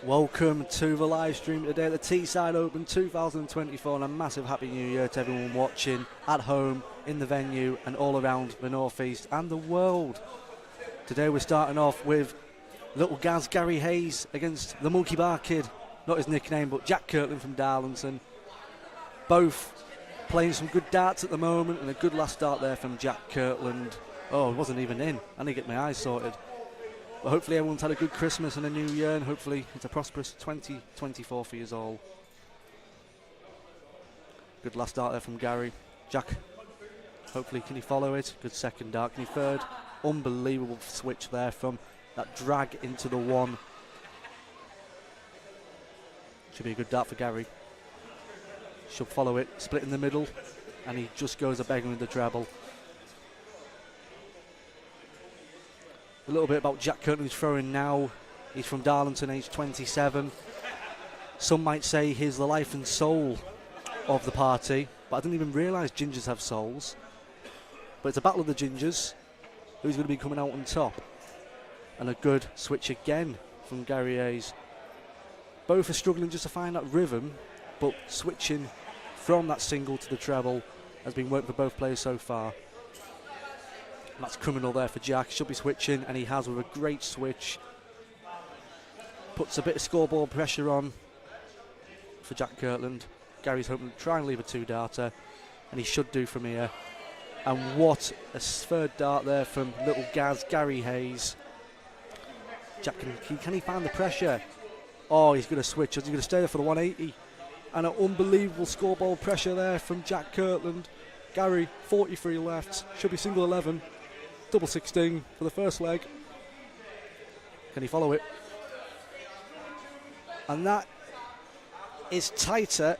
Welcome to the live stream today at the Teesside Open 2024, and a massive Happy New Year to everyone watching at home, in the venue and all around the North East and the world. Today we're starting off with little Gaz Gary Hayes against the Monkey Bar Kid, not his nickname but Jack Kirtland from Darlington. Both playing some good darts at the moment, and a good last start there from Jack Kirtland. Oh, it wasn't even in. I need to get my eyes sorted. But hopefully everyone's had a good Christmas and a new year, and hopefully it's a prosperous 2024 for you all. Good last start there from Gary. Jack, hopefully can he follow it? Good second dart. Can he third? Unbelievable switch there from that drag into the one. Should be a good dart for Gary. Should follow it, split in the middle, and he just goes a begging with the treble. A little bit about Jack Kirtland's throwing now. He's from Darlington, aged 27. Some might say he's the life and soul of the party, but I didn't even realise gingers have souls. But it's a battle of the gingers. Who's going to be coming out on top? And a good switch again from Gary Hayes. Both are struggling just to find that rhythm, but switching from that single to the treble has been working for both players so far. That's criminal there for Jack. Should be switching, and he has with a great switch. Puts a bit of scoreboard pressure on for Jack Kirtland. Gary's hoping to try and leave a two-darter, and he should do from here. And what a third dart there from little Gaz Gary Hayes. Jack, can he find the pressure? Oh, he's going to switch. He's going to stay there for the 180. And an unbelievable scoreboard pressure there from Jack Kirtland. Gary, 43 left. Should be single 11. Double 16 for the first leg. Can he follow it? And that is tighter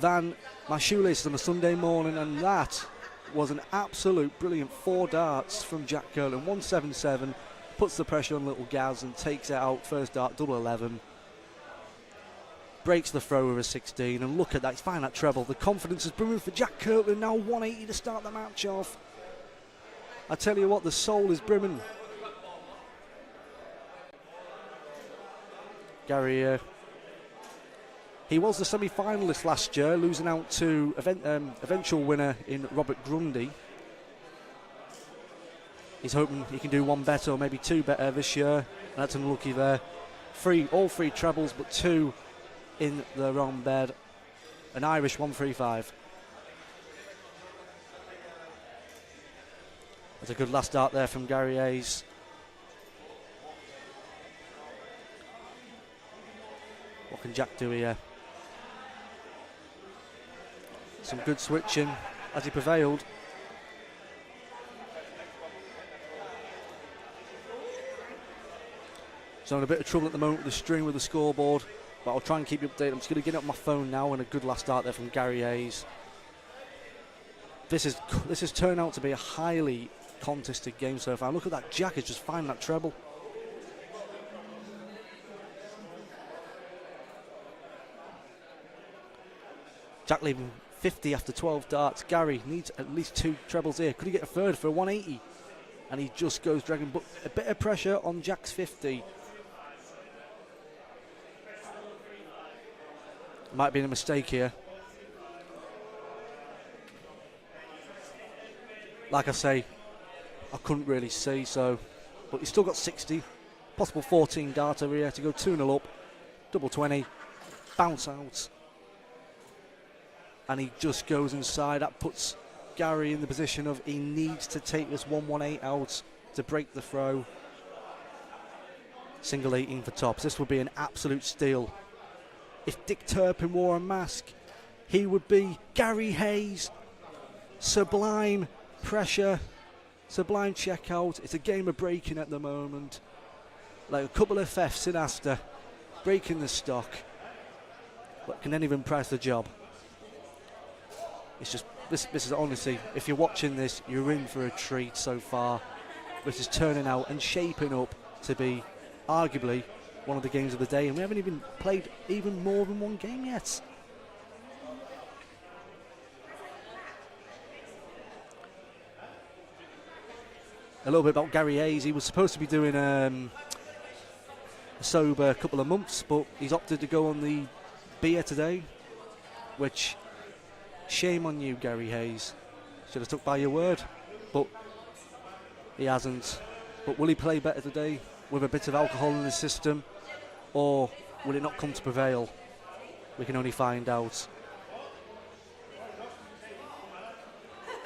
than my shoelaces on a Sunday morning, and that was an absolute brilliant 4 darts from Jack Kirtland. 177, puts the pressure on little Gaz and takes it out. First dart, double 11. Breaks the throw with a 16, and look at that, he's finding that treble. The confidence is brimming for Jack Kirtland, now 180 to start the match off. I tell you what, the soul is brimming. Gary, he was the semi-finalist last year, losing out to eventual winner in Robert Grundy. He's hoping he can do one better or maybe 2 better this year. That's unlucky there. All three trebles, but 2 in the wrong bed. An Irish 135. That's a good last dart there from Gary Hayes. What can Jack do here? Some good switching as he prevailed. So in a bit of trouble at the moment with the string with the scoreboard, but I'll try and keep you updated. I'm just going to get up my phone now, and a good last start there from Gary Hayes. This has turned out to be a highly contested game so far. Look at that, Jack is just finding that treble. Jack leaving 50 after 12 darts. Gary needs at least 2 trebles here. Could he get a third for a 180? And he just goes dragging, but a bit of pressure on Jack's 50. Might be a mistake here. Like I say, I couldn't really see, so, but he's still got 60. Possible 14 darter here to go 2-0 up. Double 20. Bounce out. And he just goes inside. That puts Gary in the position of he needs to take this 118 out to break the throw. Single 18 for tops. This would be an absolute steal. If Dick Turpin wore a mask, he would be Gary Hayes. Sublime pressure, sublime checkout. It's a game of breaking at the moment. Like a couple of thefts in Astor, breaking the stock. But can anyone price the job? It's just, this is honestly, if you're watching this, you're in for a treat so far. This is turning out and shaping up to be arguably one of the games of the day, and we haven't even played even more than one game yet. A little bit about Gary Hayes. He was supposed to be doing a sober couple of months, but he's opted to go on the beer today, which, shame on you, Gary Hayes. Should have stuck by your word, but he hasn't. But will he play better today with a bit of alcohol in his system, or will it not come to prevail? We can only find out.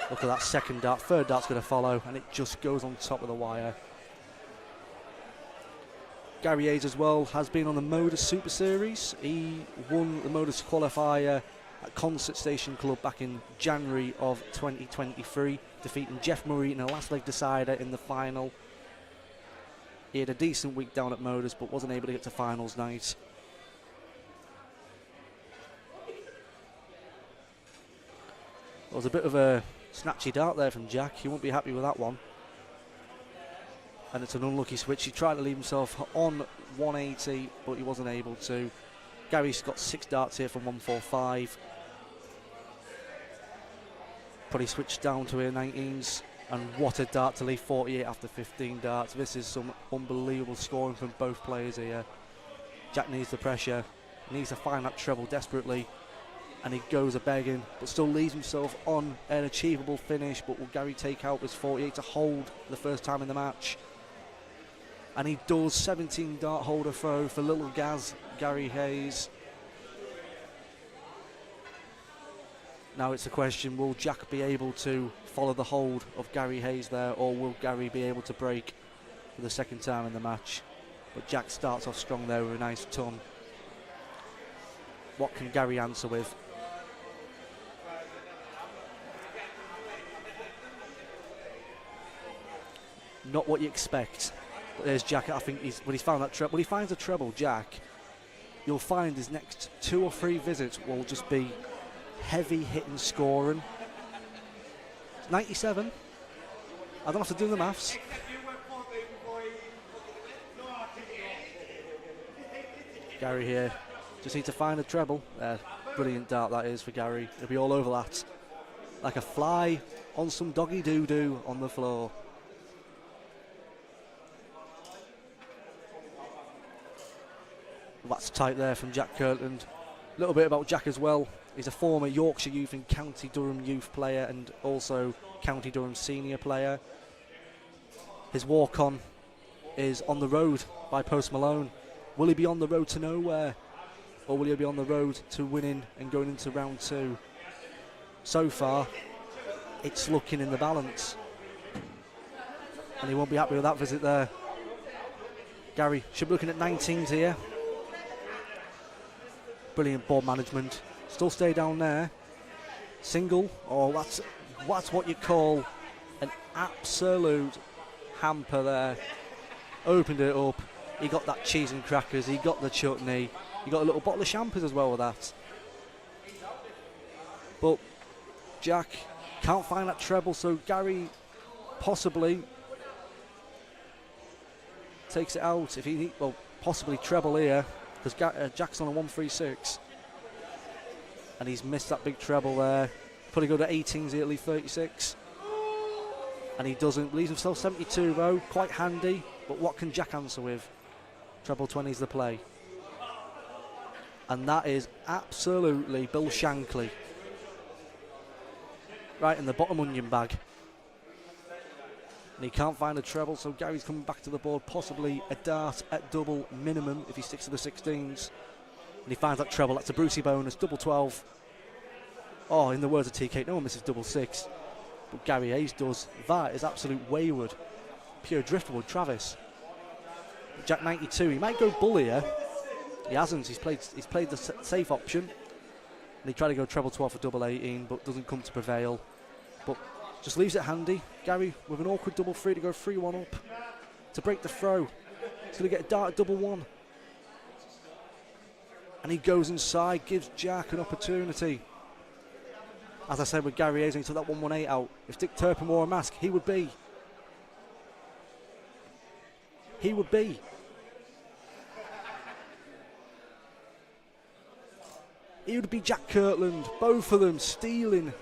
Look at that second dart. Third dart's going to follow, and it just goes on top of the wire. Gary Hayes as well has been on the Modus Super Series. He won the Modus qualifier at Concert Station Club back in January of 2023, defeating Jeff Murray in a last leg decider in the final. He had a decent week down at Modus, but wasn't able to get to finals night. There was a bit of a snatchy dart there from Jack. He won't be happy with that one. And it's an unlucky switch. He tried to leave himself on 180, but he wasn't able to. Gary's got 6 darts here from 145. Probably switched down to a 19s. And what a dart to leave 48 after 15 darts. This is some unbelievable scoring from both players here. Jack needs the pressure. He needs to find that treble desperately. And he goes a-begging, but still leaves himself on an achievable finish. But will Gary take out his 48 to hold the first time in the match? And he does. 17 dart holder throw for little Gaz, Gary Hayes. Now it's a question, will Jack be able to follow the hold of Gary Hayes there, or will Gary be able to break for the second time in the match? But Jack starts off strong there with a nice ton. What can Gary answer with? Not what you expect. But there's Jack. I think when he's found that treble, when he finds a treble, Jack, you'll find his next 2 or 3 visits will just be heavy hitting scoring. It's 97. I don't have to do the maths. Gary here. Just need to find a treble. Brilliant dart that is for Gary. He'll be all over that. Like a fly on some doggy doo-doo on the floor. That's tight there from Jack Kirtland. A little bit about Jack as well. He's a former Yorkshire Youth and County Durham Youth player, and also County Durham Senior player. His walk-on is On the Road by Post Malone. Will he be on the road to nowhere, or will he be on the road to winning and going into round 2? So far, it's looking in the balance, and he won't be happy with that visit there. Gary should be looking at 19s here. Brilliant ball management. Still stay down there. Single. Oh, that's what you call an absolute hamper there. Opened it up. He got that cheese and crackers. He got the chutney. He got a little bottle of champers as well with that. But Jack can't find that treble, so Gary possibly takes it out. If he possibly treble here, because Jack's on a 136. And he's missed that big treble there. Probably go to 18s here, leave 36. And he doesn't. Leaves himself 72 though. Quite handy. But what can Jack answer with? Treble 20's the play. And that is absolutely Bill Shankly. Right in the bottom onion bag. And he can't find a treble, so Gary's coming back to the board. Possibly a dart at double minimum if he sticks to the 16s. And he finds that treble. That's a Brucey bonus. Double 12. Oh, in the words of TK, no one misses double 6. But Gary Hayes does. That is absolute wayward. Pure driftwood. Travis. Jack 92. He might go bull here. He hasn't. He's played the safe option. And he tried to go treble 12 for double 18, but doesn't come to prevail. But just leaves it handy. Gary with an awkward double 3 to go 3-1 up. To break the throw. He's going to get a dart at double 1. And he goes inside, gives Jack an opportunity. As I said with Gary Hayes, he took that 118 out. If Dick Turpin wore a mask, he would be. He would be. He would be Jack Kirtland. Both of them stealing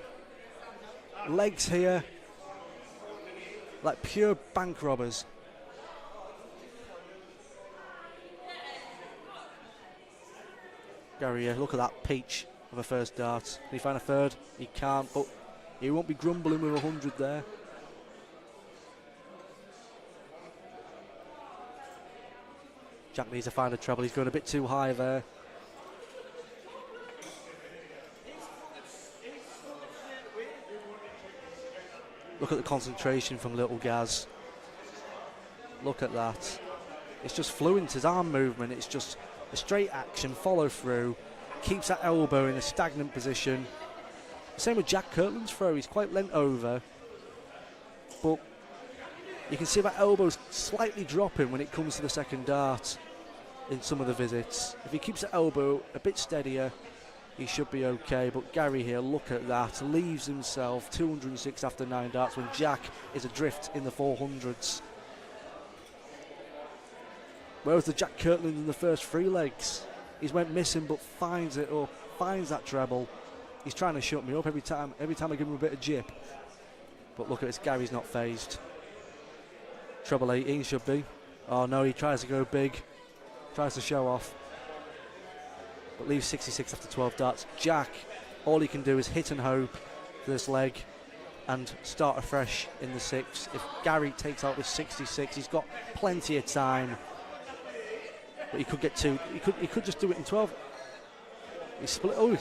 legs here. Like pure bank robbers. Gary, look at that peach of a first dart. Can he find a third? He can't, but he won't be grumbling with 100 there. Jack needs to find a treble. He's going a bit too high there. Look at the concentration from little Gaz. Look at that. It's just fluent, his arm movement. It's just a straight action, follow through. Keeps that elbow in a stagnant position. Same with Jack Kirtland's throw. He's quite leant over. But you can see that elbow's slightly dropping when it comes to the second dart in some of the visits. If he keeps the elbow a bit steadier, he should be okay. But Gary here, look at that, leaves himself 206 after 9 darts when Jack is adrift in the 400s. Whereas the Jack Kirtland in the first 3 legs, he's went missing but finds it up, finds that treble. He's trying to shut me up every time I give him a bit of jip. But look at this, Gary's not phased. Treble 18 should be. Oh no, he tries to go big, tries to show off, but leaves 66 after 12 darts. Jack, all he can do is hit and hope for this leg and start afresh in the 6th. If Gary takes out this 66, he's got plenty of time. But he could get 2. He could just do it in 12. He split. Oh,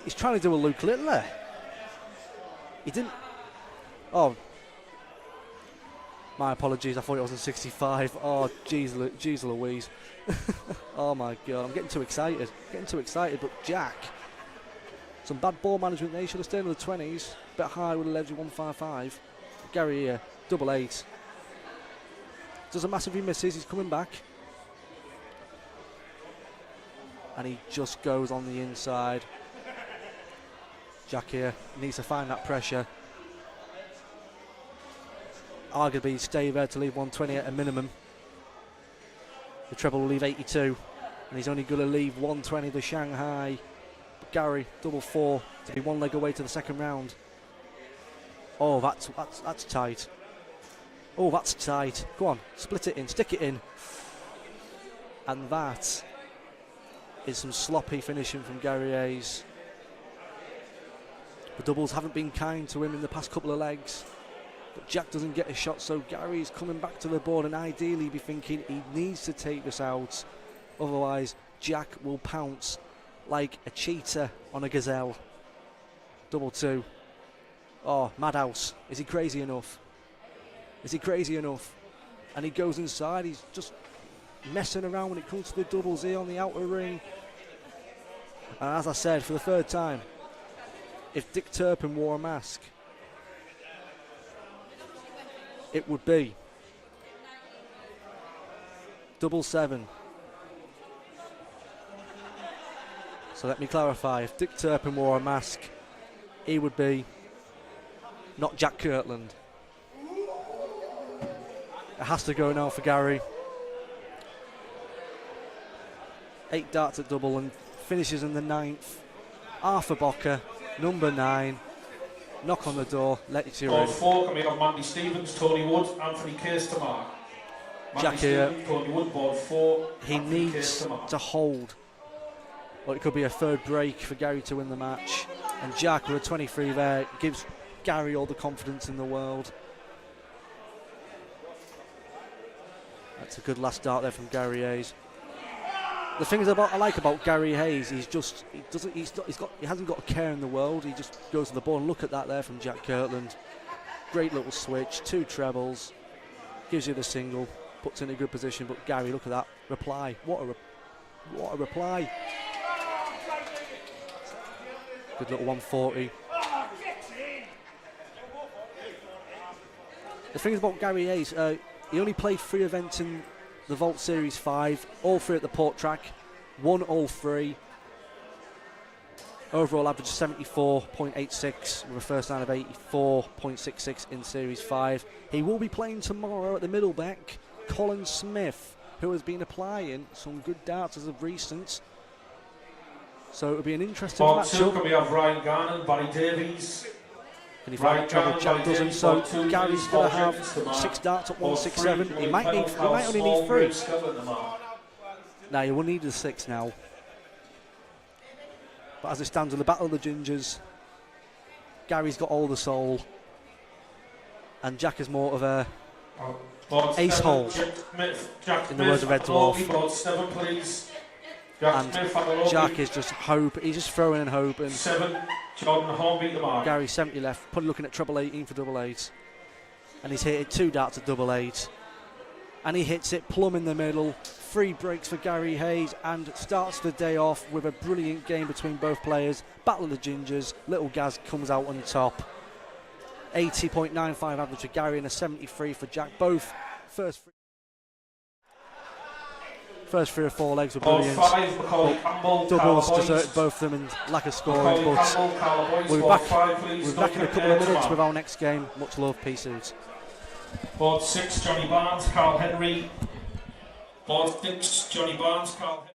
he's trying to do a Luke Littler. He didn't. Oh, my apologies. I thought it was in 65. Oh, jeez Louise. Oh my God, I'm getting too excited. But Jack, some bad ball management there. He should have stayed in the 20s. A bit high with a leverage 155. Gary here, double 8. Doesn't matter if he misses. He's coming back. And he just goes on the inside. Jack here needs to find that pressure. Arguably stay there to leave 120 at a minimum. The treble will leave 82. And he's only going to leave 120 to Shanghai. But Gary, double 4 to be 1 leg away to the second round. Oh, that's tight. Oh, that's tight. Go on, split it in, stick it in. And that is some sloppy finishing from Gary Hayes. The doubles haven't been kind to him in the past couple of legs, but Jack doesn't get a shot, so Gary's coming back to the board and ideally be thinking he needs to take this out, otherwise Jack will pounce like a cheetah on a gazelle. Double 2. Oh, madhouse. Is he crazy enough? And he goes inside. He's just messing around when it comes to the doubles here on the outer ring. And as I said, for the 3rd time, if Dick Turpin wore a mask, it would be double 7. So let me clarify, if Dick Turpin wore a mask, he would be not Jack Kirtland. It has to go now for Gary. 8 darts at double and finishes in the 9th. Arthur Bocker, number 9. Knock on the door, let it in. Board 4 coming up, Mandy Stevens, Tony Wood, Anthony Kirstermark. Jack here, Tony Wood, board 4. He needs to hold. Well, it could be a 3rd break for Gary to win the match. And Jack with a 23 there gives Gary all the confidence in the world. That's a good last dart there from Gary Hayes. The things I like about Gary Hayes, he hasn't got a care in the world. He just goes to the ball and look at that there from Jack Kirtland. Great little switch, 2 trebles, gives you the single, puts in a good position. But Gary, look at that reply. What a reply! Good little 140. The thing about Gary Hayes, he only played 3 events in the Vault Series 5, all 3 at the Port Track, won all 3. Overall average 74.86 with a first line of 84.66 in Series 5. He will be playing tomorrow at the Middlebeck. Colin Smith, who has been applying some good darts as of recent. So it'll be an interesting match. Part 2, can we have Ryan Garner, Barry Davies? Can he find trouble? Jack doesn't. So Gary's going to have 6 darts at 167. He might only need 3. Now he will need the 6 now. But as it stands in the Battle of the Gingers, Gary's got all the soul, and Jack is more of a ace hole, in the words of Red Dwarf. And Jack is just hope. He's just throwing and hoping. 7, Jordan Hornby to mark. Gary 70 left, probably looking at treble 18 for double 8. And he's hit it 2 darts at double 8. And he hits it plumb in the middle. 3 breaks for Gary Hayes and starts the day off with a brilliant game between both players. Battle of the Gingers. Little Gaz comes out on top. 80.95 average for Gary and a 73 for Jack. Both first 3 or 4 legs were brilliant. Doubles deserted both of them in lack of scoring. But we'll be back in a couple of minutes with our next game. Much love, peace out. Board 6, Johnny Barnes, Carl Henry. Board 6, Johnny Barnes, Carl Henry.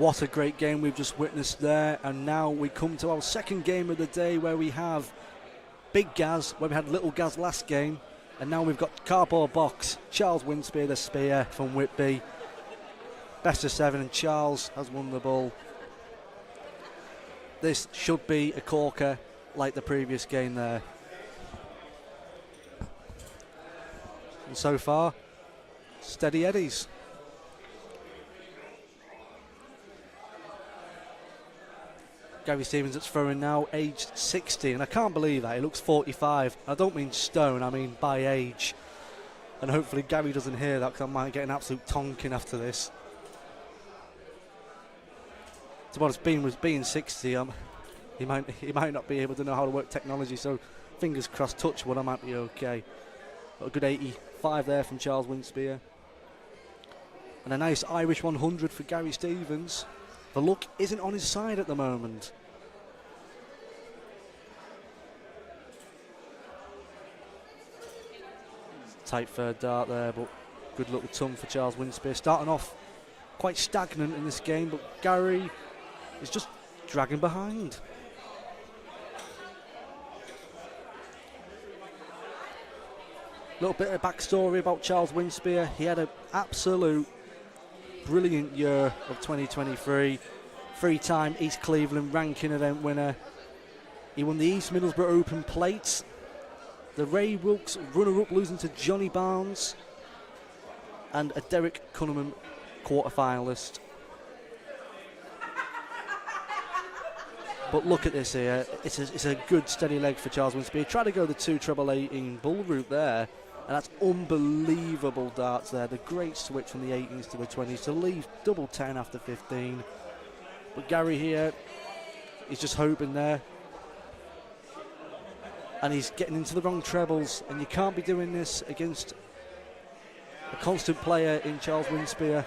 What a great game we've just witnessed there. And now we come to our second game of the day, where we have Big Gaz, where we had Little Gaz last game. And now we've got cardboard box, Charles Winspear, the spear from Whitby. Best of 7, and Charles has won the ball. This should be a corker like the previous game there. And so far, steady eddies. Gary Stevens that's throwing now, aged 60, and I can't believe that. He looks 45. I don't mean stone, I mean by age. And hopefully Gary doesn't hear that, because I might get an absolute tonking after this. To be honest, being 60, he might not be able to know how to work technology, so fingers crossed, touch wood, I might be okay. But a good 85 there from Charles Winspear. And a nice Irish 100 for Gary Stevens. The luck isn't on his side at the moment. Tight third dart there, but good little tongue for Charles Winspear. Starting off quite stagnant in this game, but Gary is just dragging behind. A little bit of backstory about Charles Winspear. He had an absolute brilliant year of 2023. Three-time East Cleveland ranking event winner. He won the East Middlesbrough Open Plate, the Ray Wilkes runner-up losing to Johnny Barnes, and a Derek Cunningham quarter-finalist. But look at this here. It's a good steady leg for Charles Winspear. Tried to go the 2 treble 18 bull route there, and that's unbelievable darts there. The great switch from the 18s to the 20s to leave double 10 after 15. But Gary here, he's just hoping there. And he's getting into the wrong trebles, and you can't be doing this against a constant player in Charles Winspear.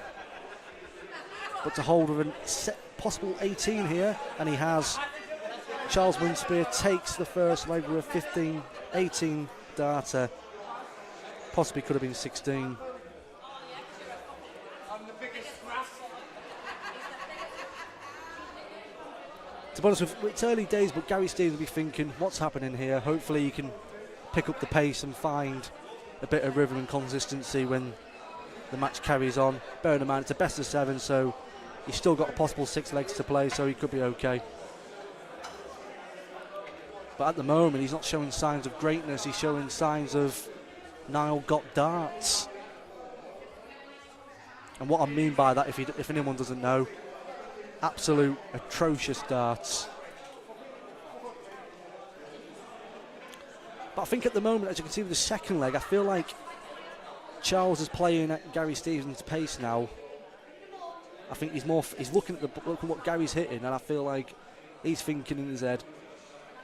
But to hold with a possible 18 here, and he has. Charles Winspear takes the first leg with a 15-18 darter. Possibly could have been 16. To be honest with you, it's early days, but Gary Stevens will be thinking, what's happening here? Hopefully he can pick up the pace and find a bit of rhythm and consistency when the match carries on. Bearing in mind, it's a best of 7, so he's still got a possible 6 legs to play, so he could be okay. But at the moment, he's not showing signs of greatness. He's showing signs of Niall got darts. And what I mean by that, if anyone doesn't know, absolute atrocious darts. But I think at the moment, as you can see with the second leg, I feel like Charles is playing at Gary Stevens' pace now. I think he's looking at what Gary's hitting, and I feel like he's thinking in his head,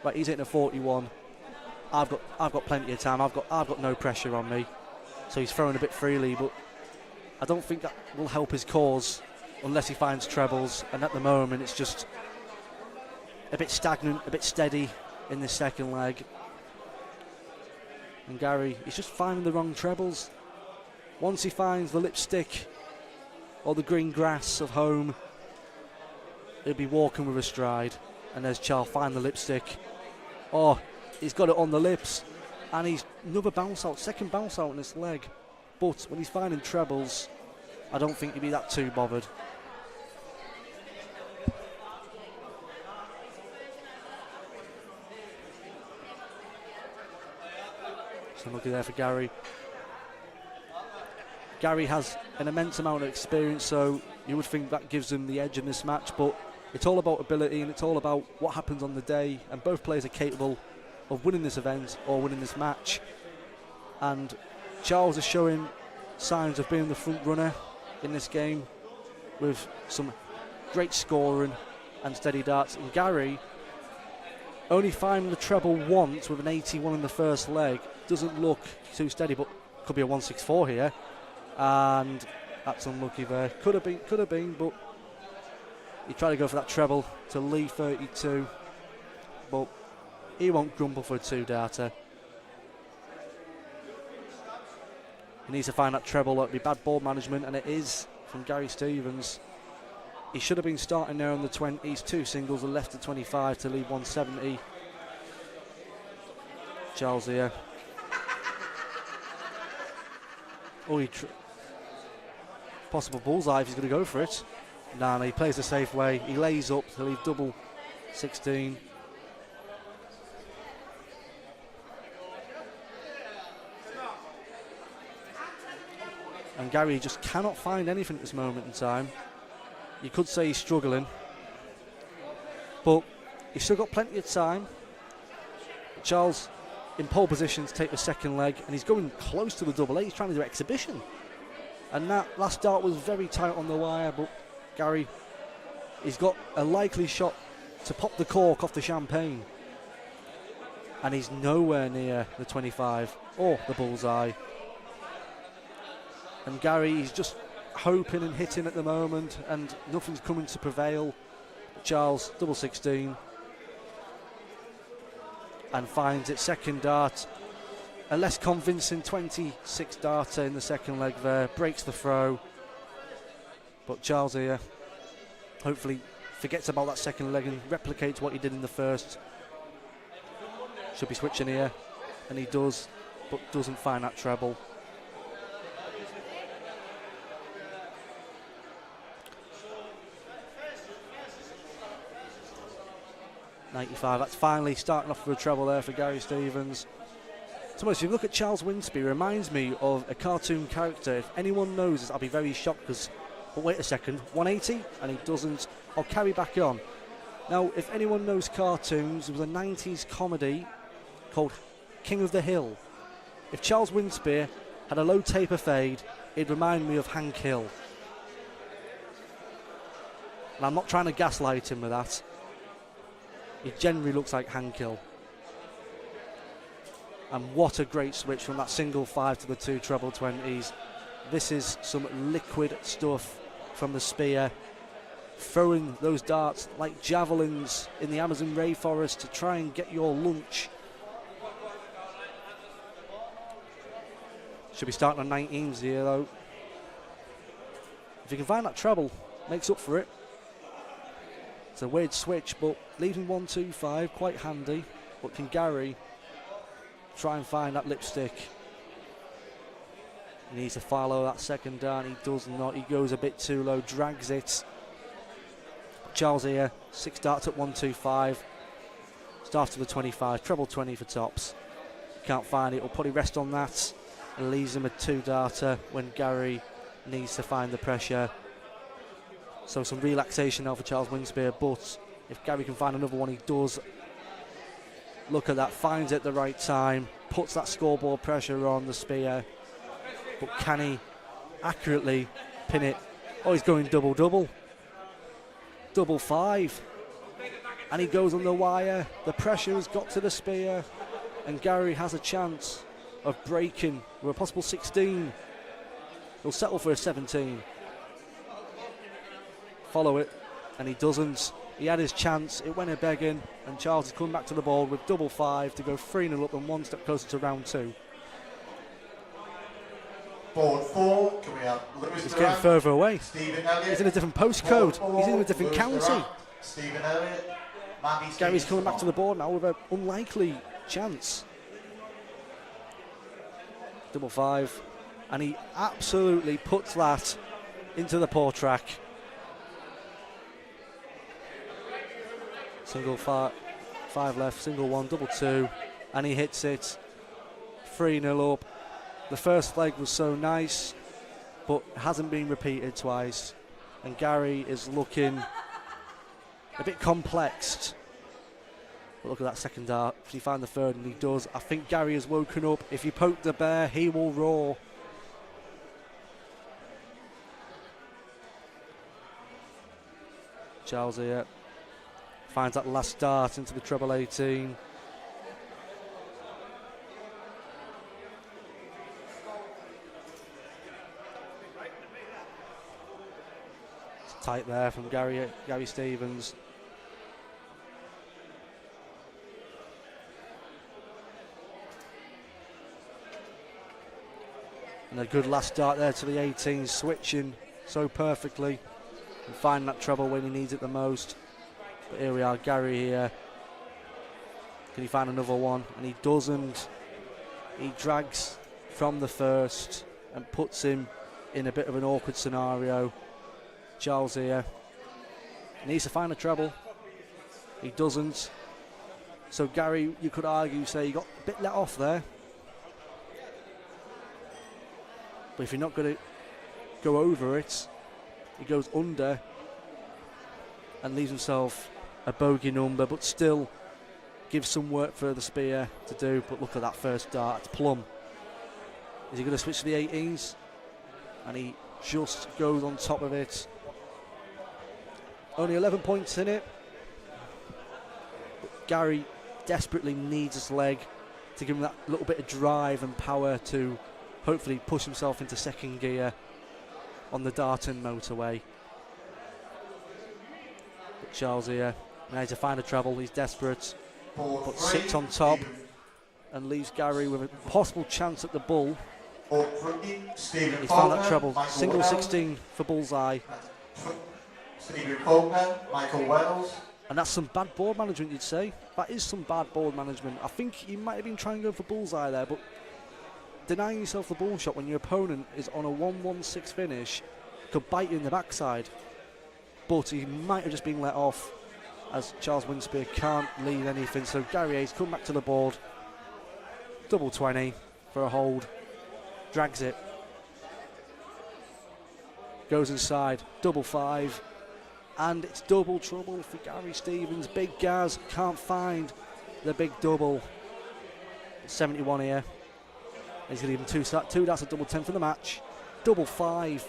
right, he's hitting a 41. I've got plenty of time. I've got no pressure on me. So he's throwing a bit freely, but I don't think that will help his cause unless he finds trebles. And at the moment, it's just a bit stagnant, a bit steady in this second leg. And Gary, he's just finding the wrong trebles. Once he finds the lipstick or the green grass of home, he'll be walking with a stride. And there's Charles, find the lipstick. Oh, he's got it on the lips, and he's another bounce out, second bounce out in this leg. But when he's finding trebles, I don't think he'd be that too bothered. So looking there for Gary. Gary has an immense amount of experience, so you would think that gives him the edge in this match, but it's all about ability and it's all about what happens on the day, and both players are capable of winning this event or winning this match. And Charles is showing signs of being the front runner in this game with some great scoring and steady darts. And Gary only finding the treble once with an 81 in the first leg doesn't look too steady, but could be a 164 here, and that's unlucky there. Could have been, but he tried to go for that treble to leave 32, but he won't grumble for a 2-darter. He needs to find that treble. That would be bad ball management, and it is from Gary Stevens. he should have been starting there on the 20s. 2 singles and left at 25 to leave 170. Charles here. Oh, possible bullseye if he's going to go for it. Nah, no, he plays the safe way. He lays up to leave double 16. And Gary just cannot find anything at this moment in time. You could say he's struggling, but he's still got plenty of time. Charles in pole position to take the second leg, and he's going close to the double eight. He's trying to do exhibition. And that last dart was very tight on the wire, but Gary, he's got a likely shot to pop the cork off the champagne. And he's nowhere near the 25 or the bullseye. And Gary, he's just hoping and hitting at the moment, and nothing's coming to prevail. Charles, double 16. And finds its second dart. A less convincing 26 darter in the second leg there. Breaks the throw. But Charles here hopefully forgets about that second leg and replicates what he did in the first. Should be switching here. And he does, but doesn't find that treble. .95, that's finally starting off with a treble there for Gary Stevens. So if you look at Charles Winspear, it reminds me of a cartoon character. If anyone knows this, I'll be very shocked because, but wait a second, 180? And he doesn't. I'll carry back on. Now, if anyone knows cartoons, there was a 90s comedy called King of the Hill. If Charles Winspear had a low taper fade, it'd remind me of Hank Hill. And I'm not trying to gaslight him with that. He generally looks like Hank Hill. And what a great switch from that single 5 to the 2 treble 20s. This is some liquid stuff from the spear. Throwing those darts like javelins in the Amazon rainforest to try and get your lunch. Should be starting on 19s here though. If you can find that treble, makes up for it. It's a weird switch, but leaving 1-2-5, quite handy. But can Gary try and find that lipstick? He needs to follow that second dart. He does not. He goes a bit too low, drags it. Charles here, 6 darts at 1-2-5. Starts to the 25, treble 20 for tops. Can't find it. Will probably rest on that. And leaves him a 2 darter when Gary needs to find the pressure. So some relaxation now for Charles Winspear, but if Gary can find another one, he does. Look at that, finds it at the right time, puts that scoreboard pressure on the spear, but can he accurately pin it? Oh, he's going double-double. Double 5. And he goes on the wire. The pressure has got to the spear, and Gary has a chance of breaking with a possible 16. He'll settle for a 17. Follow it, and he doesn't. He had his chance, it went a begging, and Charles is coming back to the board with double 5 to go 3-0 up and 1 step closer to round 2. Board 4, can we have Lewis He's Durant, getting further away. Stephen Elliott. He's in a different postcode. He's in a different Lewis county. Durant, Stephen Elliott, Mandy Gary's Stevens, coming back to the board now with an unlikely chance. Double 5, and he absolutely puts that into the paw track. Single 5 left, single 1, double 2, and he hits it. 3-0 up. The first leg was so nice, but hasn't been repeated twice. And Gary is looking a bit complexed. But look at that second dart. If he find the third, and he does. I think Gary has woken up. If you poke the bear, he will roar. Charles here finds that last dart into the treble 18. It's tight there from Gary Stevens. And a good last dart there to the 18, switching so perfectly. and find that treble when he needs it the most. But here we are, Gary here. Can he find another one? And he doesn't. He drags from the first and puts him in a bit of an awkward scenario. Charles here needs to find a treble. He doesn't. So Gary, you could argue, say he got a bit let off there. But if you're not going to go over it, he goes under and leaves himself a bogey number, but still gives some work for the spear to do. But look at that first dart, it's plumb. Is he going to switch to the 18s? And he just goes on top of it. Only 11 points in it. But Gary desperately needs his leg to give him that little bit of drive and power to hopefully push himself into second gear on the Darton motorway. But Charles here managed to find a treble. He's desperate, but sits on top and leaves Gary with a possible chance at the bull. He's found that treble. Single 16 for bullseye. Stephen Faulkner, Michael Wells. And that's some bad board management, you'd say. That is some bad board management. I think he might have been trying to go for bullseye there, but denying yourself the ball shot when your opponent is on a 1-1-6 finish could bite you in the backside. But he might have just been let off, as Charles Winspear can't lead anything. So Gary Hayes come back to the board. Double 20 for a hold. Drags it. Goes inside. Double 5. And it's double trouble for Gary Stevens. Big Gaz can't find the big double. 71 here. He's going to give him two. That's a double 10 for the match. Double 5.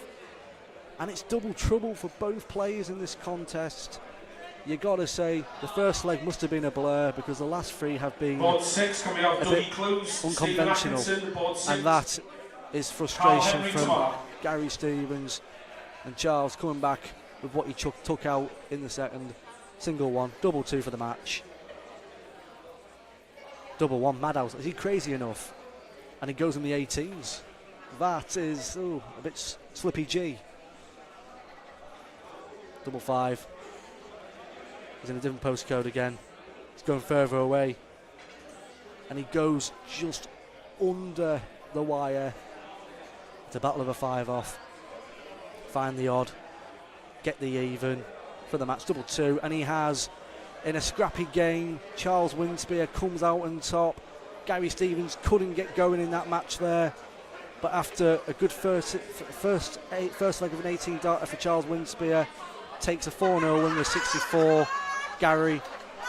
And it's double trouble for both players in this contest. You got to say the first leg must have been a blur, because the last three have been Board 6 coming out, a Dougie bit Clues, unconventional. Board 6. And that is frustration Henry from Clark. Gary Stevens. And Charles coming back with what he took out in the second. Single 1, double 2 for the match. Double 1, Madhouse. Is he crazy enough? And he goes in the 18s. That is a bit slippy G. Double 5. He's in a different postcode again. He's going further away. And he goes just under the wire. It's a battle of a 5 off. Find the odd. Get the even for the match. Double 2. And he has, in a scrappy game, Charles Winspear comes out on top. Gary Stevens couldn't get going in that match there. But after a good first leg of an 18 darter for Charles Winspear, takes a 4-0 win with 64. Gary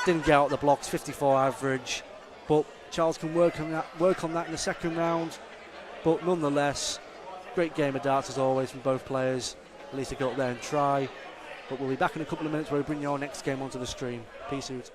didn't get out the blocks, 54 average. But Charles can work on that in the second round. But nonetheless, great game of darts as always from both players. At least they go up there and try. But we'll be back in a couple of minutes where we bring your next game onto the stream. Peace out.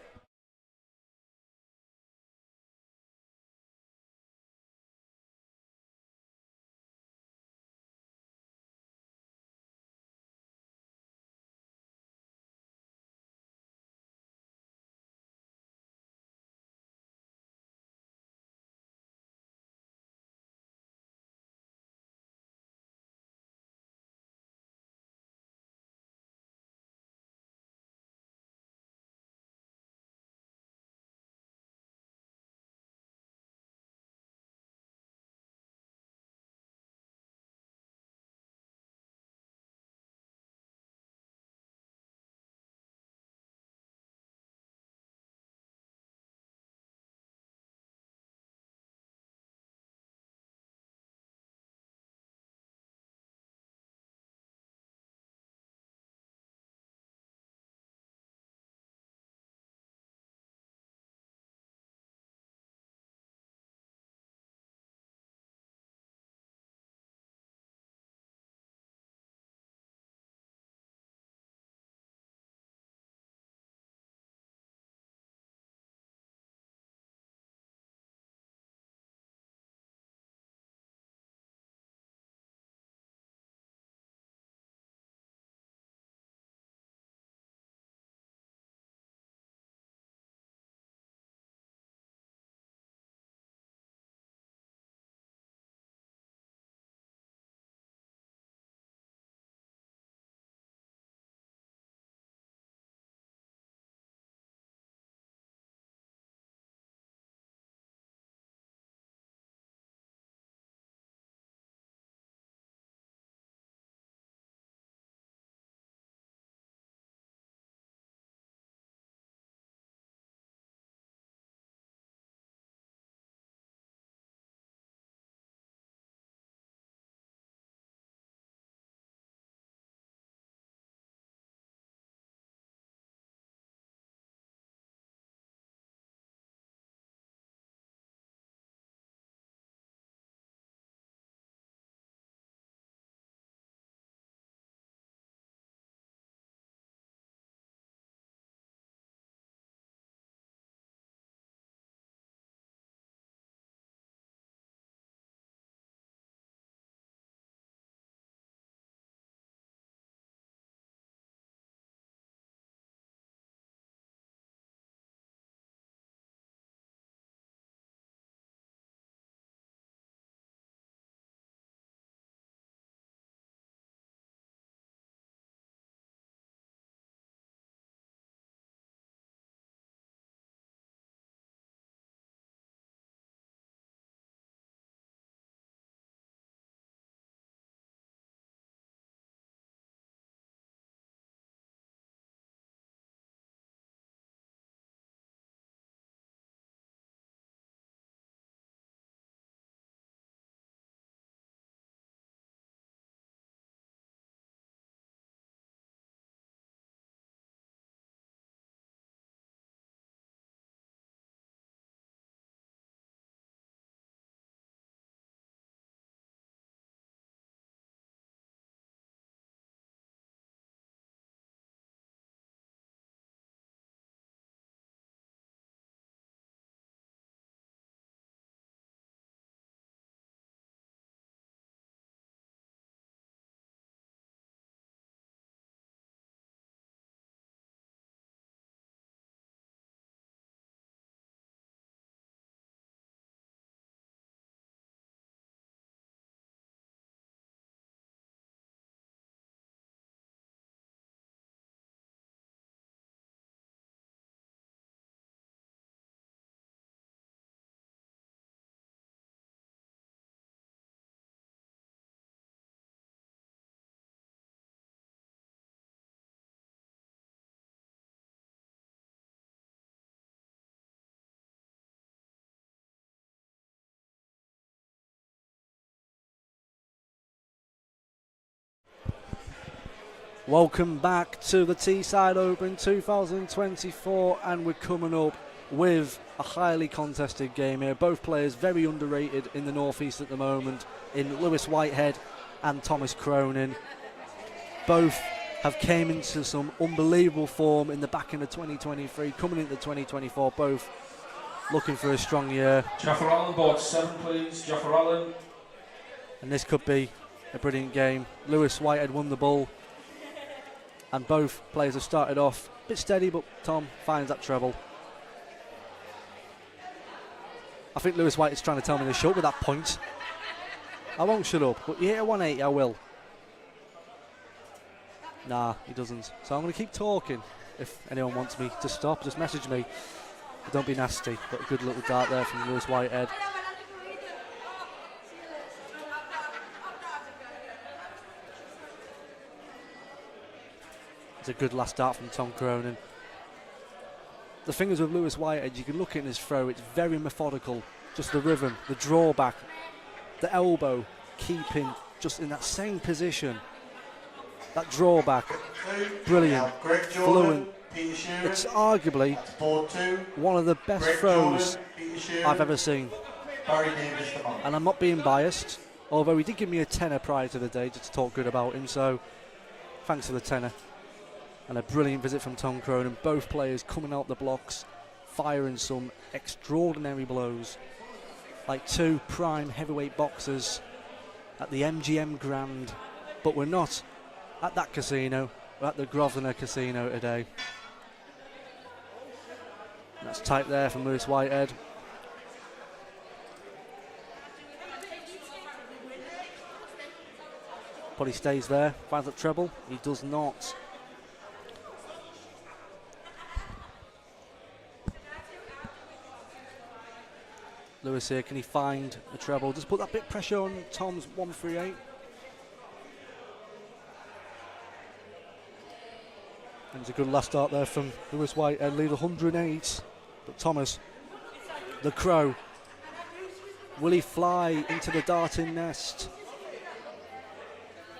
Welcome back to the Teesside Open 2024, and we're coming up with a highly contested game here. Both players very underrated in the northeast at the moment, in Lewis Whitehead and Thomas Cronin. Both have came into some unbelievable form in the back end of 2023, coming into 2024, both looking for a strong year. Jaffer Allen, board 7 please, Jaffer Allen. And this could be a brilliant game. Lewis Whitehead won the bull, and both players have started off a bit steady, but Tom finds that treble. I think Lewis Whitehead's trying to tell me to shut up with that point. I won't shut up, but you hit a 180, I will. Nah, he doesn't. So I'm going to keep talking. If anyone wants me to stop, just message me. But don't be nasty. But a good little dart there from Lewis Whitehead. It's a good last dart from Tom Cronin. The thing is with Lewis Whitehead, you can look at his throw, it's very methodical. Just the rhythm, the drawback, the elbow, keeping just in that same position. That drawback, brilliant, fluent. It's arguably one of the best throws I've ever seen. And I'm not being biased, although he did give me a tenner prior to the day just to talk good about him, so thanks for the tenner. And a brilliant visit from Tom Cronin. Both players coming out the blocks, firing some extraordinary blows. Like two prime heavyweight boxers at the MGM Grand. But we're not at that casino, we're at the Grosvenor Casino today. And that's tight there from Lewis Whitehead. But he stays there, finds that treble. He does not. Lewis here, can he find the treble? Just put that bit of pressure on Tom's 138. And it's a good last start there from Lewis Whitehead, lead 108. But Thomas, the Crow, will he fly into the darting nest?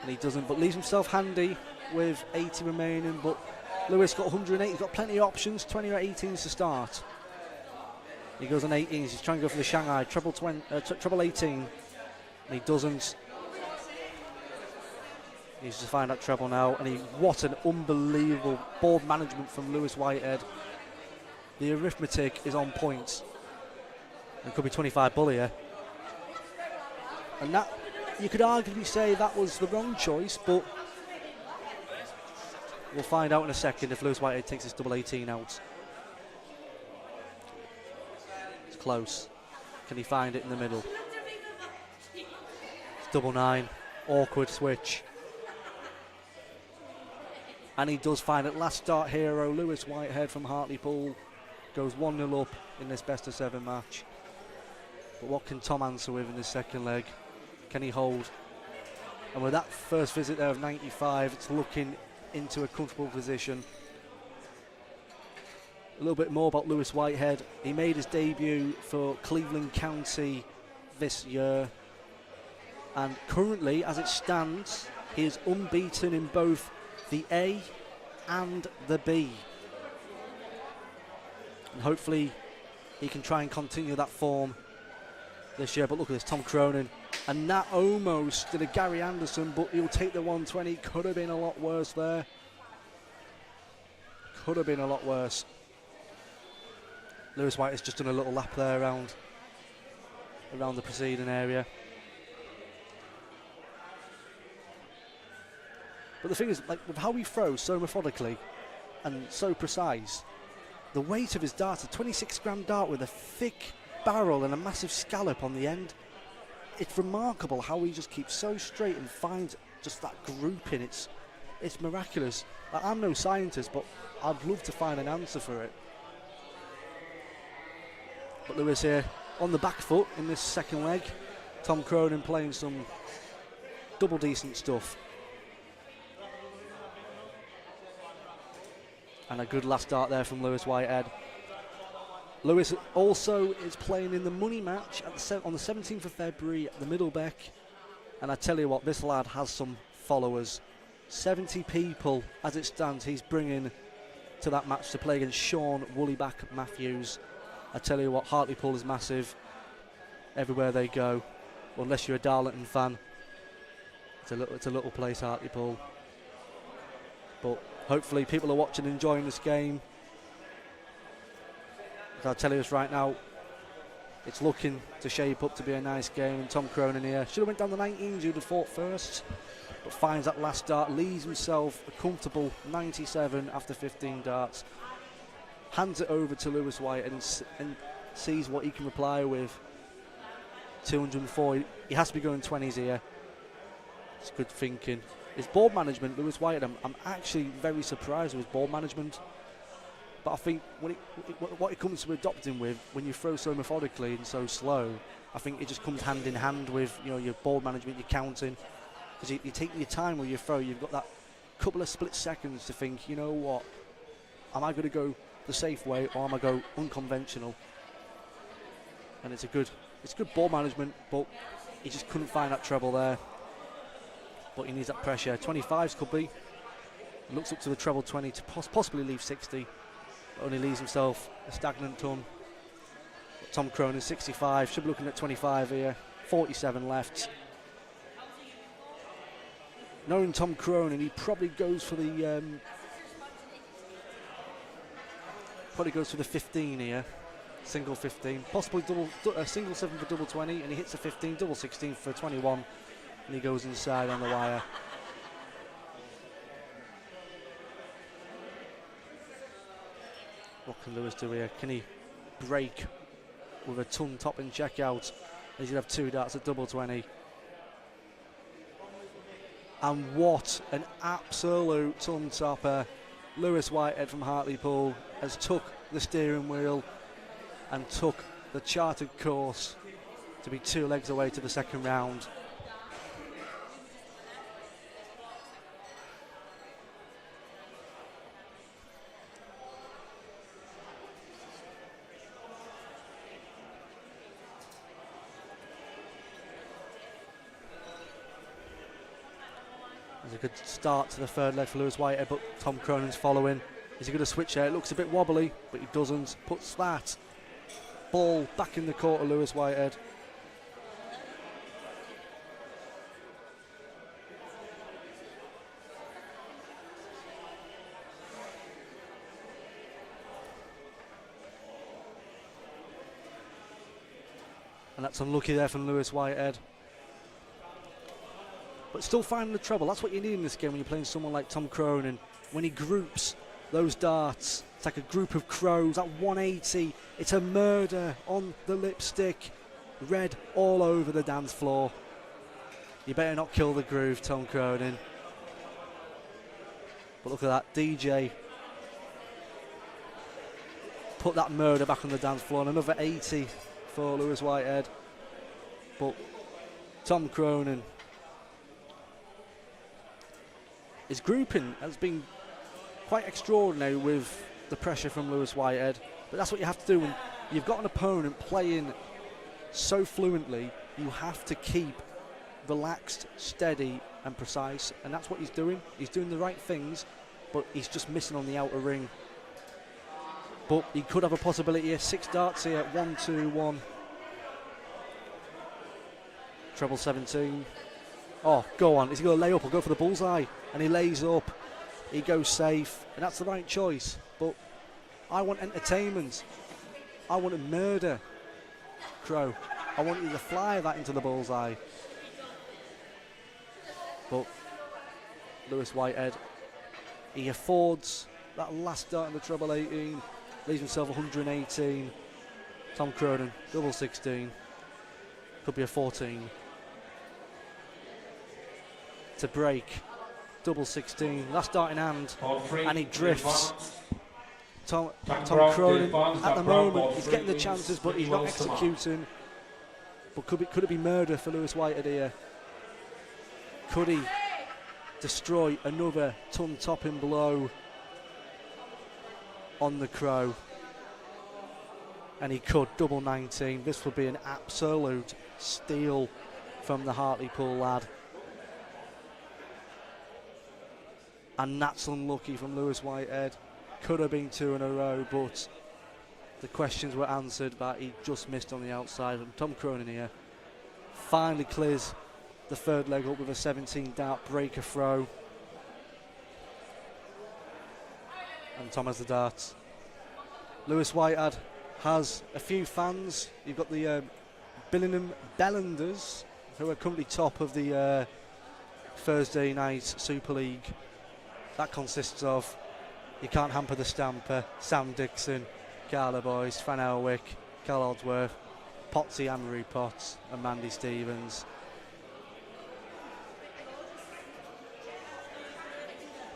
And he doesn't, but leaves himself handy with 80 remaining. But Lewis got 108, he's got plenty of options, 20 or 18s to start. He goes on 18s, he's trying to go for the Shanghai, treble 18, and he doesn't. He's to find that treble now, and what an unbelievable board management from Lewis Whitehead. The arithmetic is on point. It could be 25 bull here. And that, you could arguably say that was the wrong choice, but we'll find out in a second if Lewis Whitehead takes his double 18 out. It's close. Can he find it in the middle? It's double 9. Awkward switch. And he does find it. Last start hero, Lewis Whitehead from Hartlepool, goes 1-0 up in this best of 7 match. But what can Tom answer with in this second leg? Can he hold? And with that first visit there of 95, it's looking into a comfortable position. A little bit more about Lewis Whitehead. He made his debut for Cleveland County this year. And currently, as it stands, he is unbeaten in both the A and the B. And hopefully he can try and continue that form this year. But look at this, Tom Cronin. And that almost did a Gary Anderson, but he'll take the 120. Could have been a lot worse there. Could have been a lot worse. Lewis White has just done a little lap there around the preceding area. But the thing is, like, with how he throws so methodically and so precise, the weight of his dart, a 26-gram dart with a thick barrel and a massive scallop on the end, it's remarkable how he just keeps so straight and finds just that grouping. It's miraculous. Like, I'm no scientist, but I'd love to find an answer for it. But Lewis here on the back foot in this second leg. Tom Cronin playing some double decent stuff. And a good last start there from Lewis Whitehead. Lewis also is playing in the money match on the 17th of February at the Middlebeck. And I tell you what, this lad has some followers. 70 people as it stands he's bringing to that match to play against Sean Woollyback Matthews. I tell you what, Hartlepool is massive everywhere they go. Well, unless you're a Darlington fan, it's a little place, Hartlepool. But hopefully people are watching and enjoying this game. I'll tell you this right now, it's looking to shape up to be a nice game. And Tom Cronin here should have went down the 19s, who'd have fought first, but finds that last dart, leaves himself a comfortable 97 after 15 darts, hands it over to Lewis White and sees what he can reply with. 204, he has to be going 20s here. It's good thinking. His ball management, Lewis White, I'm actually very surprised with his ball management. But I think what it comes to adopting with, when you throw so methodically and so slow, I think it just comes hand in hand with your ball management, your counting. Because you take your time with your throw, you've got that couple of split seconds to think, you know what, am I going to go the safe way or am I go unconventional? And it's good ball management, but he just couldn't find that treble there. But he needs that pressure. 25s could be. He looks up to the treble 20 to possibly leave 60. But only leaves himself a stagnant ton. But Tom Cronin, 65. Should be looking at 25 here. 47 left. Knowing Tom Cronin, he probably goes for the 15 here. Single 15, possibly single 7 for double 20, and he hits a 15, double 16 for 21, and he goes inside on the wire. What can Lewis do here? Can he break with a ton top and check out? He's going to have 2 darts at double 20. And what an absolute ton topper. Lewis Whitehead from Hartlepool has took the steering wheel and took the charted course to be 2 legs away to the second round. There's a good start to the third leg for Lewis Whitehead, but Tom Cronin's following. Is he going to switch there? It looks a bit wobbly, but he doesn't. Puts that ball back in the court of Lewis Whitehead. And that's unlucky there from Lewis Whitehead. But still finding the treble. That's what you need in this game when you're playing someone like Tom Cronin. When he groups those darts, it's like a group of crows. That 180, it's a murder on the lipstick. Red all over the dance floor. You better not kill the groove, Tom Cronin. But look at that, DJ. Put that murder back on the dance floor. And another 80 for Lewis Whitehead. But Tom Cronin, his grouping has been quite extraordinary with the pressure from Lewis Whitehead. But that's what you have to do when you've got an opponent playing so fluently. You have to keep relaxed, steady and precise, and that's what he's doing. He's doing the right things, but he's just missing on the outer ring. But he could have a possibility here. 6 darts here, 1, 2, 1. Treble 17. Oh, go on. Is he going to lay up or go for the bullseye? And he lays up. He goes safe, and that's the right choice. But I want entertainment. I want to murder Crow. I want you to fly that into the bullseye. But Lewis Whitehead, he affords that last dart in the treble 18, leaves himself 118. Tom Cronin, double 16, could be a 14. To break, double 16, last dart in hand, and he drifts. Tom Cronin, at the moment, he's getting the chances, but he's not executing. But could it be murder for Lewis Whitehead here? Could he destroy another ton topping blow on the Crow? And he could, double 19. This would be an absolute steal from the Hartlepool lad. And that's unlucky from Lewis Whitehead. Could have been 2 in a row, but the questions were answered, but he just missed on the outside. And Tom Cronin here finally clears the third leg up with a 17 dart breaker throw. And Tom has the darts. Lewis Whitehead has a few fans. You've got the Billingham Bellanders, who are currently top of the Thursday night Super League. That consists of You Can't Hamper the Stamper, Sam Dixon, Carla Boyce, Fran Elwick, Carl Oddsworth, Potsy Anne-Marie Potts and Mandy Stevens.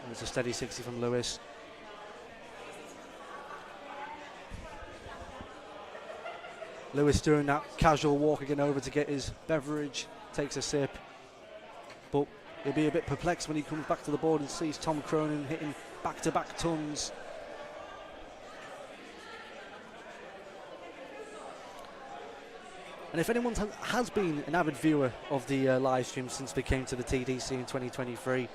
And it's a steady 60 from Lewis. Lewis doing that casual walk again over to get his beverage, takes a sip, but he'll be a bit perplexed when he comes back to the board and sees Tom Cronin hitting back-to-back tons. And if anyone has been an avid viewer of the live stream since we came to the TDC in 2023,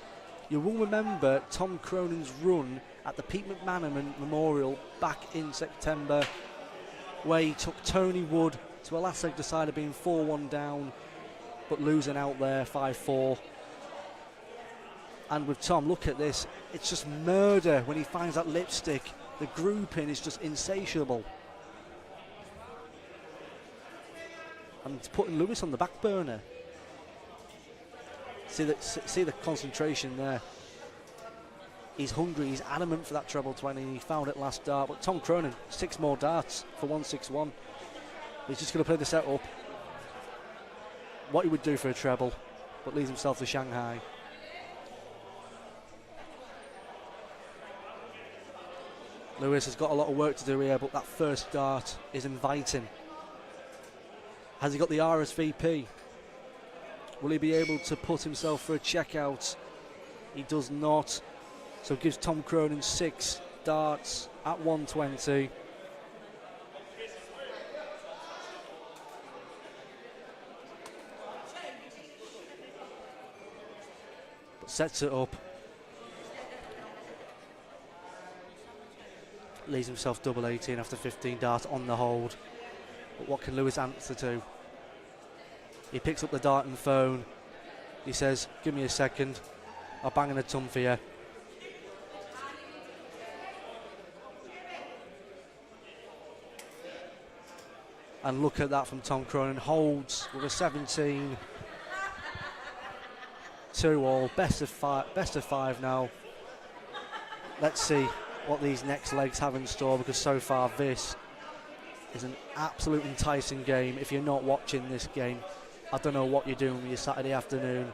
you will remember Tom Cronin's run at the Pete McManaman Memorial back in September, where he took Tony Wood to a last leg decider being 4-1 down, but losing out there 5-4. And with Tom, look at this, it's just murder when he finds that lipstick. The grouping is just insatiable. And it's putting Lewis on the back burner. See the concentration there. He's hungry, he's adamant for that treble 20, he found it last dart, but Tom Cronin, 6 more darts for 161. He's just going to play the set up. What he would do for a treble, but leaves himself to Shanghai. Lewis has got a lot of work to do here, but that first dart is inviting. Has he got the RSVP? Will he be able to put himself for a checkout? He does not. So gives Tom Cronin 6 darts at 120. But sets it up. Leaves himself double 18 after 15 darts on the hold. But what can Lewis answer to? He picks up the dart and phone. He says, give me a second. I'll bang in a ton for you. And look at that from Tom Cronin. Holds with a 17. 2-all. Best of five now. Let's see what these next legs have in store, because so far this is an absolute enticing game. If you're not watching this game, I don't know what you're doing with your Saturday afternoon.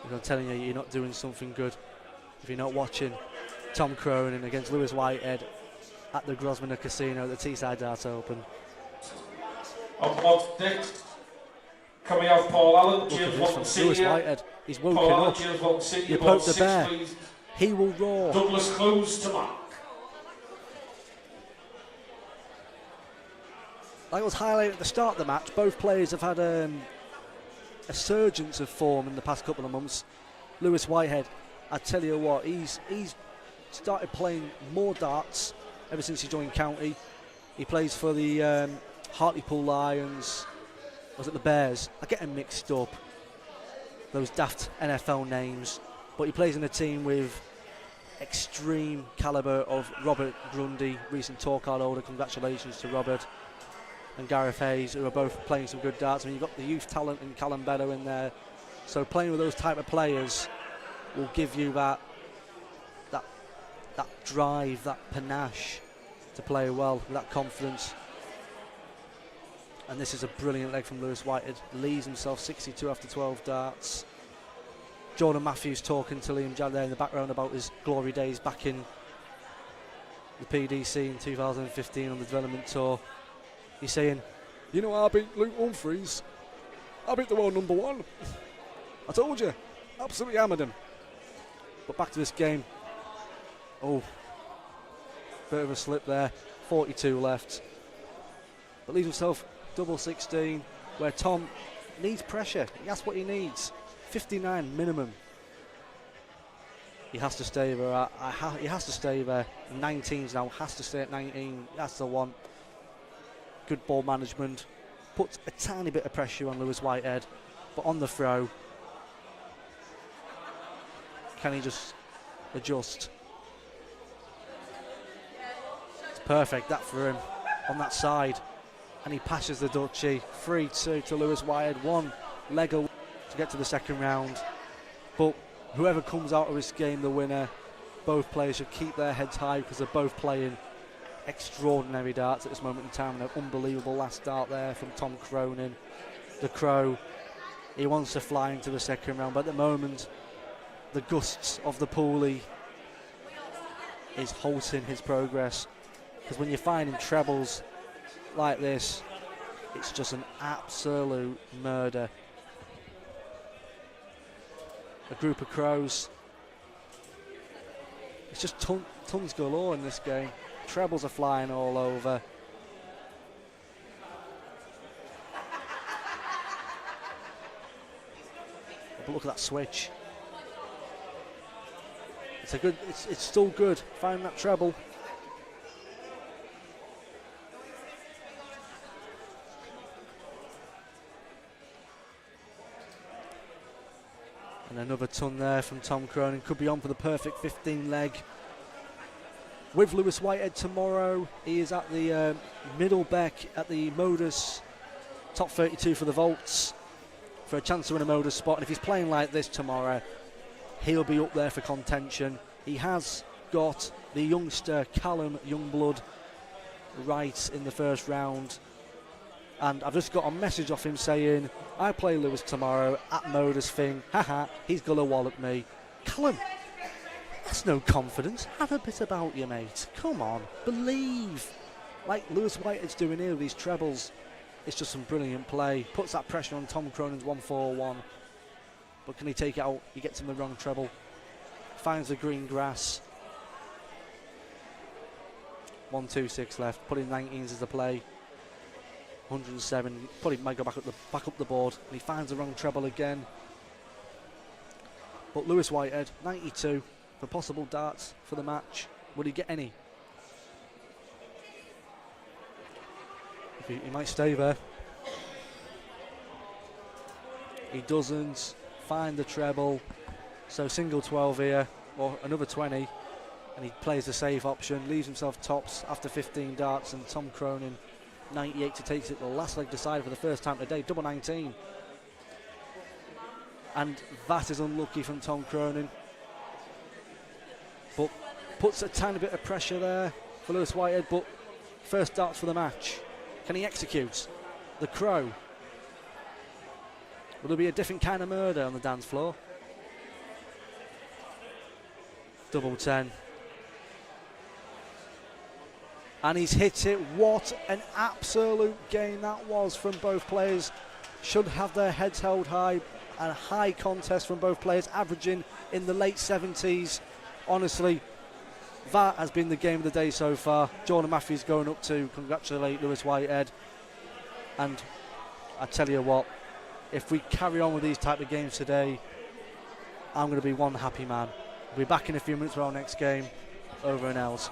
I'm telling you, you're not doing something good if you're not watching Tom Cronin against Lewis Whitehead at the Grosvenor Casino, the Teesside Darts Open. On what next? Coming out, Paul Allen, James Walton Sr. Lewis Whitehead, he's woken Paul up. James Walton Sr. You poke the bear, he will roar. Douglas close to mark. Like I was highlighting at the start of the match, both players have had a surgence of form in the past couple of months. Lewis Whitehead, I tell you what, he's started playing more darts ever since he joined county. He plays for the Hartlepool Lions. Was it the Bears? I get them mixed up, those daft NFL names. But he plays in a team with extreme calibre of Robert Grundy, recent tour card holder. Congratulations to Robert. And Gareth Hayes, who are both playing some good darts. I mean, you've got the youth talent in Callum Beddoe in there. So playing with those type of players will give you that drive, that panache to play well, with that confidence. And this is a brilliant leg from Lewis Whitehead. Leaves himself 62 after 12 darts. Jordan Matthews talking to Liam Judd there in the background about his glory days back in the PDC in 2015 on the development tour. He's saying, you know, I beat Luke Humphreys. I beat the world number 1. I told you, absolutely hammered him. But back to this game. Oh, bit of a slip there. 42 left. But leaves himself double 16, where Tom needs pressure. That's what he needs. 59 minimum. He has to stay there. He has to stay there. 19s now, has to stay at 19. That's the one. Good ball management. Puts a tiny bit of pressure on Lewis Whitehead, but on the throw, can he just adjust? It's perfect, that for him, on that side. And he passes the Dutchie. 3-2 to Lewis Whitehead. One leg away to get to the second round. But whoever comes out of this game the winner, both players should keep their heads high because they're both playing extraordinary darts at this moment in time. An unbelievable last dart there from Tom Cronin. The Crow, he wants to fly into the second round, but at the moment the gusts of the Pooley is halting his progress, because when you're finding trebles like this, it's just an absolute murder. A group of Crows, it's just tons galore in this game. Trebles are flying all over. But look at that switch. It's still good. Find that treble. And another ton there from Tom Cronin. Could be on for the perfect 15 leg. With Lewis Whitehead tomorrow, he is at the Middlebeck at the Modus top 32 for the vaults for a chance to win a Modus spot. And if he's playing like this tomorrow, he'll be up there for contention. He has got the youngster Callum Youngblood right in the first round. And I've just got a message off him saying, I play Lewis tomorrow at Modus thing. Haha, he's going to wallop me. Callum, that's no confidence. Have a bit about you, mate. Come on, believe. Like Lewis Whitehead's doing here with these trebles. It's just some brilliant play. Puts that pressure on Tom Cronin's 1-4-1. But can he take it out? He gets him the wrong treble. Finds the green grass. 1-2-6 left. Putting 19s as the play. 107. Probably might go back up the board. And he finds the wrong treble again. But Lewis Whitehead, 92 for possible darts for the match. Will he get any? He might stay there. He doesn't find the treble. So single 12 here, or another 20. And he plays the safe option, leaves himself tops after 15 darts. And Tom Cronin, 98 to takes it. The last leg decided for the first time today, double 19. And that is unlucky from Tom Cronin. But puts a tiny bit of pressure there for Lewis Whitehead. But first darts for the match. Can he execute? The Crow. Will there be a different kind of murder on the dance floor? Double 10. And he's hit it. What an absolute game that was from both players. Should have their heads held high. And a high contest from both players, averaging in the late 70s. Honestly, that has been the game of the day so far. Jordan Matthews going up to congratulate Lewis Whitehead. And I tell you what, if we carry on with these type of games today, I'm going to be one happy man. We'll be back in a few minutes for our next game. Over and out.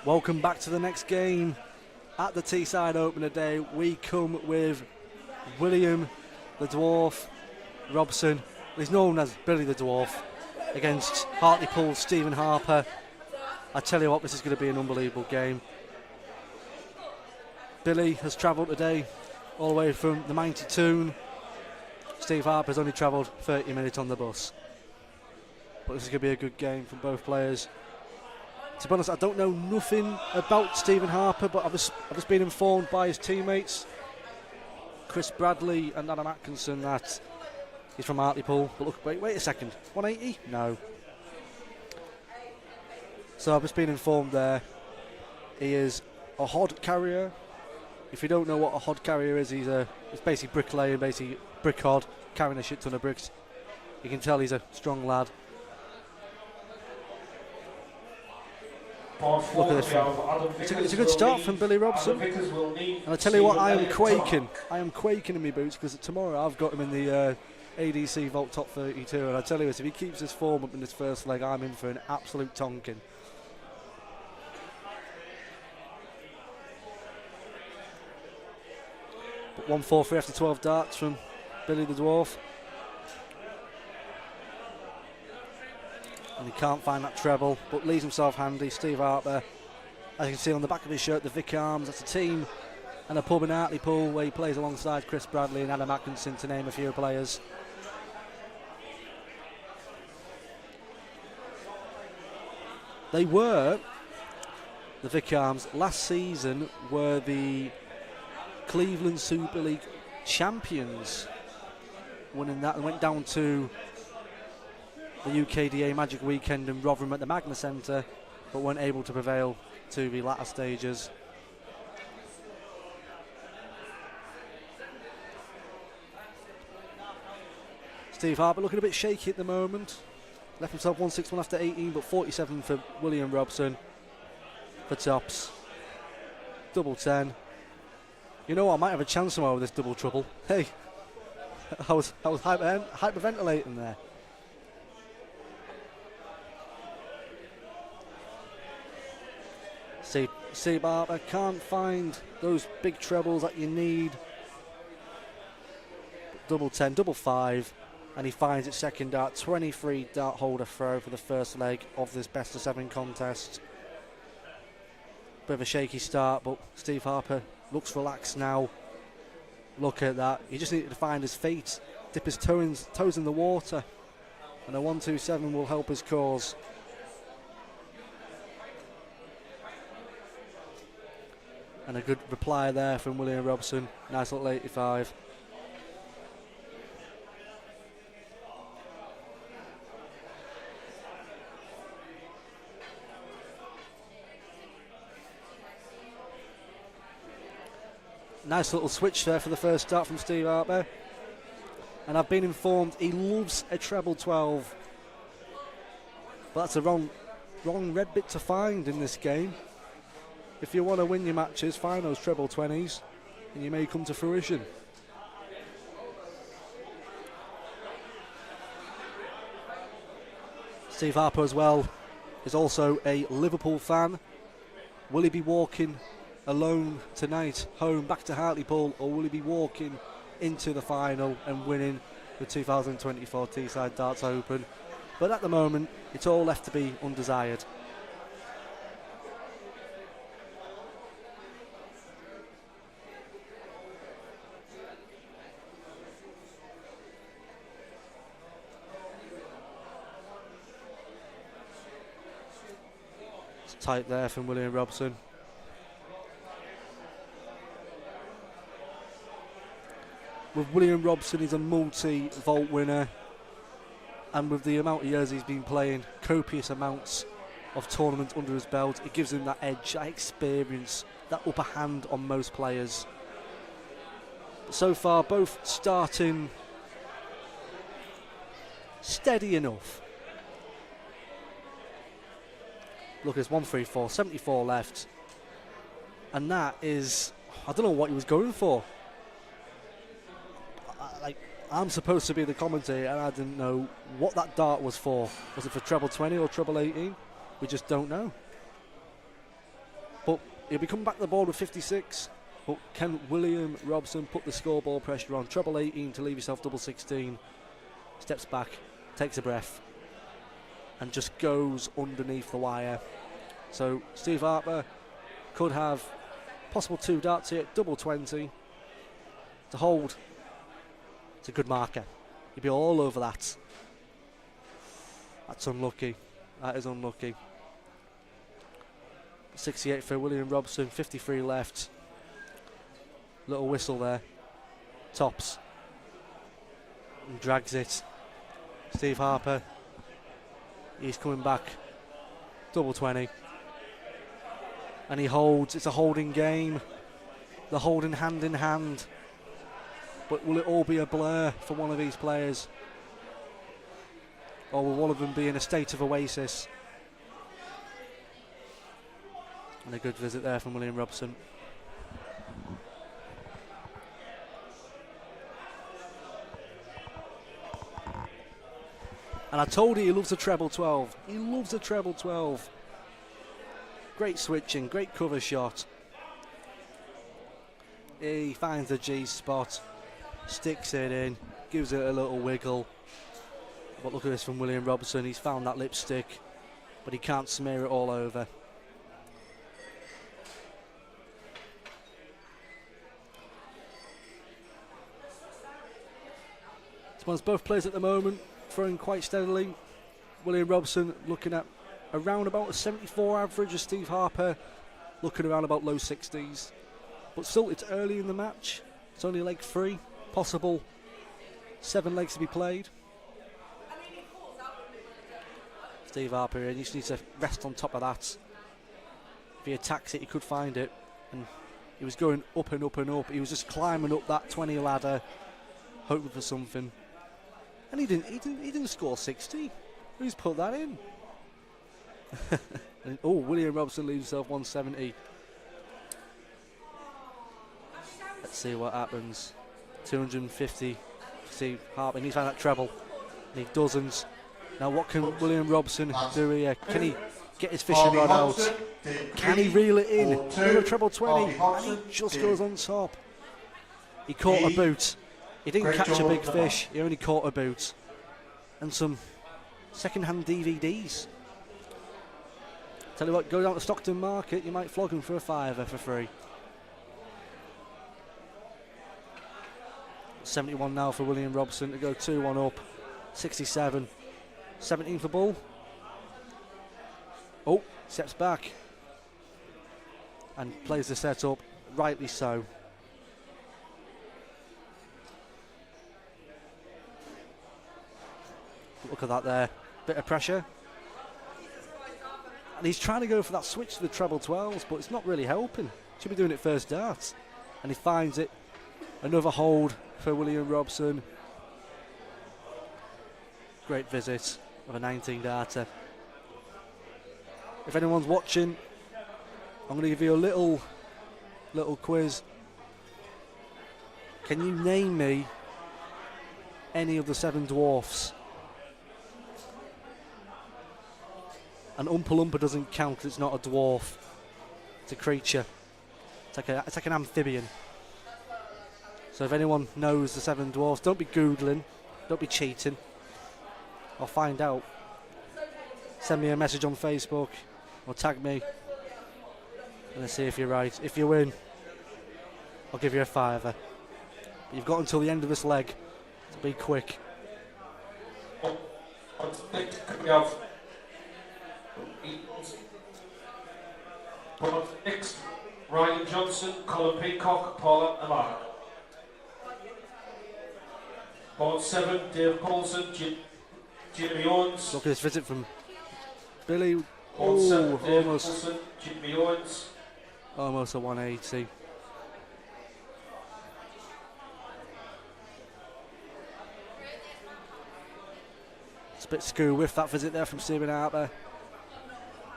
Welcome back to the next game at the Teesside Opener Day. We come with William the Dwarf Robson. He's known as Billy the Dwarf, against Hartlepool's Stephen Harper. I tell you what, this is going to be an unbelievable game. Billy has travelled today all the way from the Mighty Toon. Steve Harper's only travelled 30 minutes on the bus. But this is going to be a good game from both players. To be honest, I don't know nothing about Stephen Harper, but I've just been informed by his teammates, Chris Bradley and Adam Atkinson, that he's from Hartlepool. But look, wait a second, 180? No. So I've just been informed there. He is a hod carrier. If you don't know what a hod carrier is, it's basically bricklaying, basically brick hod, carrying a shit ton of bricks. You can tell he's a strong lad. Look at this. It's a good start from Billy Robson. And I tell you what, I am quaking. I am quaking in my boots, because tomorrow I've got him in the ADC Vault Top 32. And I tell you this, if he keeps his form up in this first leg, I'm in for an absolute tonking. But 1-4-3 after 12 darts from Billy the Dwarf. And he can't find that treble, but leaves himself handy. Steve Harper, as you can see on the back of his shirt, the Vic Arms, that's a team and a pub in Hartlepool where he plays alongside Chris Bradley and Adam Atkinson, to name a few players. They were, the Vic Arms, last season were the Cleveland Super League champions, winning that, and went down to the UKDA Magic Weekend in Rotherham at the Magna Centre, but weren't able to prevail to the latter stages. Steve Harper looking a bit shaky at the moment. Left himself 161 after 18, but 47 for William Robson for tops. Double 10. You know what, I might have a chance tomorrow with this double trouble. Hey, I was hyperventilating there. Steve Harper can't find those big trebles that you need. Double 10, double 5, and he finds it second dart. 23 dart holder throw for the first leg of this best of 7 contest. Bit of a shaky start, but Steve Harper looks relaxed now. Look at that. He just needed to find his feet, dip his toes in the water, and a 1-2-7 will help his cause. And a good reply there from William Robson. Nice little 85. Nice little switch there for the first start from Steve Harper. And I've been informed he loves a treble 12. But that's a wrong red bit to find in this game. If you want to win your matches, find those treble 20s and you may come to fruition. Steve Harper as well is also a Liverpool fan. Will he be walking alone tonight home back to Hartlepool, or will he be walking into the final and winning the 2024 Teesside Darts Open? But at the moment, it's all left to be undesired. Tight there from William Robson. With William Robson, he's a multi-vault winner, and with the amount of years he's been playing, copious amounts of tournaments under his belt, it gives him that edge, that experience, that upper hand on most players. But so far, both starting steady enough. Look, it's 1-3-4, 74 left. And that is, I don't know what he was going for. I'm supposed to be the commentator, and I didn't know what that dart was for. Was it for treble 20 or treble 18? We just don't know. But he'll be coming back to the board with 56. But can William Robson put the scoreboard pressure on? Treble 18 to leave yourself double 16. Steps back, takes a breath, and just goes underneath the wire. So Steve Harper could have possible 2 darts here, double 20. To hold, it's a good marker. He'd be all over that. That's unlucky. That is unlucky. 68 for William Robson, 53 left. Little whistle there. Tops. And drags it. Steve Harper. He's coming back. Double 20. And he holds. It's a holding game. They're holding hand in hand. But will it all be a blur for one of these players? Or will one of them be in a state of oasis? And a good visit there from William Robson. And I told you he loves a treble 12. He loves a treble 12. Great switching, great cover shot. He finds the G spot, sticks it in, gives it a little wiggle. But look at this from William Robson. He's found that lipstick, but he can't smear it all over. It's both players at the moment throwing quite steadily. William Robson looking at around about a 74 average, as Steve Harper looking around about low 60s. But still, it's early in the match. It's only leg 3. Possible 7 legs to be played. Steve Harper, he just needs to rest on top of that. If he attacks it, he could find it. And he was going up and up and up. He was just climbing up that 20 ladder, hoping for something. And he didn't score 60. Who's put that in? And, oh, William Robson leaves himself 170. Let's see what happens. 250. See Harper, and he's found that treble. And he doesn't. Now what can William Robson do here? Can he get his fishing rod out? Can he reel it in? Another treble 20. And he just goes on top. He caught a boot. He didn't catch a big fish. He only caught a boot. And some second-hand DVDs. Tell you what, go down to Stockton Market, you might flog him for a £5 for free. 71 now for William Robson to go 2-1 up. 67. 17 for Bull. Oh, steps back. And plays the set up, rightly so. Look at that there. Bit of pressure. And he's trying to go for that switch to the treble 12s, but it's not really helping. Should be doing it first darts. And he finds it. Another hold for William Robson. Great visit of a 19 darter. If anyone's watching, I'm going to give you a little quiz. Can you name me any of the 7 dwarfs? And Oompa Loompa doesn't count because it's not a dwarf. It's a creature. It's like an amphibian. So if anyone knows the 7 dwarfs, don't be Googling. Don't be cheating. I'll find out. Send me a message on Facebook or tag me. And let's see if you're right. If you win, I'll give you a £5. But you've got until the end of this leg to be quick. Next, Ryan Johnson, Colin Peacock, Paula and Mark. Board 7, Dave Paulson, Jimmy Owens. Look at this visit from Billy. Board 7, Dave almost, Paulson, Jimmy Owens. almost a 180. It's a bit screw with that visit there from Stephen Harper.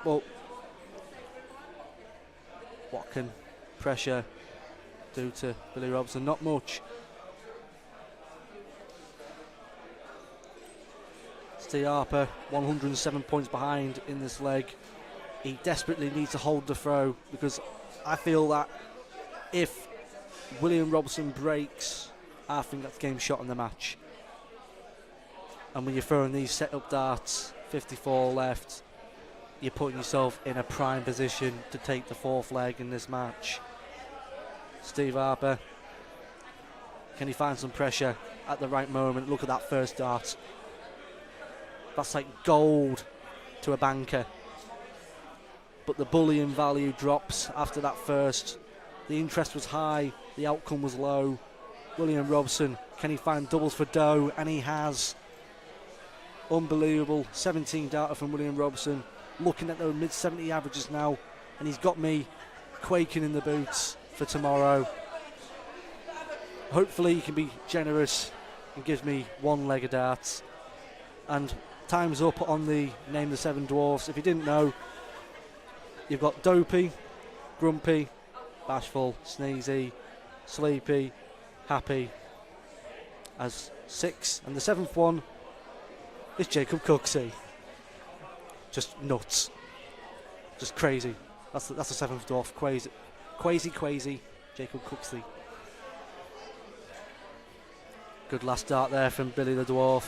Well, what can pressure do to Billy Robson? Not much. Steve Harper 107 points behind in this leg. he desperately needs to hold the throw, because I feel that if William Robson breaks, I think that's game shot in the match. And when you're throwing these set-up darts, 54 left, you're putting yourself in a prime position to take the fourth leg in this match. Steve Harper, can he find some pressure at the right moment? Look at that first dart. That's like gold to a banker. But the bullion value drops after that first. The interest was high, the outcome was low. William Robson, can he find doubles for dough? And he has. Unbelievable. 17 data from William Robson. Looking at the mid-70 averages now, and he's got me quaking in the boots for tomorrow. Hopefully he can be generous and gives me one leg of darts. And time's up on the Name the Seven Dwarfs. If you didn't know, you've got Dopey, Grumpy, Bashful, Sneezy, Sleepy, Happy as 6, and the 7th one is Jacob Cooksey. Just nuts, just crazy. That's the 7th dwarf. Crazy, Jacob Cooksey. Good last dart there from Billy the Dwarf.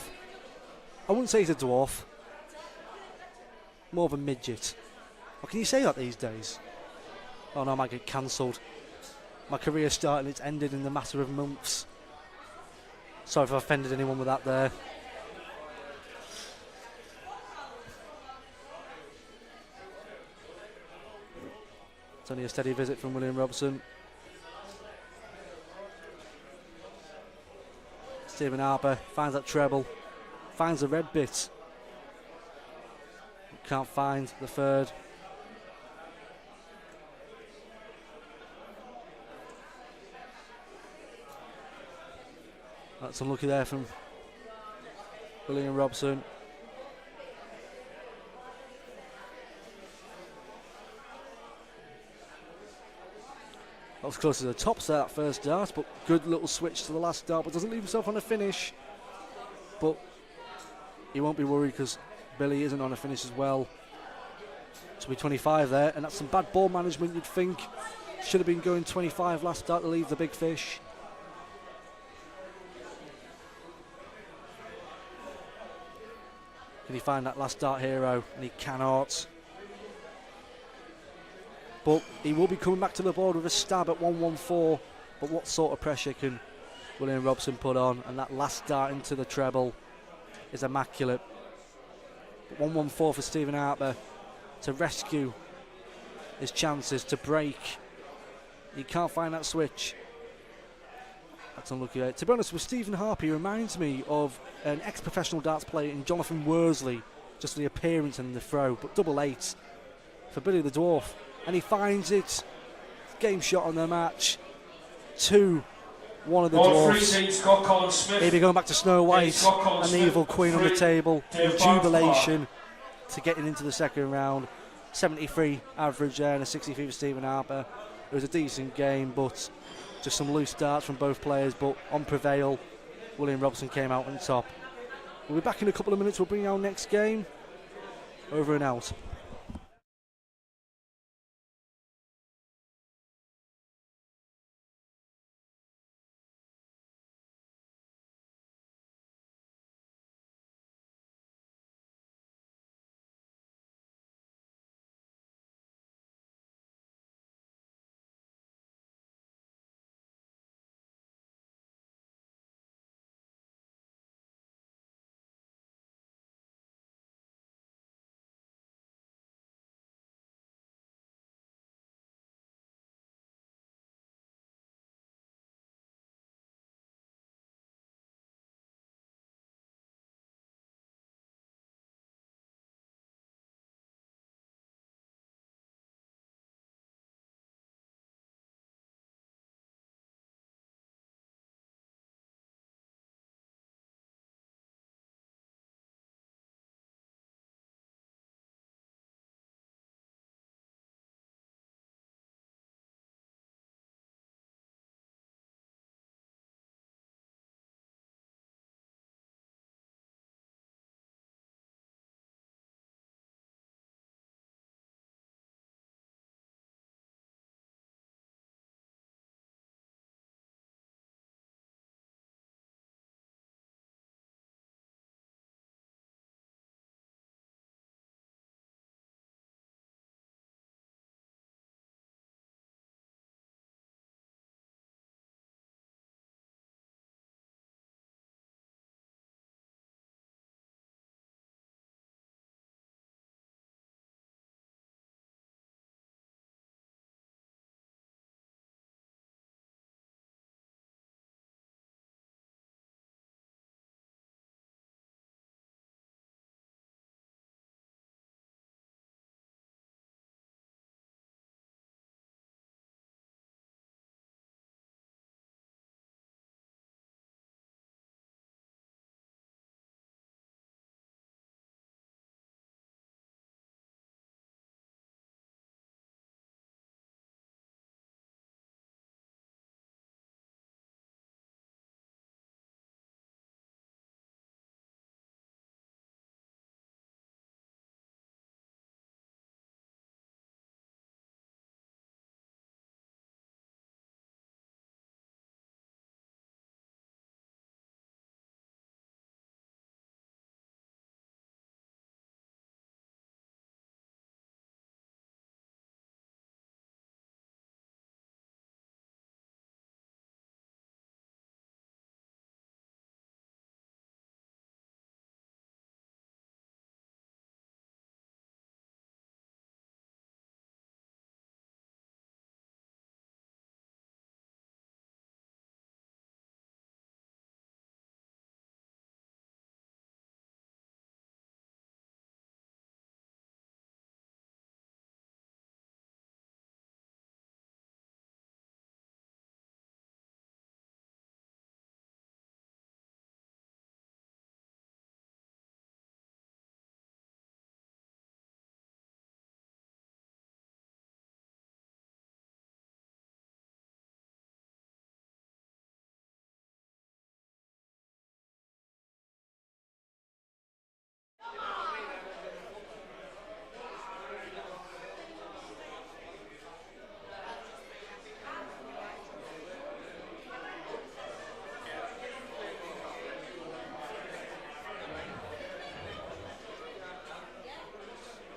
I wouldn't say he's a dwarf, more of a midget. Or can you say that these days? Oh no, I might get cancelled. My career started and it's ended in the matter of months. Sorry if I offended anyone with that there. It's only a steady visit from William Robson. Stephen Harper finds that treble, finds the red bit. Can't find the third. That's unlucky there from William Robson. That was close to the top there, that first dart, but good little switch to the last dart, but doesn't leave himself on a finish. But he won't be worried because Billy isn't on a finish as well. To be 25 there, and that's some bad ball management, you'd think. Should have been going 25 last dart to leave the big fish. Can he find that last dart hero? And he cannot. But he will be coming back to the board with a stab at 114. But what sort of pressure can William Robson put on? And that last dart into the treble is immaculate. 114 for Stephen Harper to rescue his chances to break. He can't find that switch. That's unlucky. To be honest, with Stephen Harper, he reminds me of an ex-professional darts player in Jonathan Worsley, just the appearance and the throw. But double 8 for Billy the Dwarf. And he finds it. Game shot on the match. 2-1 of the Dwarfs. Maybe going back to Snow White and the Evil Queen on the table in jubilation to getting into the second round. 73 average there and a 63 for Stephen Harper. It was a decent game, but just some loose darts from both players. But on prevail, William Robson came out on top. We'll be back in a couple of minutes. We'll bring our next game. Over and out.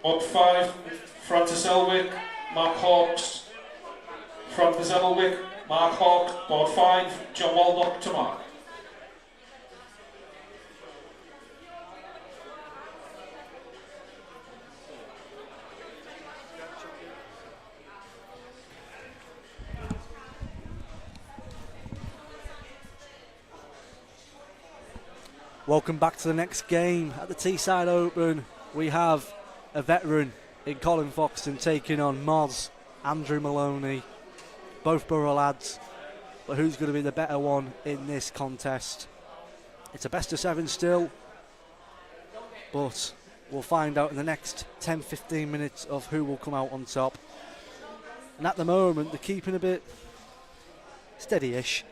Board 5, Francis Elwick, Mark Hawkes. Francis Elwick, Mark Hawkes, board 5, John Waldock to mark. Welcome back to the next game at the Teesside Open. We have a veteran in Colin Foxton taking on Moz, Andrew Maloney, both Borough lads, but who's going to be the better one in this contest? It's a best of 7 still, but we'll find out in the next 10-15 minutes of who will come out on top. And at the moment they're keeping a bit steady-ish.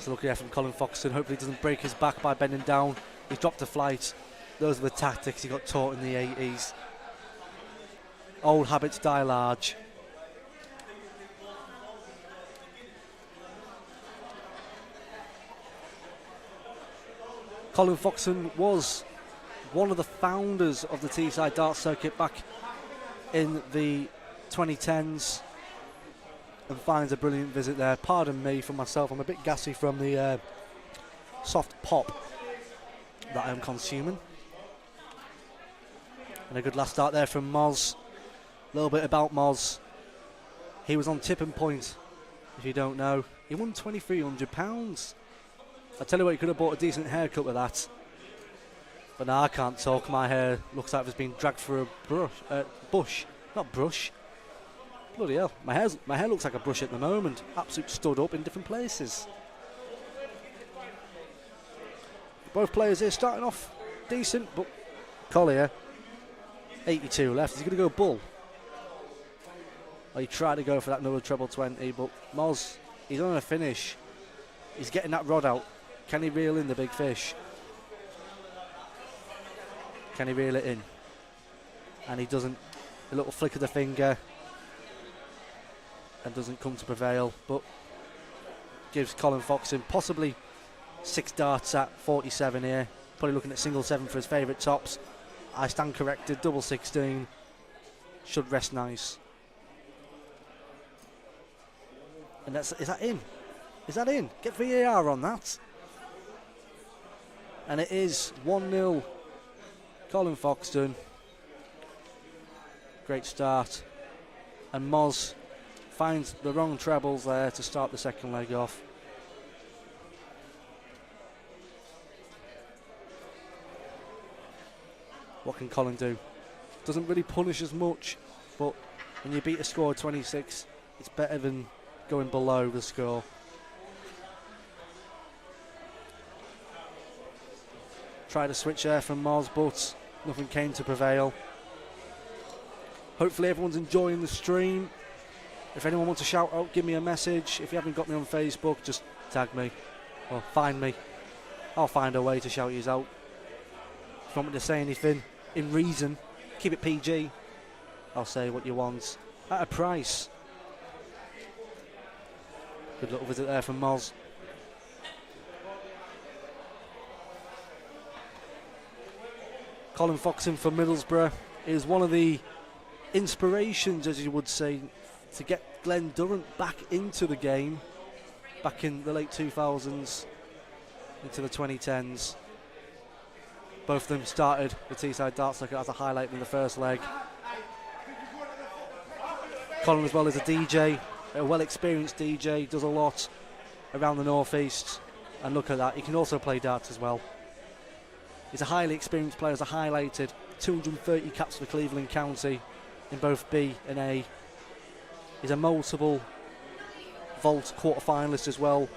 Lucky there from Colin Foxton. Hopefully he doesn't break his back by bending down. He's dropped a flight. Those are the tactics he got taught in the 80s. Old habits die large. Colin Foxton was one of the founders of the Teesside Darts circuit back in the 2010s. And finds a brilliant visit there. Pardon me for myself, I'm a bit gassy from the soft pop that I'm consuming. And a good last start there from Moz. A little bit about Moz. He was on tipping point, if you don't know. He won £2,300. I tell you what, you could have bought a decent haircut with that. But now I can't talk, my hair looks like it's been dragged through a bush. Not brush. Bloody hell, my hair looks like a brush at the moment. Absolute stood up in different places. Both players here starting off decent, but Collier, 82 left. He's going to go bull. Well, he tried to go for that another treble 20, but Moz, he's on a finish. He's getting that rod out. Can he reel in the big fish? Can he reel it in? And he doesn't. A little flick of the finger. And doesn't come to prevail, but gives Colin Foxton possibly 6 darts at 47 here. Probably looking at single 7 for his favourite tops. I stand corrected, double 16. Should rest nice. And is that in? Is that in? Get VAR on that. And it is 1-0 Colin Foxton. Great start. And Moz finds the wrong trebles there to start the second leg off. What can Colin do? Doesn't really punish as much, but when you beat a score of 26, it's better than going below the score. Tried to switch there from Moz, but nothing came to prevail. Hopefully everyone's enjoying the stream. If anyone wants to shout out, give me a message. If you haven't got me on Facebook, just tag me or find me. I'll find a way to shout you out. If you want me to say anything in reason, keep it PG. I'll say what you want at a price. Good little visit there from Moz. Colin Foxton from Middlesbrough is one of the inspirations, as you would say, to get Glenn Durrant back into the game back in the late 2000s into the 2010s. Both of them started the Teesside Darts circuit as a highlight in the first leg. Colin as well as a DJ, a well-experienced DJ, does a lot around the northeast, and look at that, he can also play darts as well. He's a highly experienced player, as I highlighted, 230 caps for Cleveland County in both B and A. He's a multiple vault quarter-finalist as well.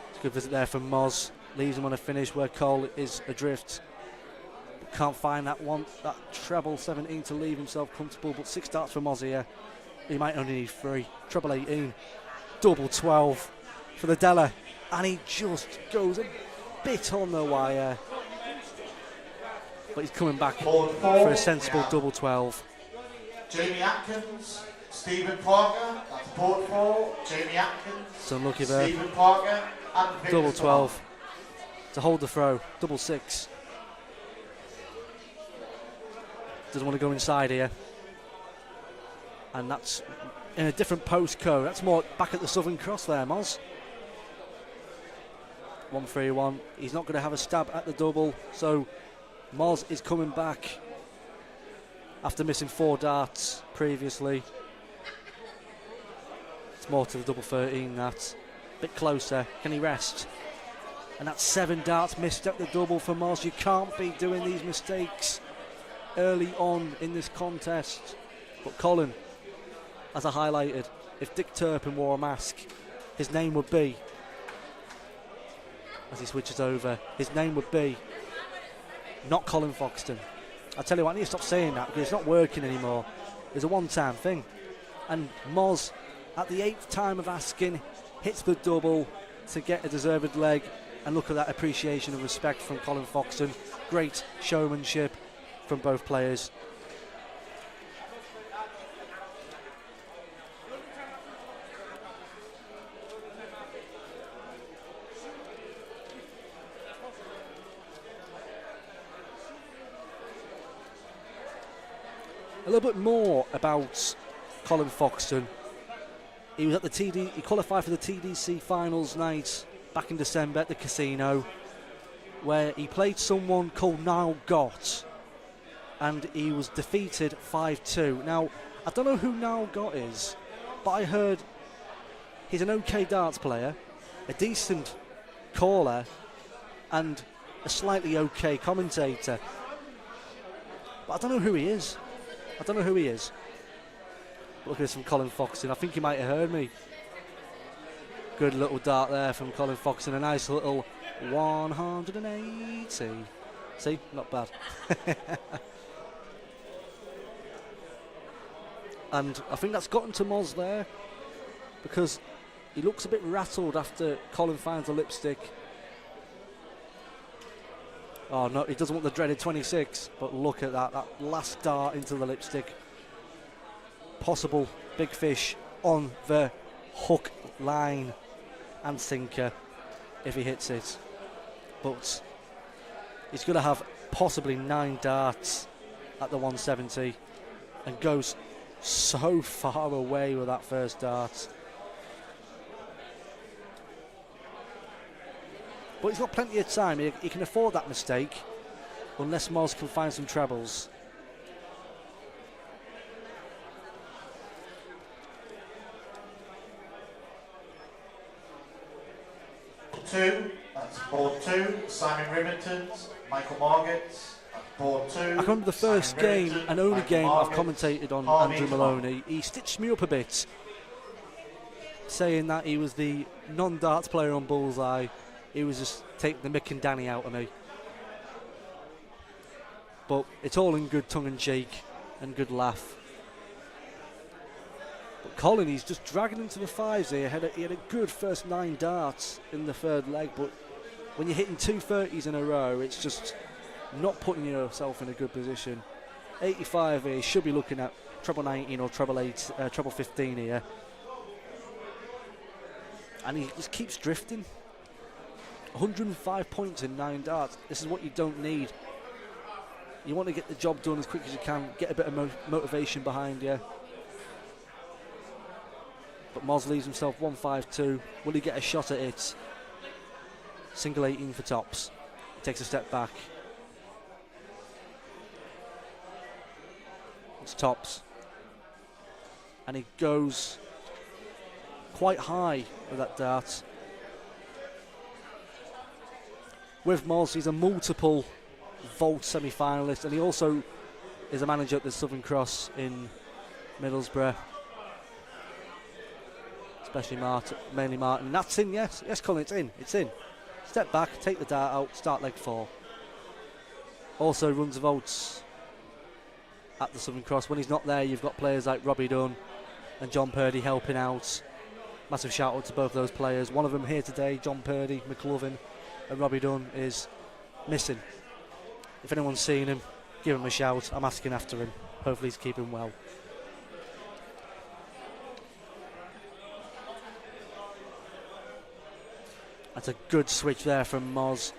It's a good visit there from Moz. Leaves him on a finish where Cole is adrift. Can't find that treble 17 to leave himself comfortable, but 6 darts for Moz here. He might only need 3. Treble 18. Double 12 for the Della. And he just goes a bit on the wire. But he's coming back for a sensible double 12. Jamie Atkins, Stephen Parker, that's Board 4, Jamie Atkins, So unlucky there. Stephen Parker, and Victor Double Smart. 12 to hold the throw. Double 6. Doesn't want to go inside here. And that's in a different postcode. That's more back at the Southern Cross there, Moz. 1-3-1. He's not going to have a stab at the double. So Moz is coming back after missing 4 darts previously. It's more to the double 13, that. Bit closer. Can he rest? And that's 7 darts missed at the double for Moz. You can't be doing these mistakes early on in this contest. But Colin, as I highlighted, if Dick Turpin wore a mask, his name would be, as he switches over, his name would be not Colin Foxton. I tell you what, I need to stop saying that because it's not working anymore. It's a one-time thing. And Moz, at the 8th time of asking, hits the double to get a deserved leg. And look at that appreciation and respect from Colin Foxton. Great showmanship from both players. A little bit more about Colin Foxton. He was at the he qualified for the TDC finals night back in December at the casino, where he played someone called Niall Gott, and he was defeated 5-2. Now, I don't know who Niall Gott is, but I heard he's an okay darts player, a decent caller, and a slightly okay commentator. But I don't know who he is. Look at this from Colin Foxton. I think he might have heard me. Good little dart there from Colin Foxton. A nice little 180. See, not bad. And I think that's gotten to Moz there, because he looks a bit rattled after Colin finds the lipstick. Oh no, he doesn't want the dreaded 26, but look at that last dart into the lipstick. Possible big fish on the hook, line and sinker if he hits it. But he's going to have possibly 9 darts at the 170 and goes so far away with that first dart. But he's got plenty of time. He can afford that mistake unless Moz can find some trebles. That's board 2, Simon Rivington's, Michael Marget's. Board 2. I can remember the first game and only game I've commentated on Andrew Maloney. He stitched me up a bit, saying that he was the non-darts player on Bullseye. He was just taking the Mick and Danny out of me. But it's all in good tongue-in-cheek and good laugh. But Colin, he's just dragging into the 5s here. He had a good first 9 darts in the third leg, but when you're hitting 2 30s in a row, it's just not putting yourself in a good position. 85 here, he should be looking at treble 19 or treble 15 here. And he just keeps drifting. 105 points in 9 darts. This is what you don't need. You want to get the job done as quick as you can, get a bit of motivation behind you. But Moz leaves himself 152. Will he get a shot at it? Single 18 for tops. He takes a step back. It's tops. And he goes quite high with that dart. With Moz, he's a multiple vault semi-finalist, and he also is a manager at the Southern Cross in Middlesbrough. Especially mainly Martin. That's in, yes, Colin, it's in. Step back, take the dart out, start leg 4. Also runs the vaults at the Southern Cross. When he's not there, you've got players like Robbie Dunn and John Purdy helping out. Massive shout out to both those players. One of them here today, John Purdy, McLovin, and Robbie Dunn is missing. If anyone's seen him, give him a shout. I'm asking after him. Hopefully he's keeping well. That's a good switch there from Moz.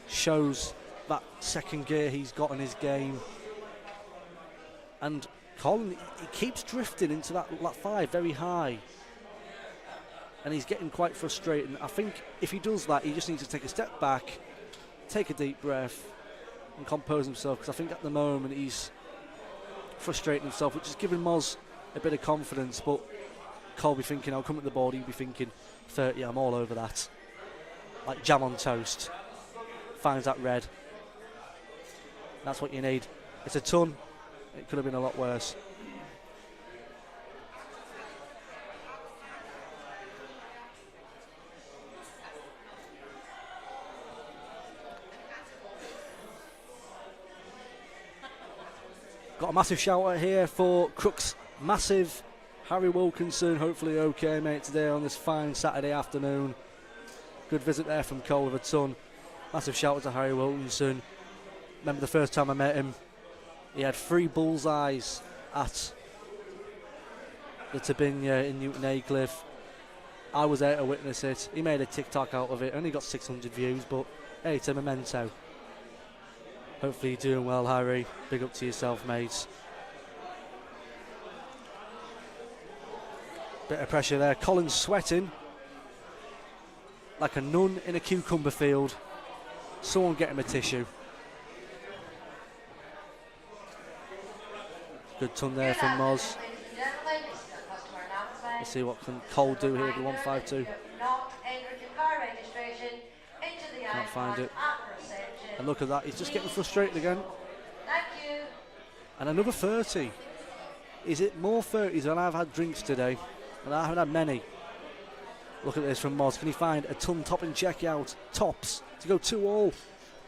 Shows that second gear he's got in his game. And Colin, he keeps drifting into that 5 very high. And he's getting quite frustrated. I think if he does that, he just needs to take a step back, take a deep breath, and compose himself. Because I think at the moment he's frustrating himself, which is giving Moz a bit of confidence. But Cole be thinking, I'll come at the board, he'll be thinking, 30, I'm all over that. Like jam on toast. Finds that red. That's what you need. It's a ton. It could have been a lot worse. Got a massive shout out here for Crooks Massive. Harry Wilkinson, hopefully okay, mate, today on this fine Saturday afternoon. Good visit there from Cole with a ton. Massive shout out to Harry Wilkinson. Remember the first time I met him, he had 3 bullseyes at the Tabinia in Newton Aycliffe. I was there to witness it. He made a TikTok out of it, only got 600 views, but hey, it's a memento. Hopefully you're doing well, Harry. Big up to yourself, mate. Bit of pressure there. Colin's sweating like a nun in a cucumber field. Someone get him a tissue. Good ton there from Moz. Let's see what can Cole do here with the 152. Can't find it. And look at that, he's just getting frustrated again. And another 30. Is it more 30s than I've had drinks today? And I haven't had many. Look at this from Moz. Can he find a ton top and check out? Tops to go 2-all.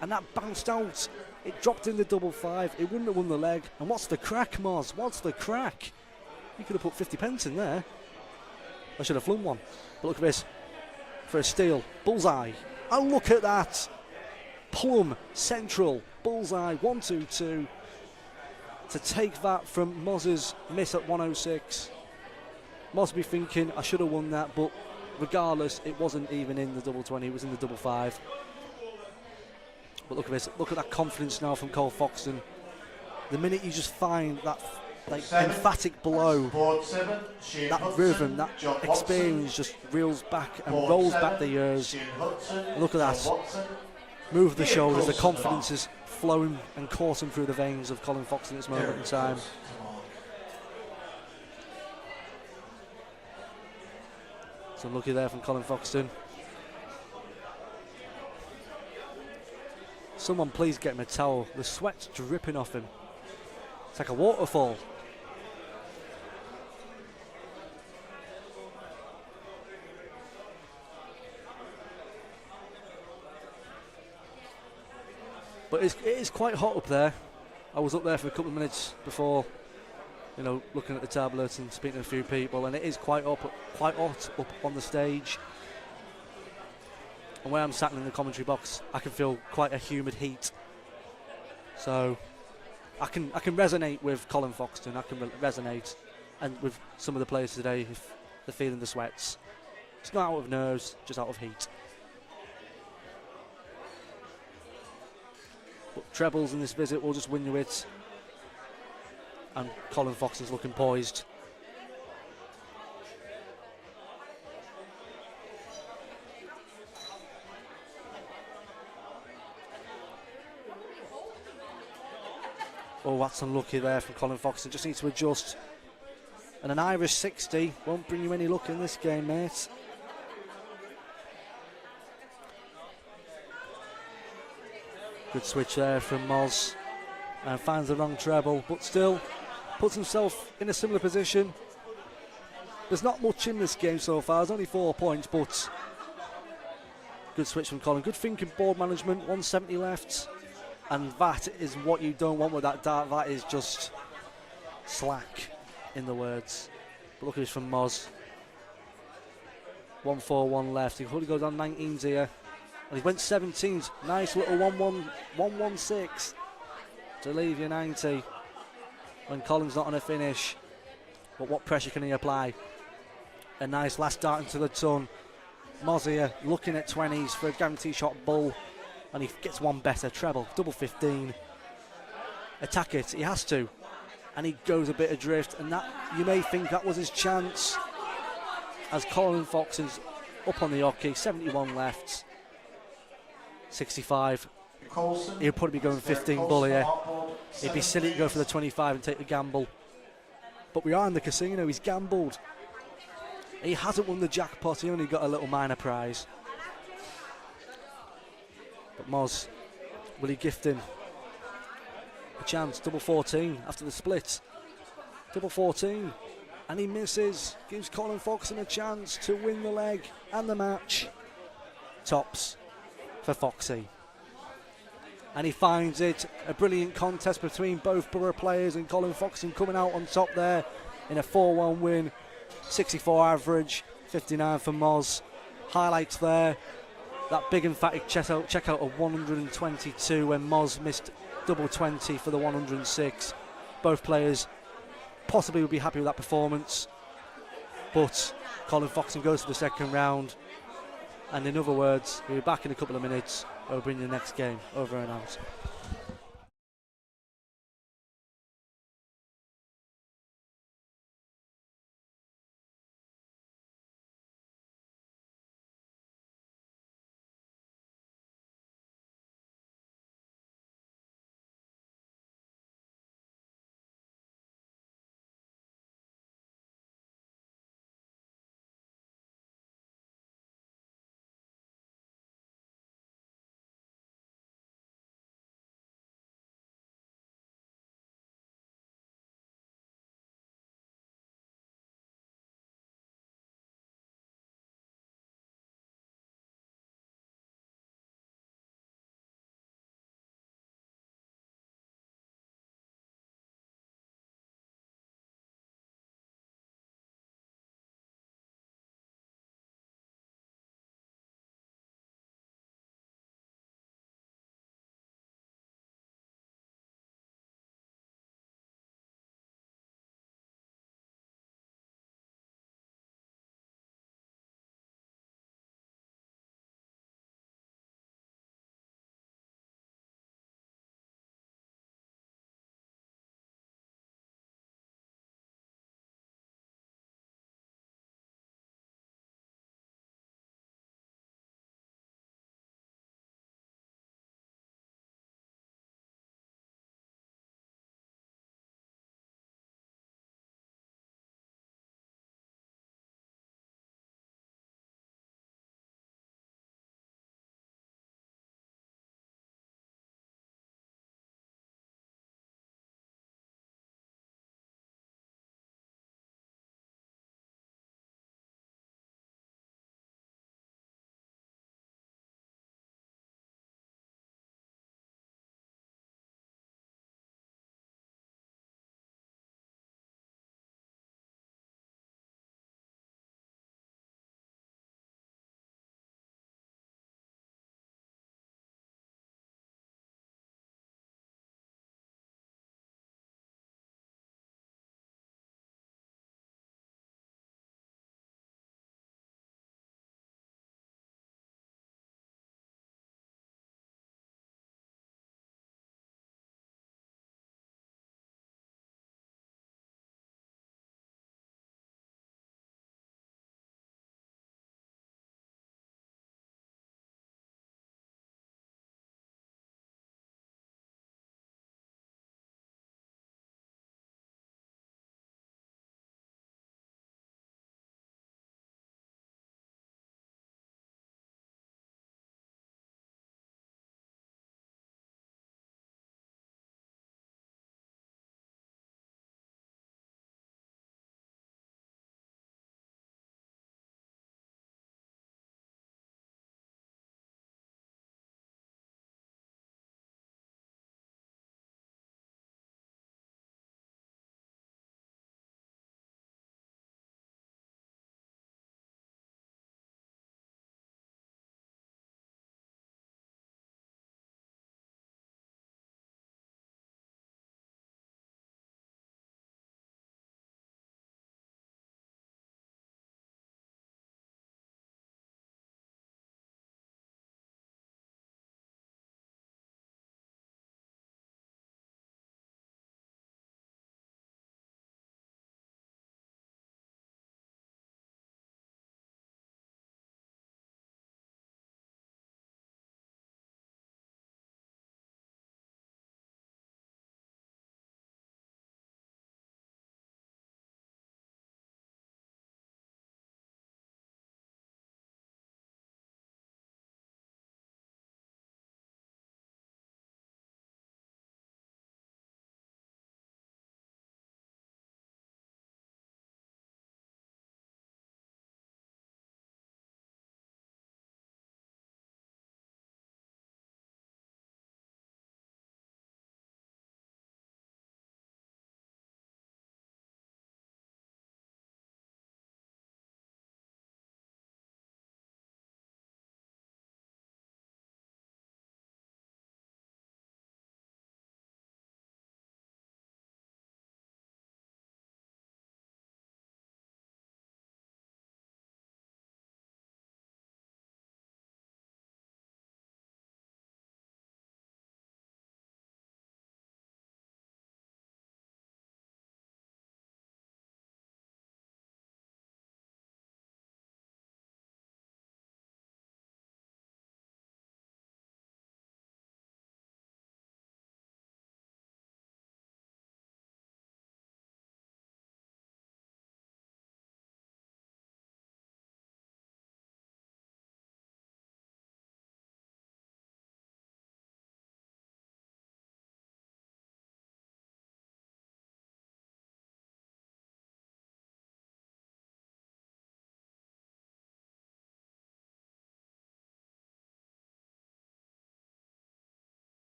And that bounced out. It dropped in the double 5. It wouldn't have won the leg. And what's the crack, Moz? What's the crack? You could have put 50 pence in there. I should have flung one. But look at this. For a steal. Bullseye. Oh, look at that. Plum, central, bullseye, 1-2-2. To take that from Moz's miss at 106. Moz be thinking, I should have won that, but regardless, it wasn't even in the double 20, it was in the double 5. But look at this, look at that confidence now from Cole Foxton. The minute you just find that emphatic blow, that rhythm, that experience just reels back and rolls back the years. Look at that. Move the shoulders, the confidence is flowing and coursing through the veins of Colin Foxton at this moment in time. So lucky there from Colin Foxton. Someone please get him a towel. The sweat's dripping off him. It's like a waterfall. But it is quite hot up there. I was up there for a couple of minutes before, you know, looking at the tablets and speaking to a few people, and it is quite hot up on the stage. And where I'm sat in the commentary box, I can feel quite a humid heat. So I can resonate with Colin Foxton. I can resonate, and with some of the players today, if they're feeling the sweats. It's not out of nerves, just out of heat. But trebles in this visit will just win you it. And Colin Foxton's looking poised. Oh, that's unlucky there from Colin Foxton. Just needs to adjust. And an Irish 60 won't bring you any luck in this game, mate. Good switch there from Moz. And finds the wrong treble, but still puts himself in a similar position. There's not much in this game so far. There's only 4 points, but good switch from Colin. Good thinking, board management. 170 left. And that is what you don't want with that dart. That is just slack, in the words. But look at this from Moz. 141 left. He could only go down 19s here. And he went 17s. Nice little 116 to leave you 90 when Colin's not on a finish. But what pressure can he apply? A nice last dart into the ton. Moz here looking at 20s for a guarantee shot bull, and he gets one better, treble, double 15. Attack it, he has to, and he goes a bit adrift, and that, you may think that was his chance, as Colin Fox is up on the hockey, 71 left, 65. He'll probably be going 15 bull here. It'd be silly to go for the 25 and take the gamble. But we are in the casino, he's gambled. He hasn't won the jackpot, he only got a little minor prize. But Moz, will he gift him a chance? Double 14 after the split. Double 14. And he misses. Gives Colin Foxton a chance to win the leg and the match. Tops for Foxy. And he finds it. A brilliant contest between both Borough players, and Colin Foxton coming out on top there in a 4-1 win. 64 average, 59 for Moz. Highlights there. That big emphatic checkout of 122 when Moz missed double 20 for the 106. Both players possibly would be happy with that performance. But Colin Foxton goes to the second round. And in other words, we'll be back in a couple of minutes. We'll bring you the next game. Over and out.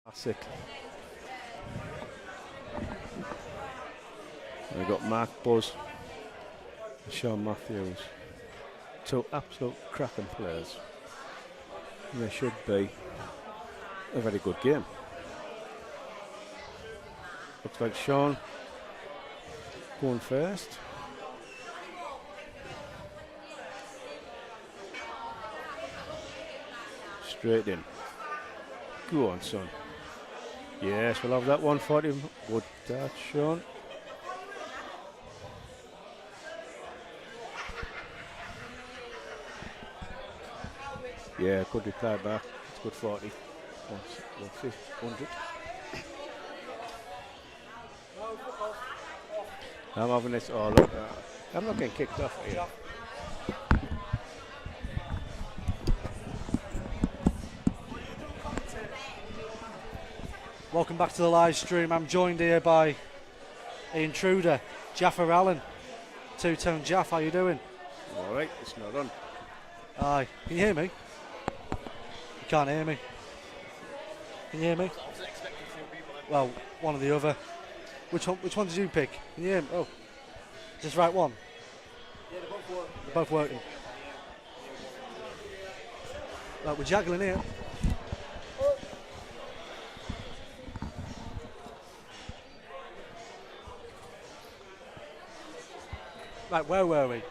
Classic. We've got Mark Buzz and Sean Matthews. Two absolute cracking players. And they should be a very good game. Looks like Sean going first. Straight in. Go on, son. Yes, we'll have that one for him. Good that, Sean. Yeah, good reply back. It's good 40. 100. I'm having this all up. I'm not getting kicked off here. Welcome back to the live stream. I'm joined here by the intruder, Jaffer Allen. Two-tone Jaff, how you doing? Alright, it's not on. Aye. Can you hear me? You can't hear me. Can you hear me? Well, one or the other. Which one did you pick? Can you hear me? Oh. Is this right one? Yeah, they're both working. They're both working. Right, we're juggling here. Right, where were we?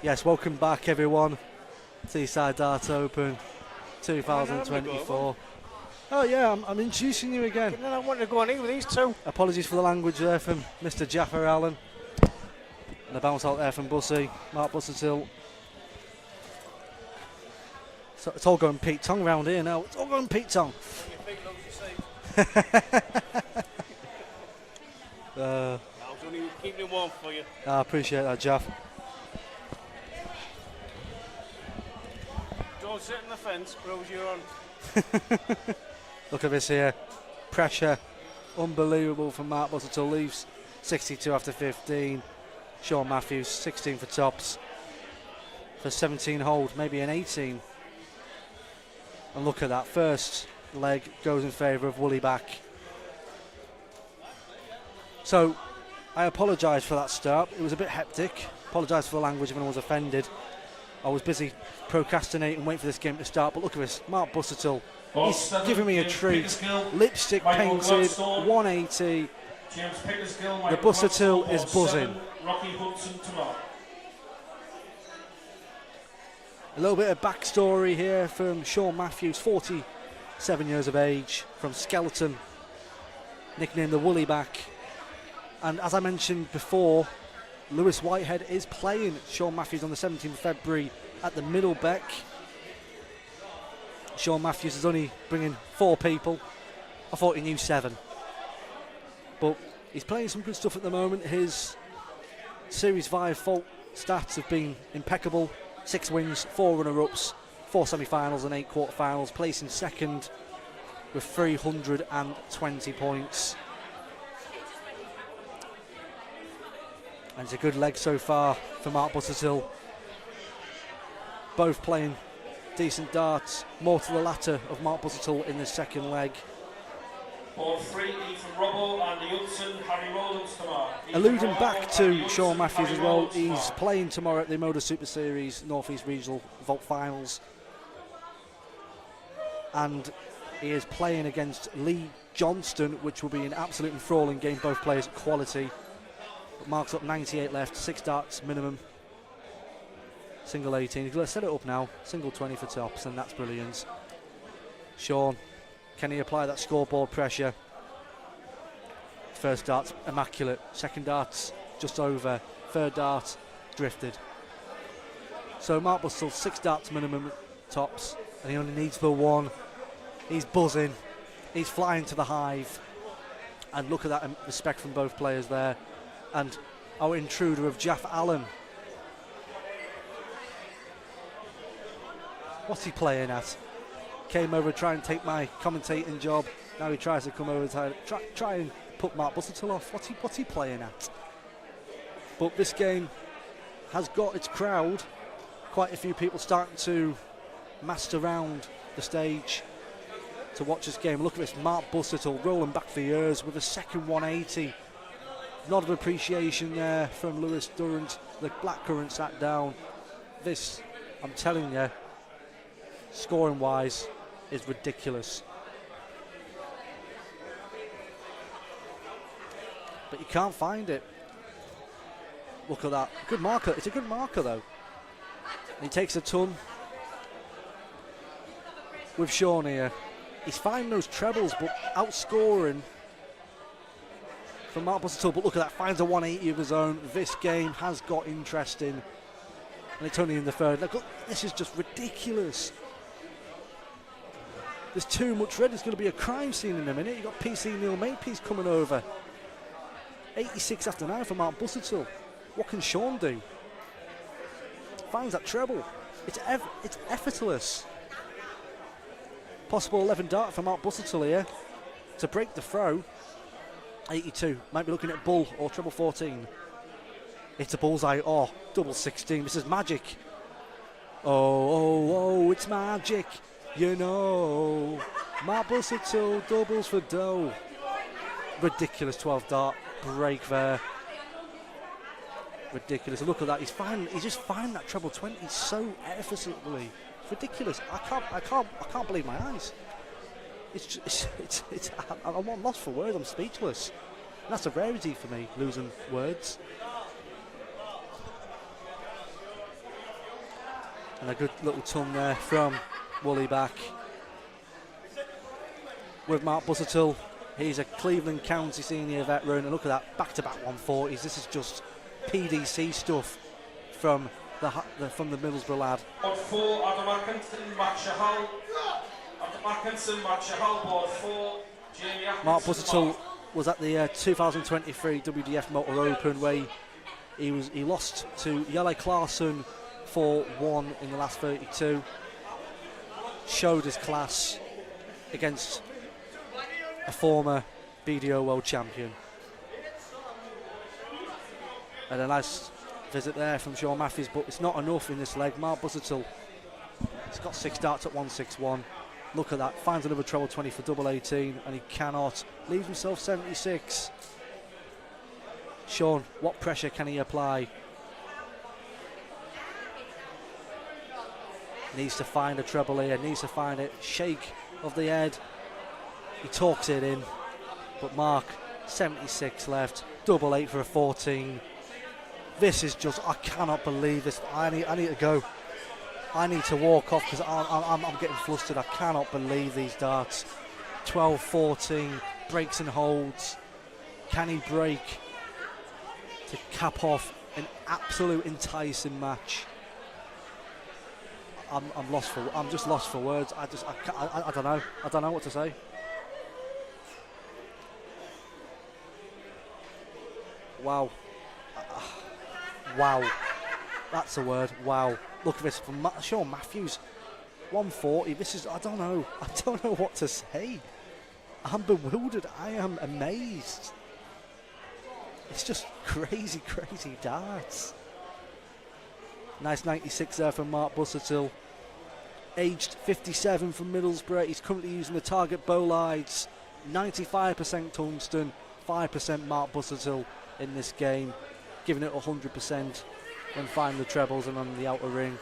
Yes, welcome back everyone. Teesside Dart Open 2024. Oh yeah, I'm introducing you again. I want to go on in with these two. Apologies for the language there from Mr. Jaffer Allen. And a bounce out there from Bussy, Mark Butcherill. So it's all going Pete Tong round here now. It's all going Pete Tong. I was only keeping it warm for you. I appreciate that, Jaff. Don't sit on the fence, bros, you're on. Look at this here. Pressure. Unbelievable from Mark Butcherill. Leaves 62 after 15. Sean Matthews, 16 for tops. For 17 hold, maybe an 18. And look at that. First leg goes in favour of Woolley back. So, I apologise for that start. It was a bit hectic. Apologise for the language if anyone was offended. I was busy procrastinating, waiting for this game to start. But look at this. Mark Butcherill. He's giving me a treat. Lipstick painted, 180. The Butcherill is buzzing. A little bit of backstory here from Sean Matthews, 47 years of age, from Skeleton, nicknamed the Woolley back. And as I mentioned before, Lewis Whitehead is playing Sean Matthews on the 17th of February at the Middlebeck. Sean Matthews is only bringing 4 people. I thought he knew 7. But he's playing some good stuff at the moment. His Series 5 fault stats have been impeccable. 6 wins, 4 runner-ups, 4 semi-finals and 8 quarter-finals. Placing second with 320 points. And it's a good leg so far for Mark Butcherill. Both playing decent darts, more to the latter of Mark Butcherill in the second leg. Board 3, Ethan Robbo, Andy Hudson, Harry Rowlands tomorrow. Alluding back to Sean Matthews as well, he's playing tomorrow at the Moda Super Series North East Regional Vault Finals. And he is playing against Lee Johnston, which will be an absolute enthralling game, both players at quality. But Mark's up 98 left, 6 darts minimum. Single 18. He's going to set it up now. Single 20 for tops, and that's brilliant. Sean, can he apply that scoreboard pressure? First dart's immaculate. Second dart's just over. Third dart drifted. So Mark Butcherill, 6 darts minimum tops, and he only needs the 1. He's buzzing. He's flying to the hive. And look at that respect from both players there. And our intruder of Jaff Allen. What's he playing at? Came over to try and take my commentating job. Now he tries to come over to try and put Mark Butcherill off. What's he playing at? But this game has got its crowd. Quite a few people starting to master around the stage. to watch this game. Look at this, Mark Bussettle rolling back for years with a second 180. Nod of appreciation there from Lewis Durrant. The blackcurrant sat down. This, I'm telling you, scoring wise, is ridiculous. But you can't find it. Look at that. Good marker. It's a good marker though. And he takes a ton with Sean here. He's finding those trebles, but outscoring from Mark Bussettle. But look at that, finds a 180 of his own. This game has got interesting. And it's only in the third. Look, this is just ridiculous. There's too much red. There's going to be a crime scene in a minute. You've got PC Neil Makepeace coming over. 86 after 9 for Mark Bussettle. What can Sean do? Finds that treble. It's effortless. Possible 11 dart for Mark Bussettle here to break the throw. 82. Might be looking at bull or treble 14. It's a bullseye. Oh, double 16. This is magic. Oh, it's magic. You know. Mark Bussettle doubles for dough. Ridiculous 12 dart break there. Ridiculous. Look at that. He's just finding that treble 20 so effortlessly. It's ridiculous. I can't believe my eyes. I'm lost for words. I'm speechless. And that's a rarity for me, losing words. And a good little ton there from Woolley back. With Mark Bussettle. He's a Cleveland County senior veteran. And look at that, back-to-back 140s. This is just PDC stuff from the Middlesbrough lad. Board 4, Adam Atkinson, Matt Shahal. Adam Atkinson, Matt Shahal, board 4, Jamie Atkinson. Mark Bussettle was at the 2023 WDF Motor Open where he lost to Jelle Claesson 4-1 in the last 32. Showed his class against a former BDO World Champion. And a nice visit there from Sean Matthews, but it's not enough in this leg. Mark Bussettle, he's got 6 darts at 161. Look at that, finds another treble 20 for double 18, and he cannot. Leaves himself 76. Sean, what pressure can he apply? Needs to find a treble here, needs to find it. Shake of the head. He talks it in, but Mark, 76 left, double 8 for a 14. This is just, I cannot believe this. I need to go. I need to walk off because I'm getting flustered. I cannot believe these darts. 12-14, breaks and holds. Can he break to cap off an absolute enticing match? I'm just lost for words. I don't know. I don't know what to say. Wow. Wow. That's a word. Wow. Look at this from Sean Matthews. 140. This is, I don't know what to say. I'm bewildered. I am amazed. It's just crazy darts. Nice 96 there from Mark Bussettle. Aged 57 from Middlesbrough. He's currently using the target bolides. 95% tungsten, 5% Mark Bussettle in this game. Giving it 100% when finding the trebles and on the outer ring.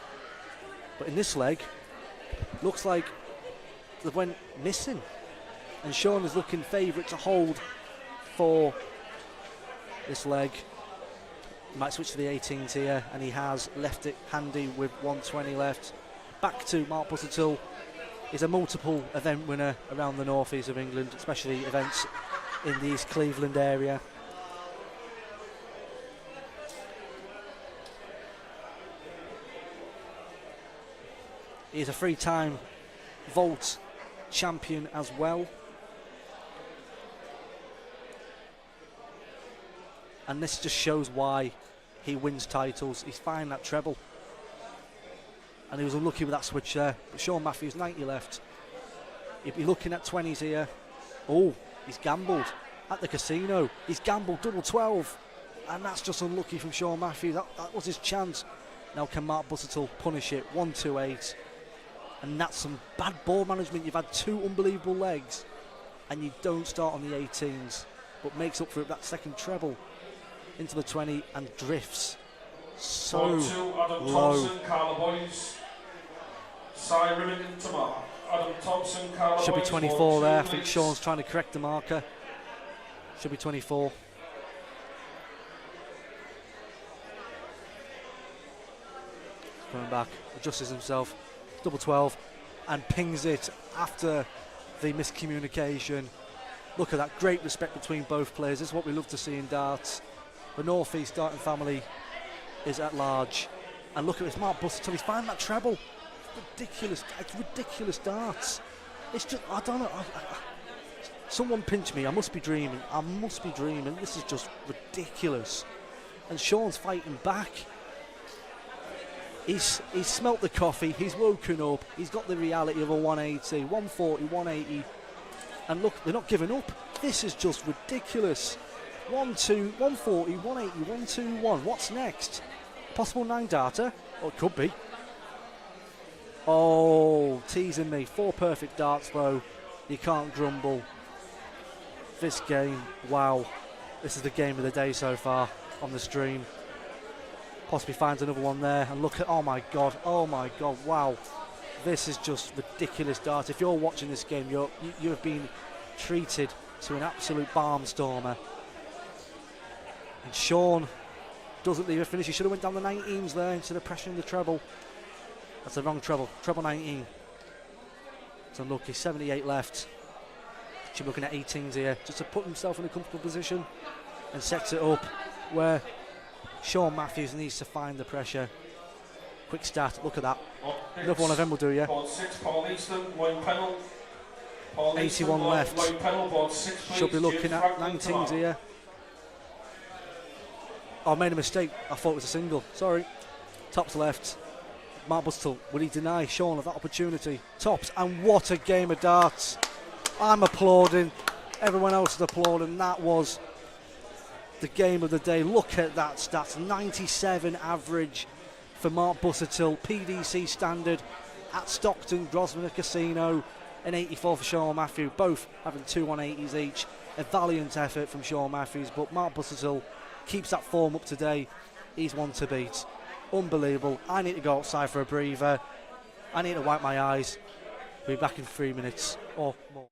But in this leg, looks like they went missing. And Sean is looking favourite to hold for this leg. He might switch to the 18s here, and he has left it handy with 120 left. Back to Mark Bussettle. He's a multiple event winner around the northeast of England, especially events in the East Cleveland area. He's a 3-time vault champion as well. And this just shows why he wins titles. He's finding that treble. And he was unlucky with that switch there. But Sean Matthews, 90 left. He'd be looking at 20s here. Oh, he's gambled at the casino. He's gambled double 12. And that's just unlucky from Sean Matthews. That was his chance. Now can Mark Bussettle punish it? 128. And that's some bad ball management. You've had 2 unbelievable legs and you don't start on the 18s, but makes up for it that second treble into the 20 and drifts so Board 2, Adam low. Thompson, Carla Boys. Cy Remington to mark. Adam Thompson, Carla Should be Boys. 24 board there. I 2, think leads. Sean's trying to correct the marker. Should be 24. Coming back, adjusts himself, double 12, and pings it after the miscommunication. Look at that, great respect between both players. This is what we love to see in darts. The North East darting family is at large. And look at this, Mark Butcherill, he's finding that treble. Ridiculous, it's ridiculous darts. It's just, I don't know. Someone pinch me, I must be dreaming. I must be dreaming. This is just ridiculous. And Sean's fighting back. He's smelt the coffee, he's woken up, he's got the reality of a 180, 140, 180. And look, they're not giving up. This is just ridiculous. 1-2, 140, 180, 1-2-1. What's next? Possible 9 darter? Oh, it could be. Oh, teasing me. 4 perfect darts though. You can't grumble. This game, wow. This is the game of the day so far on the stream. Possibly finds another one there, and look at, oh my god, wow. This is just ridiculous dart. If you're watching this game, you have been treated to an absolute barnstormer. And Sean doesn't leave a finish. He should have went down the 19s there instead of pressuring the treble. That's the wrong treble, treble 19. It's unlucky, 78 left. Should be looking at 18s here, just to put himself in a comfortable position, and sets it up where Sean Matthews needs to find the pressure. Quick start, look at that. Another one of them will do, yeah. Board 6, Paul Easton, line panel. Paul 81 Easton, left. Line panel, board 6, please. Should be looking James at Franklin to 19s mark. here. Oh, I made a mistake. I thought it was a single. Sorry. Tops left. Mark Butcherill, will he deny Sean of that opportunity? Tops, and what a game of darts. I'm applauding. Everyone else is applauding. That was the game of the day. Look at that stats. 97 average for Mark Butcherill. PDC standard at Stockton, Grosvenor Casino. An 84 for Sean Matthews. Both having 2 180s each. A valiant effort from Sean Matthews, but Mark Butcherill keeps that form up today. He's one to beat. Unbelievable. I need to go outside for a breather. I need to wipe my eyes. Be back in 3 minutes or more.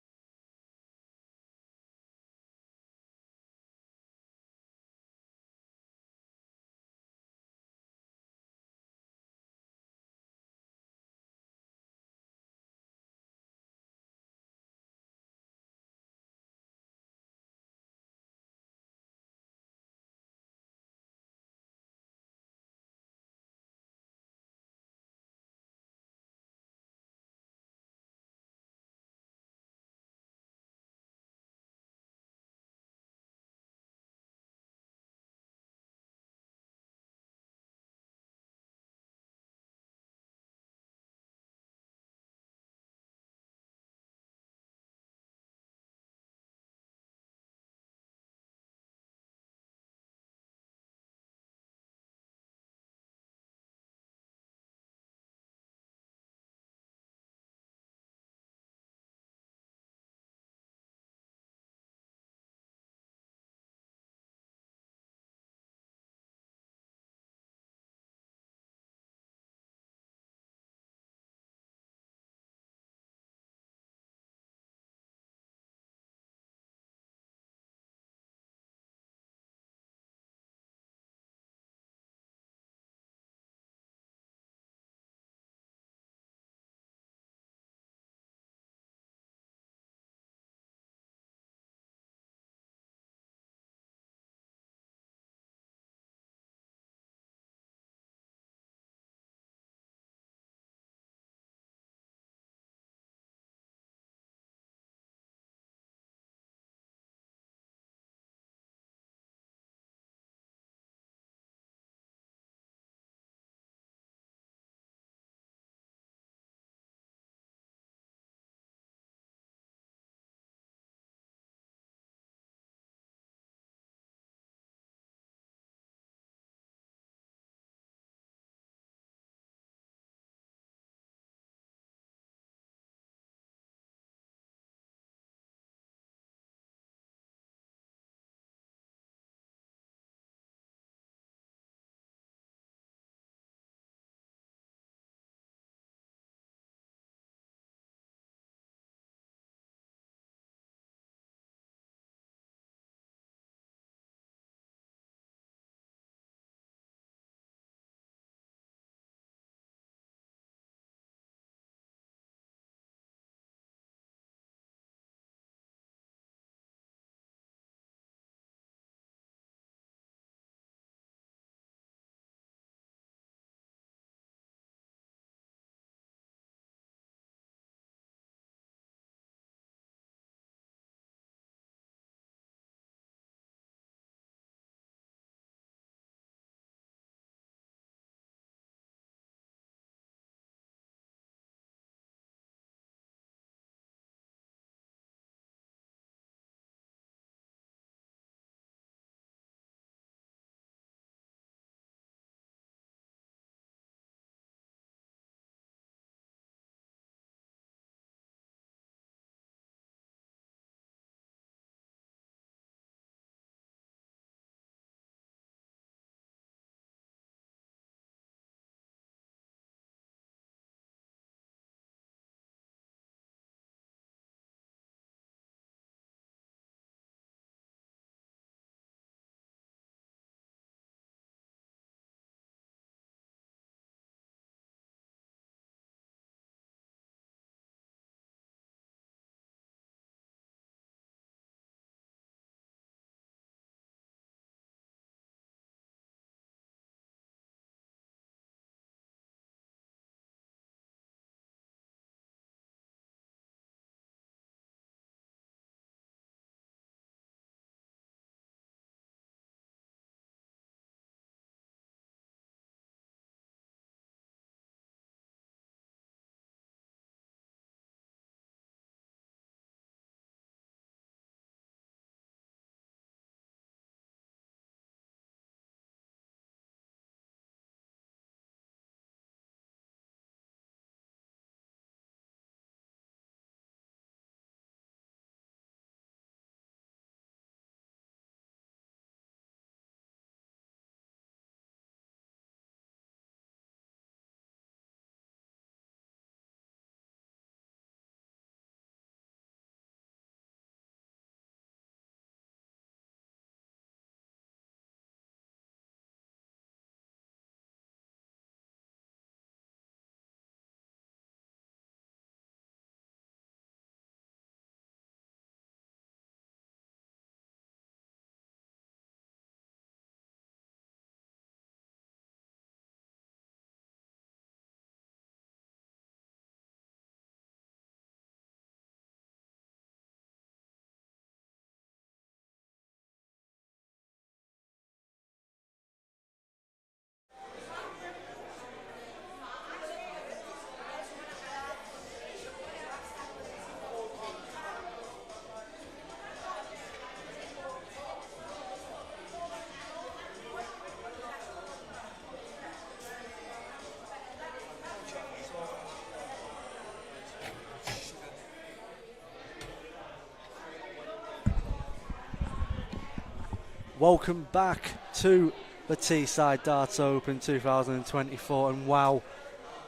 Welcome back to the Teesside Darts Open 2024, and wow,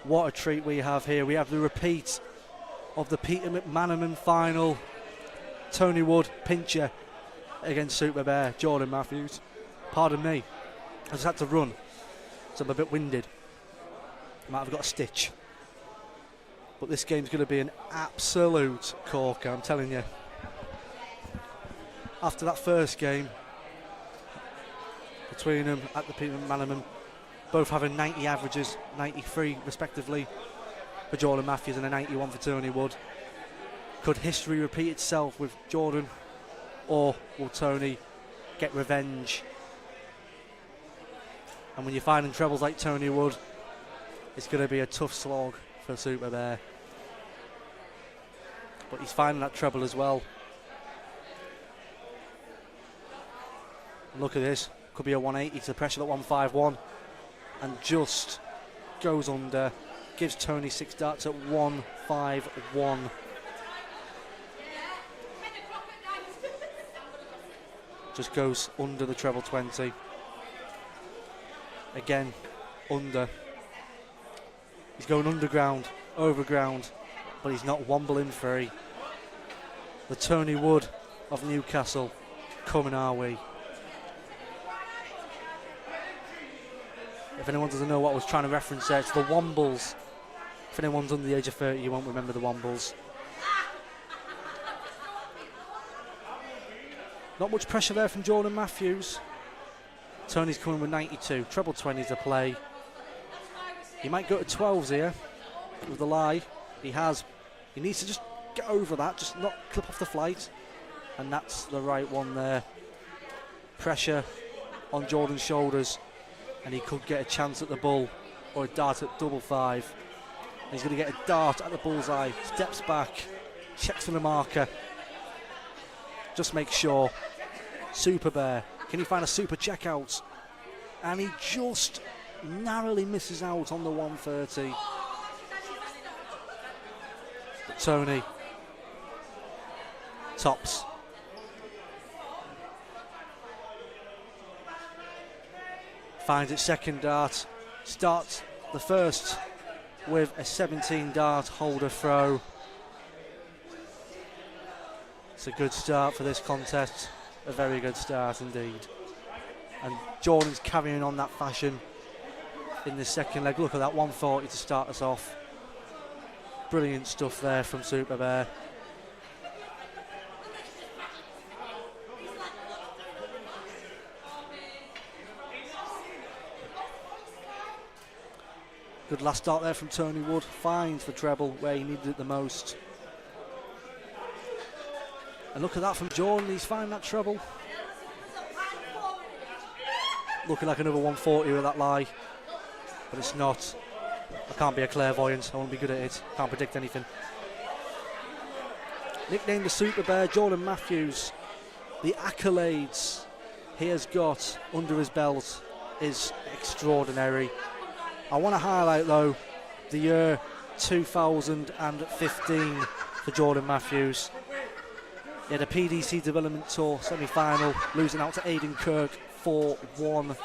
what a treat we have here. We have the repeat of the Peter McManaman final. Tony Wood, pincher against Super Bear, Jordan Matthews. Pardon me, I just had to run, so I'm a bit winded. Might have got a stitch. But this game's going to be an absolute corker, I'm telling you. After that first game between them at the Peter McManaman, both having 90 averages, 93 respectively for Jordan Matthews and a 91 for Tony Wood. Could history repeat itself with Jordan, or will Tony get revenge? And when you're finding trebles like Tony Wood, it's going to be a tough slog for Super Bear. But he's finding that treble as well. Look at this, could be a 180 to pressure at 151, and just goes under, gives Tony 6 darts at 151. Just goes under the treble 20. Again, under. He's going underground, overground, but he's not wobbling free. The Tony Wood of Newcastle coming our way. If anyone doesn't know what I was trying to reference there, it's the Wombles. If anyone's under the age of 30, you won't remember the Wombles. Not much pressure there from Jordan Matthews. Tony's coming with 92, treble 20s to play. He might go to 12s here with the lie. He needs to just get over that, just not clip off the flight. And that's the right one there. Pressure on Jordan's shoulders, and he could get a chance at the bull or a dart at double 5. And he's going to get a dart at the bullseye, steps back, checks for the marker. Just make sure. Super Bear, can he find a super checkout? And he just narrowly misses out on the 130. But Tony tops. Finds its second dart. Starts the first with a 17 dart holder throw. It's a good start for this contest. A very good start indeed. And Jordan's carrying on that fashion in the second leg. Look at that 140 to start us off. Brilliant stuff there from Super Bear. Good last start there from Tony Wood. Finds the treble where he needed it the most. And look at that from Jordan, he's finding that treble. Looking like another 140 with that lie, but it's not. I can't be a clairvoyant, I won't be good at it, can't predict anything. Nicknamed the Super Bear, Jordan Matthews. The accolades he has got under his belt is extraordinary. I want to highlight though the year 2015 for Jordan Matthews. He had a PDC Development Tour semi-final, losing out to Aidan Kirk 4-1.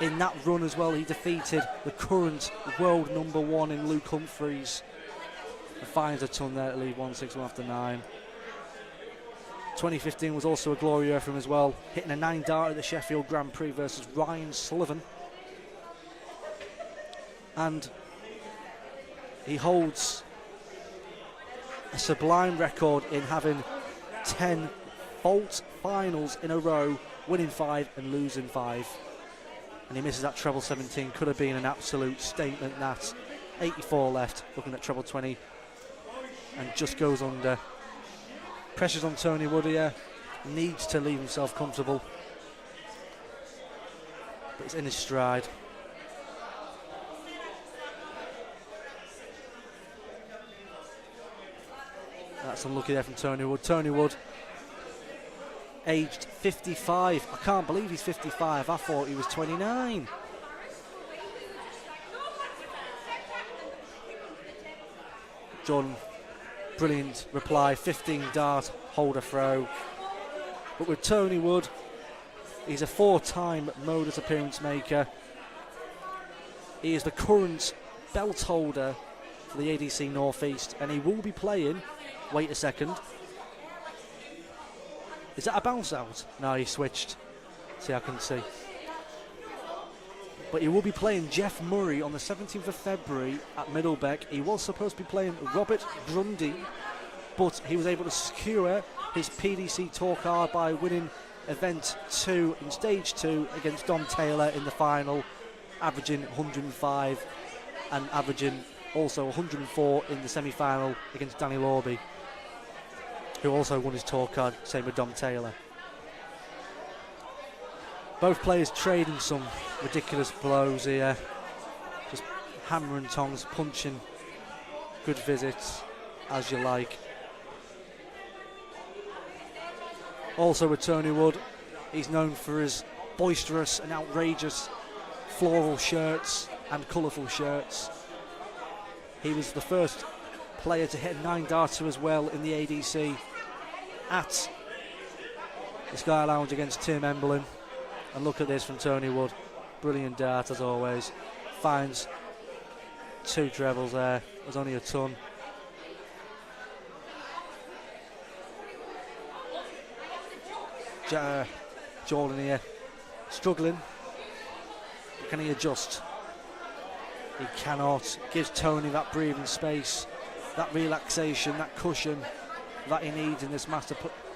In that run as well, he defeated the current world #1 in Luke Humphreys. And finds a ton there to lead 1-6-1 after 9. 2015 was also a glory year for him as well, hitting a 9 dart at the Sheffield Grand Prix versus Ryan Sullivan. And he holds a sublime record in having 10 fault finals in a row, winning 5 and losing 5. And he misses that treble 17. Could have been an absolute statement that. 84 left, looking at treble 20, and just goes under. Pressure's on Tony Wood here. Needs to leave himself comfortable, but it's in his stride. That's unlucky there from Tony Wood. Tony Wood, aged 55. I can't believe he's 55. I thought he was 29. Jordan, brilliant reply. 15 dart holder throw. But with Tony Wood, He's a 4-time Modus appearance maker. He is the current belt holder for the ADC Northeast, and he will be playing. Wait a second. Is that a bounce out? No, he switched. See, I couldn't see. But he will be playing Jeff Murray on the 17th of February at Middlebeck. He was supposed to be playing Robert Grundy, but he was able to secure his PDC tour card by winning event 2 in stage 2 against Dom Taylor in the final, averaging 105 and averaging also 104 in the semi-final against Danny Lorby, who also won his tour card, same with Dom Taylor. Both players trading some ridiculous blows here, just hammer and tongs, punching, good visits, as you like. Also with Tony Wood, he's known for his boisterous and outrageous floral shirts and colourful shirts. He was the first player to hit a 9-darter as well in the ADC at the Sky Lounge against Tim Emblin. And look at this from Tony Wood. Brilliant dart as always. Finds 2 trebles there. There's only a ton. Jordan here struggling. But can he adjust? He cannot. Gives Tony that breathing space, that relaxation, that cushion that he needs in this match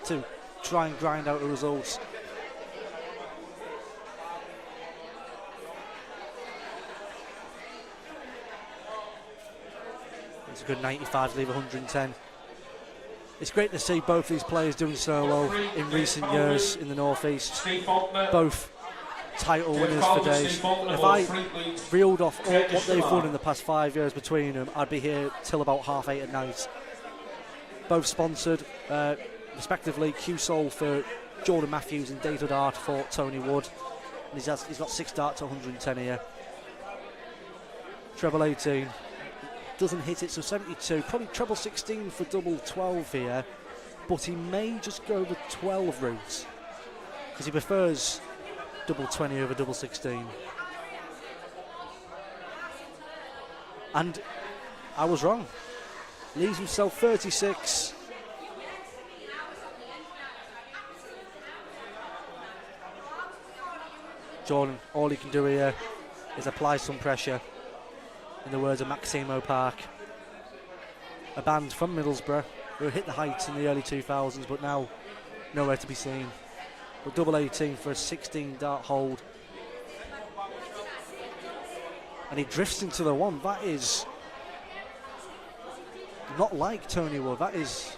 to try and grind out the results. It's a good 95 to leave 110. It's great to see both these players doing so well in recent years in the Northeast. Both title winners for days. If I reeled off what they've won in the past 5 years between them, I'd be here till about 8:30 at night. Both sponsored, respectively, Q-Sol for Jordan Matthews and Data Dart for Tony Wood. And he's got 6 darts to 110 here. Treble 18. Doesn't hit it, so 72. Probably treble 16 for double 12 here. But he may just go the 12 route, because he prefers double 20 over double 16. And I was wrong. Leaves himself 36. Jordan, all he can do here is apply some pressure, in the words of Maximo Park, a band from Middlesbrough who hit the heights in the early 2000s but now nowhere to be seen. But double 18 for a 16 dart hold, and he drifts into the 1. That is not like Tony Wood, that is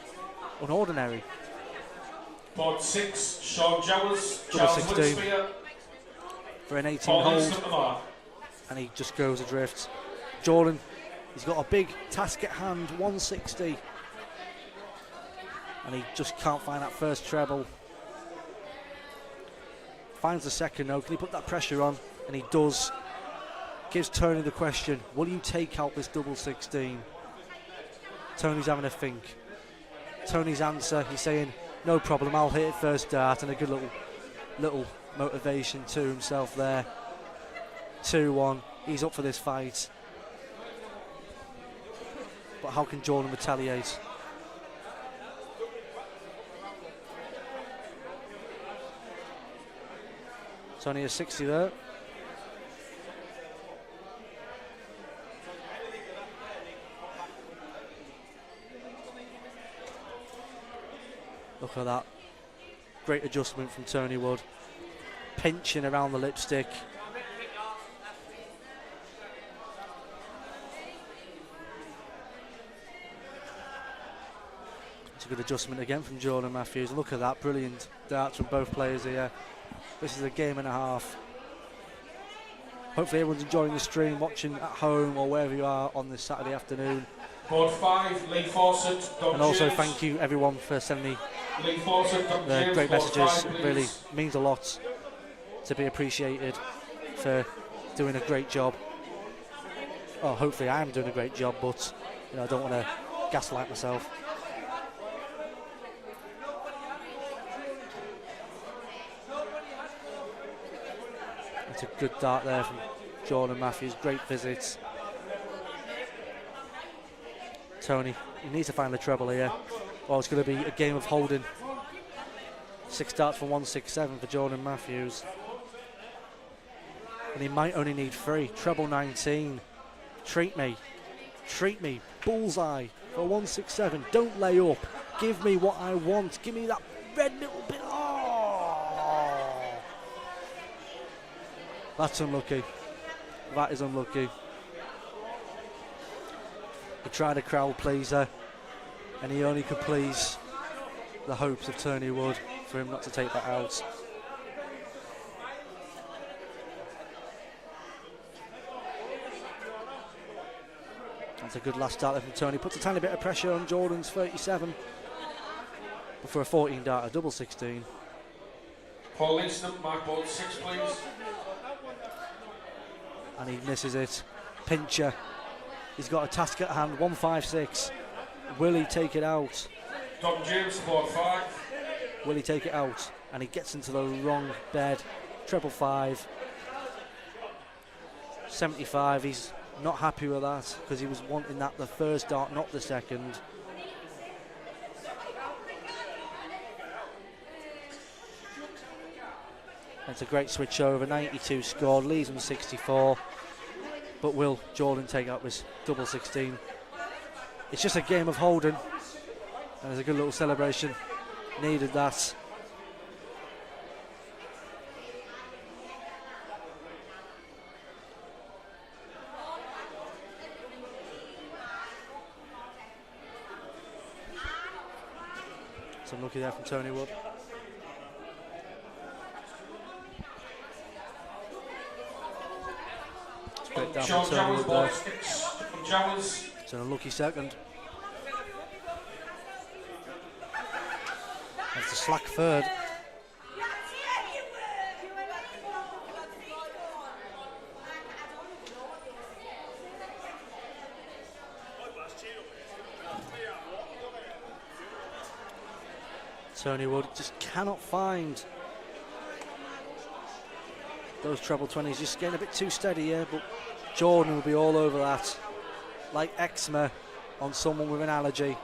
unordinary. Board 6, Sean Jowers, Double Charles 16 Winspear, for an 18 hold, and he just goes adrift. Jordan, he's got a big task at hand, 160, and he just can't find that first treble. Finds the second though. Can he put that pressure on? And he does. Gives Tony the question, will you take out this double 16? Tony's having a think. Tony's answer, he's saying, no problem, I'll hit it first dart, and a good little motivation to himself there. 2-1, he's up for this fight. But how can Jordan retaliate? It's only a 60 there. Look at that. Great adjustment from Tony Wood. Pinching around the lipstick. Good adjustment again from Jordan Matthews. Look at that, brilliant darts from both players here. This is a game and a half. Hopefully everyone's enjoying the stream, watching at home or wherever you are on this Saturday afternoon. Board 5, Lee Fawcett, And also thank you everyone for sending me the great messages. It really means a lot to be appreciated for doing a great job. Oh, hopefully I am doing a great job, but I don't want to gaslight myself. It's a good dart there from Jordan Matthews. Great visits. Tony, he needs to find the treble here, or it's going to be a game of holding. 6 darts for 167 for Jordan Matthews. And he might only need 3. Treble 19. Treat me. Treat me. Bullseye for 167. Don't lay up. Give me what I want. Give me that red little bit. Oh! That's unlucky. That is unlucky. He tried a crowd pleaser, and he only could please the hopes of Tony Wood for him not to take that out. That's a good last dart there from Tony. Puts a tiny bit of pressure on Jordan's 37. But for a 14 dart, a double 16. Paul Leeson, mark board 6, please. And he misses it. Pincher. He's got a task at hand. 156. Will he take it out? Dom James, board 5. Will he take it out? And he gets into the wrong bed. Treble 5. 75. He's not happy with that because he was wanting that the first dart, not the second. It's a great switch over. 92 scored, leaves him 64. But will Jordan take out this double 16? It's just a game of holding. And there's a good little celebration. Needed that. So unlucky there from Tony Wood. Straight down from Tony Wood there. It's an unlucky second. That's a slack third. Tony Wood just cannot find those treble 20s. Just getting a bit too steady here, but Jordan will be all over that. Like eczema on someone with an allergy.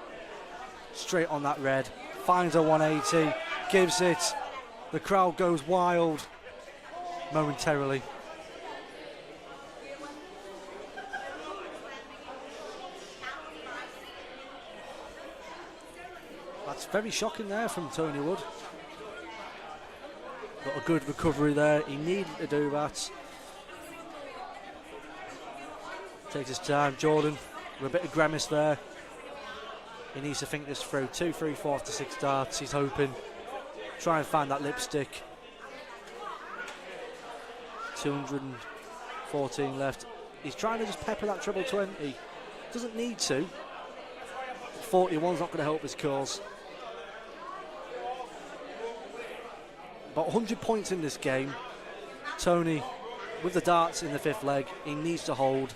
Straight on that red. Finds a 180. Gives it. The crowd goes wild momentarily. That's very shocking there from Tony Wood. Got a good recovery there. He needed to do that. Takes his time. Jordan with a bit of grimace there. He needs to think this through. 2, 3, 4 after 6 darts. He's hoping. Try and find that lipstick. 214 left. He's trying to just pepper that treble 20. Doesn't need to. 41's not going to help his cause. About 100 points in this game. Tony, with the darts in the 5th leg, he needs to hold.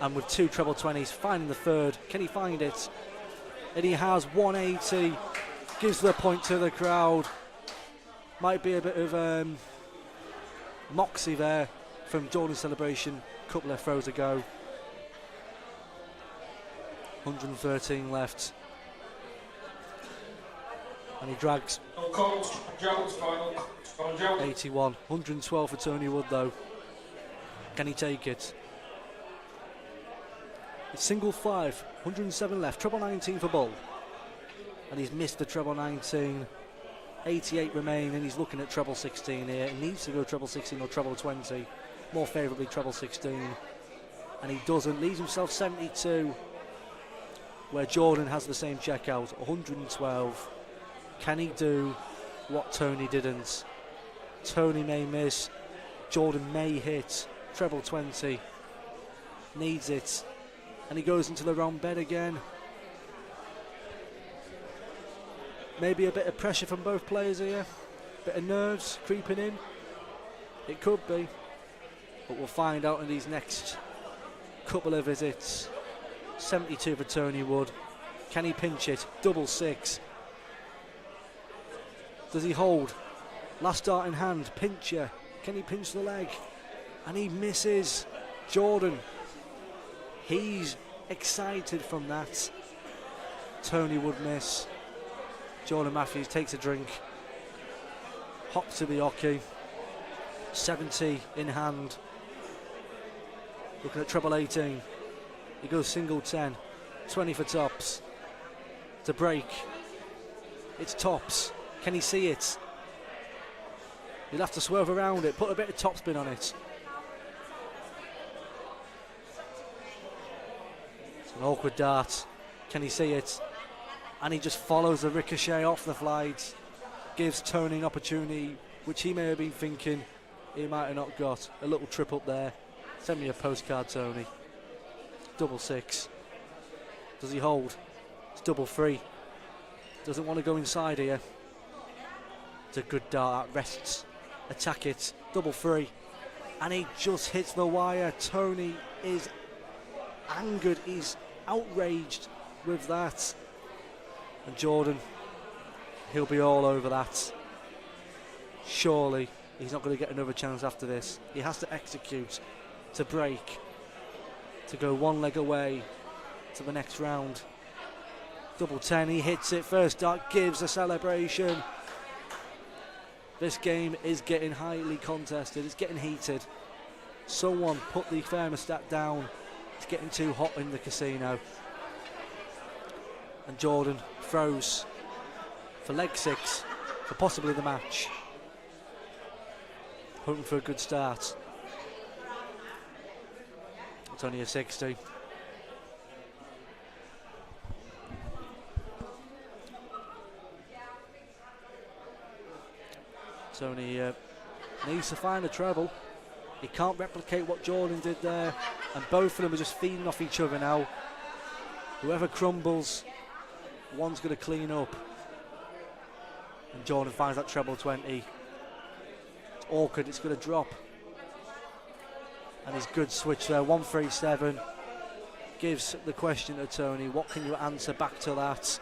And with 2 treble 20s, finding the 3rd. Can he find it? And he has 180. Gives the point to the crowd. Might be a bit of moxie there from Jordan's celebration. Couple of throws ago. 113 left. And he drags 81. 112 for Tony Wood though. Can he take it? It's single 5. 107 left. Treble 19 for Bull. And he's missed the treble 19. 88 remain and he's looking at treble 16 here. He needs to go treble 16 or treble 20. More favourably treble 16. And he doesn't. Leaves himself 72. Where Jordan has the same checkout, 112. Can he do what Tony didn't? Tony may miss, Jordan may hit, treble 20, needs it, and he goes into the wrong bed again. Maybe a bit of pressure from both players here, bit of nerves creeping in. It could be, but we'll find out in these next couple of visits. 72 for Tony Wood. Can he pinch it? Double 6. Does he hold? Last dart in hand. Pincher. Can he pinch the leg? And he misses. Jordan, he's excited from that. Tony would miss. Jordan Matthews takes a drink. Hops to the hockey. 70 in hand. Looking at treble 18. He goes single 10. 20 for tops. To break. It's tops. Can he see it? He'll have to swerve around it. Put a bit of topspin on it. It's an awkward dart. Can he see it? And he just follows the ricochet off the flight. Gives Tony an opportunity, which he may have been thinking he might have not got. A little trip up there. Send me a postcard, Tony. Double 6. Does he hold? It's double 3. Doesn't want to go inside here. It's a good dart. Rests. Attack it. Double 3. And he just hits the wire. Tony is angered. He's outraged with that. And Jordan, he'll be all over that. Surely he's not going to get another chance after this. He has to execute, to break, to go one leg away to the next round. Double 10, he hits it. First dart gives a celebration. This game is getting highly contested. It's getting heated. Someone put the thermostat down. It's getting too hot in the casino. And Jordan throws for leg 6 for possibly the match. Hoping for a good start. It's only a 60. Tony needs to find a treble. He can't replicate what Jordan did there, and both of them are just feeding off each other now. Whoever crumbles, one's going to clean up. And Jordan finds that treble 20. It's awkward, it's going to drop. And his good switch there, 137. Gives the question to Tony, what can you answer back to that?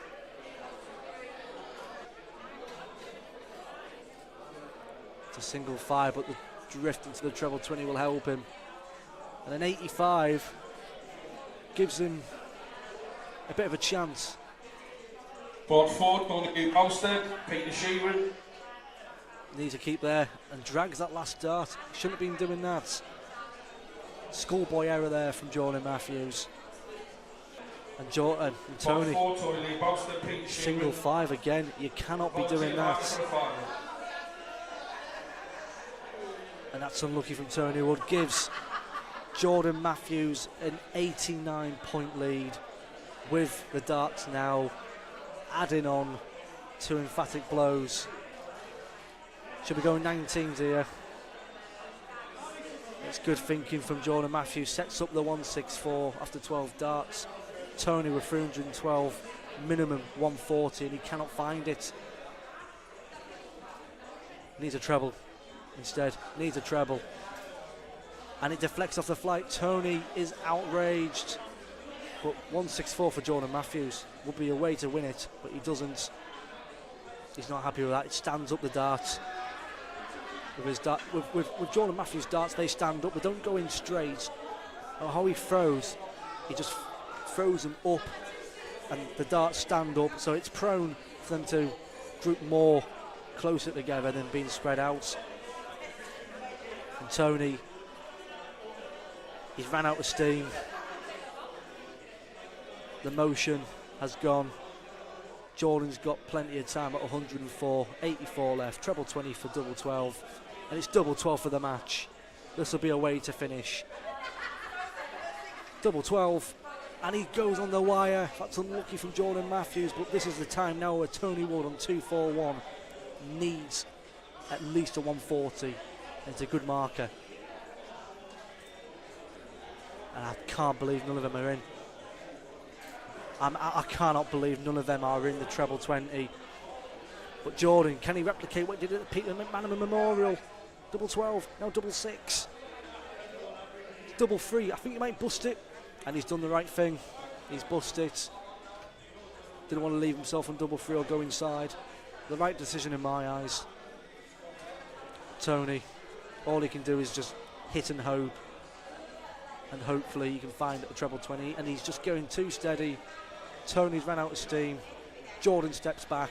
It's a single 5, but the drift into the treble 20 will help him. And an 85 gives him a bit of a chance. Board 4, Maloney Malstead, Peter Sheeran. Needs to keep there and drags that last dart. Shouldn't have been doing that. Schoolboy error there from Jordan Matthews. And Jordan and Tony. Board 4, Tony Malstead, Peter Sheeran. Single 5 again. You cannot be doing that. And that's unlucky from Tony Wood. Gives Jordan Matthews an 89-point lead with the darts now adding on 2 emphatic blows. Should be going 19s here. It's good thinking from Jordan Matthews. Sets up the 164 after 12 darts. Tony with 312, minimum 140, and he cannot find it. Needs a treble instead. Needs a treble. And it deflects off the flight. Tony is outraged. But 164 for Jordan Matthews would be a way to win it, but he doesn't. He's not happy with that. It stands up the darts. With his with Jordan Matthews' darts, they stand up. They don't go in straight. How he throws, he just throws them up, and the darts stand up. So it's prone for them to group more closer together than being spread out. And Tony, he's ran out of steam. The motion has gone. Jordan's got plenty of time at 104, 84 left, treble 20 for double 12, and it's double 12 for the match. This will be a way to finish. Double 12, and he goes on the wire. That's unlucky from Jordan Matthews, but this is the time now where Tony Wood on 241 needs at least a 140, and it's a good marker. And I can't believe none of them are in. I cannot believe none of them are in the treble 20. But Jordan, can he replicate what he did at the Peter McManaman Memorial? Double 12, now double 6. Double 3, I think he might bust it. And he's done the right thing. He's busted it. Didn't want to leave himself on double 3 or go inside. The right decision in my eyes. Tony All he can do is just hit and hope, and hopefully he can find a treble 20, and he's just going too steady. Tony's ran out of steam. Jordan steps back.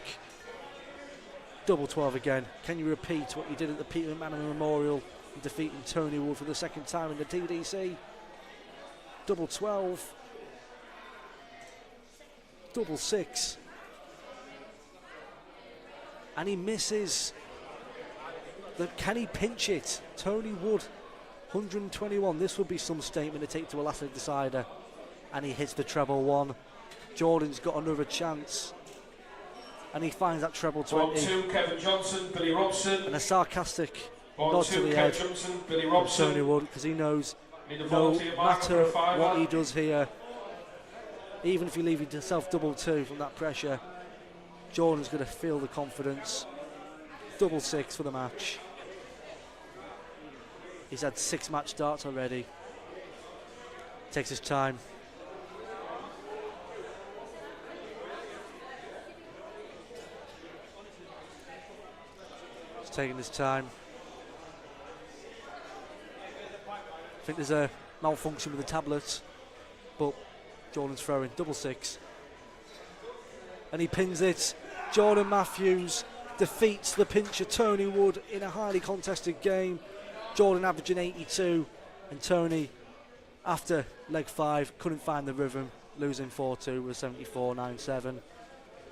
Double 12 again. Can you repeat what you did at the Peter McMahon Memorial in defeating Tony Wood for the second time in the TDC? Double 12. Double 6. And he misses. Can he pinch it? Tony Wood, 121. This would be some statement to take to a last leg decider. And he hits the treble 1. Jordan's got another chance. And he finds that treble 20. 1-2, Kevin Johnson, Billy Robson. And a sarcastic 1-2, nod to the head Kevin Johnson, Billy from Robson. Tony Wood, because he knows Need a no volunteer marker matter for a fiver. what he does here, even if you leave yourself double 2 from that pressure, Jordan's going to feel the confidence. Double 6 for the match. He's had 6 match starts already. Takes his time. He's taking his time. I think there's a malfunction with the tablet, but Jordan's throwing double 6. And he pins it. Jordan Matthews defeats the pincher Tony Wood in a highly contested game. Jordan averaging 82, and Tony, after leg 5, couldn't find the rhythm, losing 4-2 with 74-97.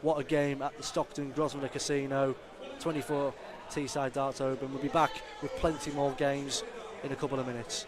What a game at the Stockton Grosvenor Casino. 24 Teesside Darts Open. We'll be back with plenty more games in a couple of minutes.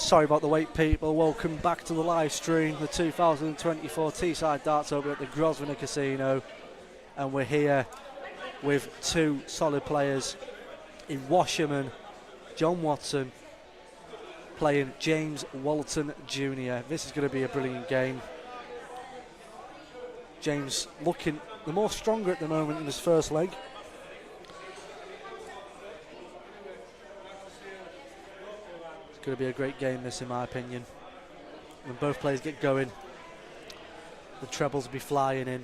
Sorry about the wait, people. Welcome back to the live stream, the 2024 Teesside Darts Open at the Grosvenor Casino. And we're here with two solid players in Washerman, John Watson, playing James Walton Jr. This is going to be a brilliant game. James looking the more stronger at the moment in his first leg. It's going to be a great game, this, in my opinion. When both players get going, the trebles will be flying in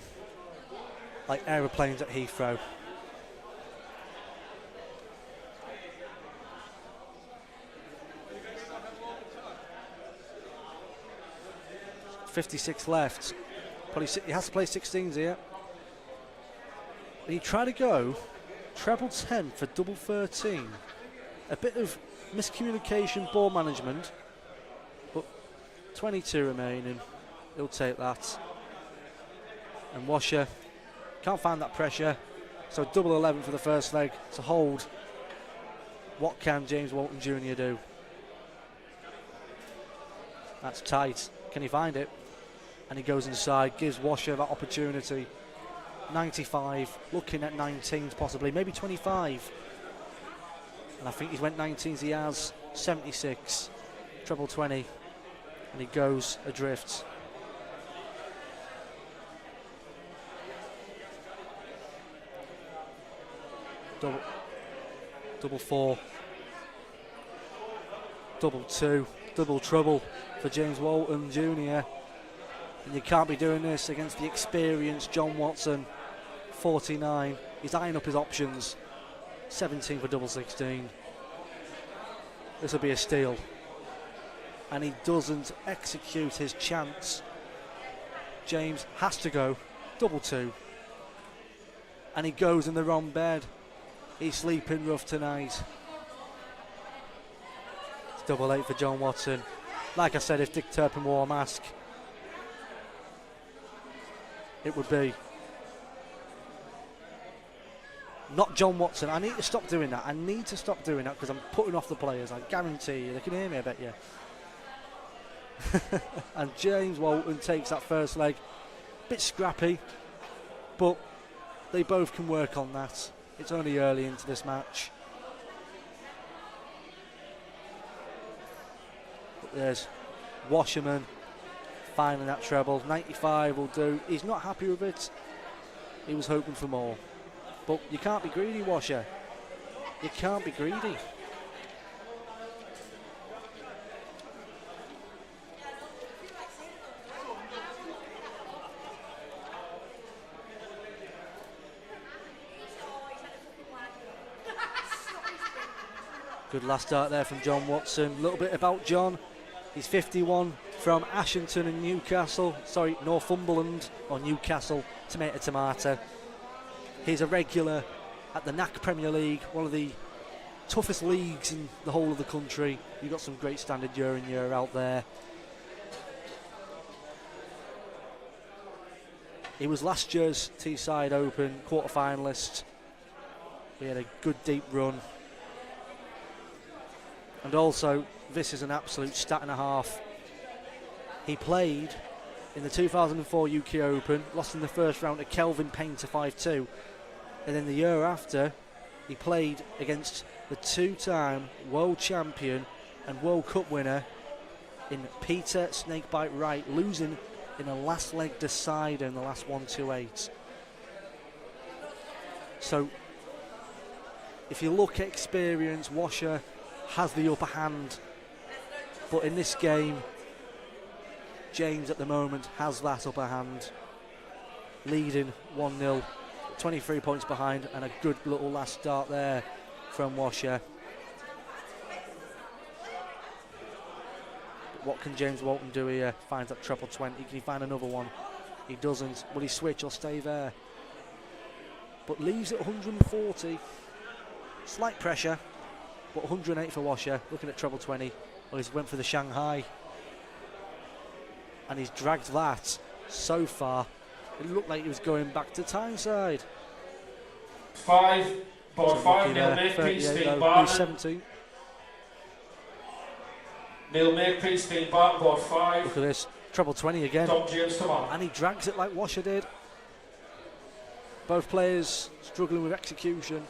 like aeroplanes at Heathrow. .56 left. Probably he has to play 16s here. And he tried to go treble 10 for double 13. A bit of miscommunication, ball management, but 22 remaining. He'll take that. And Washer can't find that pressure, so double 11 for the first leg to hold. What can James Walton Jr. do? That's tight. Can he find it? And he goes inside, gives Washer that opportunity. 95, looking at 19s possibly, maybe 25. And I think he's went 19s, he has. 76, treble 20, and he goes adrift. Double 4, double 2, double trouble for James Walton Jr. And you can't be doing this against the experienced John Watson. 49, he's eyeing up his options. 17 for double 16. This will be a steal. And he doesn't execute his chance. James has to go double 2. And he goes in the wrong bed. He's sleeping rough tonight. It's double 8 for John Watson. Like I said, if Dick Turpin wore a mask, it would be not John Watson. I need to stop doing that. I need to stop doing that because I'm putting off the players. I guarantee you. They can hear me, I bet you. And James Walton takes that first leg. Bit scrappy, but they both can work on that. It's only early into this match. But there's Washerman finding that treble. 95 will do. He's not happy with it. He was hoping for more. But you can't be greedy, Washer. You can't be greedy. Good last start there from John Watson. A little bit about John. He's 51, from Ashington and Newcastle. Sorry, Northumberland or Newcastle. Tomato. He's a regular at the NAC Premier League, one of the toughest leagues in the whole of the country. You've got some great standard year in, year out there. He was last year's Teesside Open quarter-finalist. He had a good deep run. And also, this is an absolute stat and a half. He played in the 2004 UK Open, lost in the first round to Kelvin Painter 5-2. And then the year after, he played against the two-time world champion and World Cup winner in Peter Snakebite Wright, losing in a last leg decider in the last 1-2-8. So, if you look at experience, Washer has the upper hand. But in this game, James at the moment has that upper hand, leading 1-0, 23 points behind, and a good little last start there from Washer. What can James Walton do here? Finds that treble 20. Can he find another one? He doesn't. Will he switch or stay there? But leaves it 140. Slight pressure, but 108 for Washer. Looking at treble 20. Well, he's went for the Shanghai. And he's dragged that so far. It looked like he was going back to Tyneside. 5-0 make peace, 17. Neil Makepeace being back, board 5. Look at this. Treble 20 again. Dom James to man. And he drags it like Washer did. Both players struggling with execution.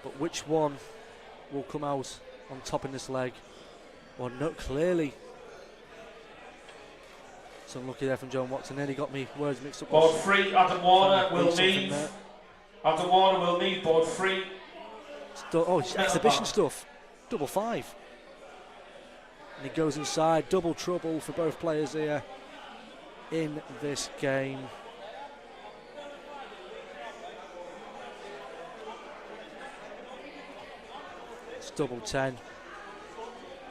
But which one will come out on top in this leg? Well, no, clearly. So unlucky there from John Watson. Nearly got me words mixed up. Board 3, Adam Warner will something need. there. Adam Warner will need board 3. Oh, it's exhibition stuff. Double 5. And he goes inside. Double trouble for both players here in this game. It's double 10.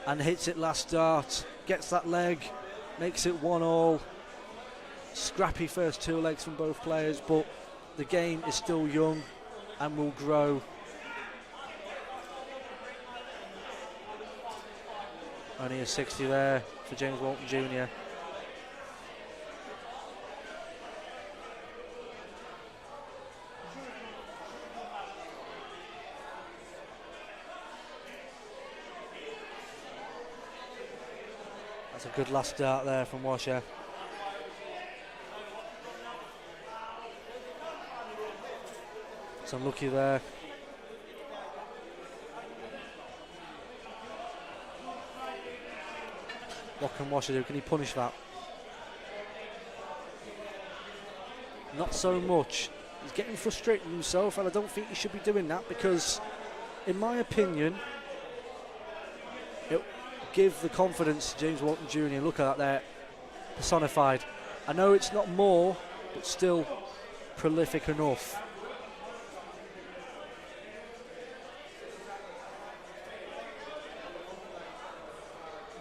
And hits it last start. Gets that leg. Makes it 1-1. Scrappy first 2 legs from both players, but the game is still young and will grow. Only a 60 there for James Walton Jr. That's a good last start there from Washer. It's unlucky there. What can Washer do? Can he punish that? Not so much. He's getting frustrated with himself, and I don't think he should be doing that because, in my opinion, it'll give the confidence to James Walton Jr. Look at that there, personified. I know it's not more, but still prolific enough.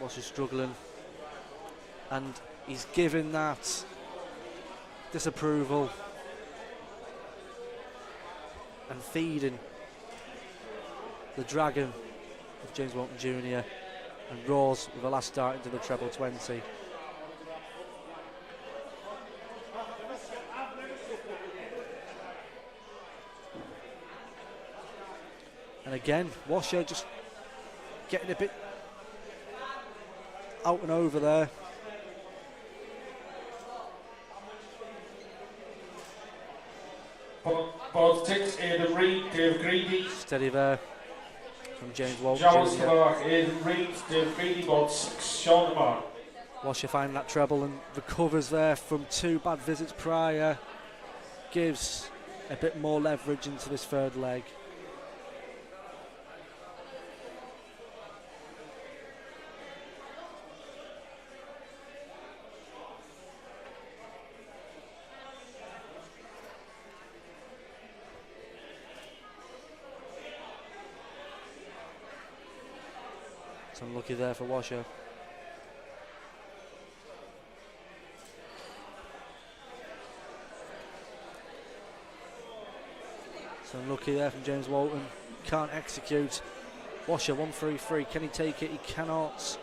Washer's struggling, and he's given that disapproval and feeding the dragon of James Walton Jr. and roars with a last start into the treble 20. And again, Washer just getting a bit out and over there. Board 6, Aidan Reid, Dave Greedy. Steady there from James Walton Giles Jr. Clark, Aidan Reid, Dave Greedy, board 6, Sean DeMar. Washer finding that treble and recovers there from 2 bad visits prior. Gives a bit more leverage into this third leg. Unlucky there for Washer. So unlucky there from James Walton. Can't execute. Washer 1-3-3. Can he take it? He cannot.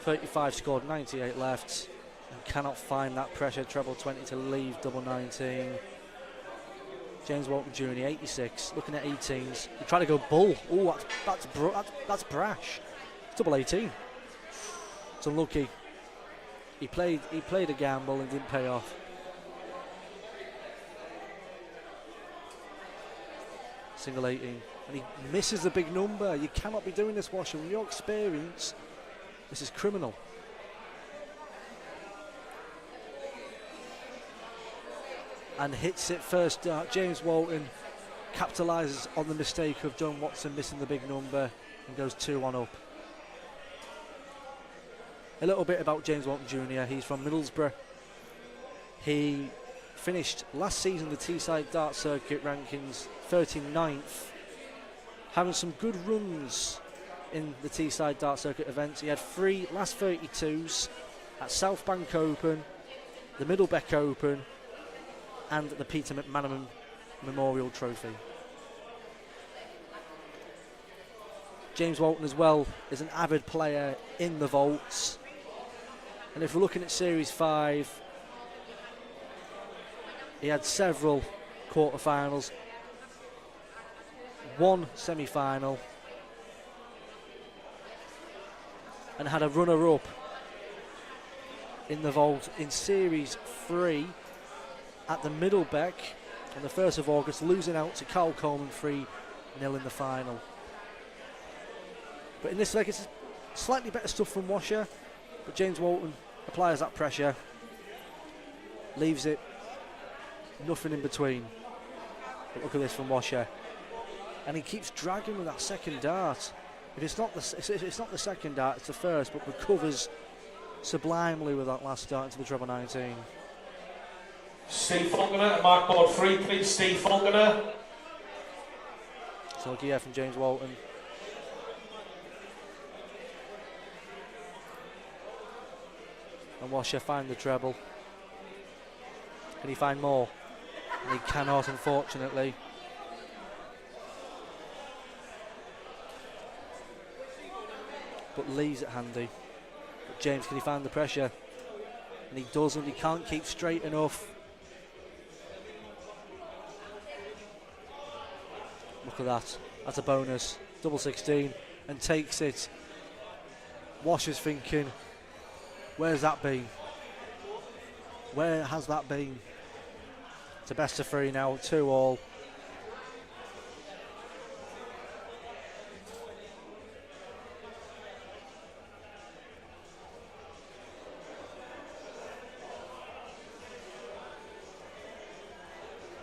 35 scored, 98 left. And cannot find that pressure. Treble 20 to leave. Double 19. James Walton Jr. 86, looking at 18s. He tried to go bull. Oh, that's brash. Double 18. It's unlucky. He played a gamble and didn't pay off. Single 18, and he misses the big number. You cannot be doing this, Washer. With your experience, this is criminal. And hits it first start. James Walton capitalises on the mistake of John Watson missing the big number and goes 2-1 up. A little bit about James Walton Jr. He's from Middlesbrough. He finished last season the Teesside Dart Circuit rankings 39th, having some good runs in the Teesside Dart Circuit events. He had 3 last 32s at South Bank Open, the Middlebeck Open, and the Peter McManaman Memorial Trophy. James Walton as well is an avid player in the vaults, and if we're looking at Series 5, he had several quarterfinals, 1 semi-final, and had a runner-up in the vault in Series 3 at the Middlebeck on the 1st of August, losing out to Carl Coleman 3-0 in the final. But in this leg, it's slightly better stuff from Washer, but James Walton applies that pressure, leaves it nothing in between. But look at this from Washer, and he keeps dragging with that second dart. If it's not the second dart, it's the first, but recovers sublimely with that last dart into the treble 19. Steve Falconer and mark board 3, please. Steve Falconer. So yeah, from James Walton. And Washer find the treble. Can he find more? And he cannot, unfortunately. But leaves it handy. But James, can he find the pressure? And he doesn't. He can't keep straight enough. Look at that. That's a bonus. Double 16 and takes it. Washer's thinking, where's that been? Where has that been? It's a best of 3 now, 2-all.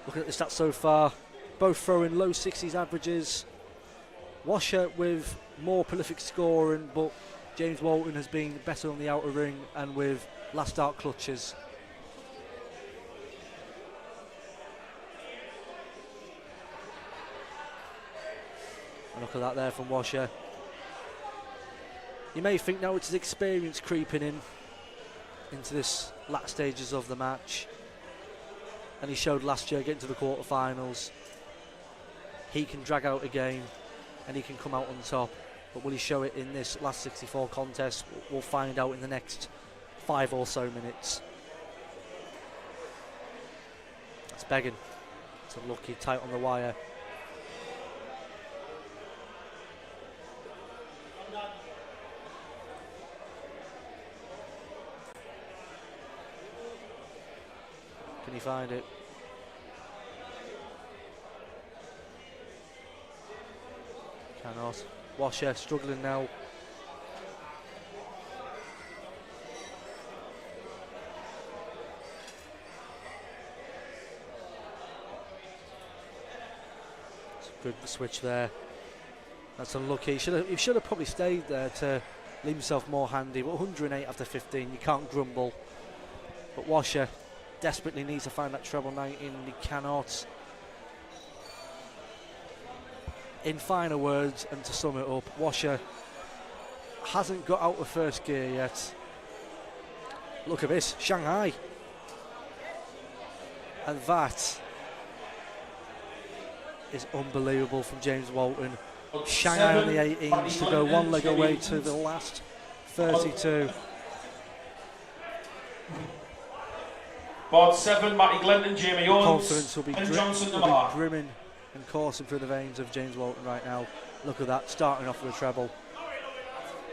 Looking at the stats so far, both throwing low 60s averages. Washer with more prolific scoring, but James Walton has been better on the outer ring and with last dart clutches. And look at that there from Washer. You may think now it's his experience creeping into this last stages of the match. And he showed last year getting to the quarterfinals. He can drag out a game and he can come out on top. But will he show it in this last 64 contest? We'll find out in the next 5 or so minutes. That's begging. It's unlucky, tight on the wire. Can he find it? Cannot. Washer struggling now. It's a good switch there. That's unlucky. He should have probably stayed there to leave himself more handy. But 108 after 15, you can't grumble. But Washer desperately needs to find that treble 19 and he cannot. In final words, and to sum it up, Washer hasn't got out of first gear yet. Look at this, Shanghai. And that is unbelievable from James Walton. Shanghai on the 18s to go one leg away to the last 32. Board 7, Matty Glenton, Jamie Owens, Confidence will be brimming and coursing through the veins of James Walton right now. Look at that, starting off with a treble.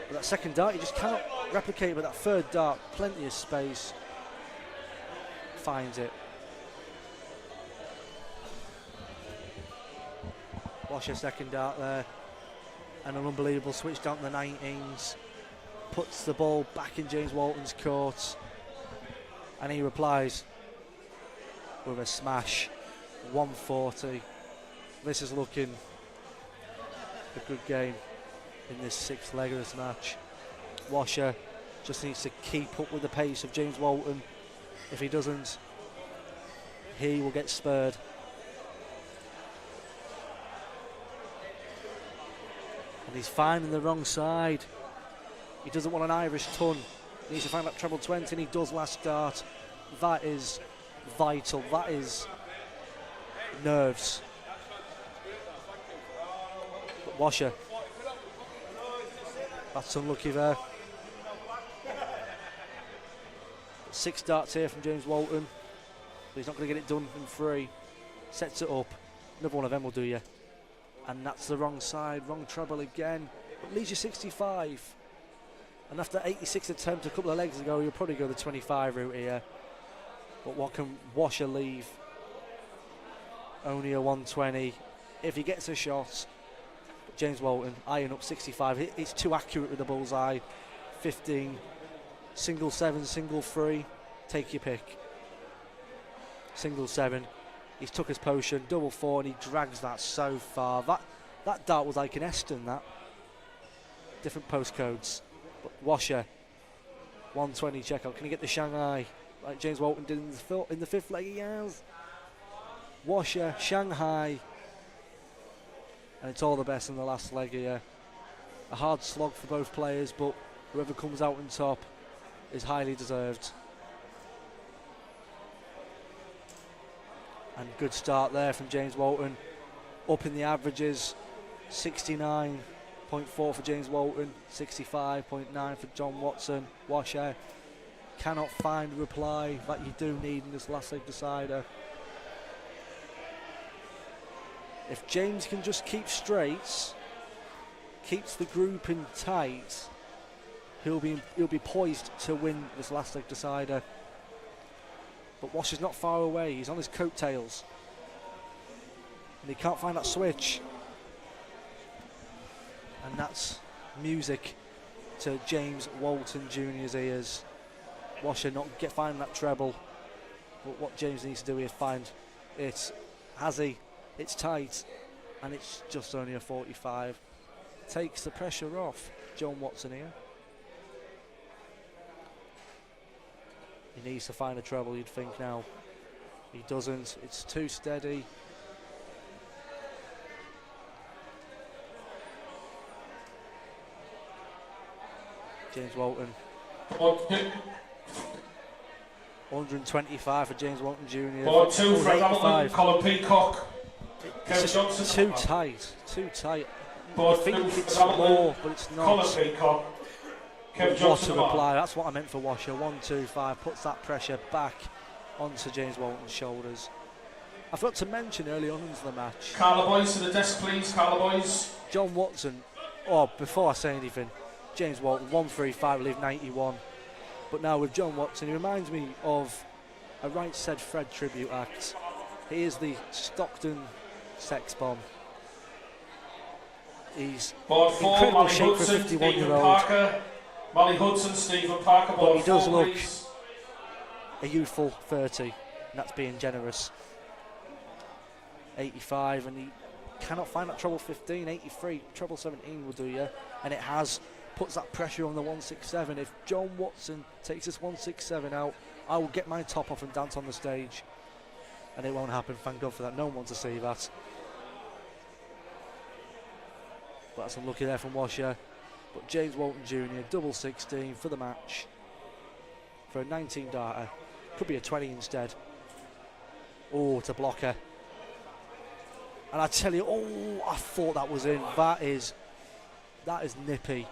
But that second dart, you just cannot replicate, but that third dart, plenty of space. Finds it. Washer second dart there. And an unbelievable switch down to the 19s. Puts the ball back in James Walton's court. And he replies with a smash. 140. This is looking a good game in this 6th leg of this match. Washer just needs to keep up with the pace of James Walton. If he doesn't, he will get spurred. And he's finding the wrong side. He doesn't want an Irish ton. He needs to find that treble 20 and he does last dart. That is vital. That is nerves. But Washer, that's unlucky there. 6 darts here from James Walton. But he's not going to get it done in 3. Sets it up. Another one of them will do you. And that's the wrong side, wrong treble again. But leaves you 65. And after 86 attempts a couple of legs ago, you'll probably go the 25 route here. But what can Washer leave? Only a 120 if he gets a shot. But James Walton eyeing up 65. It's too accurate with the bullseye. 15, single 7, single 3. Take your pick. Single 7. He's took his potion, double 4, and he drags that so far. That dart was like an Eston, that. Different postcodes. But Washer, 120 check out. Can he get the Shanghai like James Walton did in the fifth leg? He has. Washer, Shanghai. And it's all the best in the last leg here. A hard slog for both players, but whoever comes out on top is highly deserved. And good start there from James Walton. Up in the averages, 69.4 for James Walton, 65.9 for John Watson. Washer cannot find a reply that you do need in this last leg decider. If James can just keep straight, keeps the group in tight, he'll be poised to win this last leg decider. But Washer's not far away. He's on his coattails, and he can't find that switch. And that's music to James Walton Jr.'s ears. Washer not finding that treble, but what James needs to do is find it. Has he? It's tight, and it's just only a 45. Takes the pressure off John Watson here. He needs to find a treble, you'd think now. He doesn't. It's too steady. James Walton. 125 for James Walton Jr. Board 2 for Hamilton, Colin Peacock. It's just too tight, too tight. Board You think 2 it's for more, Hamilton, but it's Colin not. Peacock. Kev What Johnson a reply, that's what I meant for Washer. 125 puts that pressure back onto James Walton's shoulders. I forgot to mention early on into the match, Carla Boys to the desk, please. Carla Boys. John Watson, before I say anything, James Walton, 135, will leave 91. But now with John Watson, he reminds me of a Right Said Fred tribute act. He is the Stockton sex bomb. He's Board 4, incredible Molly shape for a Hudson, Stephen 51-year-old. Parker. Molly Hudson, Stephen Parker, But board he does 4, look please. a youthful 30, and that's being generous. 85, and he cannot find that treble 15. 83, treble 17 will do you, and it has. Puts that pressure on the 167. If John Watson takes this 167 out, I will get my top off and dance on the stage, and it won't happen. Thank God for that. No one wants to see that. But that's unlucky there from Washer. But James Walton Jr. double 16 for the match for a 19 darter. Could be a 20 instead. Oh, it's a blocker. And I tell you, I thought that was in. That is nippy.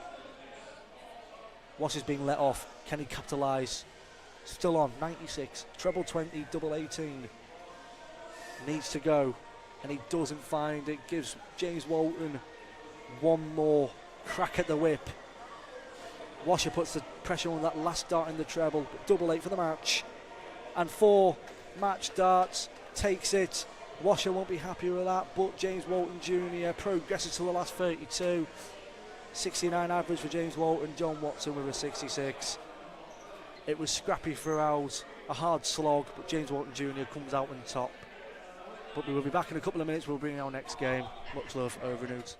Washer's being let off. Can he capitalise? Still on, 96. Treble 20, double 18. Needs to go, and he doesn't find it. Gives James Walton one more crack at the whip. Washer puts the pressure on that last dart in the treble. But double 8 for the match. And 4 match darts. Takes it. Washer won't be happy with that, but James Walton Jr. progresses to the last 32. 69 average for James Walton, John Watson with a 66. It was scrappy throughout, a hard slog, but James Walton Jr. comes out on top. But we will be back in a couple of minutes. We'll bring our next game. Much love, over and out.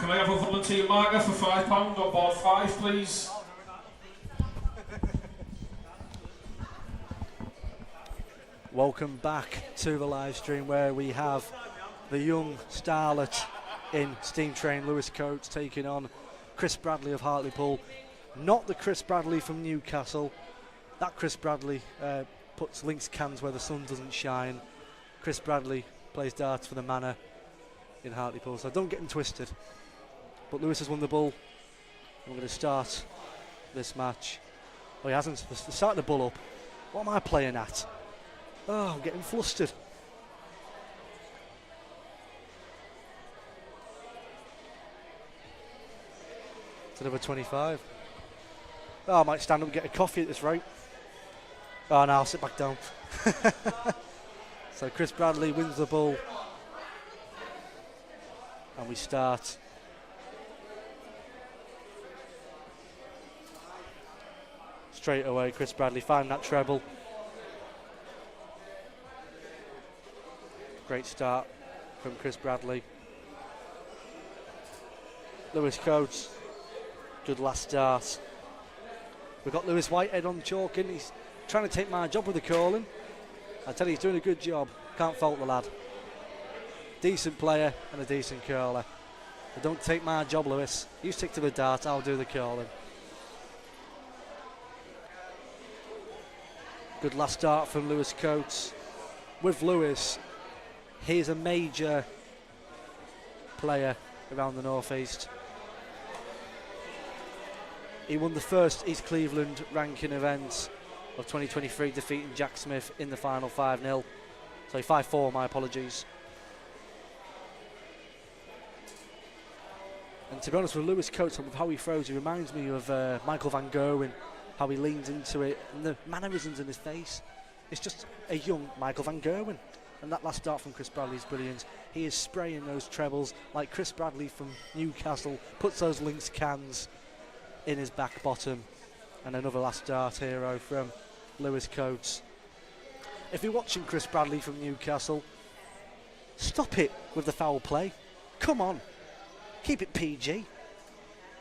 Can I have a volunteer marker for £5 on board 5, please? Welcome back to the live stream where we have the young starlet in Steam Train, Lewis Coates, taking on Chris Bradley of Hartlepool. Not the Chris Bradley from Newcastle. That Chris Bradley puts links cans where the sun doesn't shine. Chris Bradley plays darts for the Manor in Hartlepool, so don't get him twisted. But Lewis has won the bull. And we're going to start this match. Oh, he hasn't. They're starting the bull up. What am I playing at? Oh, I'm getting flustered. It's another 25. Oh, I might stand up and get a coffee at this rate. Oh, no, I'll sit back down. So Chris Bradley wins the bull. And we start. Straight away, Chris Bradley find that treble. Great start from Chris Bradley. Lewis Coates, good last start. We've got Lewis Whitehead on chalking. He's trying to take my job with the calling. I tell you, he's doing a good job. Can't fault the lad. Decent player and a decent curler. But don't take my job, Lewis. You stick to the dart, I'll do the curling. Good last start from Lewis Coates. With Lewis, he's a major player around the North East. He won the first East Cleveland ranking event of 2023, defeating Jack Smith in the final 5-0. Sorry, 5-4, my apologies. And to be honest with Lewis Coates, with how he throws, he reminds me of Michael van Gerwen, how he leans into it, and the mannerisms in his face. It's just a young Michael van Gerwen. And that last start from Chris Bradley is brilliant. He is spraying those trebles like Chris Bradley from Newcastle, puts those links cans in his back bottom. And another last start hero from Lewis Coates. If you're watching Chris Bradley from Newcastle, stop it with the foul play. Come on, keep it PG.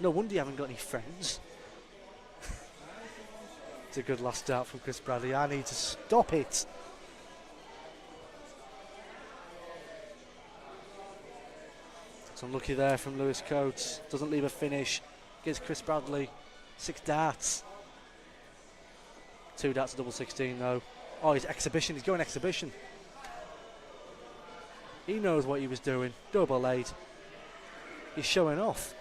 No wonder you haven't got any friends. It's a good last start from Chris Bradley. I need to stop it. It's unlucky there from Lewis Coates. Doesn't leave a finish. Gives Chris Bradley 6 darts. 2 darts to double 16 though. Oh, he's exhibition. He's going exhibition. He knows what he was doing. Double 8. He's showing off.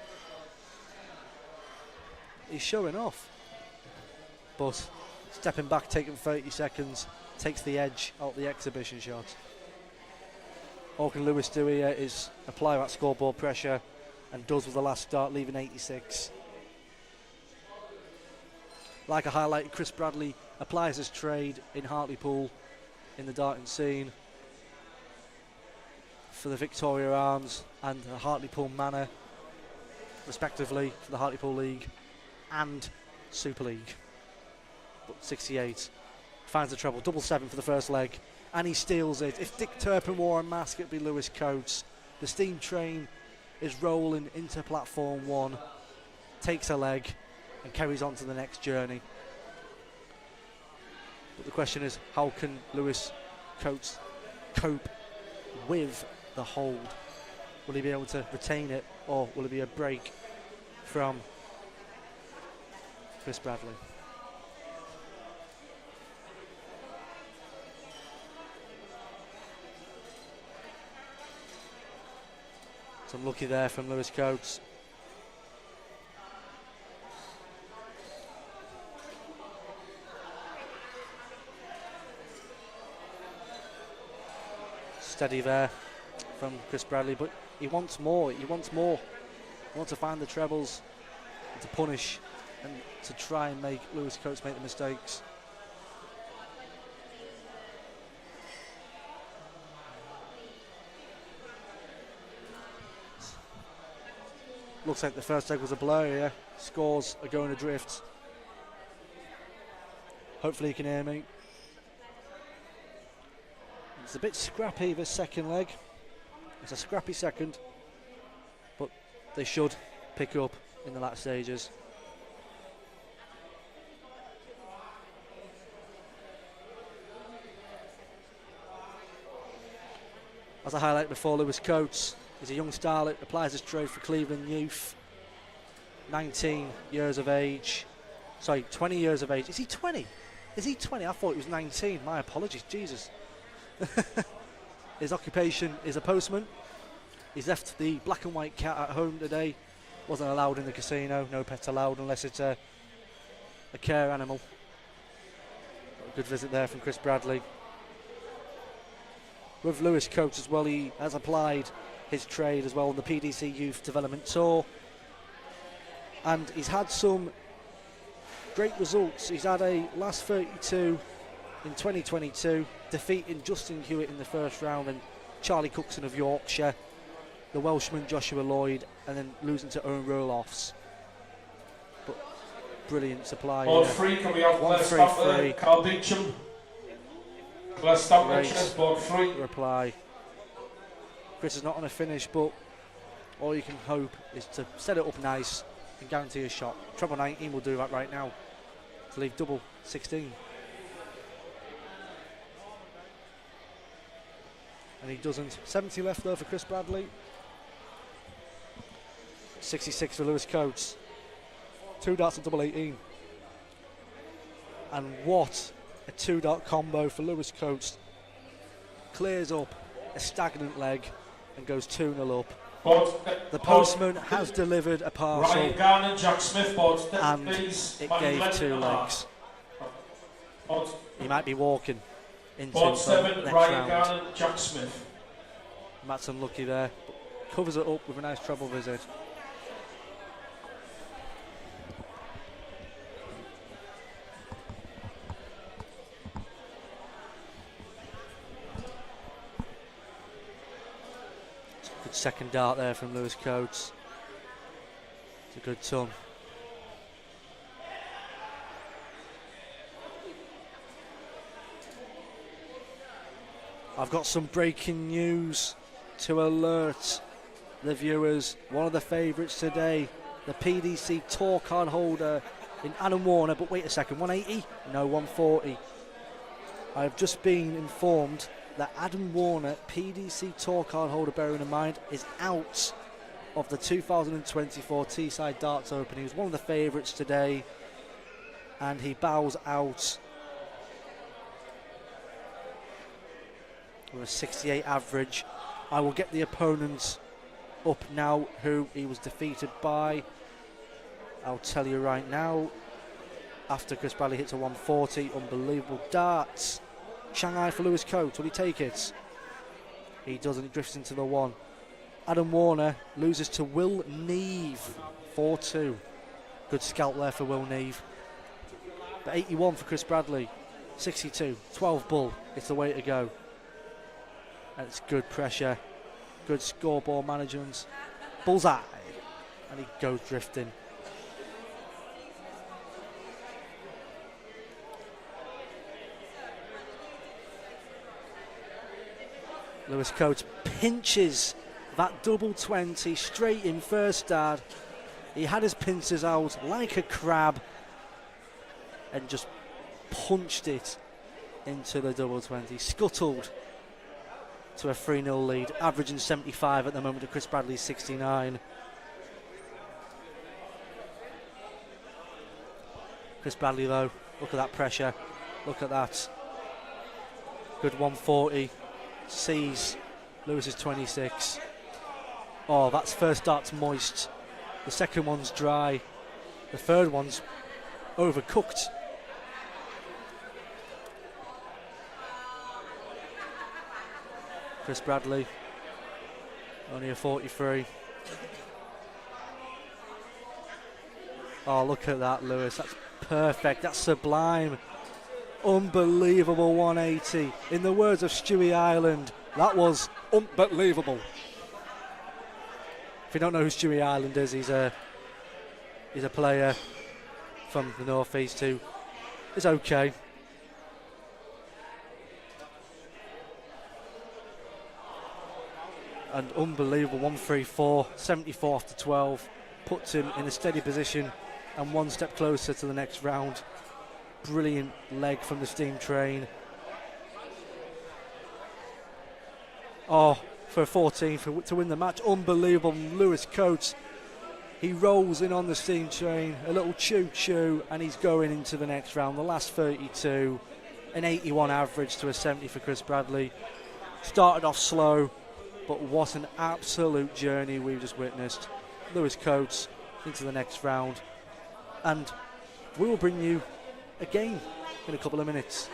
He's showing off. But stepping back, taking 30 seconds, takes the edge out the exhibition shot. All can Lewis do here is apply that scoreboard pressure, and does with the last start, leaving 86. Like I highlighted, Chris Bradley applies his trade in Hartlepool in the darting scene for the Victoria Arms and the Hartlepool Manor, respectively, for the Hartlepool League and Super League. But 68 finds the treble, double 7 for the first leg, and he steals it. If Dick Turpin wore a mask, it'd be Lewis Coates. The steam train is rolling into platform 1, takes a leg and carries on to the next journey. But the question is, how can Lewis Coates cope with the hold? Will he be able to retain it, or will it be a break from Chris Bradley? It's unlucky there from Lewis Coates. Steady there from Chris Bradley, but he wants more. He wants more. He wants to find the trebles, and to punish, and to try and make Lewis Coates make the mistakes. Looks like the first leg was a blur here. Scores are going adrift. Hopefully you can hear me. It's a bit scrappy, this second leg. It's a scrappy second, but they should pick up in the latter stages. As I highlighted before, Lewis Coates is a young starlet, applies his trade for Cleveland Youth. 19 years of age. Sorry, 20 years of age. Is he 20? Is he 20? I thought he was 19. My apologies, Jesus. His occupation is a postman. He's left the black and white cat at home today. Wasn't allowed in the casino. No pet allowed unless it's a care animal. A good visit there from Chris Bradley. With Lewis Coates as well, he has applied his trade as well on the PDC Youth Development Tour. And he's had some great results. He's had a last 32 in 2022, defeating Justin Hewitt in the first round and Charlie Cookson of Yorkshire, the Welshman Joshua Lloyd, and then losing to Owen Roloffs. But brilliant supply. Board 3 coming off Claire Stamper, Carl Beecham. Claire Stamper, board 3. Reply. Chris is not on a finish, but all you can hope is to set it up nice and guarantee a shot. Treble 19 will do that right now to leave double 16. And he doesn't. 70 left though for Chris Bradley. 66 for Lewis Coates. 2 darts and double 18. And what a 2-dart combo for Lewis Coates. Clears up a stagnant leg and goes 2-0 up. The postman has delivered a parcel. Ryan Garner, Jack Smith, and it gave 2 legs. He might be walking into board 7, next Ryan round. Garner, Jack Smith. Matt's unlucky there, but covers it up with a nice treble visit. Good second dart there from Lewis Coates. It's a good ton. I've got some breaking news to alert the viewers. One of the favourites today, the PDC Tour card holder in Adam Warner, but wait a second, 180? No, 140. I've just been informed that Adam Warner, PDC Tour card holder, bearing in mind, is out of the 2024 Teesside Darts Open. He was one of the favourites today, and he bows out with a 68 average. I will get the opponents up now who he was defeated by. I'll tell you right now. After Chris Bradley hits a 140, unbelievable darts. Shanghai for Lewis Coates, will he take it? He doesn't, he drifts into the 1. Adam Warner loses to Will Neve, 4-2. Good scalp there for Will Neve. But 81 for Chris Bradley, 62, 12 bull, it's the way to go. And it's good pressure, good scoreboard management. Bullseye, and he goes drifting. Lewis Coates pinches that double 20 straight in first dart. He had his pincers out like a crab and just punched it into the double 20. Scuttled to a 3-0 lead, averaging 75 at the moment to Chris Bradley's 69. Chris Bradley though, look at that pressure, look at that. Good 140, sees Lewis's 26. Oh, that's first dart's moist, the second one's dry, the third one's overcooked. Chris Bradley, only a 43. Oh, look at that, Lewis. That's perfect. That's sublime. Unbelievable 180. In the words of Stewie Ireland, that was unbelievable. If you don't know who Stewie Ireland is, he's a player from the North East who is okay. and unbelievable 134, 74 after 12, puts him in a steady position and one step closer to the next round. Brilliant leg from the steam train. Oh, for a 14 to win the match, unbelievable. Lewis Coates, he rolls in on the steam train, a little choo-choo, and he's going into the next round. The last 32, an 81 average to a 70 for Chris Bradley. Started off slow, but what an absolute journey we've just witnessed. Lewis Coates into the next round, and we will bring you a game in a couple of minutes.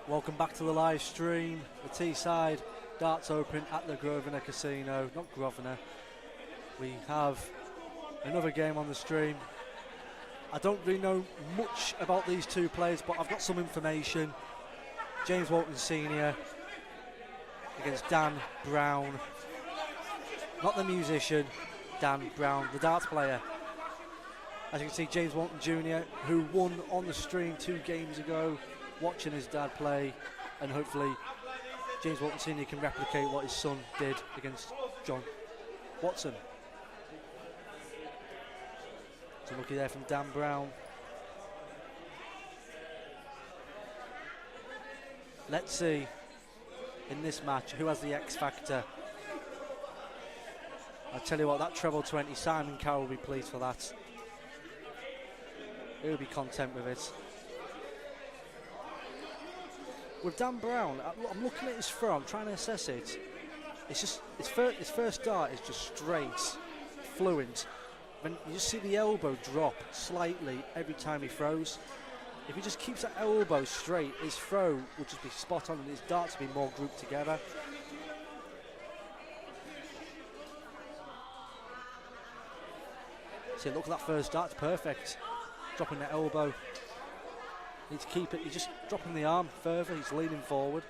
Welcome back to the live stream. The Teesside Darts Open at the Grosvenor Casino. Not Grosvenor. We have another game on the stream. I don't really know much about these two players, but I've got some information. James Walton Sr. against Dan Brown. Not the musician, Dan Brown, the darts player. As you can see, James Walton Jr., who won on the stream 2 games ago, watching his dad play, and hopefully James Walton Sr. can replicate what his son did against John Watson. So lucky there from Dan Brown. Let's see in this match who has the X factor. I'll tell you what, that treble 20, Simon Cowell will be pleased for that. He'll be content with it. With Dan Brown, I'm looking at his throw, I'm trying to assess it. It's just his first dart is just straight, fluent. When you just see the elbow drop slightly every time he throws. If he just keeps that elbow straight, his throw will just be spot on and his darts will be more grouped together. See, look at that first dart, it's perfect. Dropping that elbow. Need to keep it, he's just dropping the arm further, he's leaning forward.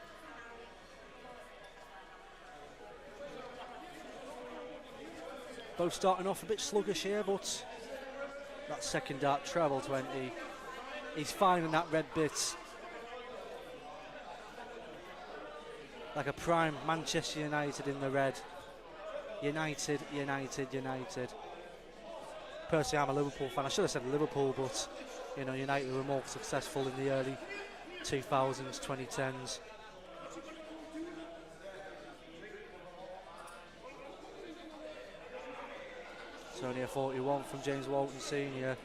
Both starting off a bit sluggish here, but that second dart, treble 20, he's finding that red bit. Like a prime Manchester United in the red. United, United, United. Personally, I'm a Liverpool fan. I should have said Liverpool, but you know, United were more successful in the early 2000s, 2010s. It's only a 41 from James Walton Sr.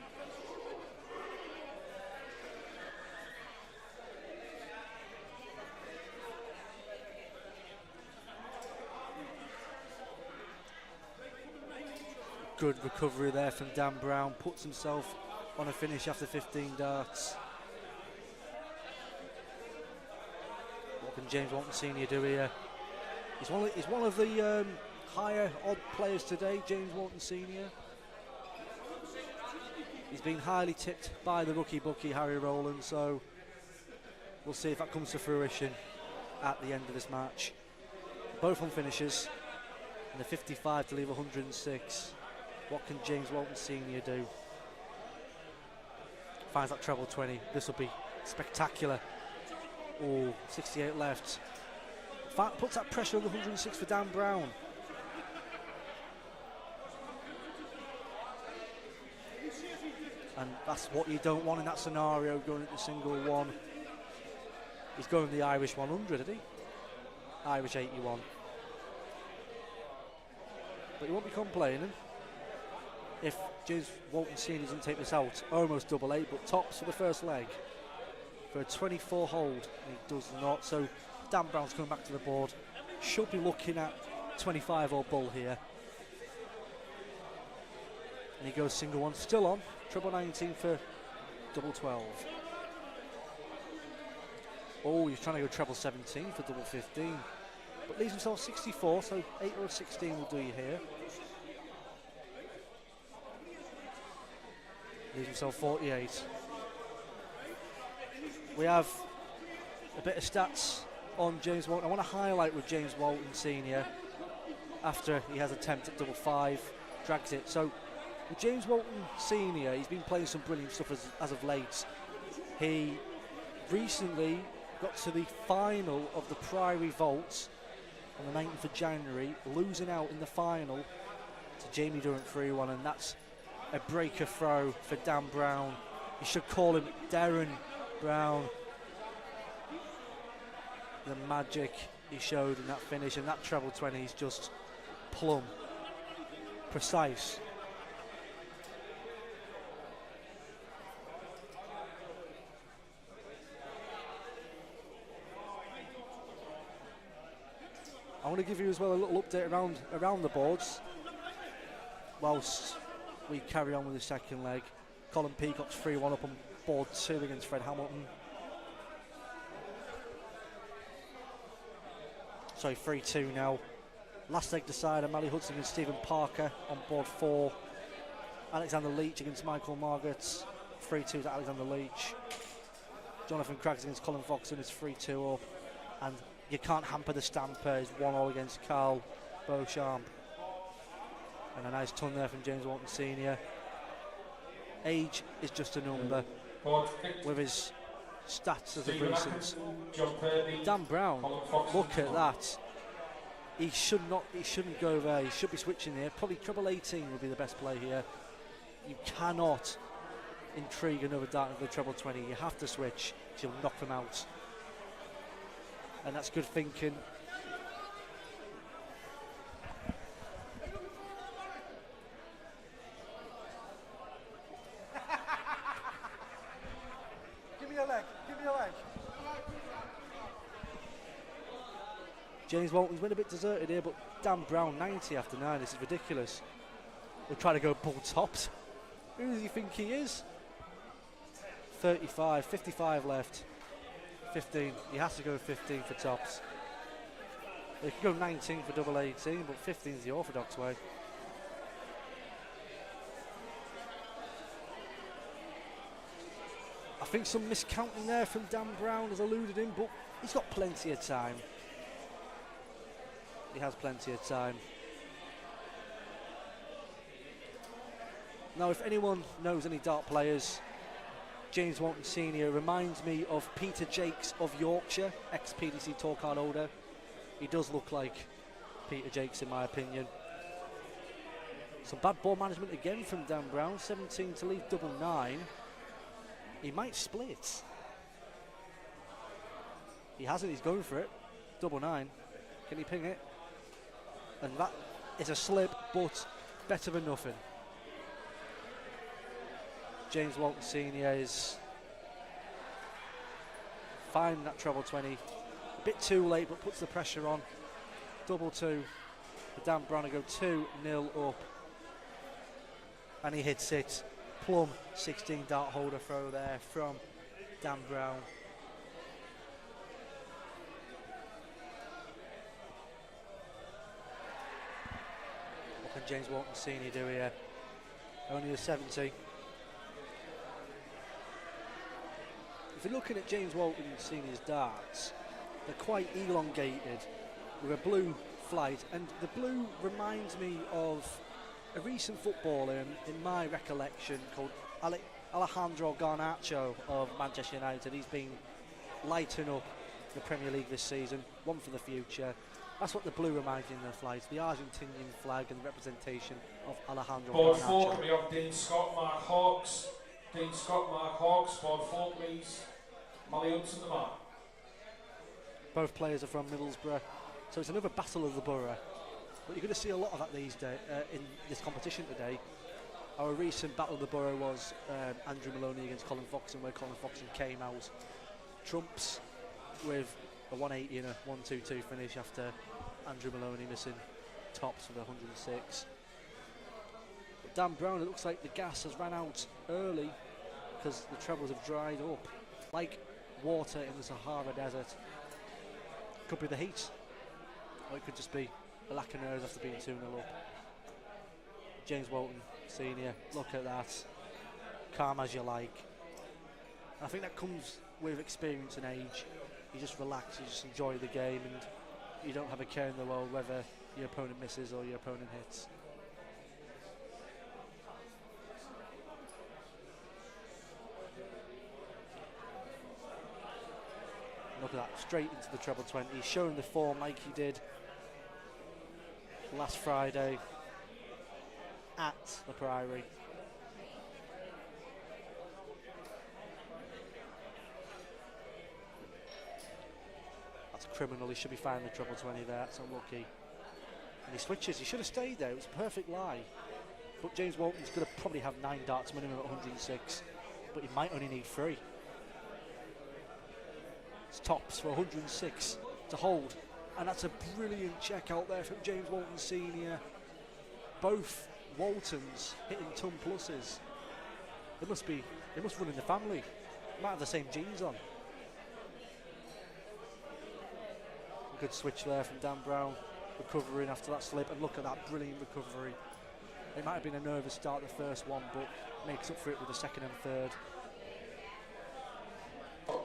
Good recovery there from Dan Brown, puts himself on a finish after 15 darts. What can James Walton Sr. do here? He's one of the higher odd players today, James Walton Sr. He's been highly tipped by the rookie bookie Harry Rowland, so we'll see if that comes to fruition at the end of this match. Both on finishes, and the 55 to leave 106. What can James Walton Sr. do? Finds that treble 20. This will be spectacular. Oh, 68 left. Puts that pressure on the 106 for Dan Brown. And that's what you don't want in that scenario, going into single one. He's going the Irish 100, isn't he? Irish 81. But he won't be complaining if James Walton Sr. doesn't take this out. Almost double 8, but tops for the first leg for a 24 hold. And he does not. So Dan Brown's coming back to the board. Should be looking at 25 or bull here. And he goes single one, still on. Treble 19 for double 12. Oh, he's trying to go treble 17 for double 15. But leaves himself 64, so 8 or 16 will do you here. Leaves himself 48. We have a bit of stats on James Walton. I want to highlight with James Walton Sr. after he has attempted double 5, drags it. So with James Walton Sr., he's been playing some brilliant stuff as of late. He recently got to the final of the Priory Vault on the 19th of January, losing out in the final to Jamie Durrant 3-1, and that's a breaker throw for Dan Brown. You should call him Darren Brown. The magic he showed in that finish, and that treble 20 is just plumb precise. I want to give you as well a little update around the boards whilst we carry on with the second leg. Colin Peacock's 3-1 up on board 2 against Fred Hamilton. Sorry, 3-2 now. Last leg decider, Mally Hudson and Stephen Parker on board 4. Alexander Leach against Michael Margaret, 3-2 to Alexander Leach. Jonathan Craggs against Colin Foxton is 3-2 up. And You Can't Hamper the Stamper is 1-1 against Carl Beauchamp. And a nice ton there from James Walton Sr. Age is just a number with his stats as of recent. Dan Brown, look at that. He shouldn't go there. He should be switching here. Probably treble 18 would be the best play here. You cannot intrigue another dart into the treble 20. You have to switch. You'll knock them out. And that's good thinking. Give me a leg. Give me a leg. James Walton's been a bit deserted here, but Dan Brown 90 after 9. This is ridiculous. We're trying to go bull tops. Who does he think he is? 35, 55 left. 15. He has to go 15 for tops. He could go 19 for double 18, but 15 is the orthodox way. I think some miscounting there from Dan Brown has eluded him, but he's got plenty of time. He has plenty of time. Now, if anyone knows any dart players, James Walton Sr. reminds me of Peter Jakes of Yorkshire, ex-PDC tour card holder. He does look like Peter Jakes in my opinion. Some bad ball management again from Dan Brown, 17 to lead, double 9. He might split. He hasn't, he's going for it. Double 9. Can he ping it? And that is a slip, but better than nothing. James Walton Sr. is finding that treble 20. A bit too late, but puts the pressure on. Double 2. The Dan Brown go 2-0 up. And he hits it. Plum 16 dart holder throw there from Dan Brown. What can James Walton Sr. do here? Only a 70. If you're looking at James Walton Sr.'s darts, they're quite elongated with a blue flight, and the blue reminds me of a recent footballer in my recollection called Alejandro Garnacho of Manchester United. He's been lighting up the Premier League this season, one for the future. That's what the blue reminds me of the flights, the Argentinian flag and the representation of Alejandro Board Garnacho. 4, we have Dean Scott, Mark Hawks. Dean Scott, Mark Hawks. Board 4, please. Mally Hudson, the mark. Both players are from Middlesbrough, so it's another battle of the borough. But you're going to see a lot of that these days in this competition today. Our recent battle of the borough was Andrew Maloney against Colin Foxton, where Colin Foxton came out trumps with a 180 and a 122 finish after Andrew Maloney missing tops with 106. But Dan Brown, it looks like the gas has ran out early because the trebles have dried up like water in the Sahara Desert. Could be the heat, or it could just be a lack of nerves after being 2-0 up. James Walton Sr., look at that, calm as you like. And I think that comes with experience and age. You just relax, you just enjoy the game, and you don't have a care in the world whether your opponent misses or your opponent hits. Look at that, straight into the treble 20. He's showing the form like he did last Friday at the Priory. That's criminal, he should be finding the treble 20 there, that's unlucky. And he switches, he should have stayed there, it was a perfect lie. But James Walton's going to probably have 9 darts minimum at 106, but he might only need 3. It's tops for 106 to hold, and that's a brilliant check out there from James Walton Sr. Both Waltons hitting ton pluses. They must run in the family. Might have the same genes on. Good switch there from Dan Brown, recovering after that slip, and look at that brilliant recovery. It might have been a nervous start the first one, but makes up for it with the second and third.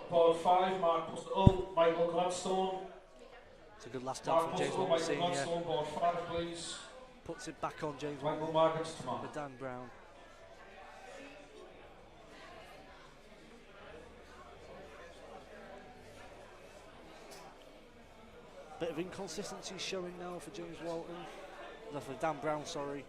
Board 5, Michael Gladstone. It's a good last start from James Walton Sr. Gladstone, board 5, please. Puts it back on James Michael Walton Margaret's tomorrow. for Dan Brown. Bit of inconsistency showing now for James Walton. No, for Dan Brown, sorry.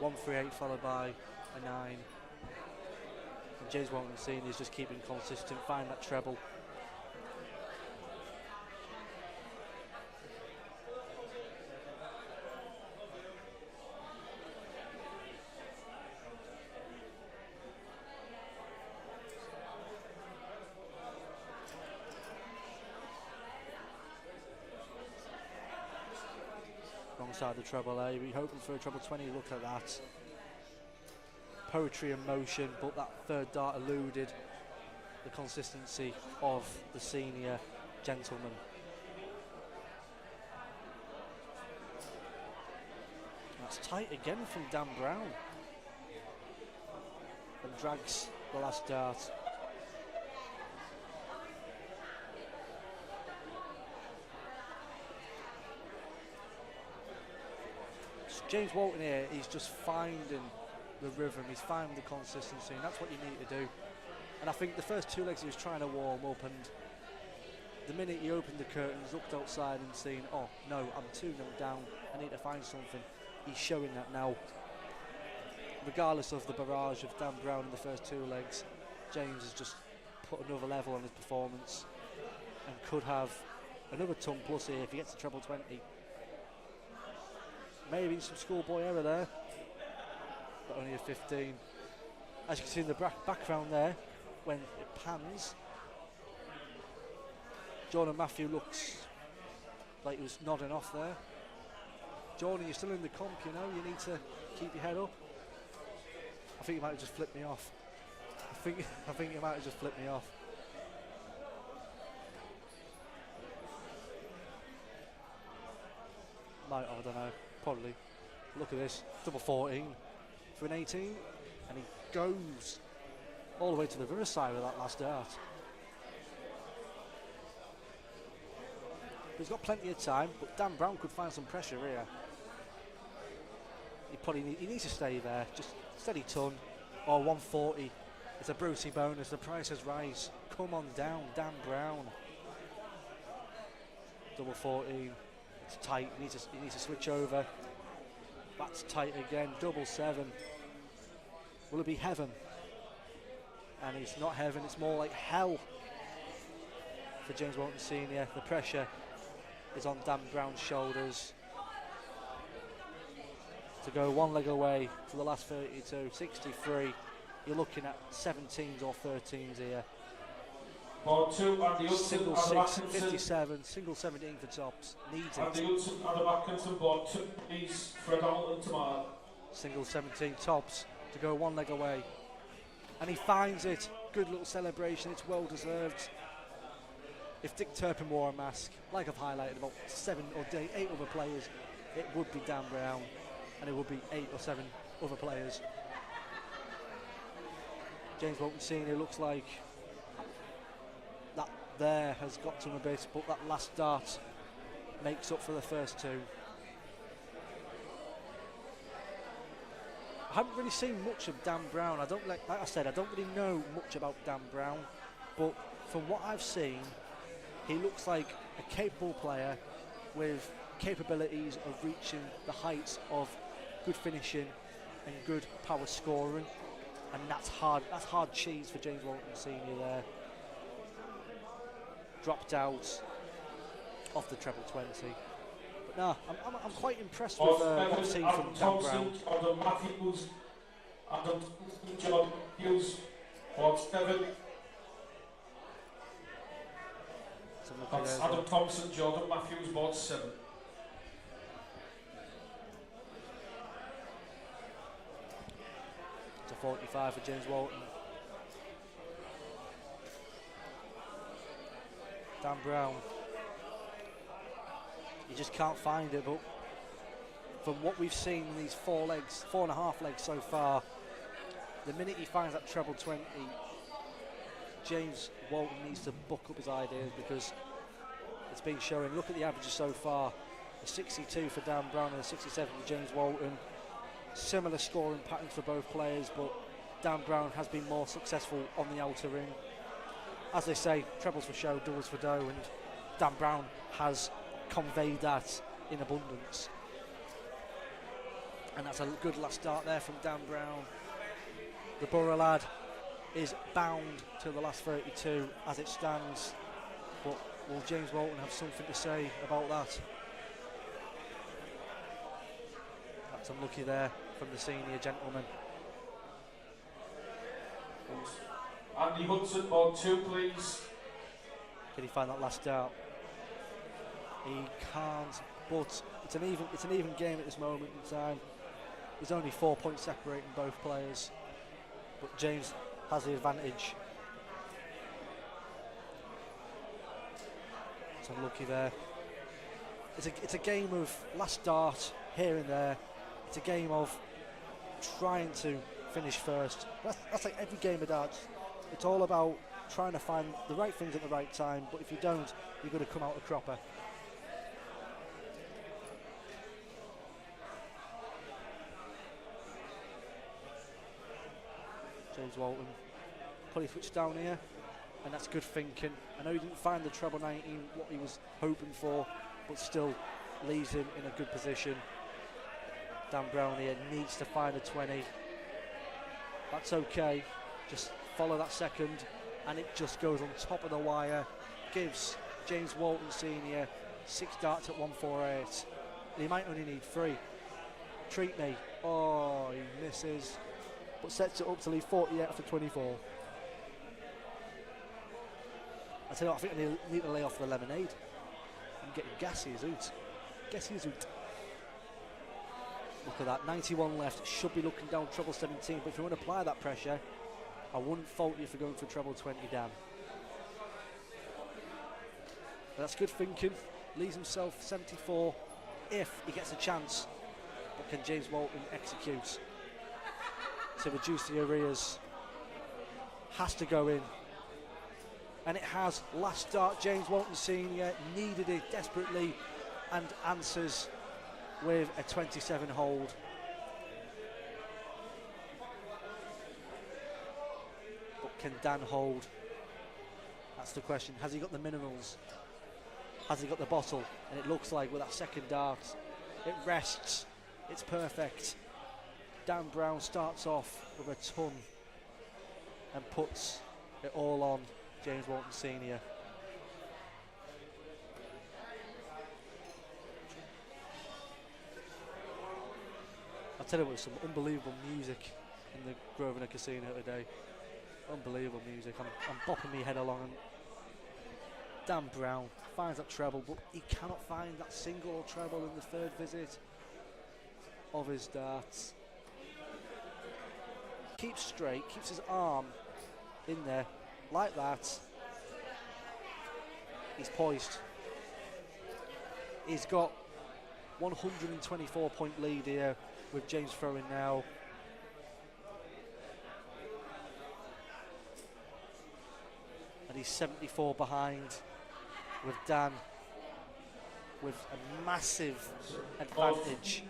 1-3-8 followed by a 9. And James Walton Sr. is just keeping consistent, find that treble. Side the treble A, we're hoping for a treble 20, look at that. Poetry and motion, but that third dart eluded the consistency of the senior gentleman. That's tight again from Dan Brown. And drags the last dart. James Walton here, he's just finding the rhythm, he's finding the consistency, and that's what you need to do. And I think the first two legs he was trying to warm up, and the minute he opened the curtains, looked outside and seen, oh no, I'm 2-0 down, I need to find something. He's showing that now. Regardless of the barrage of Dan Brown in the first two legs, James has just put another level on his performance and could have another ton plus here if he gets a treble 20. Maybe some schoolboy error there, but only a 15. As you can see in the background there, when it pans, Jordan Matthew looks like he was nodding off there. Jordan, you're still in the comp, you know, you need to keep your head up. I think you might have just flipped me off. I think you might have just flipped me off. Might, I don't know. Probably. Look at this, double 14 for an 18, and he goes all the way to the reverse side with that last dart. He's got plenty of time, but Dan Brown could find some pressure here. He needs to stay there, just steady ton, or 140. It's a Brucey bonus, the prices rise. Come on down, Dan Brown. Double 14. It's tight, he needs to switch over. That's tight again, double 7. Will it be heaven? And it's not heaven, it's more like hell for James Walton Sr. The pressure is on Dan Brown's shoulders. To go one leg away to the last 32, 63. You're looking at 17s or 13s here. Board 2, Andy Hudson, Single Adam 6, Atkinson. 57, single 17 for tops. Needs Andy it. Hudson, Adam Atkinson, board 2, please. Fred Hamilton tomorrow. Single 17 tops to go one leg away. And he finds it. Good little celebration, it's well deserved. If Dick Turpin wore a mask, like I've highlighted about 7 or 8 other players, it would be Dan Brown, and it would be 8 or 7 other players. James Walton Sr. looks like that there has got to him a bit, but that last dart makes up for the first two. I haven't really seen much of Dan Brown. Like I said, I don't really know much about Dan Brown, but from what I've seen, he looks like a capable player with capabilities of reaching the heights of good finishing and good power scoring, and that's hard cheese for James Walton Sr. there. Dropped out off the treble 20. But no, I'm quite impressed with what I've seen from Dan Brown. Adam Matthews, Adam Jordan Hughes, board 7. That's Adam Thompson, Jordan Matthews, board 7. It's a 45 for James Walton. Dan Brown he just can't find it. But from what we've seen in these 4.5 legs so far, the minute he finds that treble 20, James Walton needs to buck up his ideas, because it's been showing. Look at the averages so far: a 62 for Dan Brown and a 67 for James Walton. Similar scoring patterns for both players, but Dan Brown has been more successful on the outer ring. As they say, trebles for show, doubles for dough, and Dan Brown has conveyed that in abundance. And that's a good last start there from Dan Brown. The Borough lad is bound to the last 32 as it stands, but will James Walton have something to say about that? That's unlucky there from the senior gentleman. Andy Hudson, board 2, please. Can he find that last dart? He can't, but it's an even game at this moment in time. There's only 4 points separating both players, but James has the advantage. It's unlucky there. It's a game of last dart here and there. It's a game of trying to finish first. That's like every game of darts. It's all about trying to find the right things at the right time, but if you don't, you're going to come out a cropper. James Walton put his switch down here, and that's good thinking. I know he didn't find the treble 19 what he was hoping for, but still leaves him in a good position. Dan Brown here needs to find a 20. That's okay, just follow that second, and it just goes on top of the wire. Gives James Walton Sr 6 darts at 148. He might only need 3. Treat me. Oh, he misses, but sets it up to leave 48 after 24. I tell you what, I think I need to lay off the lemonade. I'm getting gassy as oot. Gassy as oot. Look at that, 91 left. Should be looking down treble 17, but if you want to apply that pressure, I wouldn't fault you for going for treble 20, Dan. But that's good thinking. Leaves himself 74 if he gets a chance. But can James Walton execute to reduce the arrears? Has to go in. And it has. Last start, James Walton Sr needed it desperately and answers with a 27 hold. But can Dan hold? That's the question. Has he got the minerals? Has he got the bottle? And it looks like with that second dart, it rests. It's perfect. Dan Brown starts off with a ton and puts it all on James Walton Sr. I'll tell you what, some unbelievable music in the Grosvenor Casino today. Unbelievable music. I'm bopping my head along, and Dan Brown finds that treble, but he cannot find that single or treble in the third visit of his darts. Keeps straight, keeps his arm in there like that. He's poised. He's got 124 point lead here with James throwing now. And he's 74 behind with Dan with a massive advantage.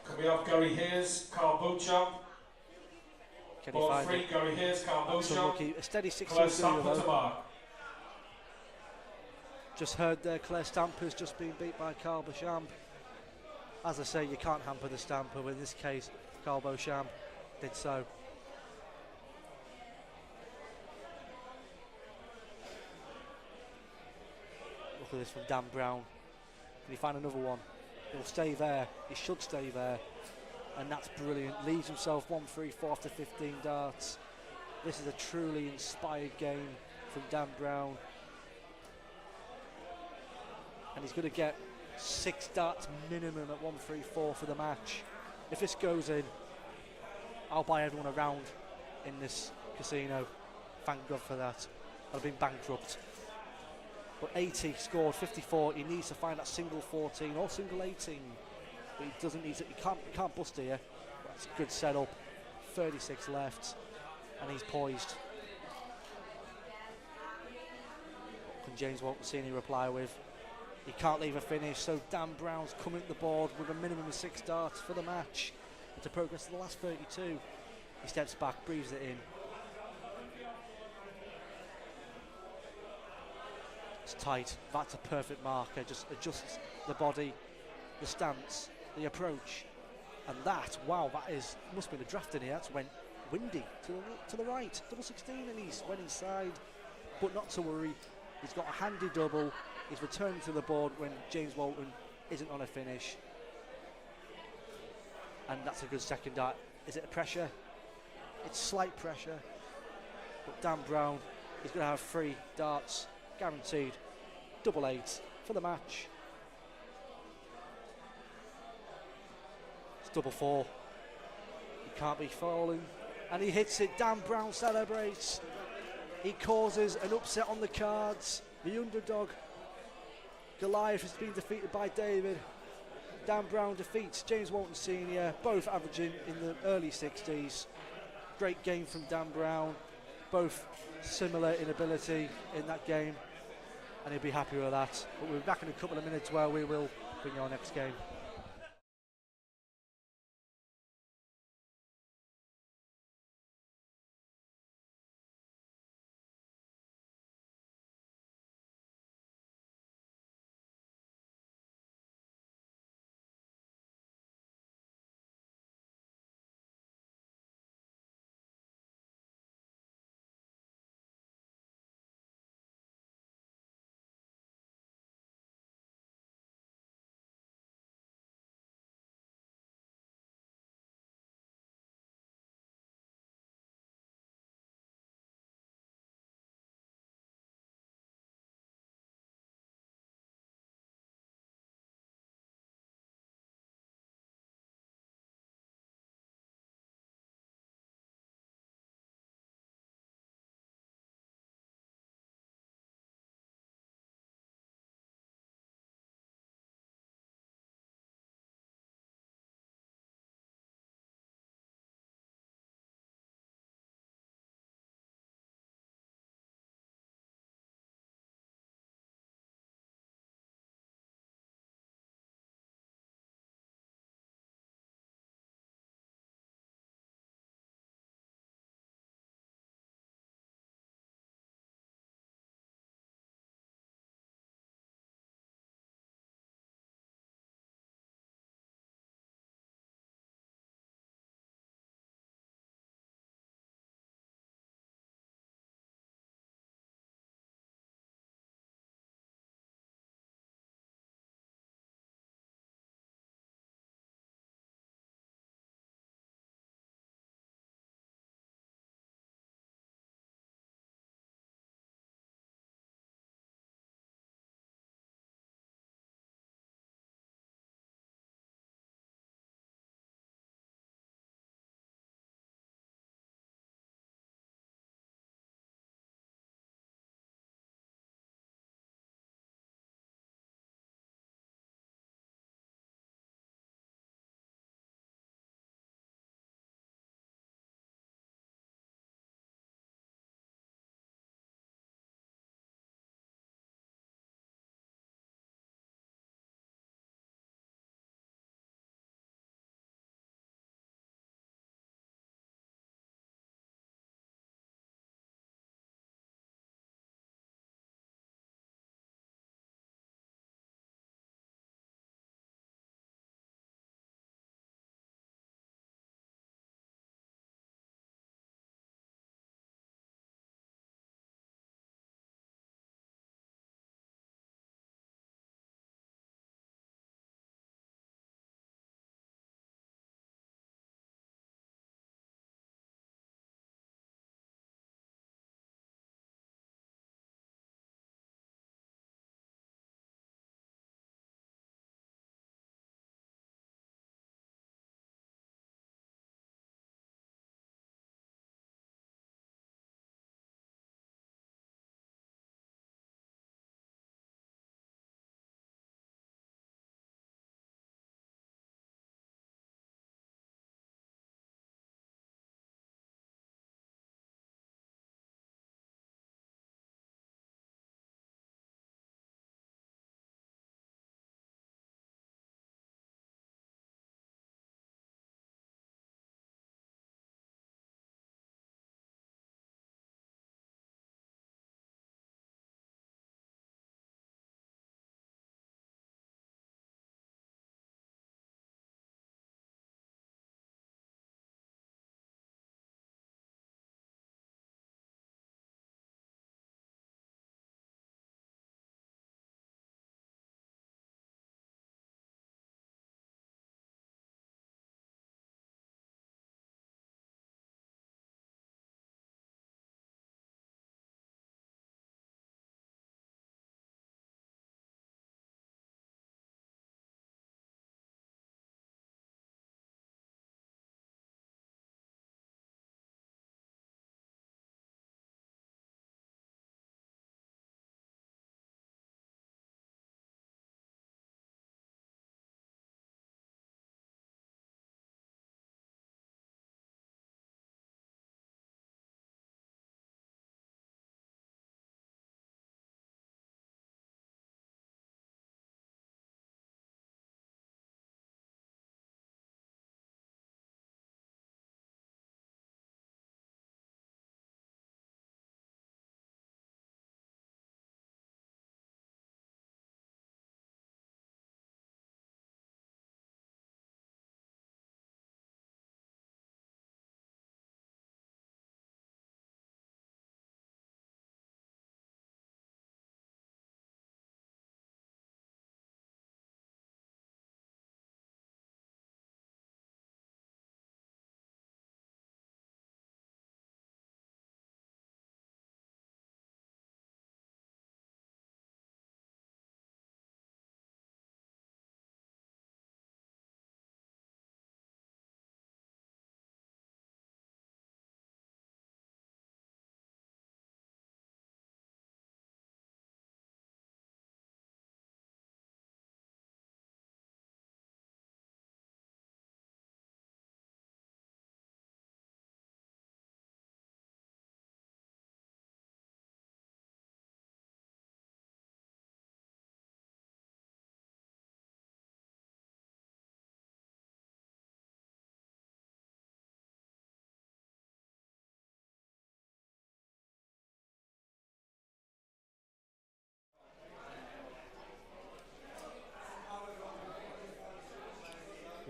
Can we have Gary Hayes, Carl Beauchamp? Can he Ball find 3, it? Gary Hayes, Carl Beauchamp. Unlucky. A steady 6 Claire 2 Stamper to though. mark. Just heard there, Claire Stamper's just been beat by Carl Beauchamp. As I say, you can't hamper the Stamper, but in this case, Carl Beauchamp did so. Look at this from Dan Brown. Can he find another one? He'll stay there. He should stay there. And that's brilliant. Leaves himself 1-3-4 after 15 darts. This is a truly inspired game from Dan Brown. And he's going to get 6 darts minimum at 1-3-4 for the match. If this goes in, I'll buy everyone around in this casino. Thank God for that. I've been bankrupt. But 80 scored 54. He needs to find that single 14 or single 18. But he doesn't need to. He can't bust here. That's a good setup. 36 left, and he's poised. What can James Walton Sr reply with? He can't leave a finish, so Dan Brown's coming to the board with a minimum of 6 darts for the match. And to progress to the last 32. He steps back, breathes it in. It's tight. That's a perfect marker. Just adjusts the body, the stance, the approach. And that, wow, that must have been a draft in here. That's went windy to the right. Double 16, and he's went inside. But not to worry. He's got a handy double. He's returning to the board when James Walton isn't on a finish. And that's a good second dart. Is it a pressure? It's slight pressure. But Dan Brown is going to have 3 darts guaranteed. Double 8 for the match. It's double 4. He can't be falling. And he hits it. Dan Brown celebrates. He causes an upset on the cards. The underdog, Goliath, has been defeated by David. Dan Brown defeats James Walton Sr, both averaging in the early 60s. Great game from Dan Brown. Both similar in ability in that game. And he'll be happy with that. But we'll be back in a couple of minutes where we will bring you our next game.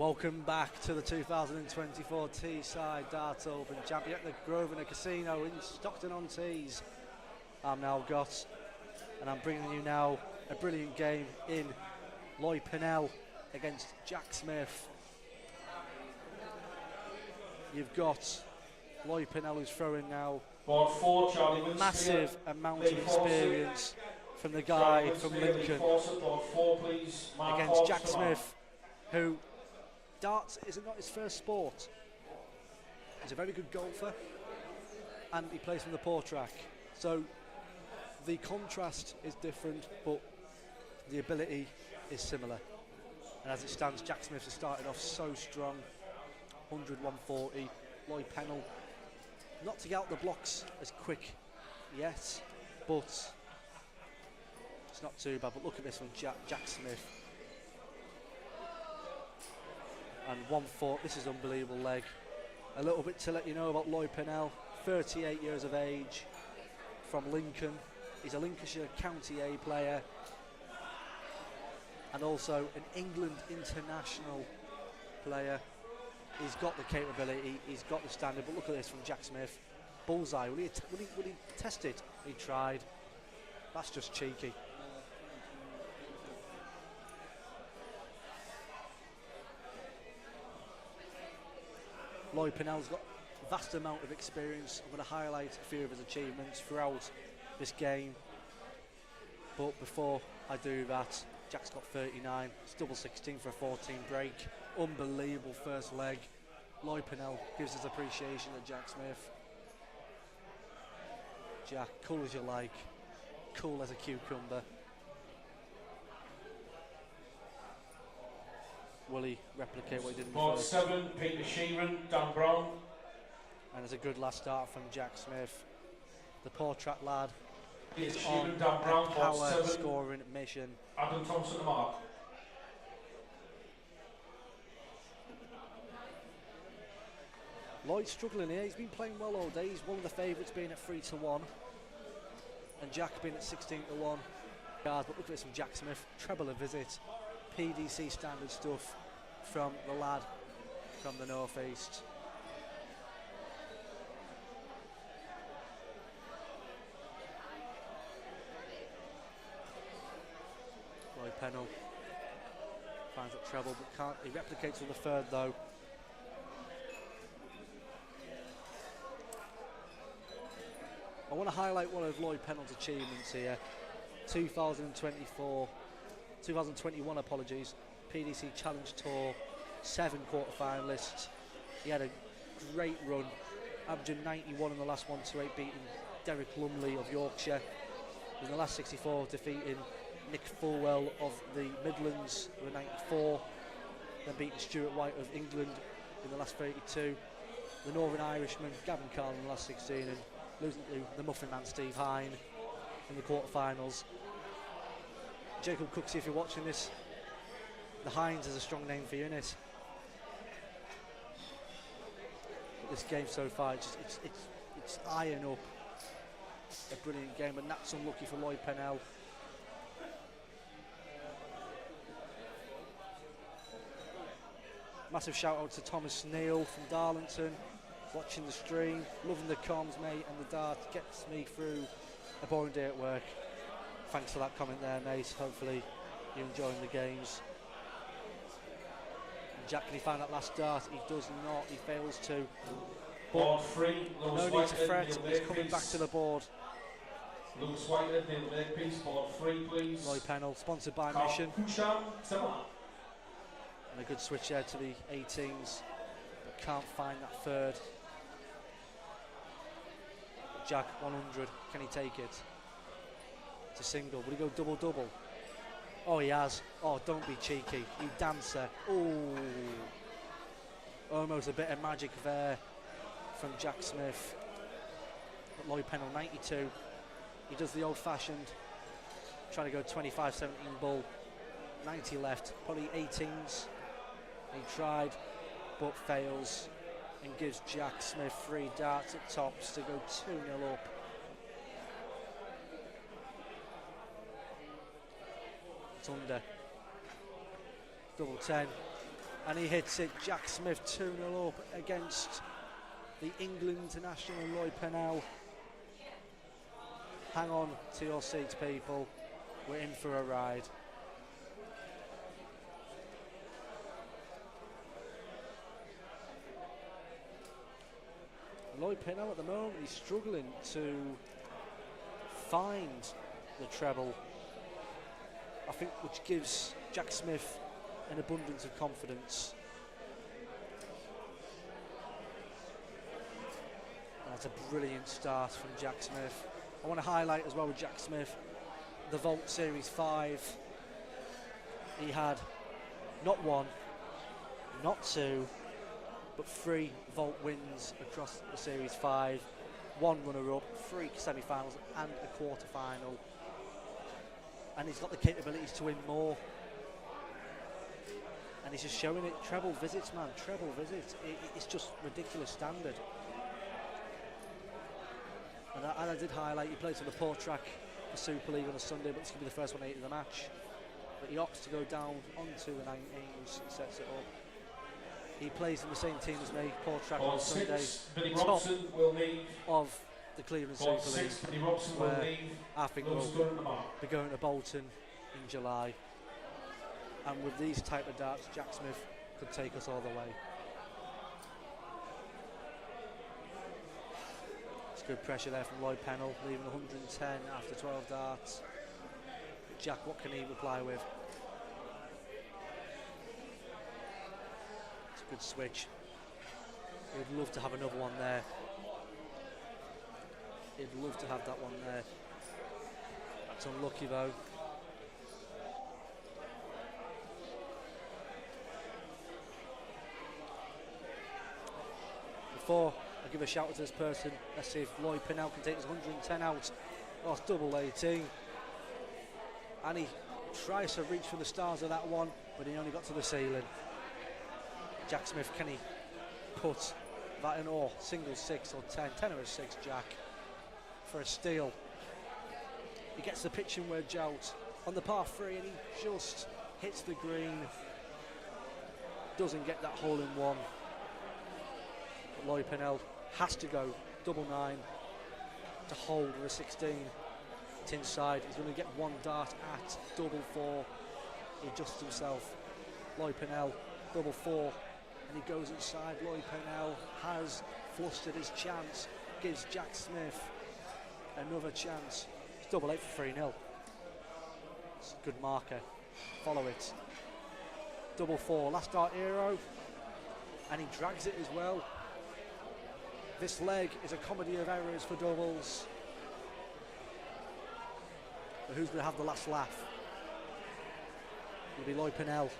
Welcome back to the 2024 Teesside Darts Open Champion at the Grosvenor Casino in Stockton-on-Tees. I'm Now Gott, and I'm bringing you now a brilliant game in Lloyd Pinnell against Jack Smith. You've got Lloyd Pinnell who's throwing now. Board 4, Charlie Winspear. Massive amount of Lady experience from the guy Charlie from Winspear, Lady Lincoln Fawcett, board 4, please. Mark against Hawks Jack to Mark. Smith, who darts is not his first sport. He's a very good golfer and he plays from the paw track. So the contrast is different, but the ability is similar. And as it stands, Jack Smith has started off so strong. 100, 140. Lloyd Pinnell not to get out the blocks as quick yet, but it's not too bad. But look at this one, Jack Smith. And 1-4, this is unbelievable leg. A little bit to let you know about Lloyd Pinnell, 38 years of age, from Lincoln. He's a Lincolnshire County A player and also an England international player. He's got the capability, he's got the standard, but look at this from Jack Smith. Bullseye, will he test it? He tried. That's just cheeky. Lloyd Pinnell's got a vast amount of experience. I'm going to highlight a few of his achievements throughout this game. But before I do that, Jack's got 39. It's double 16 for a 14 break. Unbelievable first leg. Lloyd Pinnell gives his appreciation to Jack Smith. Jack, cool as you like. Cool as a cucumber. Will he replicate what he did in the Board first? 7, Peter Sheeran, Dan Brown. And it's a good last start from Jack Smith. The paw track lad Peter is on Sheeran, Dan Brown, a board power 7. scoring mission. Adam Thompson to Mark. Lloyd's struggling here. He's been playing well all day. He's one of the favourites, being at 3-1, and Jack being at 16-1. But look at this from Jack Smith. Treble a visit. PDC standard stuff from the lad from the northeast. Lloyd Pinnell finds that treble, but can't. He replicates with the third though. I want to highlight one of Lloyd Pinnell's achievements here. 2021, apologies. PDC Challenge Tour, 7 quarter-finalists. He had a great run, averaging 91 in the last 128, beating Derek Lumley of Yorkshire. In the last 64, defeating Nick Fulwell of the Midlands with 94, then beating Stuart White of England in the last 32. The Northern Irishman, Gavin Carl, in the last 16, and losing to the Muffin Man, Steve Hine, in the quarter-finals. Jacob Cooksey, if you're watching this, the Hines is a strong name for you, isn't it? But this game so far, it's eyeing up a brilliant game, and that's unlucky for Lloyd Pinnell. Massive shout out to Thomas Neal from Darlington, watching the stream, loving the comms, mate, and the dart gets me through a boring day at work. Thanks for that comment there, mate. Hopefully you're enjoying the games. And Jack, can he find that last dart? He does not, he fails to. Board 3, No Lewis need to Whitehead, fret, Neil he's coming back Makepeace. to the board. Lewis Whitehead, Neil Makepeace, board 3, please. Lloyd Pinnell, sponsored by Carl Mission. Houcham to Mark. And a good switch there to the 18s, but can't find that third. Jack, 100, can he take it? It's a single, will he go double-double? Oh, he has. Oh, don't be cheeky, you dancer. Oh, almost a bit of magic there from Jack Smith. But Lloyd Pinnell, 92. He does the old-fashioned, trying to go 25-17 ball. 90 left, probably 18s. He tried, but fails, and gives Jack Smith 3 darts at tops to go 2-0 up. It's under. Double 10. And he hits it. Jack Smith 2-0 up against the England international Lloyd Pennell. Hang on to your seats, people. We're in for a ride. Lloyd Pennell at the moment, he's struggling to find the treble, I think, which gives Jack Smith an abundance of confidence. And that's a brilliant start from Jack Smith. I want to highlight as well with Jack Smith, the Vault Series 5. He had not one, not two, but 3 Vault wins across the Series 5. 1 runner-up, 3 semi-finals and a quarter-final. And he's got the capabilities to win more. And he's just showing it. Treble visits, man, treble visits. It's just ridiculous standard. And I did highlight, he plays on the Port track, the Super League on a Sunday, but this could be the first 180 of the match. But he opts to go down onto the 19s and sets it up. He plays in the same team as me, Port track on Sunday. Billy Top Robson will leave. of the Cleveland Ball Super League, 6, Billy Robson will where leave. I think Those we'll stood at the mark. be going to Bolton in July. And with these type of darts, Jack Smith could take us all the way. It's good pressure there from Lloyd Pennell, leaving 110 after 12 darts. But Jack, what can he reply with? It's a good switch. He'd love to have another one there. He'd love to have that one there. That's unlucky though. Before I give a shout out to this person, let's see if Lloyd Pennell can take his 110 out. Oh, it's double 18. And he tries to reach for the stars of that one, but he only got to the ceiling. Jack Smith, can he put that in, or single 6 or 10? 10 or a 6, Jack, for a steal. He gets the pitching wedge out on the par 3 and he just hits the green. Doesn't get that hole in one. But Lloyd Pennell has to go double 9 to hold with a 16. It's inside. He's going to get one dart at double 4. He adjusts himself. Lloyd Pennell, double 4. And he goes inside. Lloyd Pennell has flustered his chance. Gives Jack Smith another chance. It's double 8 for 3-0. It's a good marker. Follow it. Double 4. Last dart hero. And he drags it as well. This leg is a comedy of errors for doubles. But who's going to have the last laugh? It'll be Lloyd Pennell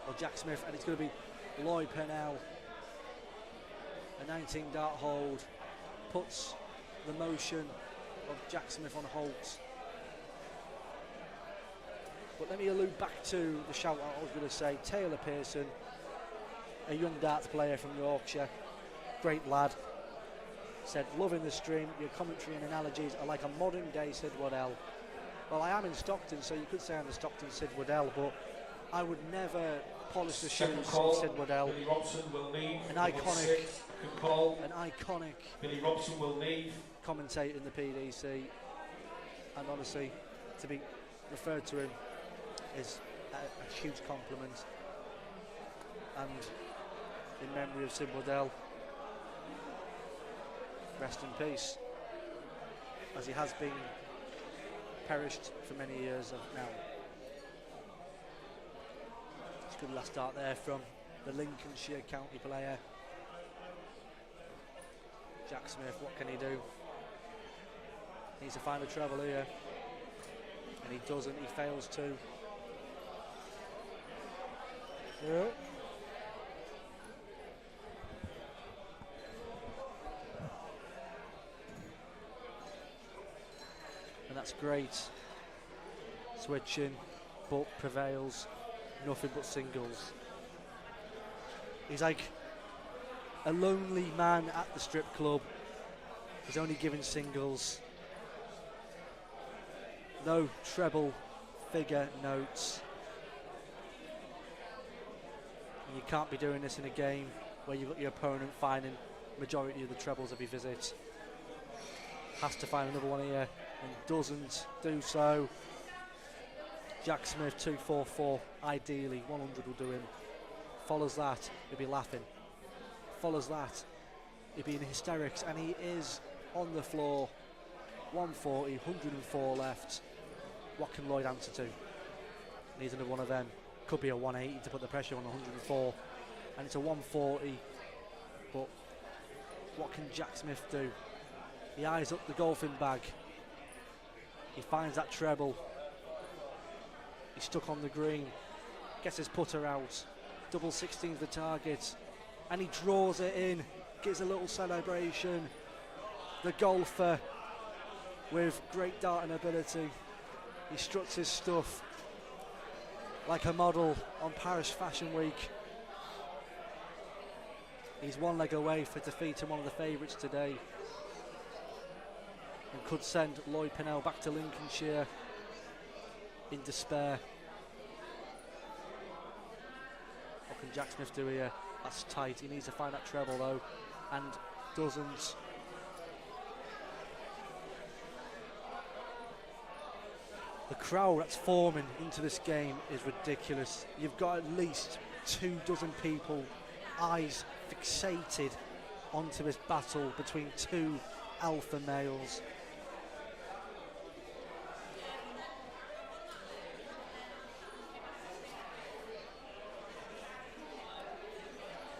or Jack Smith, and it's going to be Lloyd Pennell. A 19 dart hold puts the motion of Jack Smith on halt. But let me allude back to the shout out I was going to say. Taylor Pearson, a young darts player from Yorkshire, great lad, said, loving the stream, your commentary and analogies are like a modern day Sid Waddell. Well, I am in Stockton, so you could say I'm the Stockton Sid Waddell, but I would never polish the shoes of Sid Waddell. Billy Robson will leave. An iconic, Billy Robson will leave. Commentator in the PDC, and honestly, to be referred to him is a huge compliment. And in memory of Sid Waddell, rest in peace, as he has been perished for many years now. It's a good last start there from the Lincolnshire county player. Jack Smith, what can he do? Needs to find a treble here, and he doesn't, he fails to. Yeah. And that's great. Switching, but prevails. Nothing but singles. He's like a lonely man at the strip club. He's only giving singles. No treble figure notes. You can't be doing this in a game where you've got your opponent finding majority of the trebles every visit. Has to find another one here and doesn't do so. Jack Smith 244, ideally 100 will do him. Follows that, he'll be laughing. Follows that, he'll be in hysterics, and he is on the floor. 140, 104 left. What can Lloyd answer to? Needs another one of them. Could be a 180 to put the pressure on 104, and it's a 140. But what can Jack Smith do? He eyes up the golfing bag. He finds that treble. He's stuck on the green. Gets his putter out. Double 16's the target, and he draws it in. Gives a little celebration. The golfer with great darting ability. He struts his stuff like a model on Paris Fashion Week. He's one leg away for defeating one of the favourites today, and could send Lloyd Pinnell back to Lincolnshire in despair. What can Jack Smith do here? That's tight. He needs to find that treble though, and doesn't. The crowd that's forming into this game is ridiculous. You've got at least 24 people, eyes fixated onto this battle between two alpha males.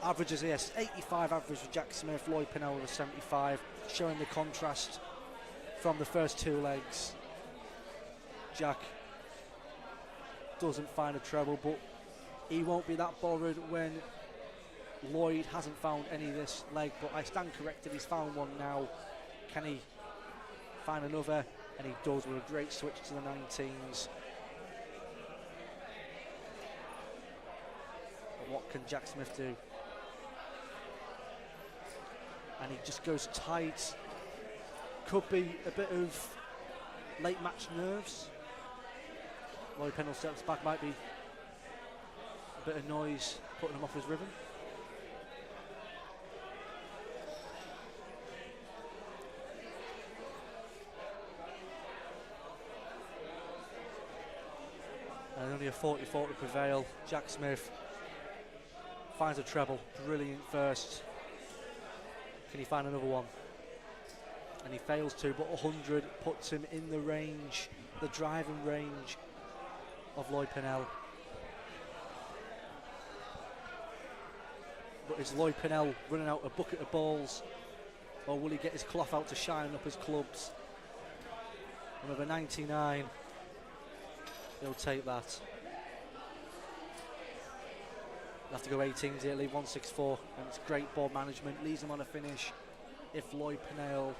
Averages here, 85 average for Jack Smith, Lloyd Pinnell with a 75, showing the contrast from the first two legs. Jack doesn't find a treble, but he won't be that bothered when Lloyd hasn't found any this leg. But I stand corrected, he's found one now. Can he find another? And he does, with a great switch to the 19s. But what can Jack Smith do? And he just goes tight. Could be a bit of late match nerves. Lloyd Pinnell steps back, might be a bit of noise putting him off his rhythm. And only a 40-40 prevail. Jack Smith finds a treble, brilliant first. Can he find another one? And he fails to, but 100 puts him in the range, the driving range of Lloyd Pinnell. But is Lloyd Pinnell running out a bucket of balls, or will he get his cloth out to shine up his clubs? And with a 99, he'll take that. He'll have to go 18s here, leave 164, and it's great ball management, leaves him on a finish. If Lloyd Pinnell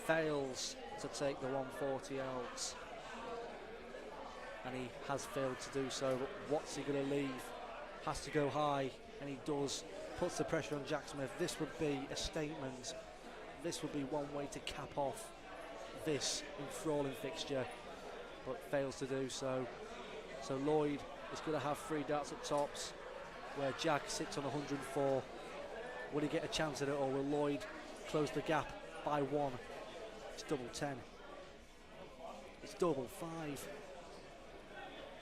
fails to take the 140 out, and he has failed to do so, but what's he going to leave? Has to go high, and he does. Puts the pressure on Jack Smith. This would be a statement. This would be one way to cap off this enthralling fixture, but fails to do so. So Lloyd is going to have 3 darts at tops, where Jack sits on 104. Will he get a chance at it, or will Lloyd close the gap by 1? It's double 10. It's double 5.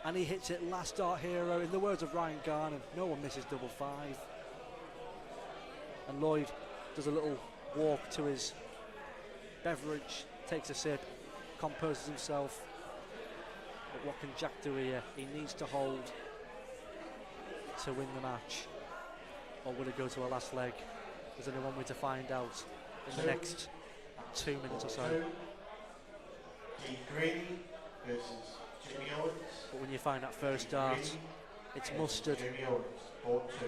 And he hits it last dart hero. In the words of Ryan Garner, no one misses double 5. And Lloyd does a little walk to his beverage, takes a sip, composes himself. But what can Jack do here? He needs to hold to win the match. Or will it go to a last leg? There's only one way to find out in the next 2 minutes or so. Keith Grady versus Jimmy Owens. But when you find that first dart, it's mustard. Jimmy Owens, board 2.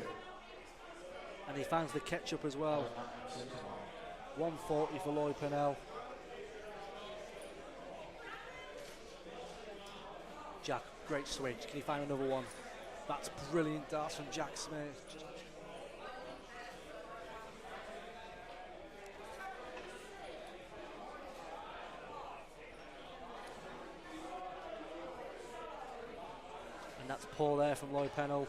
And he finds the ketchup as well. 140 for Lloyd Pinnell. Jack, great switch. Can he find another one? That's brilliant darts from Jack Smith. And that's poor there from Lloyd Pinnell.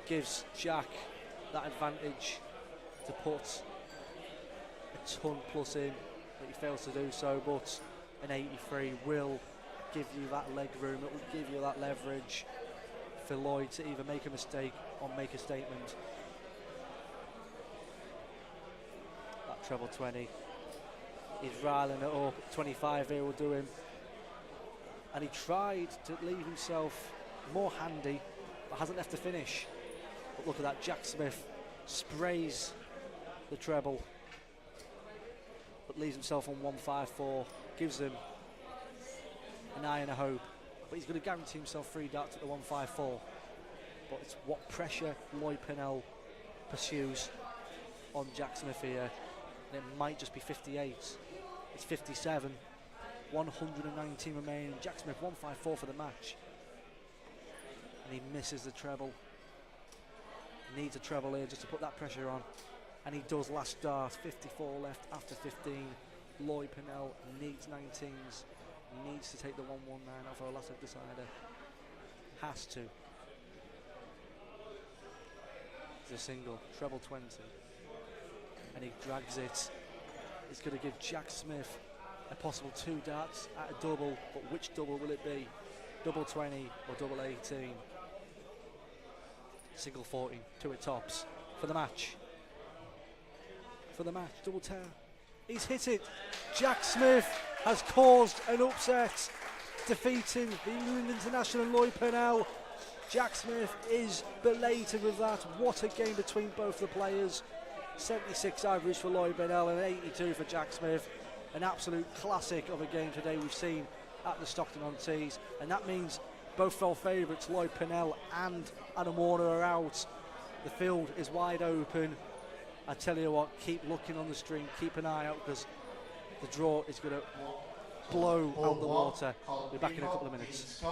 gives Jack that advantage to put a ton plus in, but he fails to do so. But an 83 will give you that leg room, it will give you that leverage for Lloyd to either make a mistake or make a statement. That treble 20, he's riling it up. 25 here will do him, and he tried to leave himself more handy but hasn't left the finish. But look at that, Jack Smith sprays the treble but leaves himself on 154, gives him an eye and a hope, but he's going to guarantee himself 3 darts at the 154. But it's what pressure Lloyd Pinnell pursues on Jack Smith here, and it might just be 58. It's 57, 119 remaining. Jack Smith 154 for the match, and he misses the treble. Needs a treble here just to put that pressure on, and he does last dart. 54 left after 15. Lloyd Pinnell needs 19s, needs to take the 119 off our last leg decider. Has to. It's a single, treble 20, and he drags it. It's going to give Jack Smith a possible 2 darts at a double, but which double will it be? Double 20 or double 18? Single 14, 2 at tops for the match. For the match, double 10. He's hit it. Jack Smith has caused an upset, defeating the England international Lloyd Pinnell. Jack Smith is belated with that. What a game between both the players. 76 average for Lloyd Pinnell and 82 for Jack Smith. An absolute classic of a game today we've seen at the Stockton-on-Tees, and that means both fell favourites, Lloyd Pinnell and Adam Warner, are out. The field is wide open. I tell you what, keep looking on the stream, keep an eye out, because the draw is going to blow out the water. We'll be back in a couple of minutes.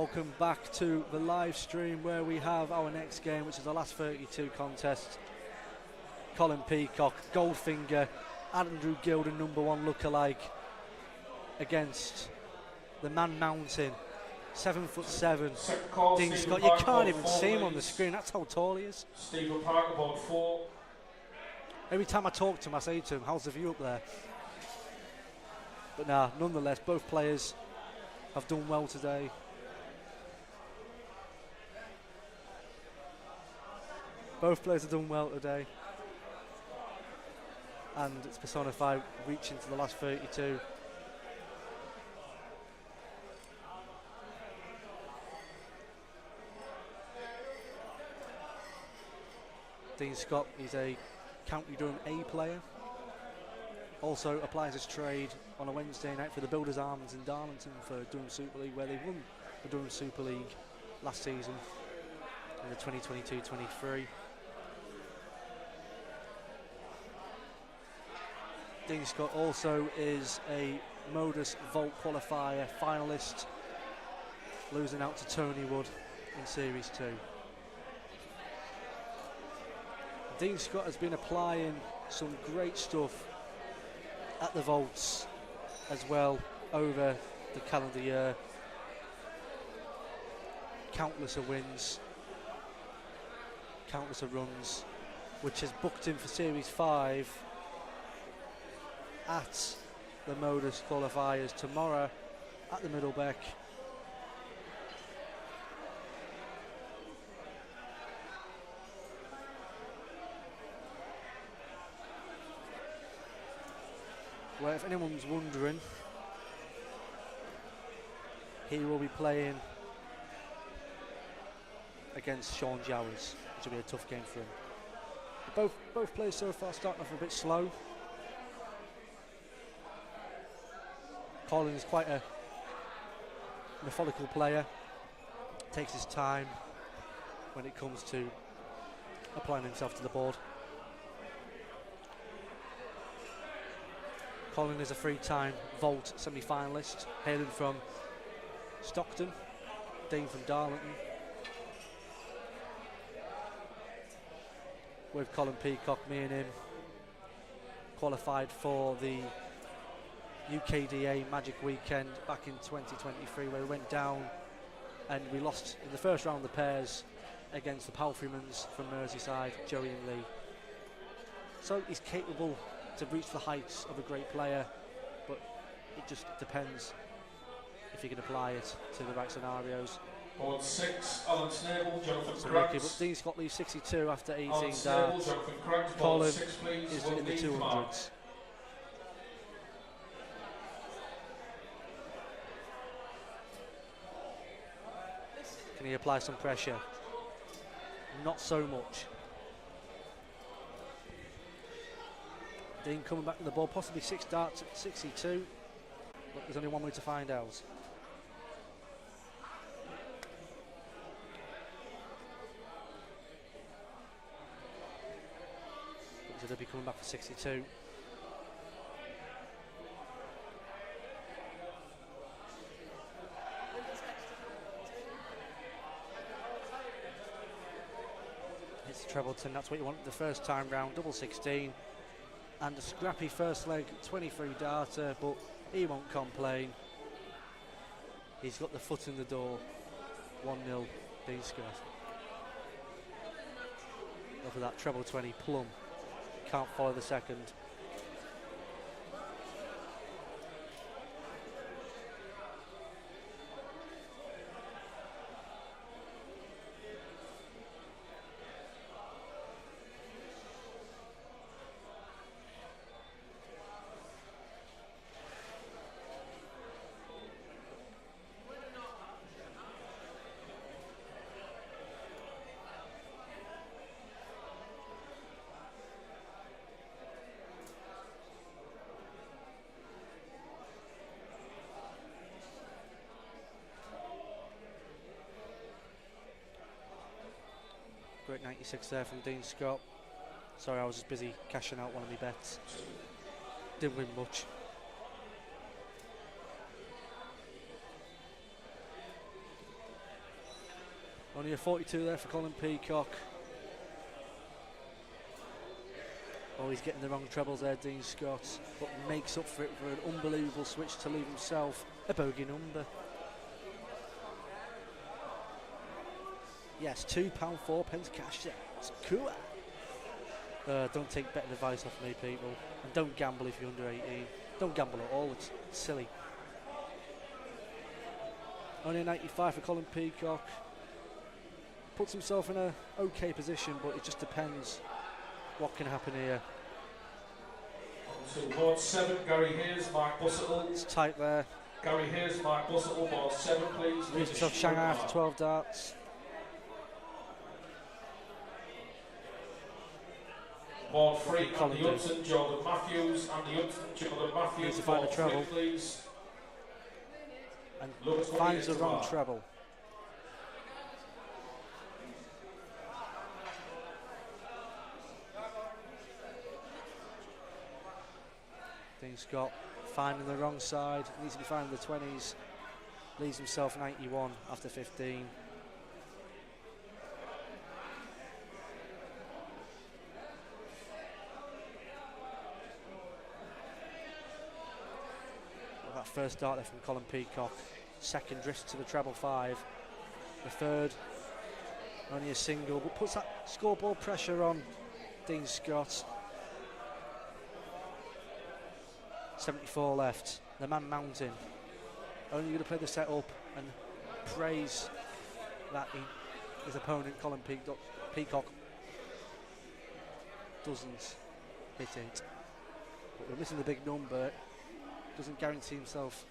welcome back to the live stream where we have our next game, which is the last 32 contest. Colin Peacock, Goldfinger, Andrew Gilden, #1 lookalike, against the Man Mountain, 7'7". Second call, Dean Stephen Scott, you Parker, can't about even 4 see him on the leads. screen. That's how tall he is. Stephen Parker, about 4. Every time I talk to him, I say to him, "How's the view up there?" But nah, nonetheless, both players have done well today. Both players have done well today. And it's personified reaching to the last 32. Dean Scott is a County Durham A player. Also applies his trade on a Wednesday night for the Builders Arms in Darlington for Durham Super League, where they won the Durham Super League last season in the 2022-23. Dean Scott also is a Modus Vault qualifier finalist, losing out to Tony Wood in Series 2. Dean Scott has been applying some great stuff at the vaults as well over the calendar year. Countless of wins, countless of runs, which has booked him for Series 5 at the Modus qualifiers tomorrow at the Middlebeck. Where, if anyone's wondering, he will be playing against Sean Jowers, which will be a tough game for him. Both players so far starting off a bit slow. Colin is quite a methodical player, takes his time when it comes to applying himself to the board. Colin is a three-time Vault semi-finalist, hailing from Stockton, Dean from Darlington. With Colin Peacock, me and him qualified for the UKDA Magic Weekend back in 2023, where we went down and we lost in the first round of the pairs against the Palfreymans from Merseyside, Joey and Lee. So he's capable to reach the heights of a great player, but it just depends if he can apply it to the right scenarios. Board 6, Alan Snable, Jonathan So lucky, but Krantz. Dean Scott leaves 62 after 18 Alan Snable, darts. Jonathan Krantz, board Colin 6 please, is will in the lead to mark. 200s. Can he apply some pressure? Not so much. Dean coming back to the ball, possibly 6 darts at 62, but there's only one way to find out. He'll be coming back for 62. It's Treble-10, that's what you wanted the first time round, double 16. And a scrappy first leg, 23 darter, but he won't complain. He's got the foot in the door. 1-0, Dean Scott. Look at that treble 20 plum. Can't follow the second. Great 96 there from Dean Scott. Sorry, I was just busy cashing out one of my bets. Didn't win much. Only a 42 there for Colin Peacock. Oh, he's getting the wrong trebles there, Dean Scott, but makes up for it for an unbelievable switch to leave himself a bogey number. Yes, £2.04 cash there. It's cool. Don't take better advice off me, people. And don't gamble if you're under 18. Don't gamble at all, it's silly. Only a 95 for Colin Peacock. Puts himself in a okay position, but it just depends what can happen here. So board 7, Gary Hayes, Mark Bussettle. It's tight there. Gary Hayes, Mark Bussettle, board 7 please. Leaves himself Shanghai after 12 darts. Board 3, Andy Hudson, Jordan Matthews, Andy Hudson, Jordan Matthews. Needs to find board a treble. 3 please. And finds the wrong treble. Dean Scott finding the wrong side, needs to be finding the 20s, leaves himself 91 after 15. Well, that first dart there from Colin Peacock, second drift to the treble 5, the third only a single, but puts that scoreboard pressure on Dean Scott. 74 left, the man mountain. Only going to play the set up and praise that his opponent, Colin Peacock, doesn't hit it. But we're missing the big number, doesn't guarantee himself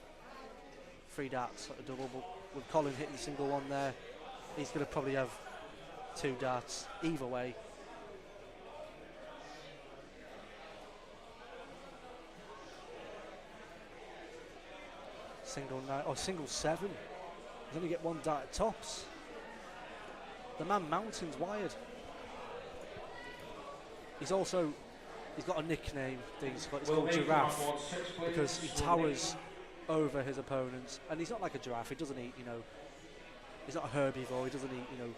3 darts at a double, but with Colin hitting the single one there, he's going to probably have 2 darts either way. Single 9 or single 7. He's only get 1 dart at tops. The man mountain's wired. He's got a nickname, Dean Scott. It's called Giraffe because he towers over his opponents, and he's not like a giraffe. He doesn't eat, he's not a herbivore. He doesn't eat,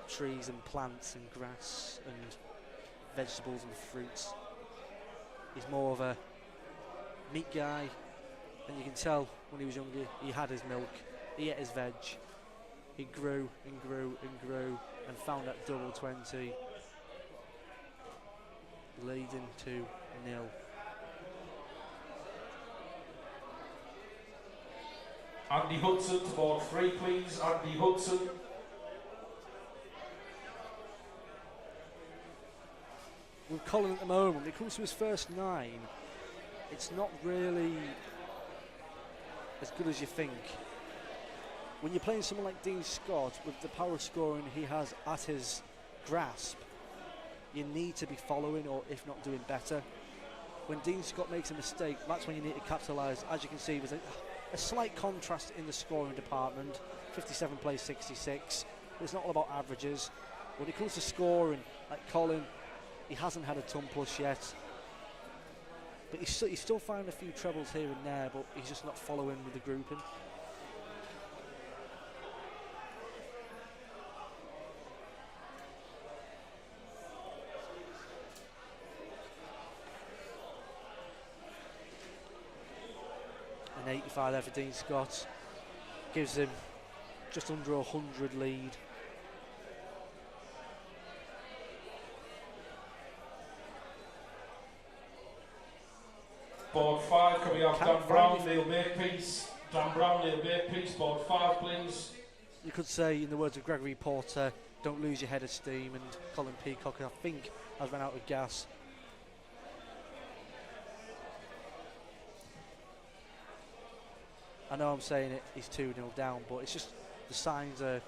trees and plants and grass and vegetables and fruits. He's more of a meat guy. And you can tell when he was younger, he had his milk, he ate his veg, he grew and grew and grew and found that double 20, leading to 0. Andy Hudson to board 3 please, Andy Hudson. With Colin at the moment, when it comes to his first 9, it's not really as good as you think. When you're playing someone like Dean Scott, with the power scoring he has at his grasp, you need to be following, or if not doing better. When Dean Scott makes a mistake, that's when you need to capitalise. As you can see, there's a slight contrast in the scoring department. 57 plays 66. It's not all about averages. When it comes to scoring, like Colin, he hasn't had a ton plus yet. But he's still finding a few trebles here and there, but he's just not following with the grouping. An 85 there for Dean Scott. Gives him just under 100 lead. Board 5, can we have Dan Brown, Neil Makepeace? Dan Brown, Neil Makepeace, board 5 please. You could say, in the words of Gregory Porter, don't lose your head of steam, and Colin Peacock, I think, has run out of gas. I know I'm saying it, he's 2-0 down, but it's just the signs are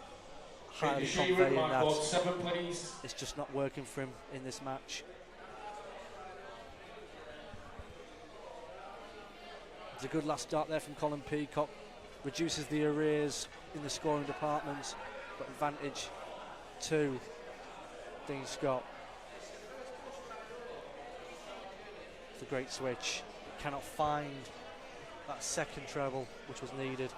highly conveying that board 7 please. it's just not working for him in this match. It's a good last start there from Colin Peacock. Reduces the arrears in the scoring department, but advantage to Dean Scott. It's a great switch. Cannot find that second treble which was needed.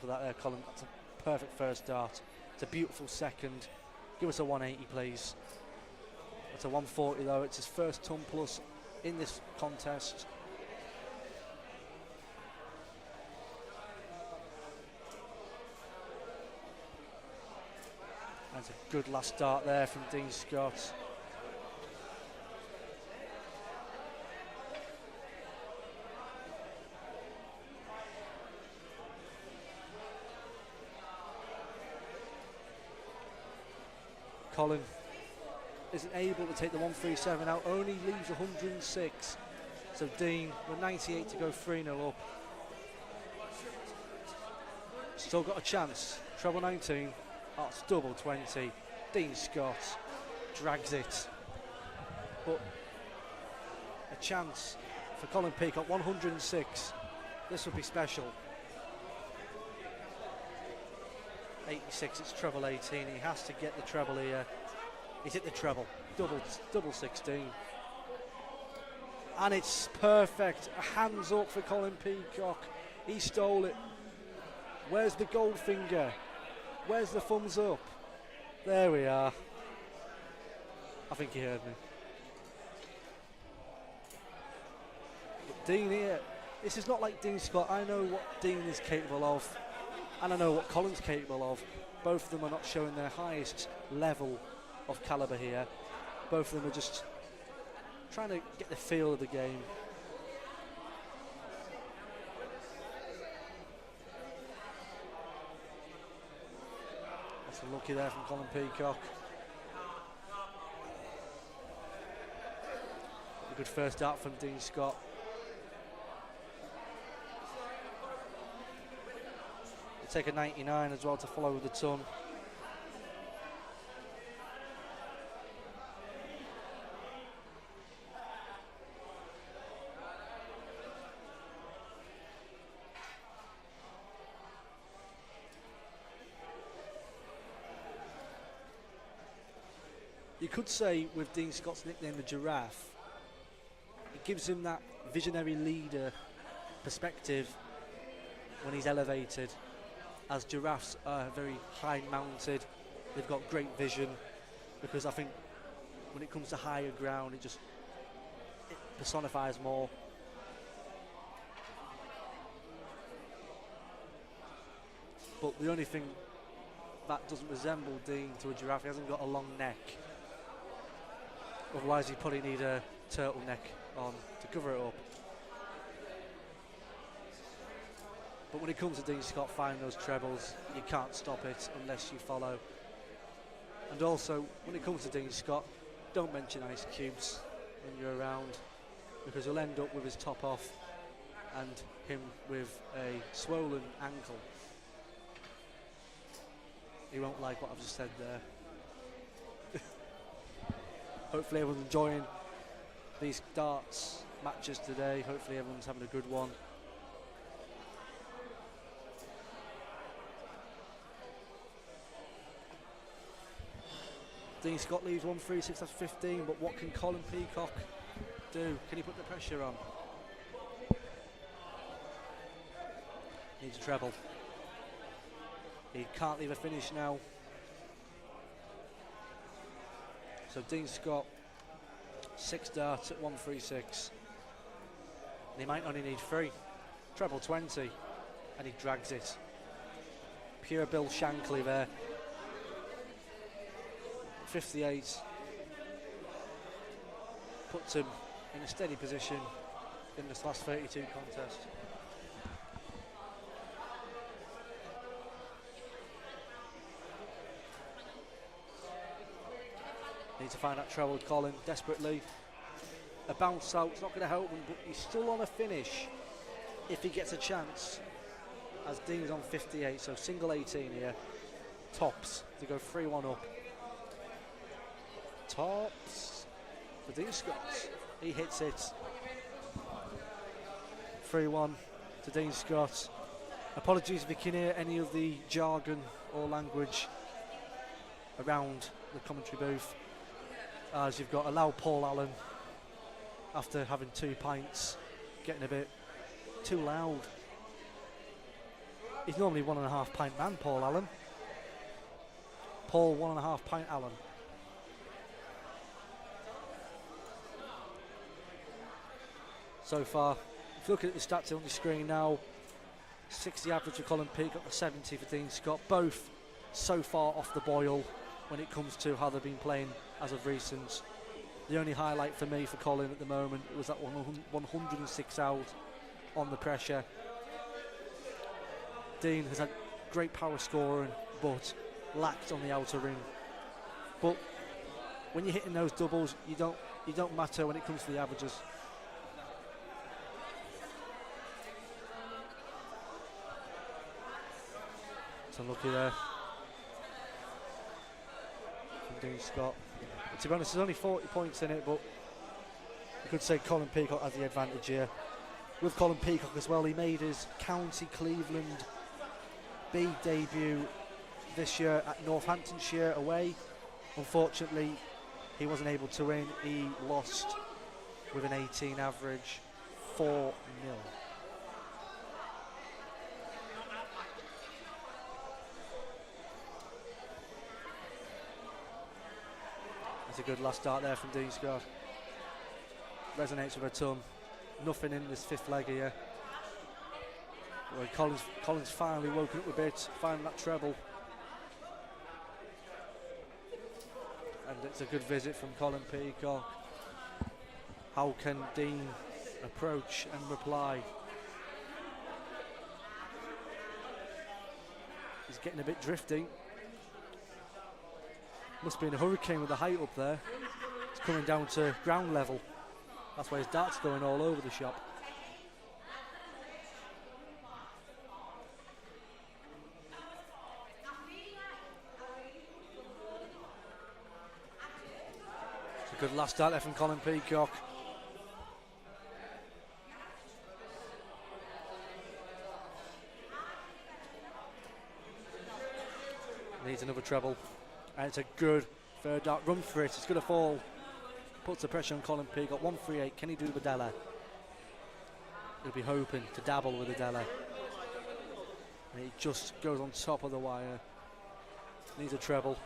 Look at that there, Colin. That's a perfect first dart. It's a beautiful second. Give us a 180, please. That's a 140, though. It's his first ton plus in this contest. That's a good last dart there from Dean Scott. Colin isn't able to take the 137 out, only leaves 106. So Dean, with 98 to go 3-0 up. Still got a chance. Treble 19. Oh, it's double 20. Dean Scott drags it. But a chance for Colin Peacock, 106. This would be special. 86, it's treble 18. He has to get the treble here. He's hit the treble, double 16. And it's perfect. A hands up for Colin Peacock. He stole it. Where's the gold finger? Where's the thumbs up? There we are. I think he heard me. But Dean here, this is not like Dean Scott. I know what Dean is capable of, and I know what Colin's capable of. Both of them are not showing their highest level of calibre here. Both of them are just trying to get the feel of the game. That's a lucky there from Colin Peacock. A good first dart from Dean Scott. He'll take a 99 as well to follow with the ton. You could say with Dean Scott's nickname, the Giraffe, it gives him that visionary leader perspective when he's elevated, as giraffes are very high mounted. They've got great vision, because I think when it comes to higher ground, it personifies more. But the only thing that doesn't resemble Dean to a giraffe, he hasn't got a long neck. Otherwise he'd probably need a turtleneck on to cover it up. But when it comes to Dean Scott finding those trebles, you can't stop it unless you follow. And also, when it comes to Dean Scott, don't mention ice cubes when you're around, because you'll end up with his top off and him with a swollen ankle. He won't like what I've just said there. Hopefully everyone's enjoying these darts matches today. Hopefully everyone's having a good one. Dean Scott leaves 136, that's 15, but what can Colin Peacock do? Can he put the pressure on? Needs a treble. He can't leave a finish now. So Dean Scott, 6 darts at 136. And he might only need 3. Treble 20, and he drags it. Pure Bill Shankly there. 58. Puts him in a steady position in this last 32 contest. Need to find that treble with Colin desperately. A bounce out's not going to help him, but he's still on a finish if he gets a chance, as Dean's on 58, so single 18 here. Tops to go 3-1 up. Tops for Dean Scott. He hits it. 3-1 to Dean Scott. Apologies if you can hear any of the jargon or language around the commentary booth, as you've got a loud Paul Allen after having 2 pints, getting a bit too loud. He's normally 1.5 pint man, Paul Allen. Paul 1.5 pint Allen. So far, if you look at the stats on the screen now, 60 average for Colin Peacock, 70 for Dean Scott. Both so far off the boil when it comes to how they've been playing as of recent. The only highlight for me for Colin at the moment was that 106 out on the pressure. Dean has had great power scoring, but lacked on the outer ring. But when you're hitting those doubles, you don't matter when it comes to the averages. So unlucky there from Dean Scott. But to be honest, there's only 40 points in it, but you could say Colin Peacock has the advantage here. With Colin Peacock as well, he made his County Cleveland B debut this year at Northamptonshire away. Unfortunately, he wasn't able to win. He lost with an 18 average, 4-0. That's a good last start there from Dean Scott. Resonates with a ton. Nothing in this fifth leg here. Well, Colin's finally woken up a bit, finding that treble. And it's a good visit from Colin Peacock. How can Dean approach and reply? He's getting a bit drifty. Must be in a hurricane with the height up there. It's coming down to ground level. That's why his dart's going all over the shop. It's a good last dart there from Colin Peacock. Needs another treble. And it's a good third dart. Run for it. It's going to fall. Puts the pressure on Colin Peacock. 138. Can he do the Della? He'll be hoping to dabble with the Della. And he just goes on top of the wire. Needs a treble.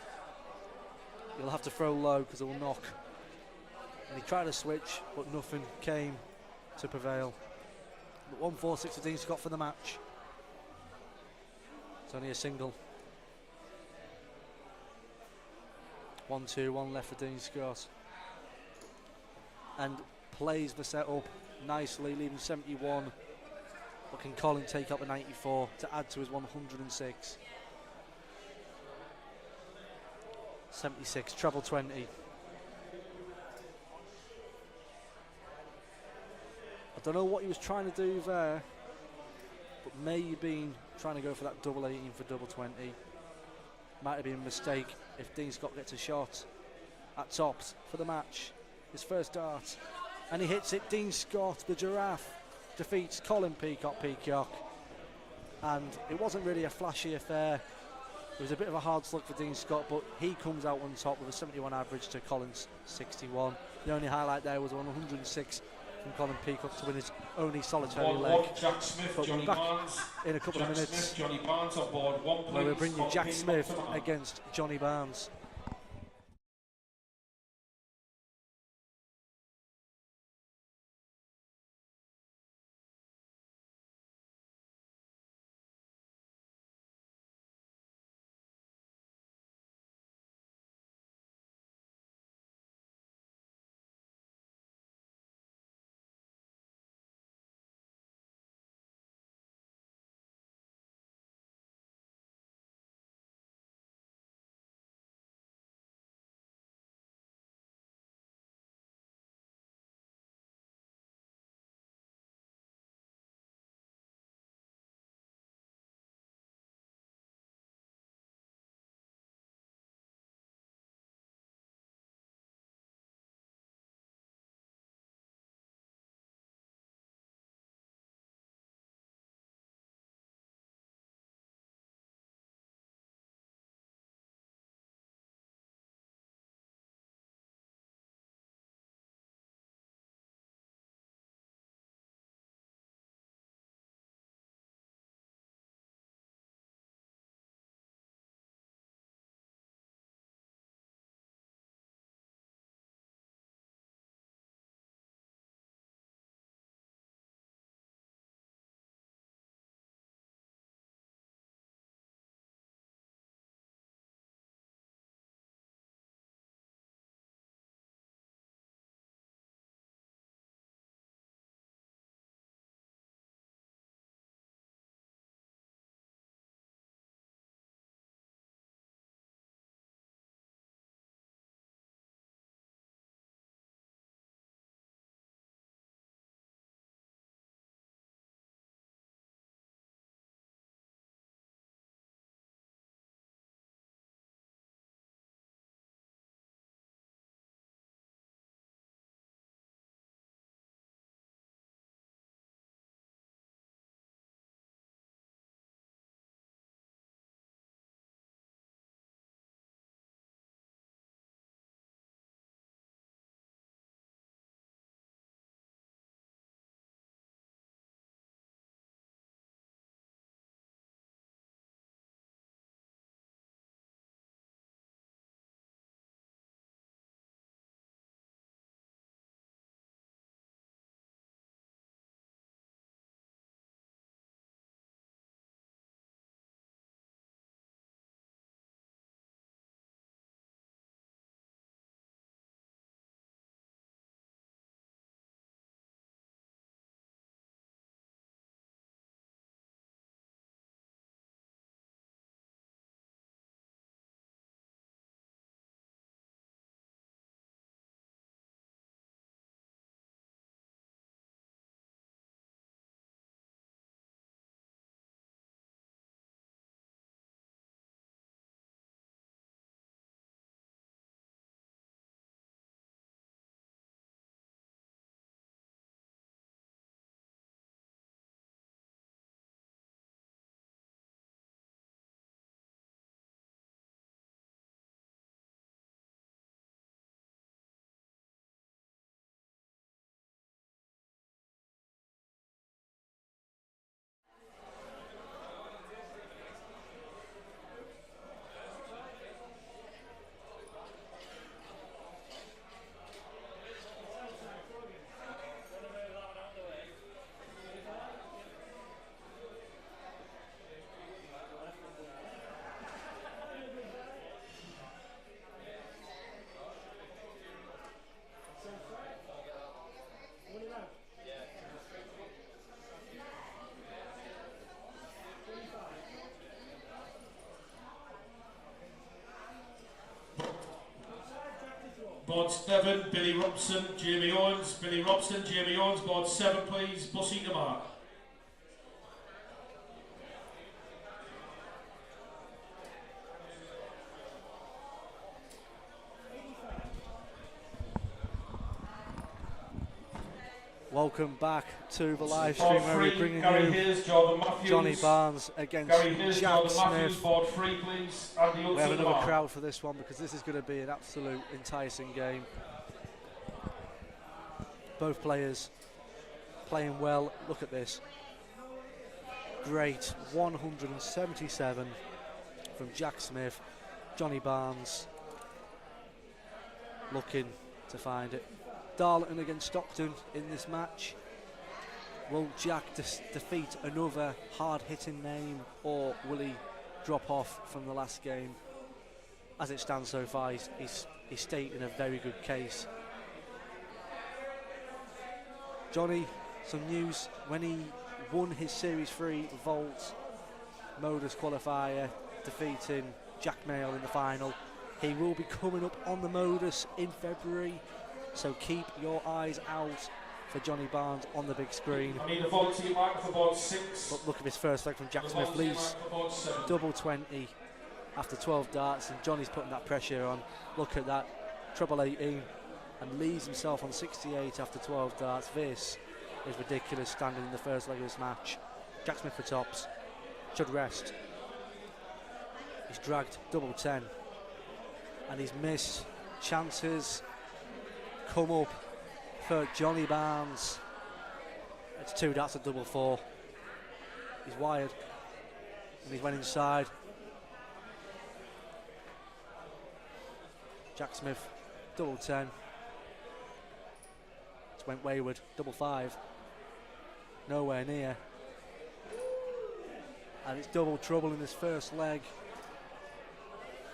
He'll have to throw low because it will knock. And he tried to switch, but nothing came to prevail. But 146 for Dean Scott for the match. It's only a single. 1-2, 1 left for Dean Scott. And plays the setup nicely, leaving 71. But can Colin take up the 94 to add to his 106? 76, treble 20. I don't know what he was trying to do there, but maybe trying to go for that double 18 for double 20. Might have been a mistake if Dean Scott gets a shot at tops for the match. His first dart, and he hits it. Dean Scott, the giraffe, defeats Colin Peacock. And it wasn't really a flashy affair. It was a bit of a hard slug for Dean Scott, but he comes out on top with a 71 average to Colin's 61. The only highlight there was 106 from Colin Peacock to win his only solitary leg. Jack Smith, But Johnny back Barnes. in a couple of minutes, Smith, Johnny Barnes on board. One where we'll point bring you for Jack Ping Smith Pong. against Johnny Barnes. Board 7, Billy Robson, Jamie Owens. Billy Robson, Jamie Owens. Board 7, please. Bussy to mark. Welcome back to the live stream Board where we're 3, bringing Gary you Hayes, Jordan Matthews. Johnny Barnes against Gary Hayes, Jack Jordan Matthews. Smith. Board 3, please. Andy We Hudson have to another mark. crowd for this one because this is going to be an absolute enticing game. Both players playing well. Look at this. Great 177 from Jack Smith. Johnny Barnes looking to find it. Darlington against Stockton in this match. Will Jack defeat another hard-hitting name, or will he drop off from the last game? As it stands so far, he's stating a very good case. Johnny, some news: when he won his Series 3 vault modus qualifier, defeating Jack Mayle in the final, he will be coming up on the modus in February, so keep your eyes out for Johnny Barnes on the big screen. I need a volunteer marker for board 6. But look at this first leg from Jack Smith. Volunteer Leaves marker for board 7. double 20 after 12 darts, and Johnny's putting that pressure on. Look at that, treble 18, and leaves himself on 68 after 12 darts. This is ridiculous, standing in the first leg of this match. Jack Smith for tops, should rest. He's dragged double 10, and he's missed chances come up for Johnny Barnes. It's 2 darts at double 4. He's wired, and he's went inside. Jack Smith, double 10. It's went wayward, double 5. Nowhere near. And it's double trouble in this first leg.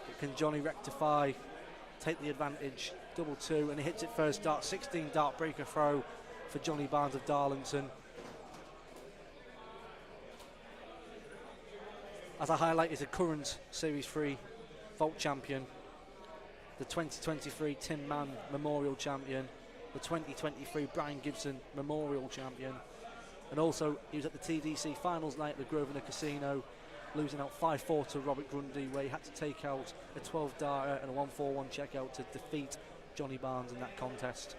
But can Johnny rectify, take the advantage? Double 2, and he hits it first dart. 16 dart breaker throw for Johnny Barnes of Darlington. As I highlight, is a current Series 3 vault champion, the 2023 Tim Mann Memorial champion, the 2023 Brian Gibson Memorial champion, and also he was at the TDC finals night at the Grosvenor Casino, losing out 5-4 to Robert Grundy, where he had to take out a 12 darter and a 1-4-1 checkout to defeat Johnny Barnes in that contest.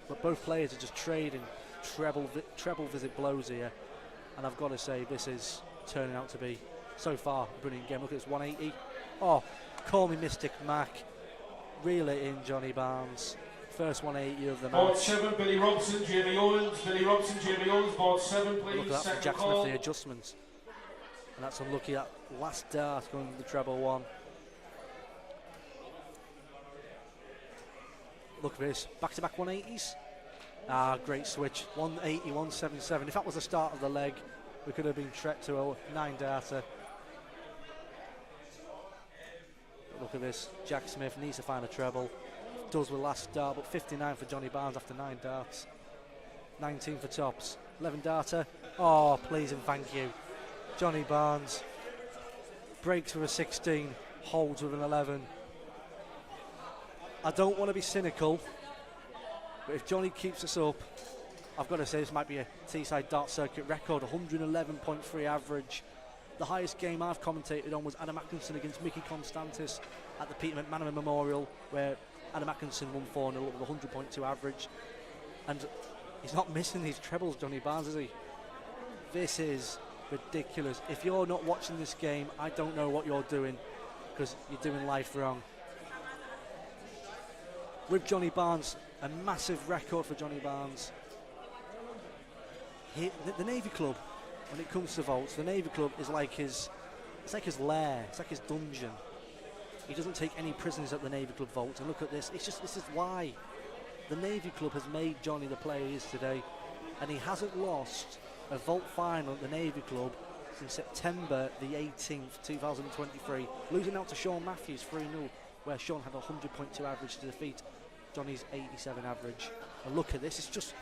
But both players are just trading treble visit blows here, and I've got to say, this is turning out to be so far a brilliant game. Look at this 180. Oh, call me Mystic Mac. Reel it in, Johnny Barnes. First 180 of the match. Board 7, Billy Robson, Jamie Owens. Billy Robson, Jamie Owens. Board 7, please. Look at that from Second Jack call. Smith, the adjustments. And that's unlucky, that last dart going to the treble 1. Look at this, back-to-back 180s. Ah, great switch, 180, 177. If that was the start of the leg, we could have been trekked to a 9-darter. Look at this, Jack Smith needs to find a treble. Does with last dart, but 59 for Johnny Barnes after 9 darts. 19 for tops, 11 darter. Oh, please and thank you. Johnny Barnes breaks with a 16, holds with an 11. I don't want to be cynical, but if Johnny keeps this up, I've got to say this might be a Teesside dart circuit record. 111.3 average. The highest game I've commentated on was Adam Atkinson against Mickey Constantis at the Peter McManaman Memorial, where Adam Atkinson won 4-0 with 100.2 average. And he's not missing these trebles, Johnny Barnes, is he? This is ridiculous. If you're not watching this game, I don't know what you're doing, because you're doing life wrong. With Johnny Barnes, a massive record for Johnny Barnes. The Navy Club, when it comes to vaults, the Navy Club is like his lair, it's like his dungeon. He doesn't take any prisoners at the Navy Club vault, and look at this, this is why. The Navy Club has made Johnny the player he is today, and he hasn't lost a vault final at the Navy Club since September the 18th, 2023, losing out to Sean Matthews 3-0, where Sean had a 100.2 average to defeat Johnny's 87 average. And look at this, it's just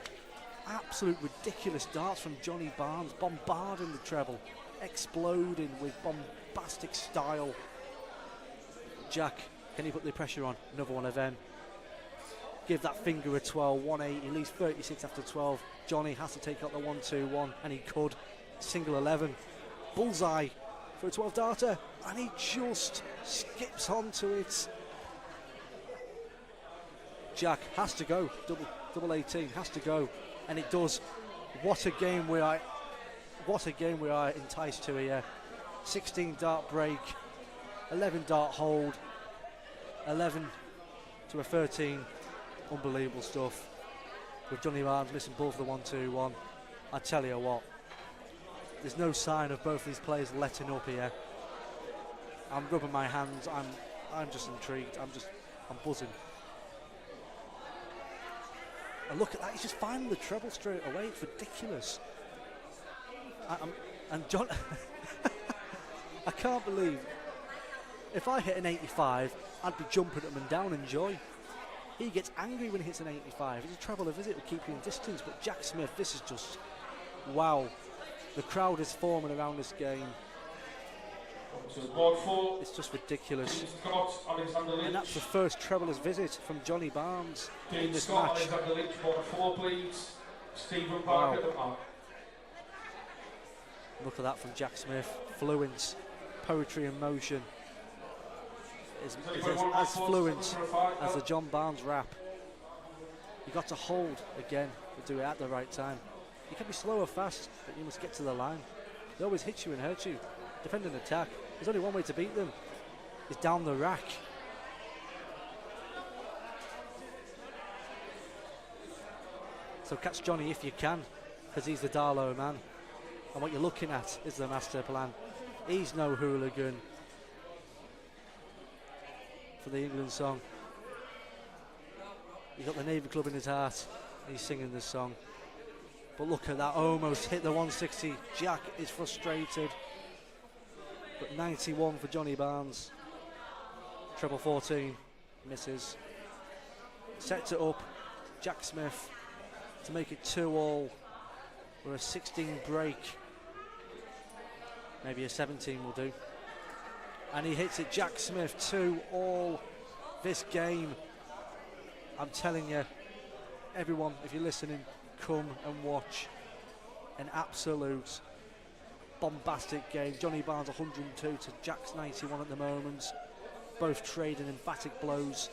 absolute ridiculous darts from Johnny Barnes, bombarding the treble, exploding with bombastic style. Jack, can he put the pressure on? Another one of them. give that finger a 12, 180, leaves 36 after 12. Johnny has to take out the 1-2-1, and he could. Single 11. Bullseye for a 12 darter, and he just skips onto it. Jack has to go, double 18 has to go, and it does. What a game we are enticed to here. 16 dart break, 11 dart hold, 11 to a 13. Unbelievable stuff. With Johnny Barnes missing ball for the 1-2-1. I tell you what, there's no sign of both these players letting up here. I'm rubbing my hands. I'm just intrigued. I'm buzzing. And look at that, he's just finding the treble straight away. It's ridiculous. And John, I can't believe, if I hit an 85, I'd be jumping up and down in joy. He gets angry when he hits an 85. It's a treble of visit will keep you in distance, but Jack Smith, this is just, wow. The crowd is forming around this game. It's just ridiculous. And that's the first treblers visit from Johnny Barnes in this match. Wow. Look at that from Jack Smith. Fluent, poetry in motion. Is as fluent as the John Barnes rap. You got to hold again to do it at the right time. You can be slow or fast, but you must get to the line. They always hit you and hurt you. Defend and attack. There's only one way to beat them. It's down the rack. So catch Johnny if you can, because he's the Darlow man. And what you're looking at is the master plan. He's no hooligan. For the England song. He's got the Navy Club in his heart. He's singing this song. But look at that, almost hit the 160. Jack is frustrated. But 91 for Johnny Barnes. Treble 14, misses. Sets it up, Jack Smith to make it 2-all. We're a 16 break. Maybe a 17 will do. And he hits it, Jack Smith, 2-all. This game, I'm telling you, everyone, if you're listening, come and watch an absolute bombastic game. Johnny Barnes 102 to Jack's 91 at the moment. Both trading emphatic blows.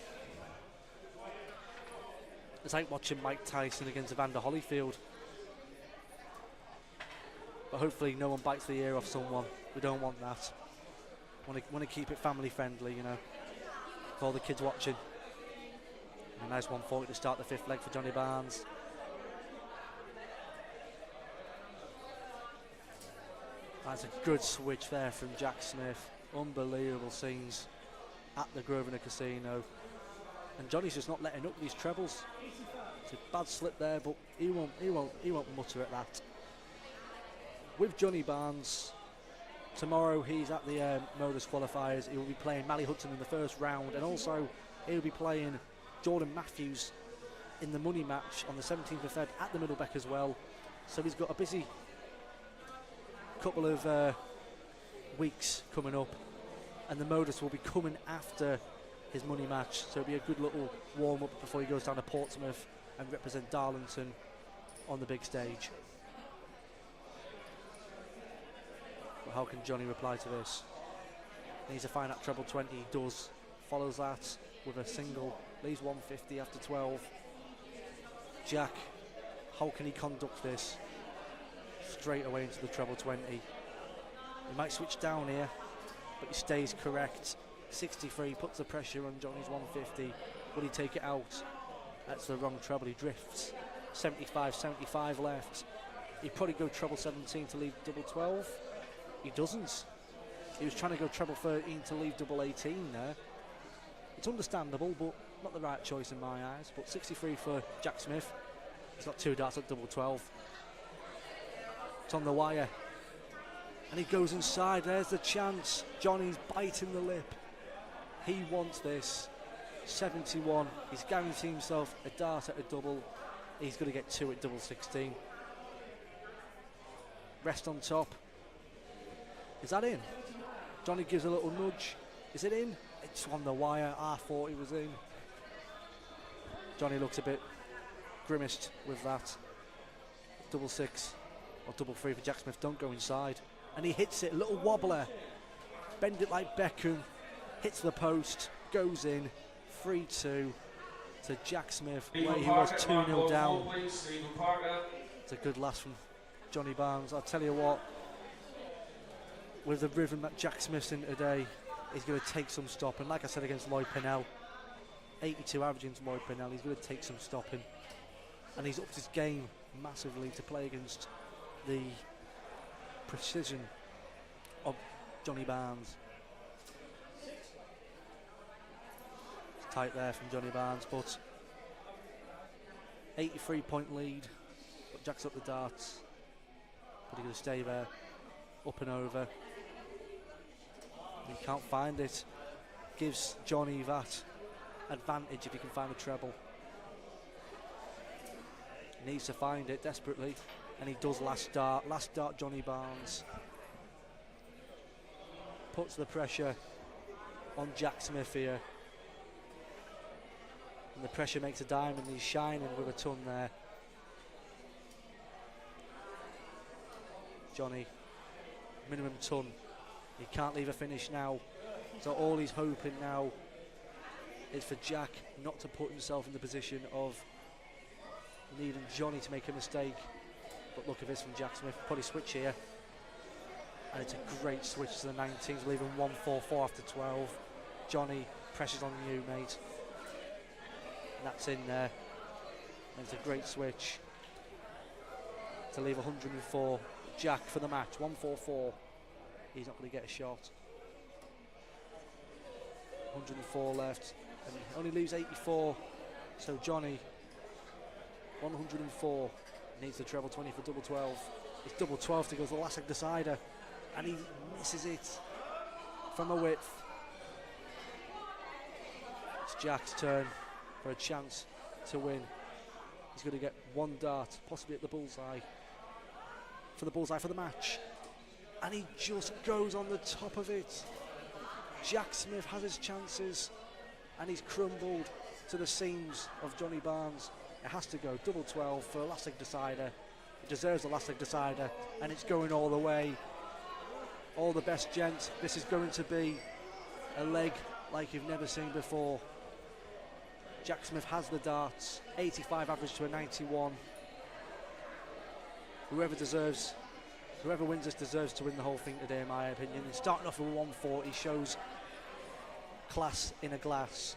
It's like watching Mike Tyson against Evander Holyfield. But hopefully no one bites the ear off someone. We don't want that. Want to keep it family friendly, you know. For all the kids watching. A nice 140 to start the fifth leg for Johnny Barnes. That's a good switch there from Jack Smith. Unbelievable scenes at the Grosvenor Casino. And Johnny's just not letting up these trebles. It's a bad slip there, but he won't mutter at that. With Johnny Barnes, tomorrow he's at the Modus qualifiers. He will be playing Mally Hudson in the first round, and also he'll be playing Jordan Matthews in the money match on the 17th of Feb at the Middlebeck as well. So he's got a busy couple of weeks coming up, and the Modus will be coming after his money match, so it'll be a good little warm-up before he goes down to Portsmouth and represent Darlington on the big stage. But how can Johnny reply to this? He needs to find out treble 20. He does. Follows that with a single. Leaves 150 after 12. Jack, how can he conduct this? Straight away into the treble 20. He might switch down here, but he stays correct. 63 puts the pressure on Johnny's 150. Will he take it out? That's the wrong treble. He drifts. 75 left. He'd probably go treble 17 to leave double 12. He doesn't. He was trying to go treble 13 to leave double 18 there. It's understandable, but not the right choice in my eyes. But 63 for Jack Smith. He's got two darts at double 12. It's on the wire. And he goes inside. There's the chance. Johnny's biting the lip. He wants this. 71. He's guaranteed himself a dart at a double. He's going to get two at double 16. Rest on top. Is that in? Johnny gives a little nudge. Is it in? It's on the wire. I thought he was in. Johnny looks a bit grimaced with that. Double 6 or double 3 for Jack Smith. Don't go inside. And he hits it. A little wobbler. Bend it like Beckham. Hits the post. Goes in. 3-2 to Jack Smith, where he was 2-0 down. It's a good last from Johnny Barnes. I'll tell you what, with the rhythm that Jack Smith's in today, he's going to take some stopping. Like I said against Lloyd Pinnell, 82 averaging to Lloyd Pinnell, he's going to take some stopping. And he's upped his game massively to play against the precision of Johnny Barnes. It's tight there from Johnny Barnes, but 83-point lead. But Jack's up the darts, but he's going to stay there, up and over. He can't find it. Gives Johnny that advantage if he can find the treble. Needs to find it desperately, and he does last dart. Last dart, Johnny Barnes puts the pressure on Jack Smith here, and the pressure makes a diamond. He's shining with a ton there. Johnny, minimum ton. He can't leave a finish now, so all he's hoping now is for Jack not to put himself in the position of needing Johnny to make a mistake. But look at this from Jack Smith. Probably switch here, and it's a great switch to the 19s, leaving 1-4-4 after 12. Johnny, pressure's on you, mate. And that's in there. And it's a great switch to leave 104. Jack for the match, 1-4-4. He's not going to get a shot. 104 left, and he only leaves 84. So Johnny, 104, needs the treble 20 for double 12. It's double 12 to go to the last leg decider, and he misses it from a width. It's Jack's turn for a chance to win. He's going to get one dart, possibly at the bullseye, for the bullseye for the match. And he just goes on the top of it. Jack Smith has his chances, and he's crumbled to the seams of Johnny Barnes. It has to go double 12 for a last leg decider. It deserves a last leg decider, and it's going all the way. All the best, gents. This is going to be a leg like you've never seen before. Jack Smith has the darts, 85 average to a 91. Whoever wins this deserves to win the whole thing today, in my opinion. And starting off with 140 shows class in a glass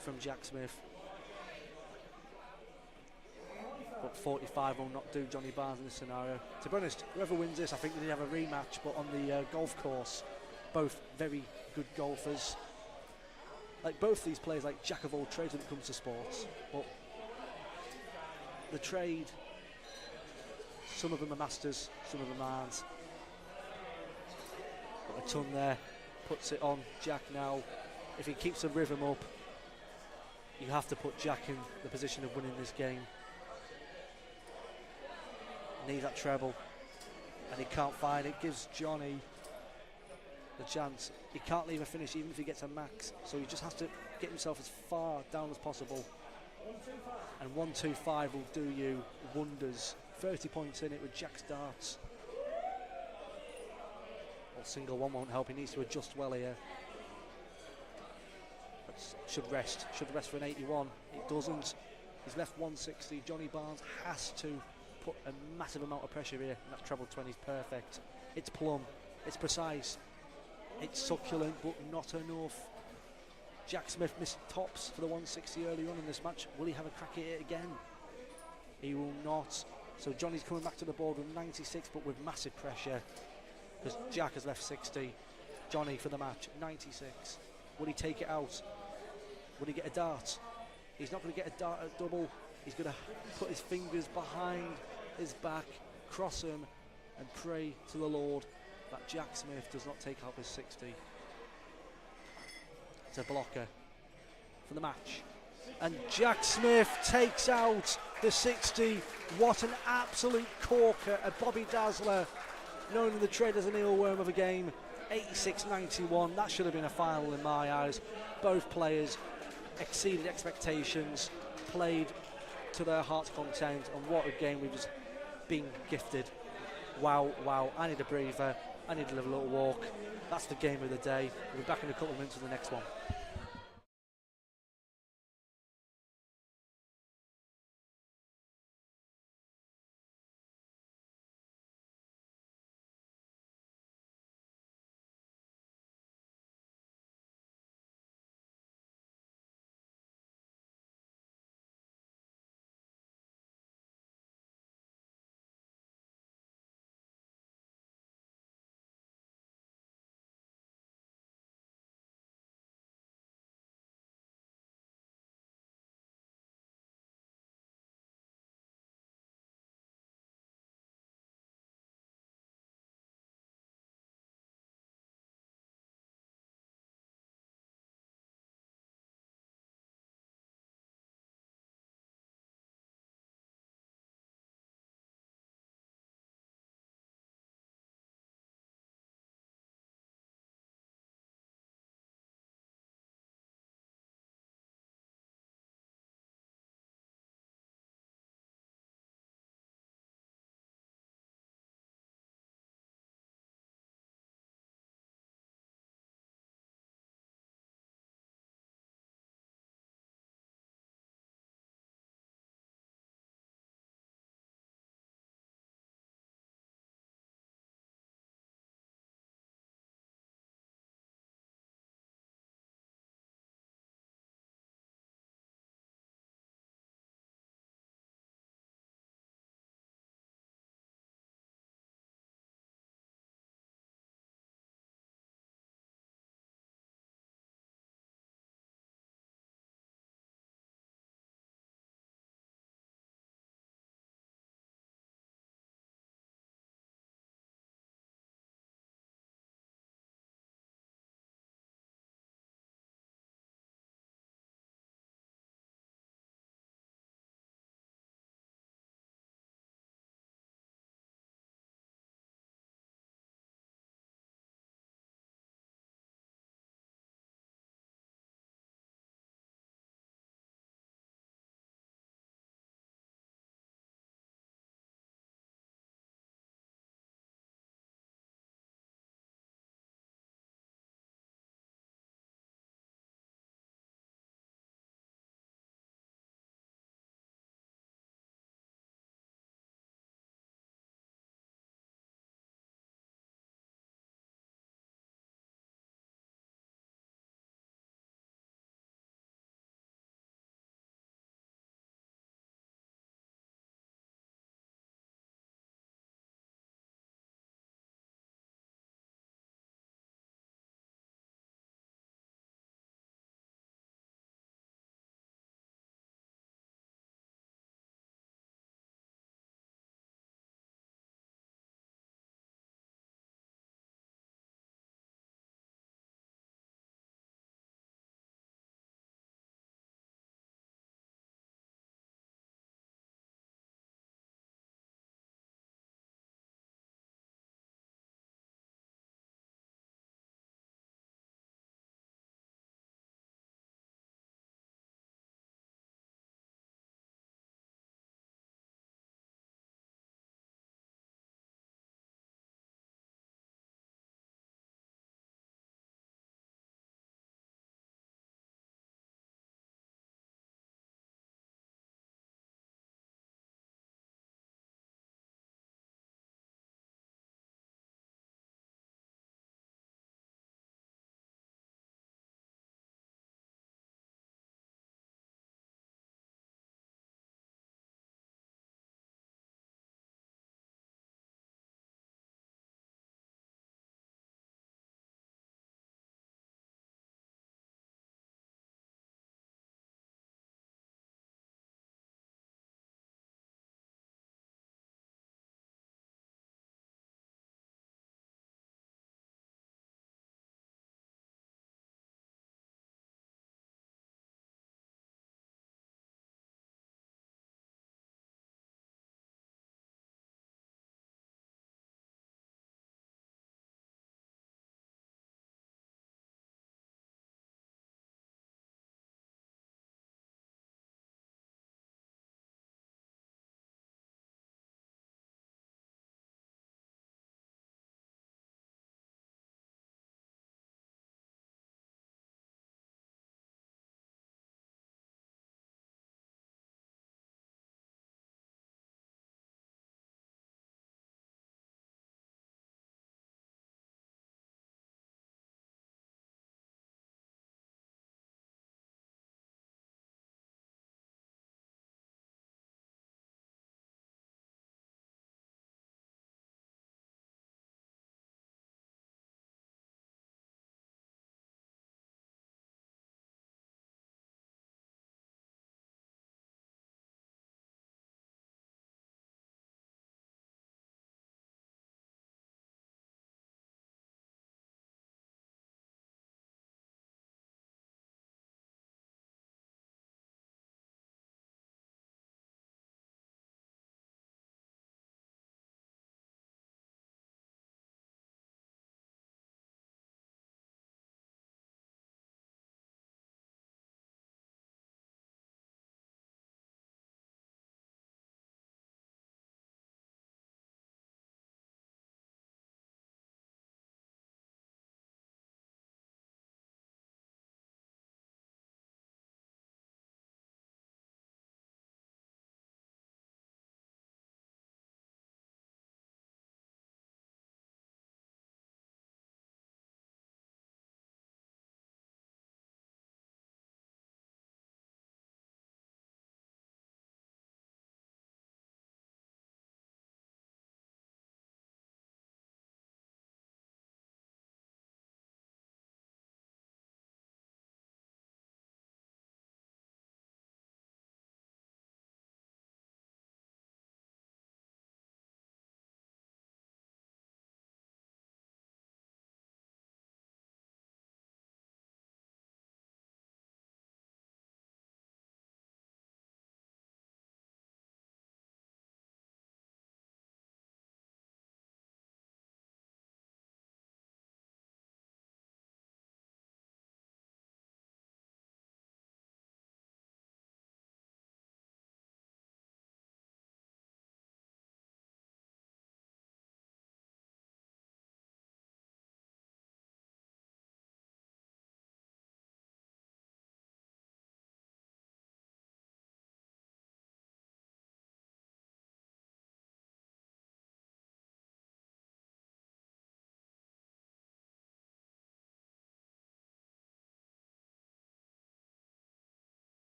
from Jack Smith. But 45 will not do Johnny Barnes in this scenario. To be honest, whoever wins this, I think they have a rematch, but on the golf course. Both very good golfers. Like both these players, like jack of all trades when it comes to sports. But the trade, some of them are masters, some of them aren't. But a ton there, puts it on Jack now. If he keeps the rhythm up, you have to put Jack in the position of winning this game. Needs that treble, and he can't find it. Gives Johnny the chance. He can't leave a finish even if he gets a max, so he just has to get himself as far down as possible. And 125 will do you wonders. 30 points in it with Jack's darts. Well, single one won't help. He needs to adjust well here. But should rest for an 81. It doesn't. He's left 160. Johnny Barnes has to put a massive amount of pressure here, and that treble 20 is perfect. It's plumb, it's precise, it's succulent, but not enough. Jack Smith missed tops for the 160 early on in this match. Will he have a crack at it again? He will not. So Johnny's coming back to the board with 96, but with massive pressure, because Jack has left 60. Johnny for the match, 96. Will he take it out? Will he get a dart? He's not going to get a dart at double. He's going to put his fingers behind his back, cross him, and pray to the Lord that Jack Smith does not take out his 60. It's a blocker for the match. And Jack Smith takes out the 60. What an absolute corker, a Bobby Dazzler, known in the trade as an earworm of a game. 86-91, that should have been a final in my eyes. Both players exceeded expectations, played to their heart's content, and what a game we've just been gifted. Wow, wow, I need a breather, I need to live a little walk. That's the game of the day. We'll be back in a couple of minutes for the next one.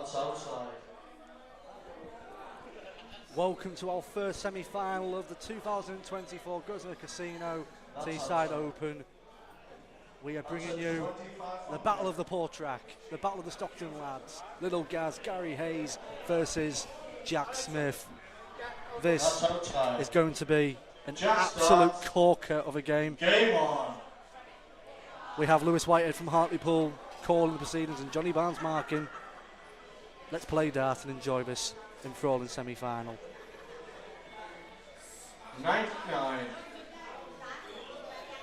That's outside. Welcome to our first semi-final of the 2024 Gosner Casino Teesside Open. We are bringing you the Battle of the Portrack, the Battle of the Stockton lads. Little Gaz, Gary Hayes versus Jack Smith. This is going to be an absolute corker of a game. Game on. We have Lewis Whitehead from Hartlepool calling the proceedings and Johnny Barnes marking. Let's play dart and enjoy this enthralling semi-final. 99.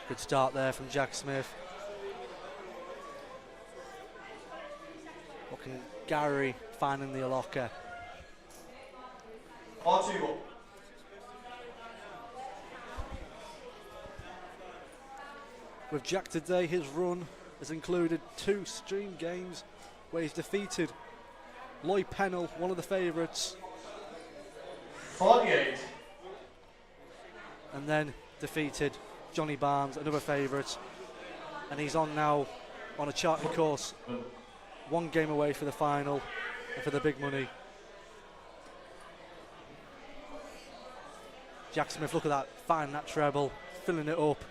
Good start there from Jack Smith. Looking Gary finding the locker. 41. With Jack today, his run has included 2 stream games where he's defeated Lloyd Pennell, one of the favourites, 48. and then defeated Johnny Barnes, another favourite, and he's on now on a charted course, 1 game away for the final and for the big money. Jack Smith, look at that, finding that treble, filling it up.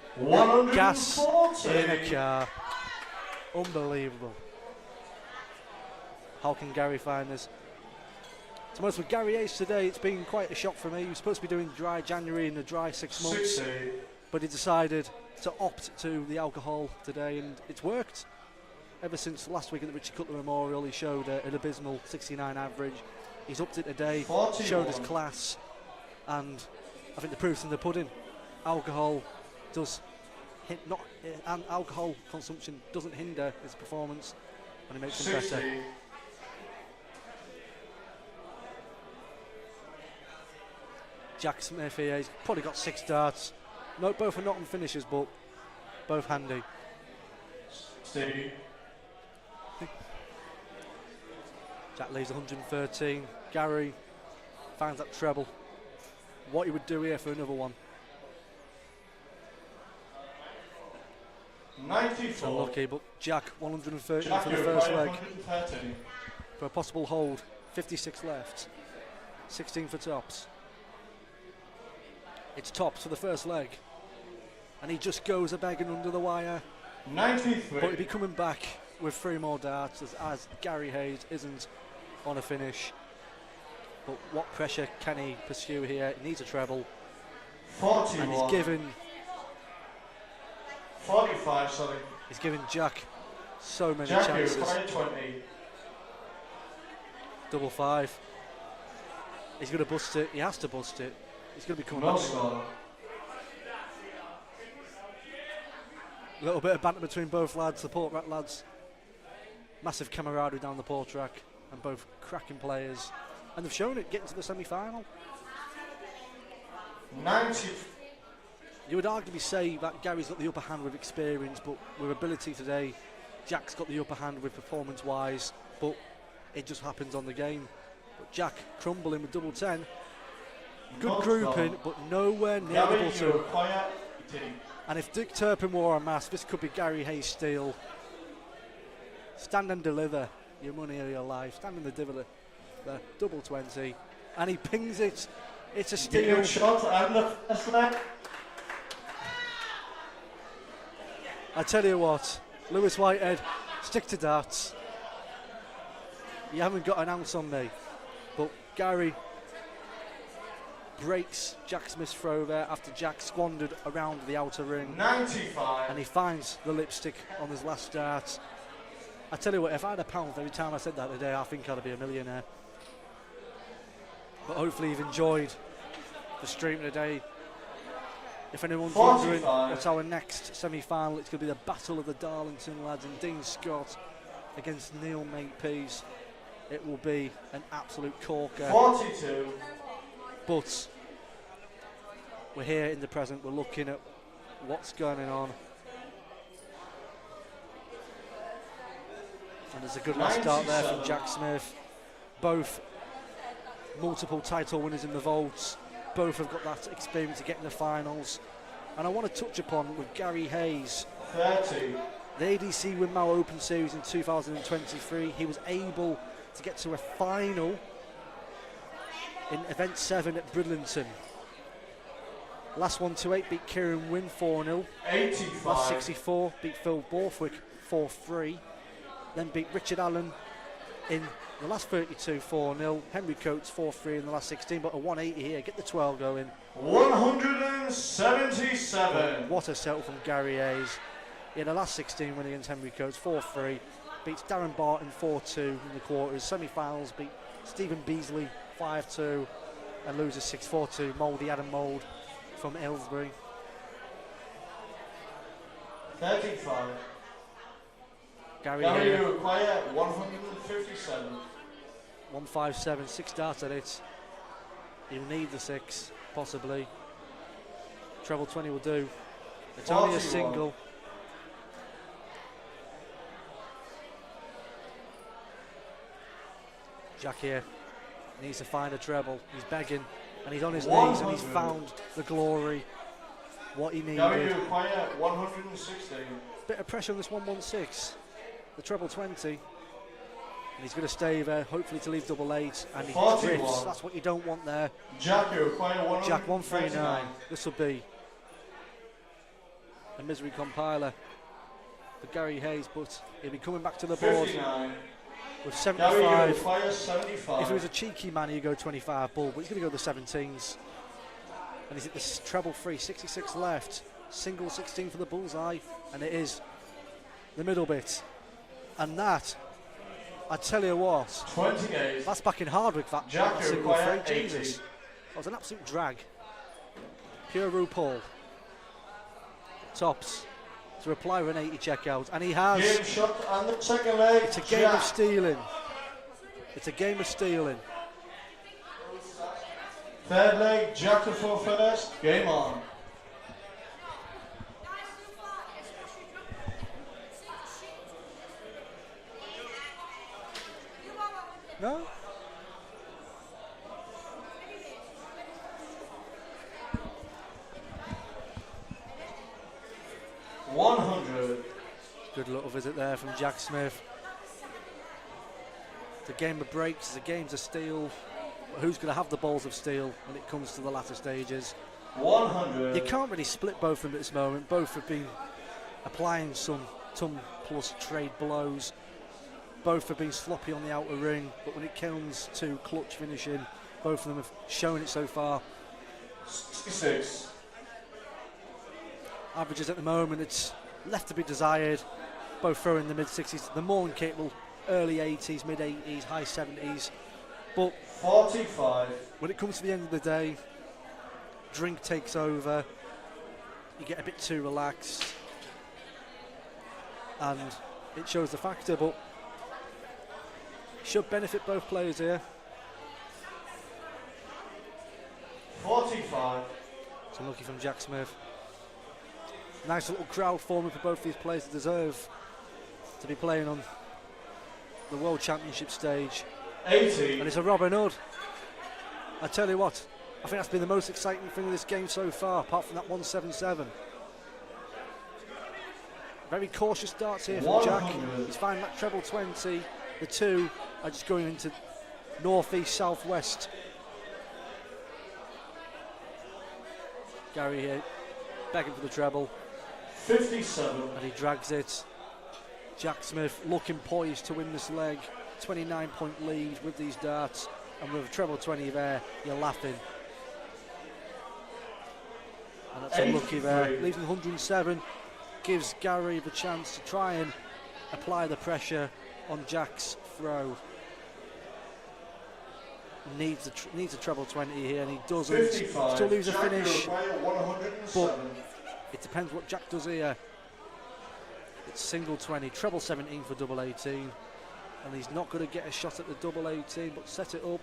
Gas 140. in a car. Unbelievable. How can Gary find this? To be honest, with Gary Hayes today, it's been quite a shock for me. He was supposed to be doing dry January and a dry 6 months, 60. but he decided to opt to the alcohol today, and it's worked. Ever since last week at the Richard Cutler Memorial, he showed an abysmal 69 average. He's upped it today, 41. showed his class, and I think the proof's in the pudding. Alcohol does and alcohol consumption doesn't hinder his performance, and it makes him 60. better. Jack Smith here, he's probably got 6 darts. No, both are not on finishes, but both handy. Steve. Jack leaves 113. Gary finds that treble. What he would do here for another one. 94. Unlucky, but Jack 130 Jack, for the you're first by leg. 130. For a possible hold, 56 left. 16 for tops. It's tops for the first leg. And he just goes a begging under the wire. 93. But he'll be coming back with 3 more darts as Gary Hayes isn't on a finish. But what pressure can he pursue here? He needs a treble. 41. And he's given 45, sorry. He's given Jack so many Jack, chances. you're 20. Double 5. He's going to bust it. He has to bust it. He's going to be coming No back. score. A little bit of banter between both lads, the Port Rat lads. Massive camaraderie down the Port track, and both cracking players. And they've shown it, getting to the semi-final. 90. You would arguably say that Gary's got the upper hand with experience, but with ability today, Jack's got the upper hand with performance-wise, but it just happens on the game. But Jack crumbling with double 10. Good Not grouping, wrong. but nowhere near the Gary, bottom. you're quiet. Team. And if Dick Turpin wore a mask, this could be Gary Hayes' steal. Stand and deliver your money or your life. Stand and deliver the double 20. And he pings it. It's a Give you steal. a shot and the first leg. I tell you what, Lewis Whitehead, stick to darts. You haven't got an ounce on me. But Gary breaks Jack Smith's throw there after Jack squandered around the outer ring. 95. And he finds the lipstick on his last dart. I tell you what, if I had £1 every time I said that today, I think I'd be a millionaire. But hopefully you've enjoyed the stream today. If anyone's 45. wondering what's our next semi-final, it's going to be the Battle of the Darlington lads and Dean Scott against Neil Makepeace. It will be an absolute corker. 42. But we're here in the present, we're looking at what's going on. And there's a good last start there from 97. Jack Smith. Both multiple title winners in the vaults. Both have got that experience to get in the finals. And I want to touch upon with Gary Hayes, 30. the ADC Winmau Open Series in 2023. He was able to get to a final in event 7 at Bridlington. Last 128 beat Kieran Wynn 4-0. 85. Last 64 beat Phil Borthwick 4-3. Then beat Richard Allen in the last 32 4-0. Henry Coates 4-3 in the last 16, but a 180 here. Get the 12 going. 177. What a settle from Gary Hayes. In the last 16 win against Henry Coates 4-3. Beats Darren Barton 4-2 in the quarters. Semi-finals beat Stephen Beasley 5-2 and loses 6-4 to Adam Mould from Aylesbury. 35. Gary Gary here, require 157. 157, 6 darts at it. He'll need the 6, possibly. Treble 20 will do. It's only a 41. single. Jack here needs to find a treble. He's begging and he's on his knees and he's 100. found the glory. What he Gary needed. require 116. Bit of pressure on this 116. The treble 20. And he's going to stay there, hopefully to leave double 8. And he 41. drifts. That's what you don't want there. Jack require 139. Jack 139. This will be a misery compiler for Gary Hayes, but he'll be coming back to the board 59. with Gary 75. require 75. If he was a cheeky man, he'd go 25 ball, but he's going to go the 17s. And he's at the treble 3, 66 left. Single 16 for the bullseye, and it is the middle bit. And that, I tell you what, 28. that's back in Hardwick, that Jack single require 3. 80. Jesus. That was an absolute drag. Pure RuPaul. Tops to reply with an 80 checkout, and he has. Game shot and the second leg. It's a game Jack. of stealing. It's a game of stealing. Third leg, Jack to 4 first. Game on. No? $100. Good little visit there from Jack Smith. It's a game of breaks, it's a game of steel. But who's going to have the balls of steel when it comes to the latter stages? 100. You can't really split both of them at this moment. Both have been applying some ton plus trade blows. Both have been sloppy on the outer ring, but when it comes to clutch finishing, both of them have shown it so far. 66. Averages at the moment, it's left to be desired. Both throwing in the mid-60s. The more capable, early 80s, mid-80s, high 70s. But 45. when it comes to the end of the day, drink takes over. You get a bit too relaxed. And it shows the factor, but should benefit both players here. 45. So lucky from Jack Smith. Nice little crowd forming for both these players that deserve to be playing on the World Championship stage. 80. And it's a Robin Hood. I tell you what, I think that's been the most exciting thing of this game so far, apart from that 177. Very cautious darts here from Jack. 100. He's finding that treble 20. The two are just going into northeast, southwest. Gary here begging for the treble. 57. And he drags it. Jack Smith looking poised to win this leg. 29-point lead with these darts, and with a treble 20 there, you're laughing. And that's unlucky there. 83. Leaves him 107. Gives Gary the chance to try and apply the pressure on Jack's throw. Needs a treble 20 here, and he doesn't. 55. Still leaves a Jack finish. require 107. It depends what Jack does here. It's single 20, treble 17 for double 18. And he's not going to get a shot at the double 18, but set it up.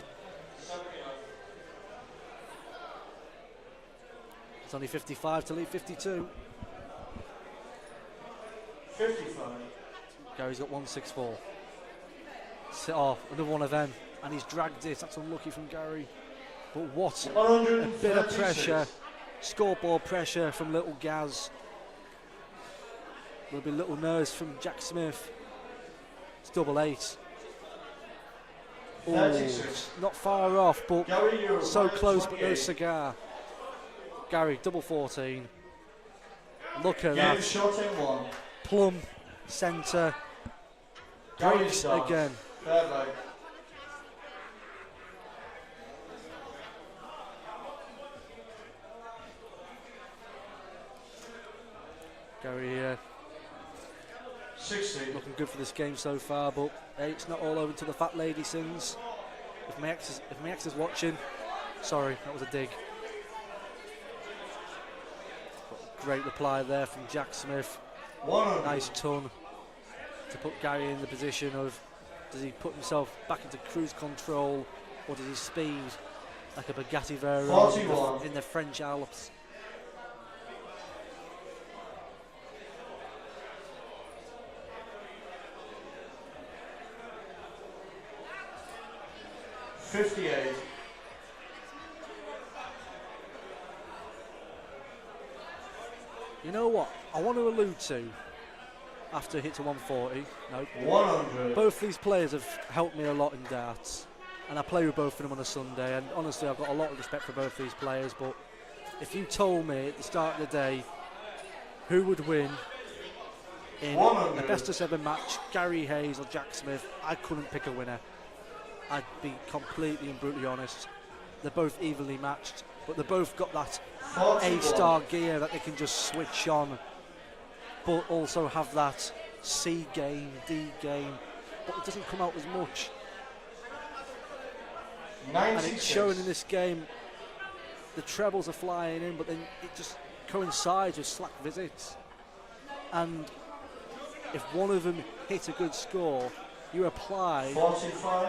It's only 55 to leave 52. 55. Gary's got 164. Sit off, another one of them. And he's dragged it. That's unlucky from Gary. But what a bit of pressure. Scoreboard pressure from little Gaz. There'll be little nerves from Jack Smith. It's double 8. Ooh, 36. not far off, but Gary, you're so minus close, but no 28. cigar. Gary, double 14. Look at Game that. shot in one. Plum, centre, Gary breaks starts. again. Third leg. Gary 60. looking good for this game so far, but hey, it's not all over until the fat lady sings. If my ex is watching, sorry, that was a dig. But great reply there from Jack Smith. 100. Nice ton to put Gary in the position of, does he put himself back into cruise control, or does he speed like a Bugatti Veyron 41. in the French Alps? $58. You know what I want to allude to after hit to 140? No. 100. Both these players have helped me a lot in darts, and I play with both of them on a Sunday, and honestly I've got a lot of respect for both these players, but if you told me at the start of the day who would win in 100. a best of 7 match, Gary Hayes or Jack Smith, I couldn't pick a winner. I'd be completely and brutally honest. They're both evenly matched, but they've both got that 41. A-star gear that they can just switch on, but also have that C game, D game, but it doesn't come out as much. 96. And it's showing in this game. The trebles are flying in, but then it just coincides with slack visits. And if one of them hit a good score, you apply 45.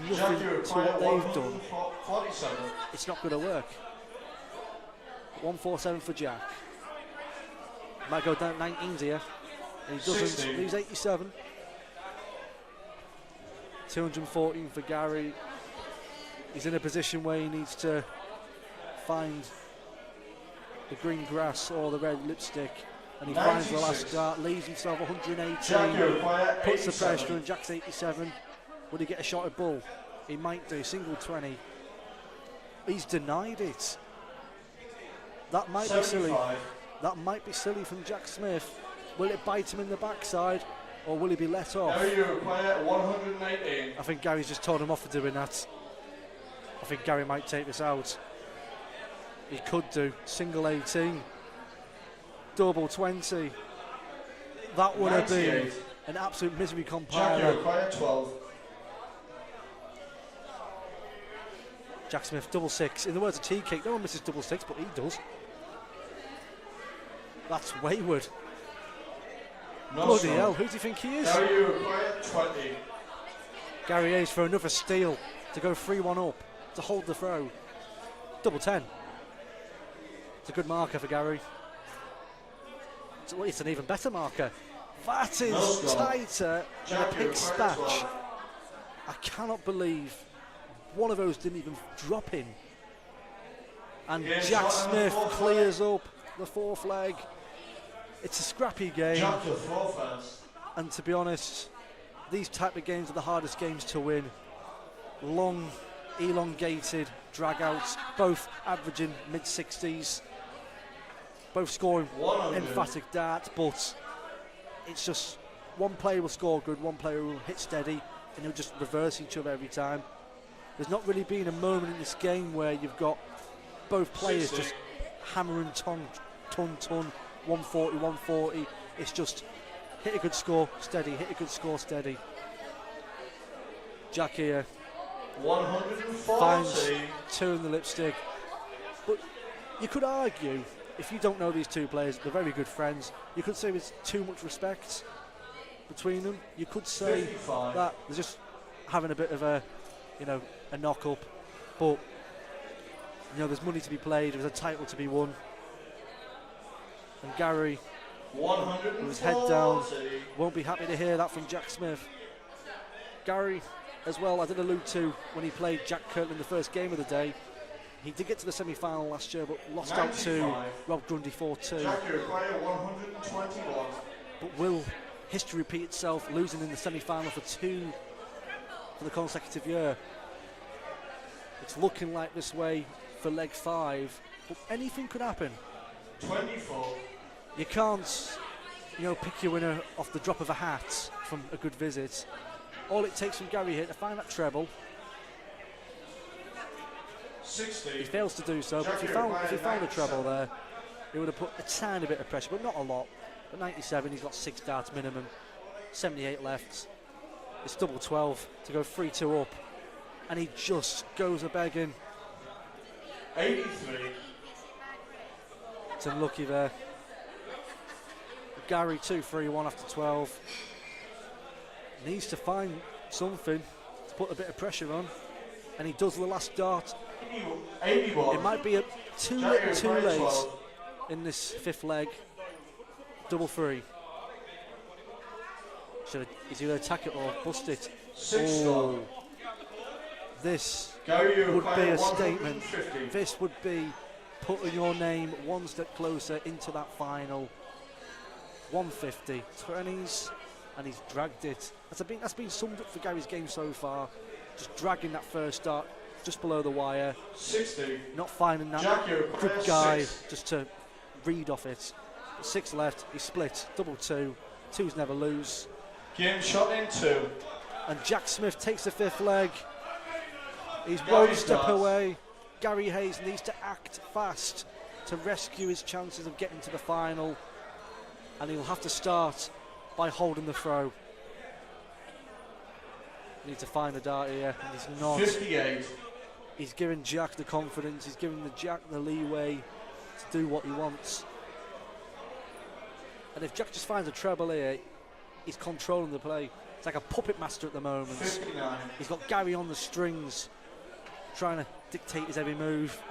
nothing Jack, you to require what they've done. 147. It's not going to work. 147 for Jack. Might go down 19s here. And he doesn't. 60. Leaves 87. 214 for Gary. He's in a position where he needs to find the green grass or the red lipstick, and he finds the last 96. dart, leaves himself 118, Jack, you require puts the 87. pressure on. Jack's 87. Would he get a shot at bull? He might do. Single 20. He's denied it. That might be silly. 75. That might be silly from Jack Smith. Will it bite him in the backside, or will he be let off? Gary, you require 118. I think Gary's just told him off for doing that. I think Gary might take this out. He could do. Single 18. Double 20. That would have been 98. an absolute misery Jack, you compiler. require 12. Jack Smith, double 6. In the words of T-Cake, no one misses double 6, but he does. That's wayward. No Bloody score. hell, who do you think he is? Gary, you require 20. Gary Hayes for another steal to go 3-1 up, to hold the throw. Double 10. It's a good marker for Gary. It's an even better marker. That is No score. tighter than a Jack, you pig require spatch. 12. I cannot believe one of those didn't even drop in. And Yeah, Jack shot on the Smith fourth clears up the fourth leg. It's a scrappy game, Jack to throw first. and to be honest, these type of games are the hardest games to win. Long, elongated dragouts, both averaging mid-60s, both scoring 100. emphatic darts, but it's just one player will score good, one player will hit steady, and they'll just reverse each other every time. There's not really been a moment in this game where you've got both players 60. just hammering ton, 140, 140. It's just hit a good score, steady, hit a good score, steady. Jack here 140. finds 2 in the lipstick. But you could argue, if you don't know these two players, they're very good friends, you could say there's too much respect between them. You could say 55. that they're just having a bit of a, a knock-up. But, there's money to be played, there's a title to be won. And Gary, 140. with his head down, won't be happy to hear that from Jack Smith. Gary, as well, I did allude to when he played Jack Kirtland the first game of the day. He did get to the semi-final last year, but lost out to 95. Rob Grundy 4-2. Jack, you require 121. But will history repeat itself, losing in the semi-final for 2 for the consecutive year. It's looking like this way for leg 5, but anything could happen. 24. You can't, pick your winner off the drop of a hat from a good visit. All it takes from Gary here to find that treble. 60. He fails to do so, but if he found a treble there, he would have put a tiny bit of pressure, but not a lot. At 97, he's got 6 darts minimum, 78 left. It's double 12 to go 3-2 up, and he just goes a begging. 83. It's unlucky there. Gary 2-3-1 after 12. Needs to find something to put a bit of pressure on, and he does the last dart. 81. It might be too little too late in this 5th leg. Double 3. Is he going to attack it or bust it? 6. This Gary would be a requires statement. 150. This would be putting your name one step closer into that final. 150 20s, and he's dragged it. That's been summed up for Gary's game so far. Just dragging that first dart just below the wire. 60. Not finding that Jack, good guy just to read off it. But 6 left, he split, double 2. 2s never lose. Game shot in 2. And Jack Smith takes the 5th leg. He's Gary one step starts. away. Gary Hayes needs to act fast to rescue his chances of getting to the final. And he'll have to start by holding the throw. Need to find the dart here, and he's not. 58. He's giving Jack the confidence, he's giving the Jack the leeway to do what he wants. And if Jack just finds a treble here, he's controlling the play. It's like a puppet master at the moment. 59. He's got Gary on the strings, trying to dictate his every move.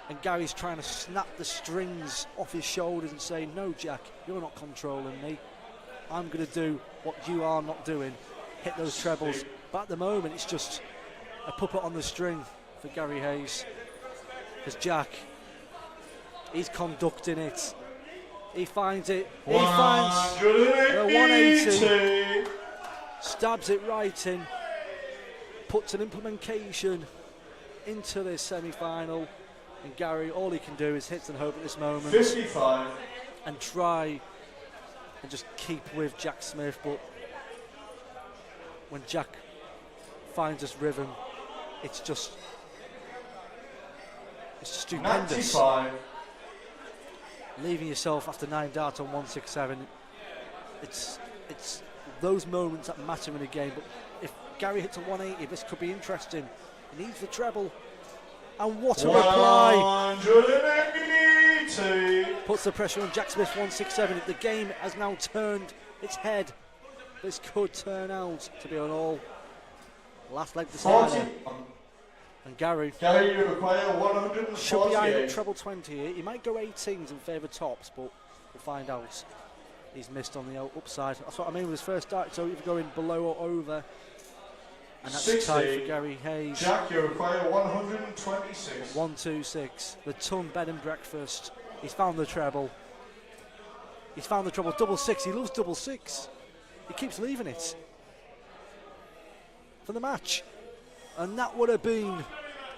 And Gary's trying to snap the strings off his shoulders and say, no, Jack, you're not controlling me. I'm going to do what you are not doing. Hit those trebles. But at the moment, it's just a puppet on the string for Gary Hayes. Because Jack, he's conducting it. He finds it. He finds the 180. Stabs it right in. Puts an implementation into this semi-final. And Gary, all he can do is hit and hope at this moment. 55. And try and just keep with Jack Smith. But when Jack finds this rhythm, it's just stupendous. 95. Leaving yourself after 9 darts on 167. It's those moments that matter in a game. But if Gary hits a 180, this could be interesting. He needs the treble. And what a reply! 180. Puts the pressure on Jack Smith, 167. The game has now turned its head. This could turn out to be an all. Last leg decider. 40. And Gary Gary, you require 148. should be eyeing up treble 20 here. He might go 18s in favour tops, but we'll find out. He's missed on the upside. That's what I mean with his first dart. So either going below or over. And that's 60. tight for Gary Hayes. Jack, you require 126. 126. The ton bed and breakfast. He's found the treble. He's found the treble. Double 6. He loves double 6. He keeps leaving it for the match. And that would have been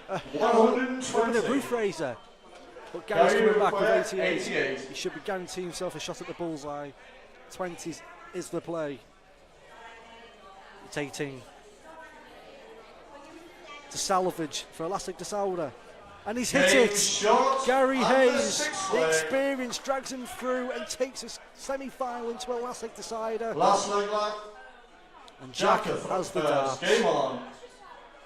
a 120. roof raiser. But Gary's Gary coming back with requires 88. 88. He should be guaranteeing himself a shot at the bullseye. 20s is the play. It's 18. To salvage for Elastic Desauda. And he's hit Game it. shot Gary at the Hayes, 6th the leg. experience drags him through and takes his semi-final into Elastic Decider. Last leg, lad. And Jack Jack has the first. dart. Game on.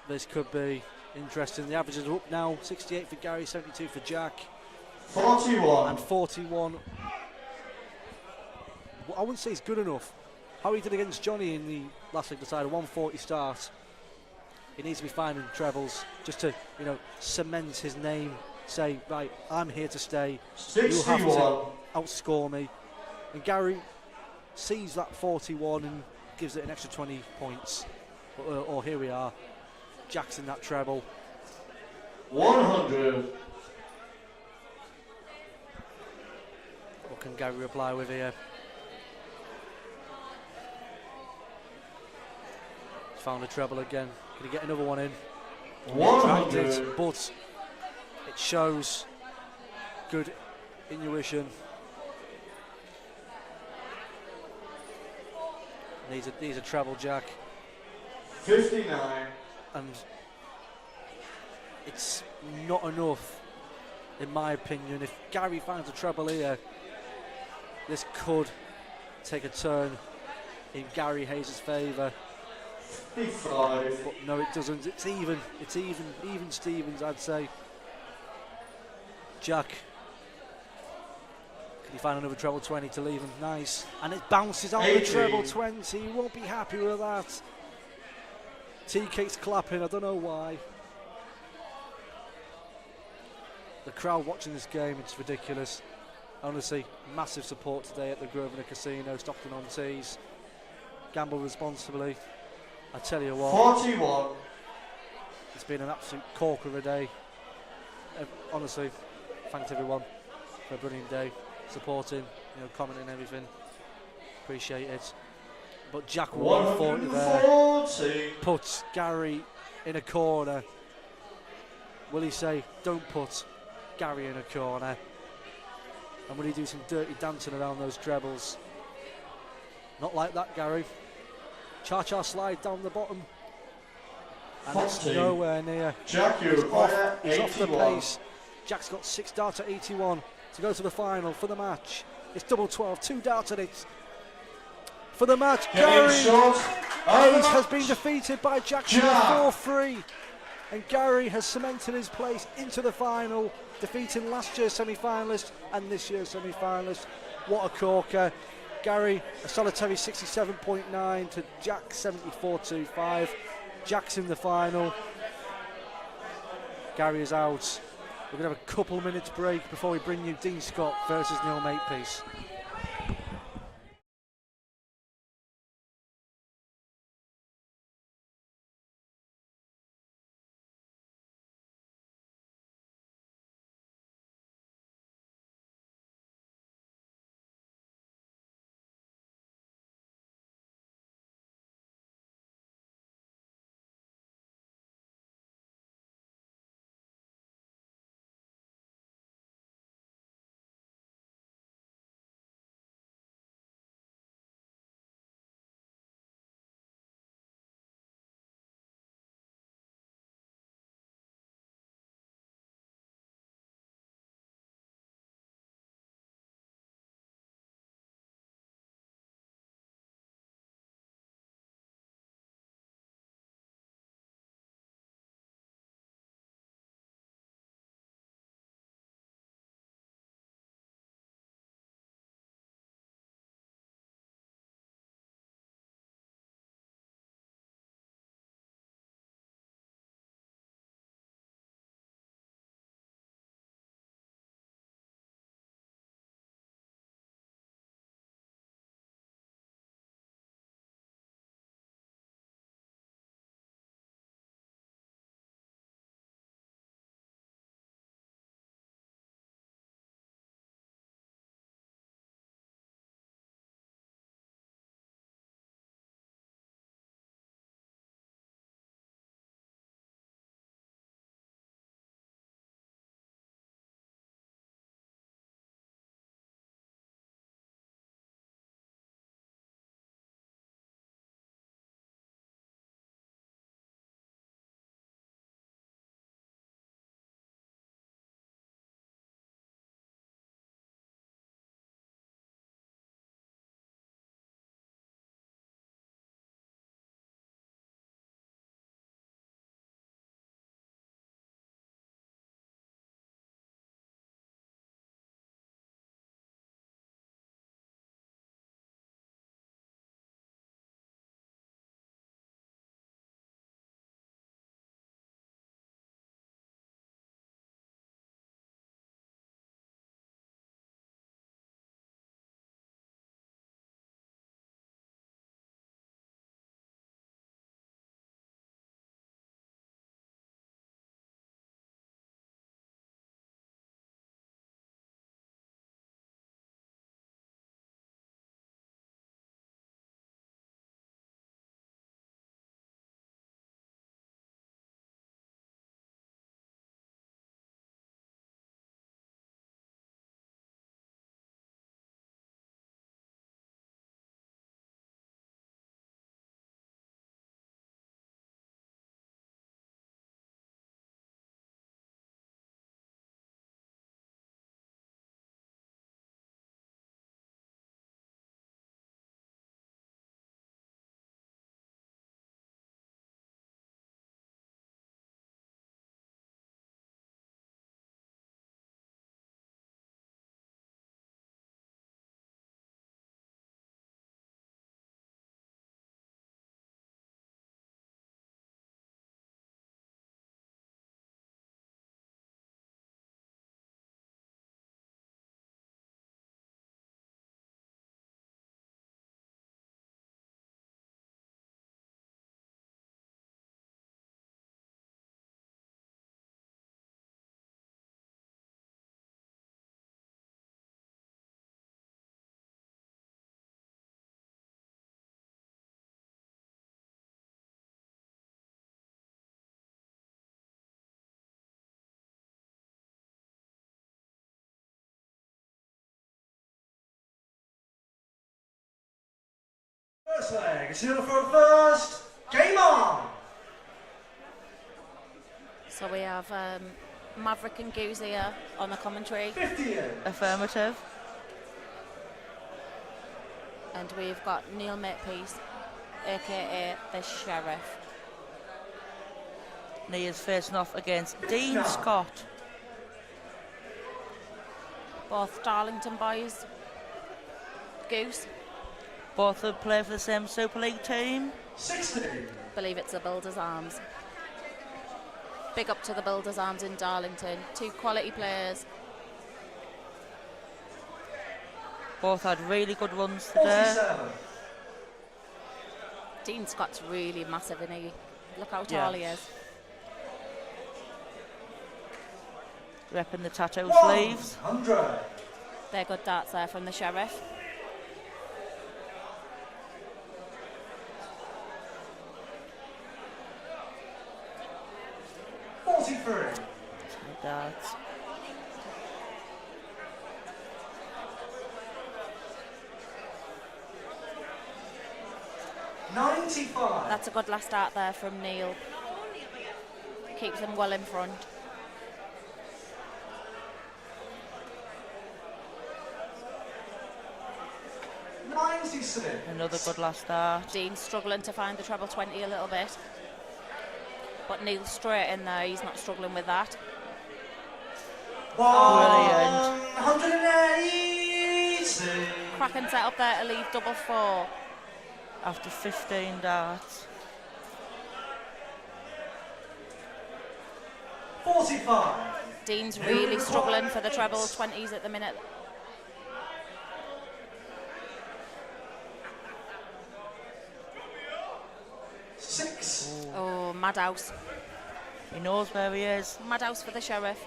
This could be interesting. The averages are up now. 68 for Gary, 72 for Jack. 41. And 41. I wouldn't say it's good enough. How he did against Johnny in the last leg decider, 140 start. He needs to be finding trebles just to, cement his name. Say, right, I'm here to stay. You have to 61. outscore me. And Gary sees that 41 and gives it an extra 20 points. Or here we are. Jackson that treble. 100. What can Gary reply with here? found a treble again. Can he get another one in? 100. But it shows good intuition. Needs a treble, Jack. 59. And it's not enough, in my opinion. If Gary finds a treble here, this could take a turn in Gary Hayes' favour. 55. But no, it doesn't. It's even. It's even Stevens, I'd say. Jack. Can he find another treble 20 to leave him? Nice. And it bounces out the 18. treble 20. He won't be happy with that. T-Cake's clapping. I don't know why. The crowd watching this game, it's ridiculous. Honestly, massive support today at the Grosvenor Casino, Stockton-on-Tees. Gamble responsibly. I tell you what, 41. it's been an absolute corker of a day. Honestly, thanks everyone for a brilliant day, supporting, commenting everything. Appreciate it. But Jack 140 there 140. puts Gary in a corner. Will he say, don't put Gary in a corner? And will he do some dirty dancing around those trebles? Not like that, Gary. Cha-cha slide down the bottom. And it's 40. nowhere near. Jack, He's you're off, he's off the 81. pace. Jack's got 6 darts at 81 to go to the final for the match. It's double 12, 2 darts at it. For the match, Gary Short. Hayes has been defeated by Jack 4-3. And Gary has cemented his place into the final, defeating last year's semi-finalist and this year's semi-finalist. What a corker. Gary, a solitary 67.9 to Jack 74.25. Jack's in the final. Gary is out. We're going to have a couple minutes break before we bring you Dean Scott versus Neil Makepeace. First leg, it's Neil for first. Game on! So we have Maverick and Goose here on the commentary. 58. Affirmative. And we've got Neil Makepeace, aka the Sheriff. Neil's facing off against Dean Scott. Both Darlington boys. Goose, Both of them play for the same Super League team. 60. believe it's the Builders Arms. Big up to the Builders Arms in Darlington. 2 quality players. Both had really good runs today. 47. Dean Scott's really massive, isn't he? Look how tall he is. Repping the tattoo 100. sleeves. They're good darts there from the Sheriff. Tight darts. That's a good last start there from Neil. Keeps them well in front. Another good last start. Dean struggling to find the treble 20 a little bit. But Neil's straight in there, he's not struggling with that. Brilliant. 180. Cracking set up there to leave double 4. After 15 darts. 45. Dean's really struggling for the treble 20s at the minute. Oh, Madhouse. He knows where he is. Madhouse for the Sheriff.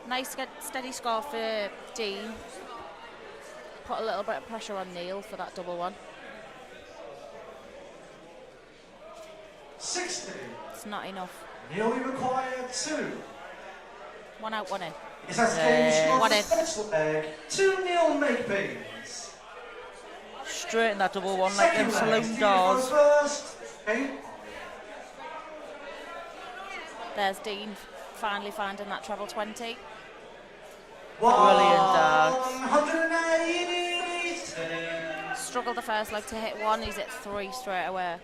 Nice steady score for Dean. Put a little bit of pressure on Neil for that double one. 60. It's not enough. Nearly required 2. 1 out, 1 in. Is that game One in. first leg? 2-0 Makepeace. Straight in that double one like them Second leg, saloon Stevie doors. for first. Game. There's Dean finally finding that treble 20. Brilliant darts. 180. Struggled the first leg to hit 1, he's at 3 straight away.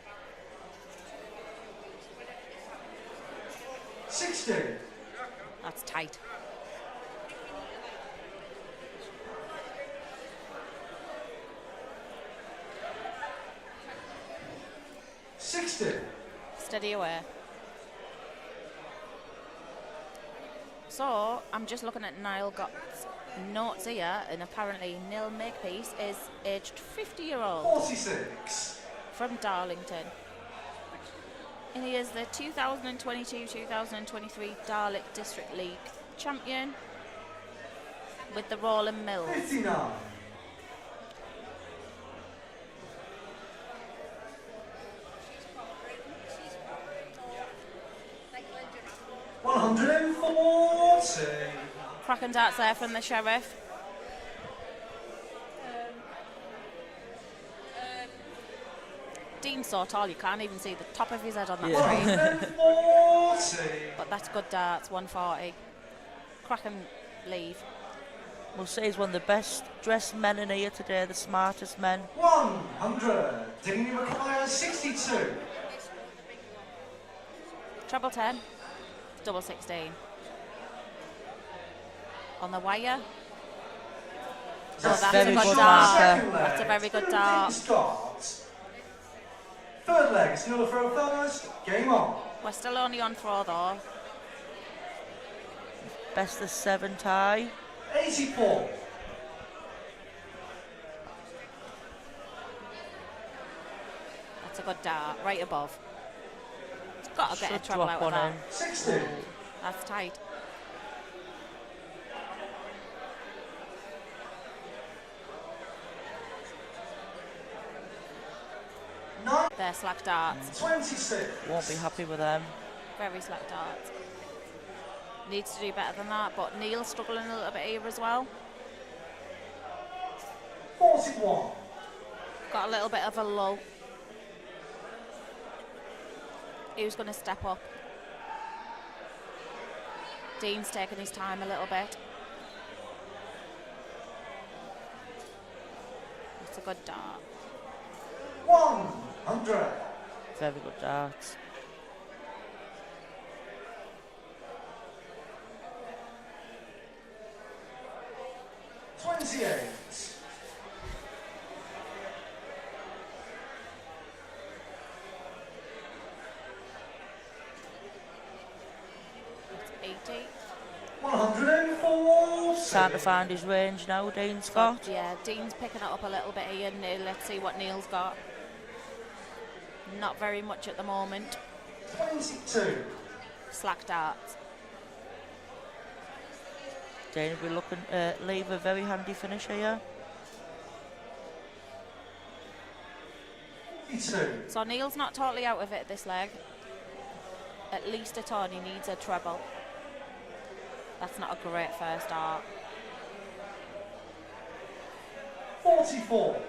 60. That's tight. Steady away. So, I'm just looking at Niall Gott's notes here, and apparently Neil Makepeace is aged 50-year-old 46. from Darlington. And he is the 2022-2023 Darlick District League champion with the Roland Mills. 59. 140. Cracking darts there from the Sheriff. Dean's so tall you can't even see the top of his head on that screen. 140. But that's good darts, 140. Cracking leave. We'll say he's one of the best dressed men in here today, the smartest men. 100. Dignity requires 62. Treble 10, double 16. On the wire. Oh, that's a very good good dart. marker. That's a very good dart. Third leg, still a throw first. Game on. We're still only on 4 though. Best of 7 tie. 84. That's a good dart, right above. It's got to get a Should treble drop out of one that. in. 60. That's tight. They're slack darts. 26. Won't be happy with them. Very slack darts. Needs to do better than that, but Neil's struggling a little bit here as well. 41. Got a little bit of a lull. Who's going to step up? Dean's taking his time a little bit. It's a good dart. 100. Very good darts. 28. It's 80. 104. Starting to find his range now, Dean Scott. Yeah, Dean's picking it up a little bit here. Neil, let's see what Neil's got. Not very much at the moment. 22. Slack darts. Dean will be looking to leave a very handy finish here. 42. So Neil's not totally out of it this leg. At least a ton. He needs a treble. That's not a great first dart. 44.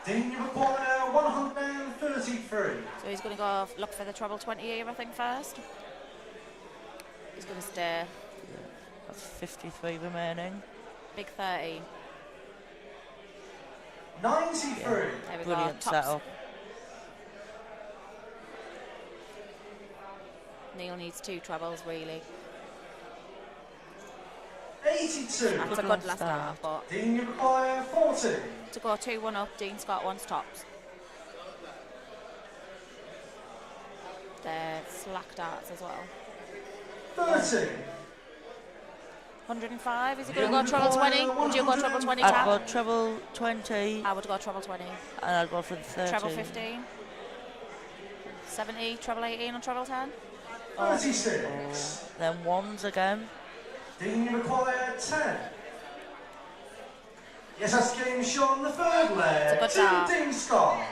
Dean, you require 133. So he's going to go look for the treble 20 here, I think, first. He's going to stay. That's 53 remaining. Big 30. 93. There we Brilliant go. Tops. setup. Neil needs 2 trebles, really. 82. That's a Good good last last start. dart, but Dean, you require 40. to go 2-1 up, Dean Scott wants tops. They're slack darts as well. 30. 105, is he going to go treble 20? Would you go treble 20 I'd tap? go treble 20 I would go treble 20. and I'd go for the 30. Treble 15. 70, treble 18 or treble 10? 36. Then ones again. Dean, you require 10. Yes, that's game shot on the third leg. It's a good dart. Dean Scott.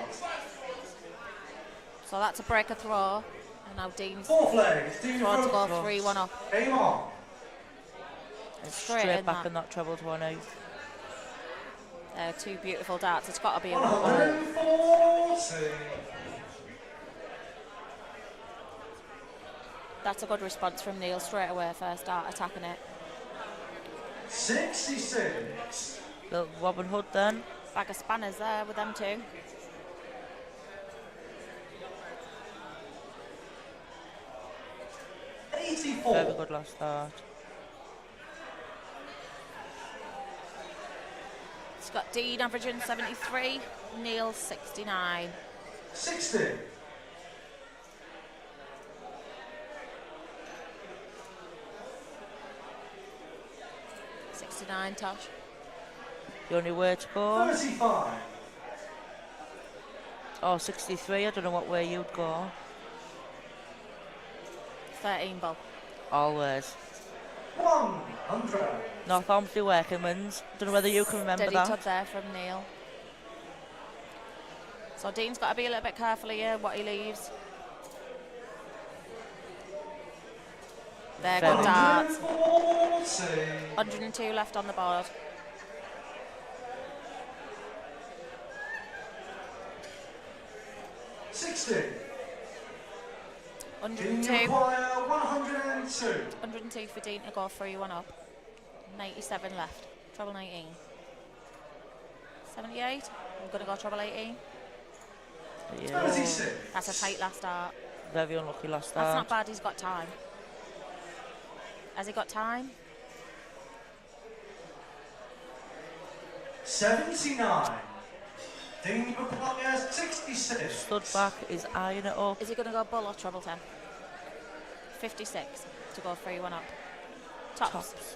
So that's a breaker throw. And now Dean's Fourth leg. It's Dean throw to go Scott. 3-1 up. Game on. Straight in back that. in that treble 20. 2 beautiful darts. It's got to be a 140. That's a good response from Neil straight away. First dart attacking it. 66. Little Robin Hood then. Bag of spanners there with them two. Very good last start. It's got Dean averaging 73, Neil 69. 60. Tosh. The only way to go. 35. Oh, 63. I don't know what way you'd go. 13 ball. Always. 100. North Ormsby working wins. Don't know whether you can remember Steady that. tug there from Neil. So Dean's got to be a little bit careful here what he leaves. There, good darts. 102 left on the board. 60. 102. 102. 102 for Dean to go 3-1 up. 97 left. Treble 19. 78. I'm going to go treble 18. Yeah. 36. That's a tight last start. Very unlucky last That's start. not bad. He's got time. Has he got time? 79. Dean requires 66. Stood back, is eyeing it up. Is he going to go bull or treble 10? 56 to go 3-1 up. Tops.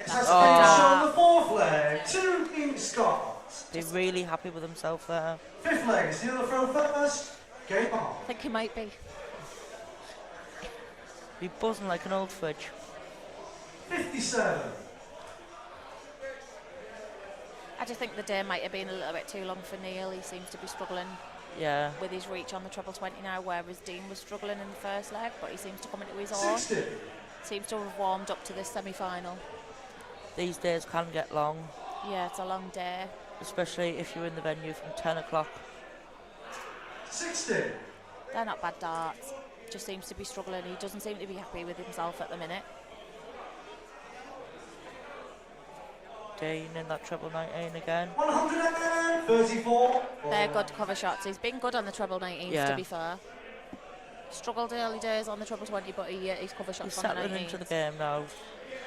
Yes, that's Oh. finish on the fourth leg. 2 Dean Scott. He's really happy with himself there. Fifth leg is the other throw first. Game on. I think he might be. Be buzzing like an old fridge. 57. I just think the day might have been a little bit too long for Neil. He seems to be struggling Yeah. with his reach on the treble 20 now, whereas Dean was struggling in the first leg, but he seems to come into his own. 60. Seems to have warmed up to this semi-final. These days can get long. Yeah, it's a long day. especially if you're in the venue from 10 o'clock. 60. They're not bad darts. Just seems to be struggling. He doesn't seem to be happy with himself at the minute. Dean in that treble 19 again. 134. They're good cover shots. He's been good on the treble 19s, Yeah. to be fair. Struggled early days on the treble 20, but he's cover He's shots on the settling 19s. into the game now.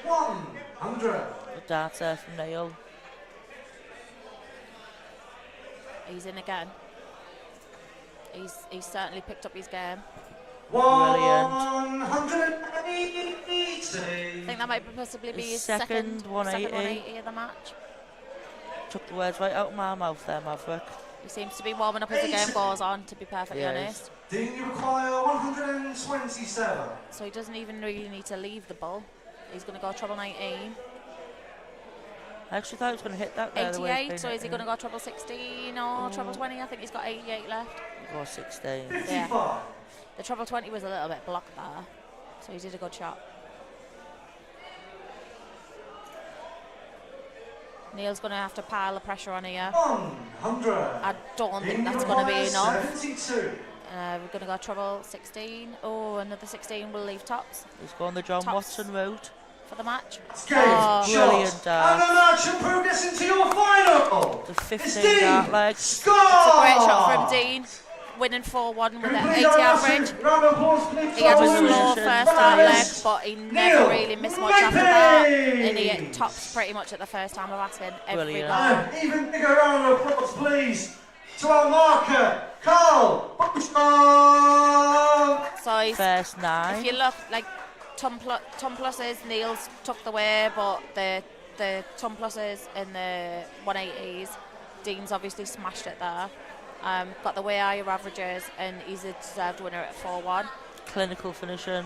100. Good dart there from Neil. He's in again. He's certainly picked up his game. 180. I think that might possibly be His his second 180. 180 of the match. Took the words right out of my mouth there, Maverick. He seems to be warming up as the game goes on, to be perfectly Yes. honest. Dean, you require 127. So he doesn't even really need to leave the ball. He's going to go treble 19. I actually thought he was going to hit that there. the way 88, it's so been is he going to go treble 16 or treble 20? I think he's got 88 left. Go 16. 55. The treble 20 was a little bit blocked there, so he did a good shot. Neil's going to have to pile the pressure on here. 100. I don't think Dean, that's you going to be require enough. 72. We're going to go treble 16. Oh, another 16 will leave tops He's going the John Tops. Watson route. for the match. Escape, Oh. Brilliant shot, dart. and the match will progress into your final. The It's 15 Dean. dart leg. Score! It's a great shot from Dean, winning 4-1 with an 80 average. Round of applause, please. He had a for slow Resolution. first start leg, Finalist, but he Neil never really missed much after that. Winspear. And he hit tops pretty much at the first time of asking every Brilliant. goal. And even bigger round of applause, please, to our marker, Carl Butcherill. So he's, First 9. if you look, like ton pluses, Neil's took the way, but the ton pluses in the 180s, Dean's obviously smashed it there. Got the way higher averages, and he's a deserved winner at 4-1. Clinical finishing.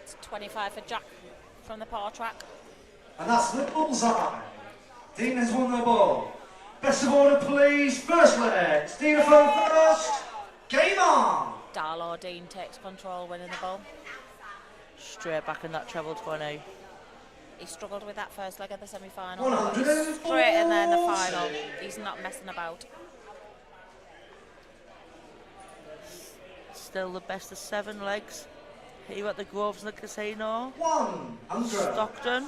It's 25 for Jack from the power track. And that's the bullseye. Dean has won the ball. Best of order, please. First leg. Dean from first. Game on. Darlow Dean takes control, winning the ball. Straight back in that treble 20. He struggled with that first leg of the semi-final. 140. He's straight in there in the final. He's not messing about. Still the best of 7 legs. Here at the Groves in the casino. 100. Stockton.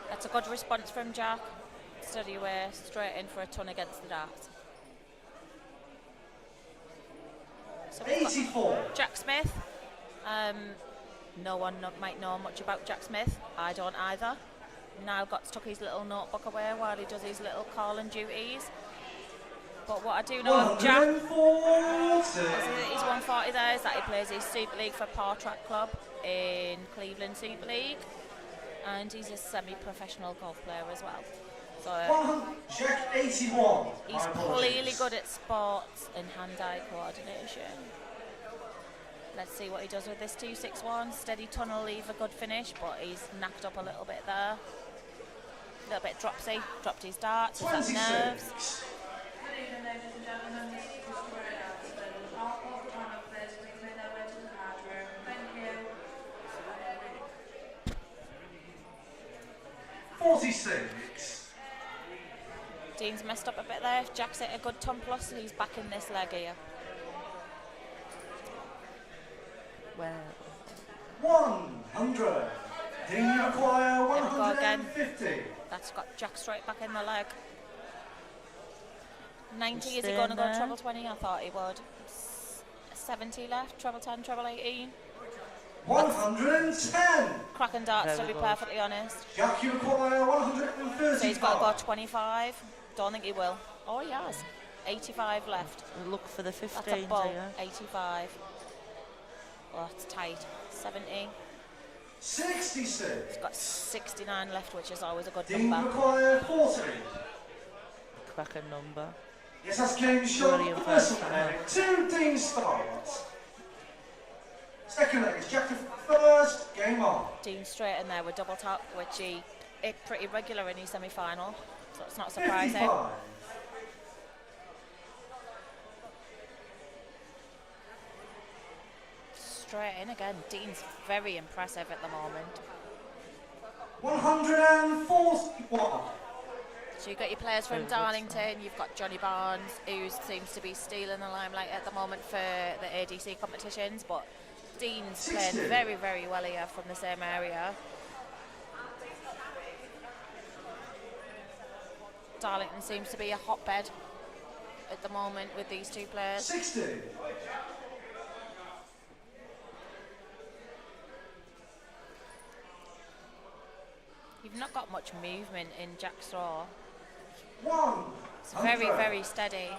That's a good response from Jack. Steady away, straight in for a ton against the darts. So we've got 84. Jack Smith. No one might know much about Jack Smith. I don't either. Now got stuck his little notebook away while he does his little calling duties. But what I do know of Jack is that he's 140 there, is that he plays his Super League for Par Track Club in Cleveland Super League. And he's a semi-professional golf player as well. So Jack 81. he's clearly good at sports and hand-eye coordination. Let's see what he does with this 261. Steady tunnel, leave a good finish, but he's knacked up a little bit there. A little bit dropsy, dropped his darts, is that nerves? 26. Good evening, ladies and gentlemen. This is Winspear announcement. All corporate channel players, please make their way to the card room. Thank you. 46. Dean's messed up a bit there. If Jack's hit a good ton plus, he's back in this leg here. Well, 100. Dean, you require There we go again. 150. That's got Jack straight back in the leg. 90, is he Staying going to go there. treble 20? I thought he would. 70 left, treble 10, treble 18. 110. Cracking darts, to Very be good. perfectly honest. Jack, you require 135. So he's got to go 25. Don't think he will. Oh, he has. 85 left. we'll look for the That's a 15s ball. here. 85. Oh, that's tight. 70. 66. Got 69 left, which is always a good Dean number. require 40. Cracking number. Yes, that's game shot. Brilliant First first leg. 2 Dean starts. Second leg is Jack to first. Game on. Dean straight in there with double top, which he hit pretty regular in his semi-final, so it's not surprising. 55. Straight in again. Dean's very impressive at the moment. 141. So you've got your players from Very good Darlington, you've got Johnny Barnes, who seems to be stealing the limelight at the moment for the ADC competitions, but Dean's playing 60. very, very well here from the same area. Darlington seems to be a hotbed at the moment with these two players. 60. You've not got much movement in Jack's throw. 1. It's very, very steady.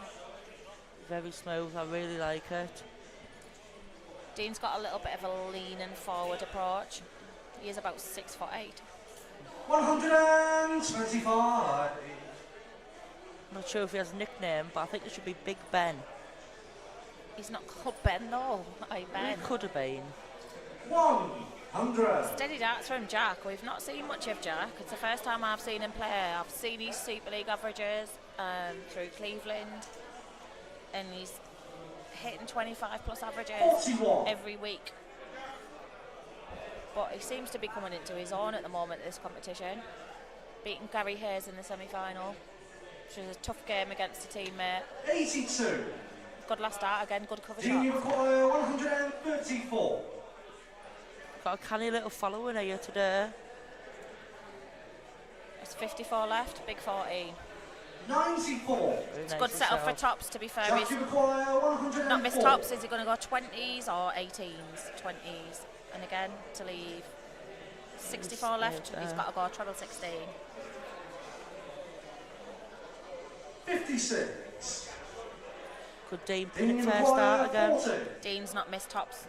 Very smooth, I really like it. Dean's got a little bit of a lean and forward approach. He is about 6'8". 125. Not sure if he has a nickname, but I think it should be Big Ben. He's not called Ben though. I Ben. It could have been. 100. Steady darts from Jack. We've not seen much of Jack. It's the first time I've seen him play. I've seen his Super League averages through Cleveland, and he's hitting 25 plus averages 41. every week. But he seems to be coming into his own at the moment this competition. Beating Gary Hayes in the semi-final, which was a tough game against a teammate. 82. Good last start again, good cover Dean, you shot. require 134. Got a canny little following here today. It's 54 left, big 14. 94. Very It's a nice good setup for yourself. tops, to be fair. Jack, He's you require 104. not missed tops. Is he going to go 20s or 18s? 20s. And again, to leave 64 left, stayed he's there. got to go treble 16. 56. Good Dean Dean, pin you it first require start again. 40. Dean's not missed tops.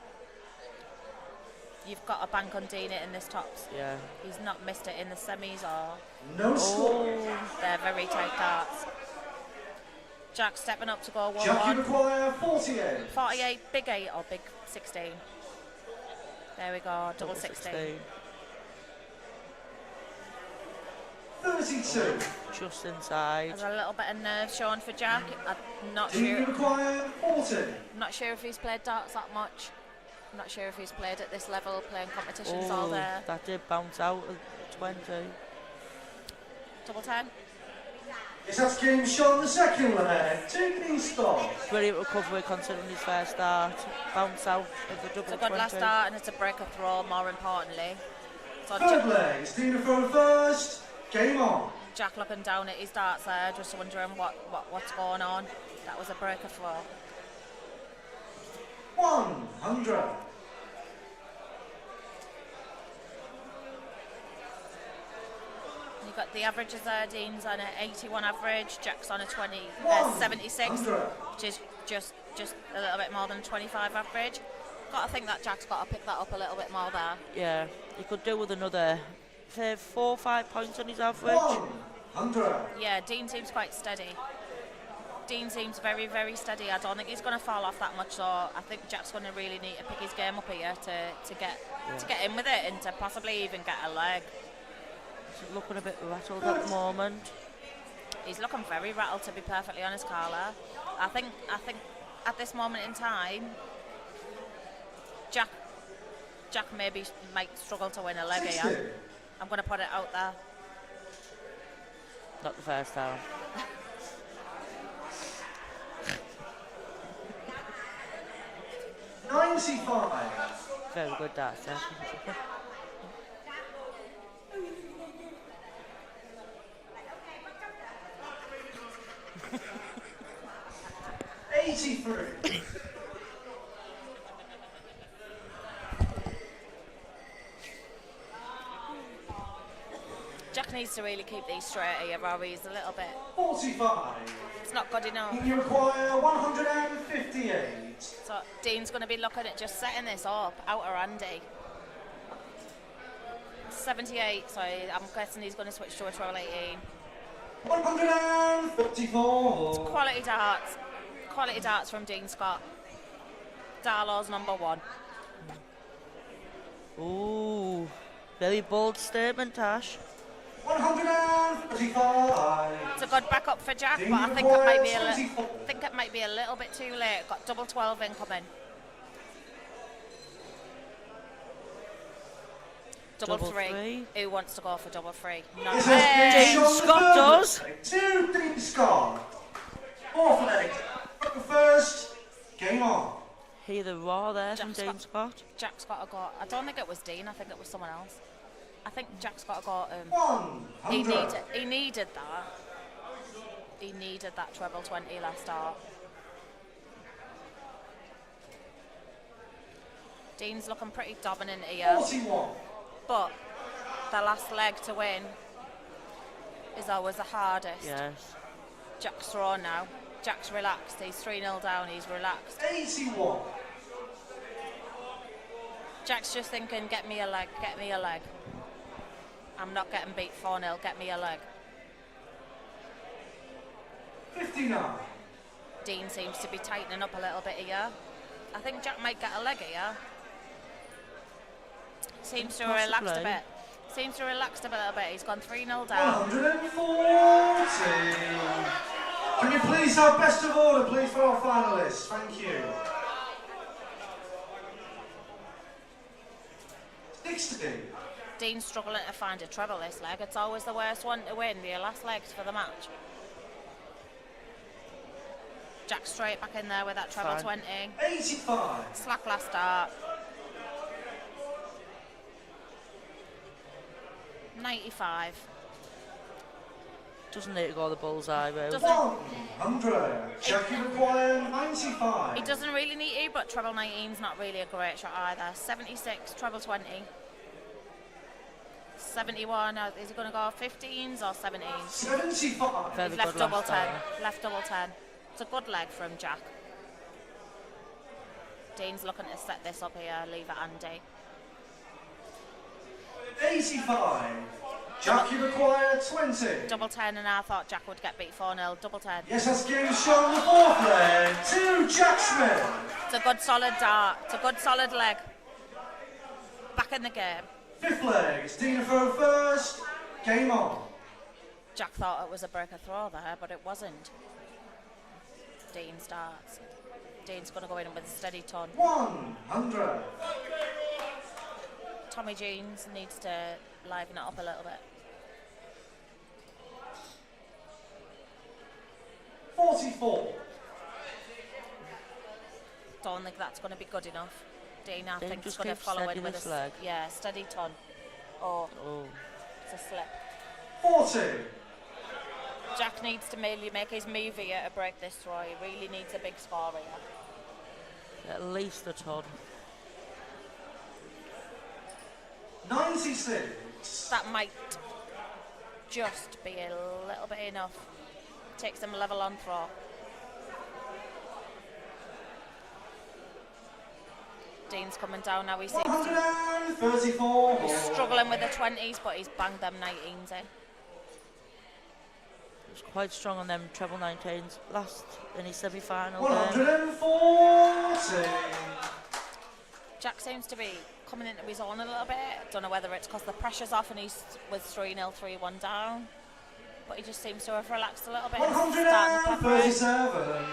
You've got a bank on Dean it in this tops. Yeah. He's not missed it in the semis or No score. they're very tight darts. Jack stepping up to go 1-1. Jack, you require 48. 48, big 8 or big 16? There we go, double 16. 32. Just inside. There's a little bit of nerve showing for Jack. I'm not Do you sure. require 40? I'm not sure if he's played darts that much. I'm not sure if he's played at this level, playing competitions all there. That did bounce out at 20. Double 10. Yes, that's game shot on the second leg. 2 knee stops. Brilliant recovery considering his first start. Bounce out of the double It's a 20. good last start and it's a break of throw, more importantly. So Third leg, Stina throw first. Game on. Jack looking down at his darts there, just wondering what's going on. That was a break of throw. 100. You've got the averages there. Dean's on an 81 average, Jack's on a 76, 100. which is just a little bit more than 25 average. Got to think that Jack's got to pick that up a little bit more there. Yeah, he could do with another, say, 4 or 5 points on his average. 100. Yeah, Dean seems quite steady. Dean seems very, very steady. I don't think he's going to fall off that much, so I think Jack's going to really need to pick his game up here to get in with it and to possibly even get a leg. He's looking a bit rattled at the moment. He's looking very rattled, to be perfectly honest, Carla. I think at this moment in time, Jack maybe might struggle to win a leg here. I'm going to put it out there. Not the first time. 95. Very good dart set. 83. Jack needs to really keep these straight here, or he's a little bit. 45. It's not good enough. You require 158. So Dean's going to be looking at just setting this up, outer Andy. 78, so I'm guessing he's going to switch to a 12-18. 154. Quality darts from Dean Scott. Darlow's number 1. Ooh, very bold statement, Tash. 145. It's a good backup for Jack, Dean but I think it might be a little bit too late. Got double 12 incoming. Double three. Who wants to go for double 3? No. Dean Scott does. 2 Dean Scott. Fourth leg. First. Game on. Hear the roar there from Dean Scott. Jack's got to go. I don't think it was Dean. I think it was someone else. I think Jack's got to go. 100. He needed that. He needed that treble 20 last start. Dean's looking pretty dominant here. 41. But the last leg to win is always the hardest. Yes. Jack's thrown now. Jack's relaxed. He's 3-0 down. He's relaxed. 81. Jack's just thinking, get me a leg, get me a leg. I'm not getting beat 4-0, get me a leg. 59. Dean seems to be tightening up a little bit here. I think Jack might get a leg here. Seems to have relaxed a bit. Seems to have relaxed a little bit. He's gone 3-0 down. 140. Can you please have best of order, please, for our finalists? Thank you. 60. Dean's struggling to find a treble this leg. It's always the worst one to win, the last legs for the match. Jack straight back in there with that treble 20. 85. Slack last start. 95. Doesn't need to go the bullseye route. 100. Jackie require 95. He doesn't really need to, but treble 19's not really a great shot either. 76, treble 20. 71, is he going to go 15s or 17s? 75. Very He's left good double last 10. start. Left double 10. It's a good leg from Jack. Dean's looking to set this up here, leave it Andy. 85. Jackie require 20. Double 10, and I thought Jack would get beat 4-0. Double 10. Yes, that's game shot on the fourth leg to Jack Smith. It's a good solid dart. It's a good solid leg. back in the game. Fifth leg, it's Dean throw first. Game on. Jack thought it was a breaker throw there, but it wasn't. Dean starts. Dean's going to go in with a steady ton. 100. Tommy Jeans needs to liven it up a little bit. 44. Don't think that's going to be good enough. Dean, I Dean think, is just going to keep follow steady in with this a leg. yeah, steady ton. Oh, Oh, it's a slip. 40. Jack needs to merely make his move here to break this throw. He really needs a big score here. at least a ton. 96. That might just be a little bit enough. Takes them level on throw. Dean's coming down now. He's 134. He's struggling with the 20s, but he's banged them 19s in. He was quite strong on them treble 19s last in his semi-final. 140. Jack seems to be coming into his own a little bit. Don't know whether it's because the pressure's off and he's with 3-0, 3-1 down. But he just seems to have relaxed a little bit. 137.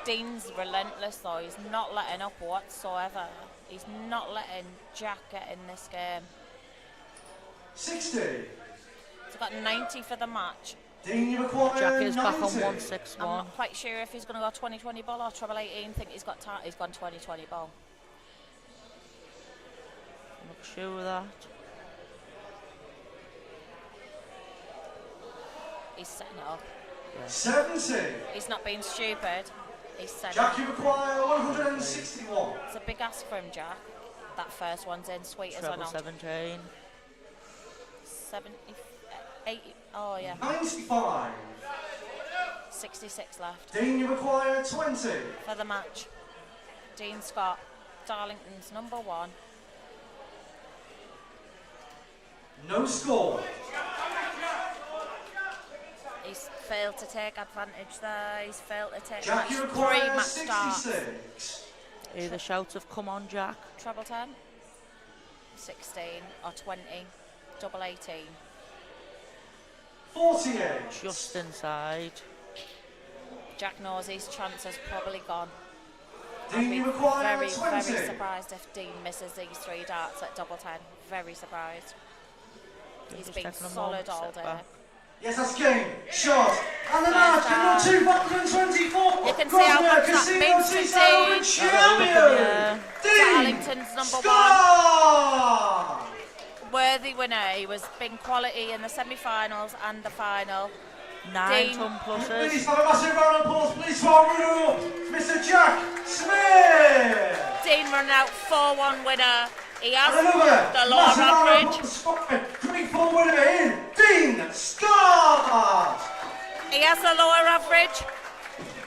Dean's relentless though. He's not letting up whatsoever. He's not letting Jack get in this game. 60. He's got 90 for the match. Dean, you require Jack is 90. back on 161. I'm not quite sure if he's going to go 20-20 ball or treble 18. Think he's got he's gone 20-20 ball. I'm not sure of that. He's setting it up. 70. He's not being stupid. He's setting Jack, it you up. require 161. It's a big ask from Jack. That first one's in. Sweet as I Treble know. 17. 70, 80. Oh yeah. 95. 66 left Dean, you require 20. for the match. Dean Scott, Darlington's number one. No score. He's failed to take advantage there. He's failed to take Jack, you three require match starts. 66. Either shouts have come on, Jack. Treble 10, 16 or 20, double 18. 48. Just inside. Jack knows his chance has probably gone. Dean, I'd be you require very 20. surprised if Dean misses these three darts at double 10. Very surprised. He's Just been taking a solid moment, all step day. back. Yes, that's game. Shot. And the match in the 2024. You can see how much that Casino means to Teesside Dean. champion. Dean Darlington's number Scott. Worthy winner. He was been quality in the semi-finals and the final. 9 Dean. ton Please pluses. have a massive round of applause. Please for runner-up, Mr. Jack Smith. Dean running out 4-1 winner. He has And another the lower massive round of average. applause. Great full winner in Dean Scott. He has the lower average,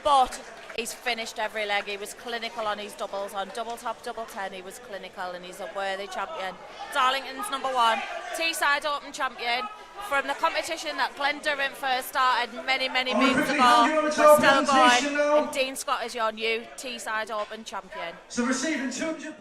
but he's finished every leg. He was clinical on his doubles. On double top, double 10, he was clinical and he's a worthy champion. Darlington's number one, Teesside Open champion from the competition that Glen Durham first started many moons ago. We're still going, and Dean Scott is your new Teesside Open champion. So receiving £200.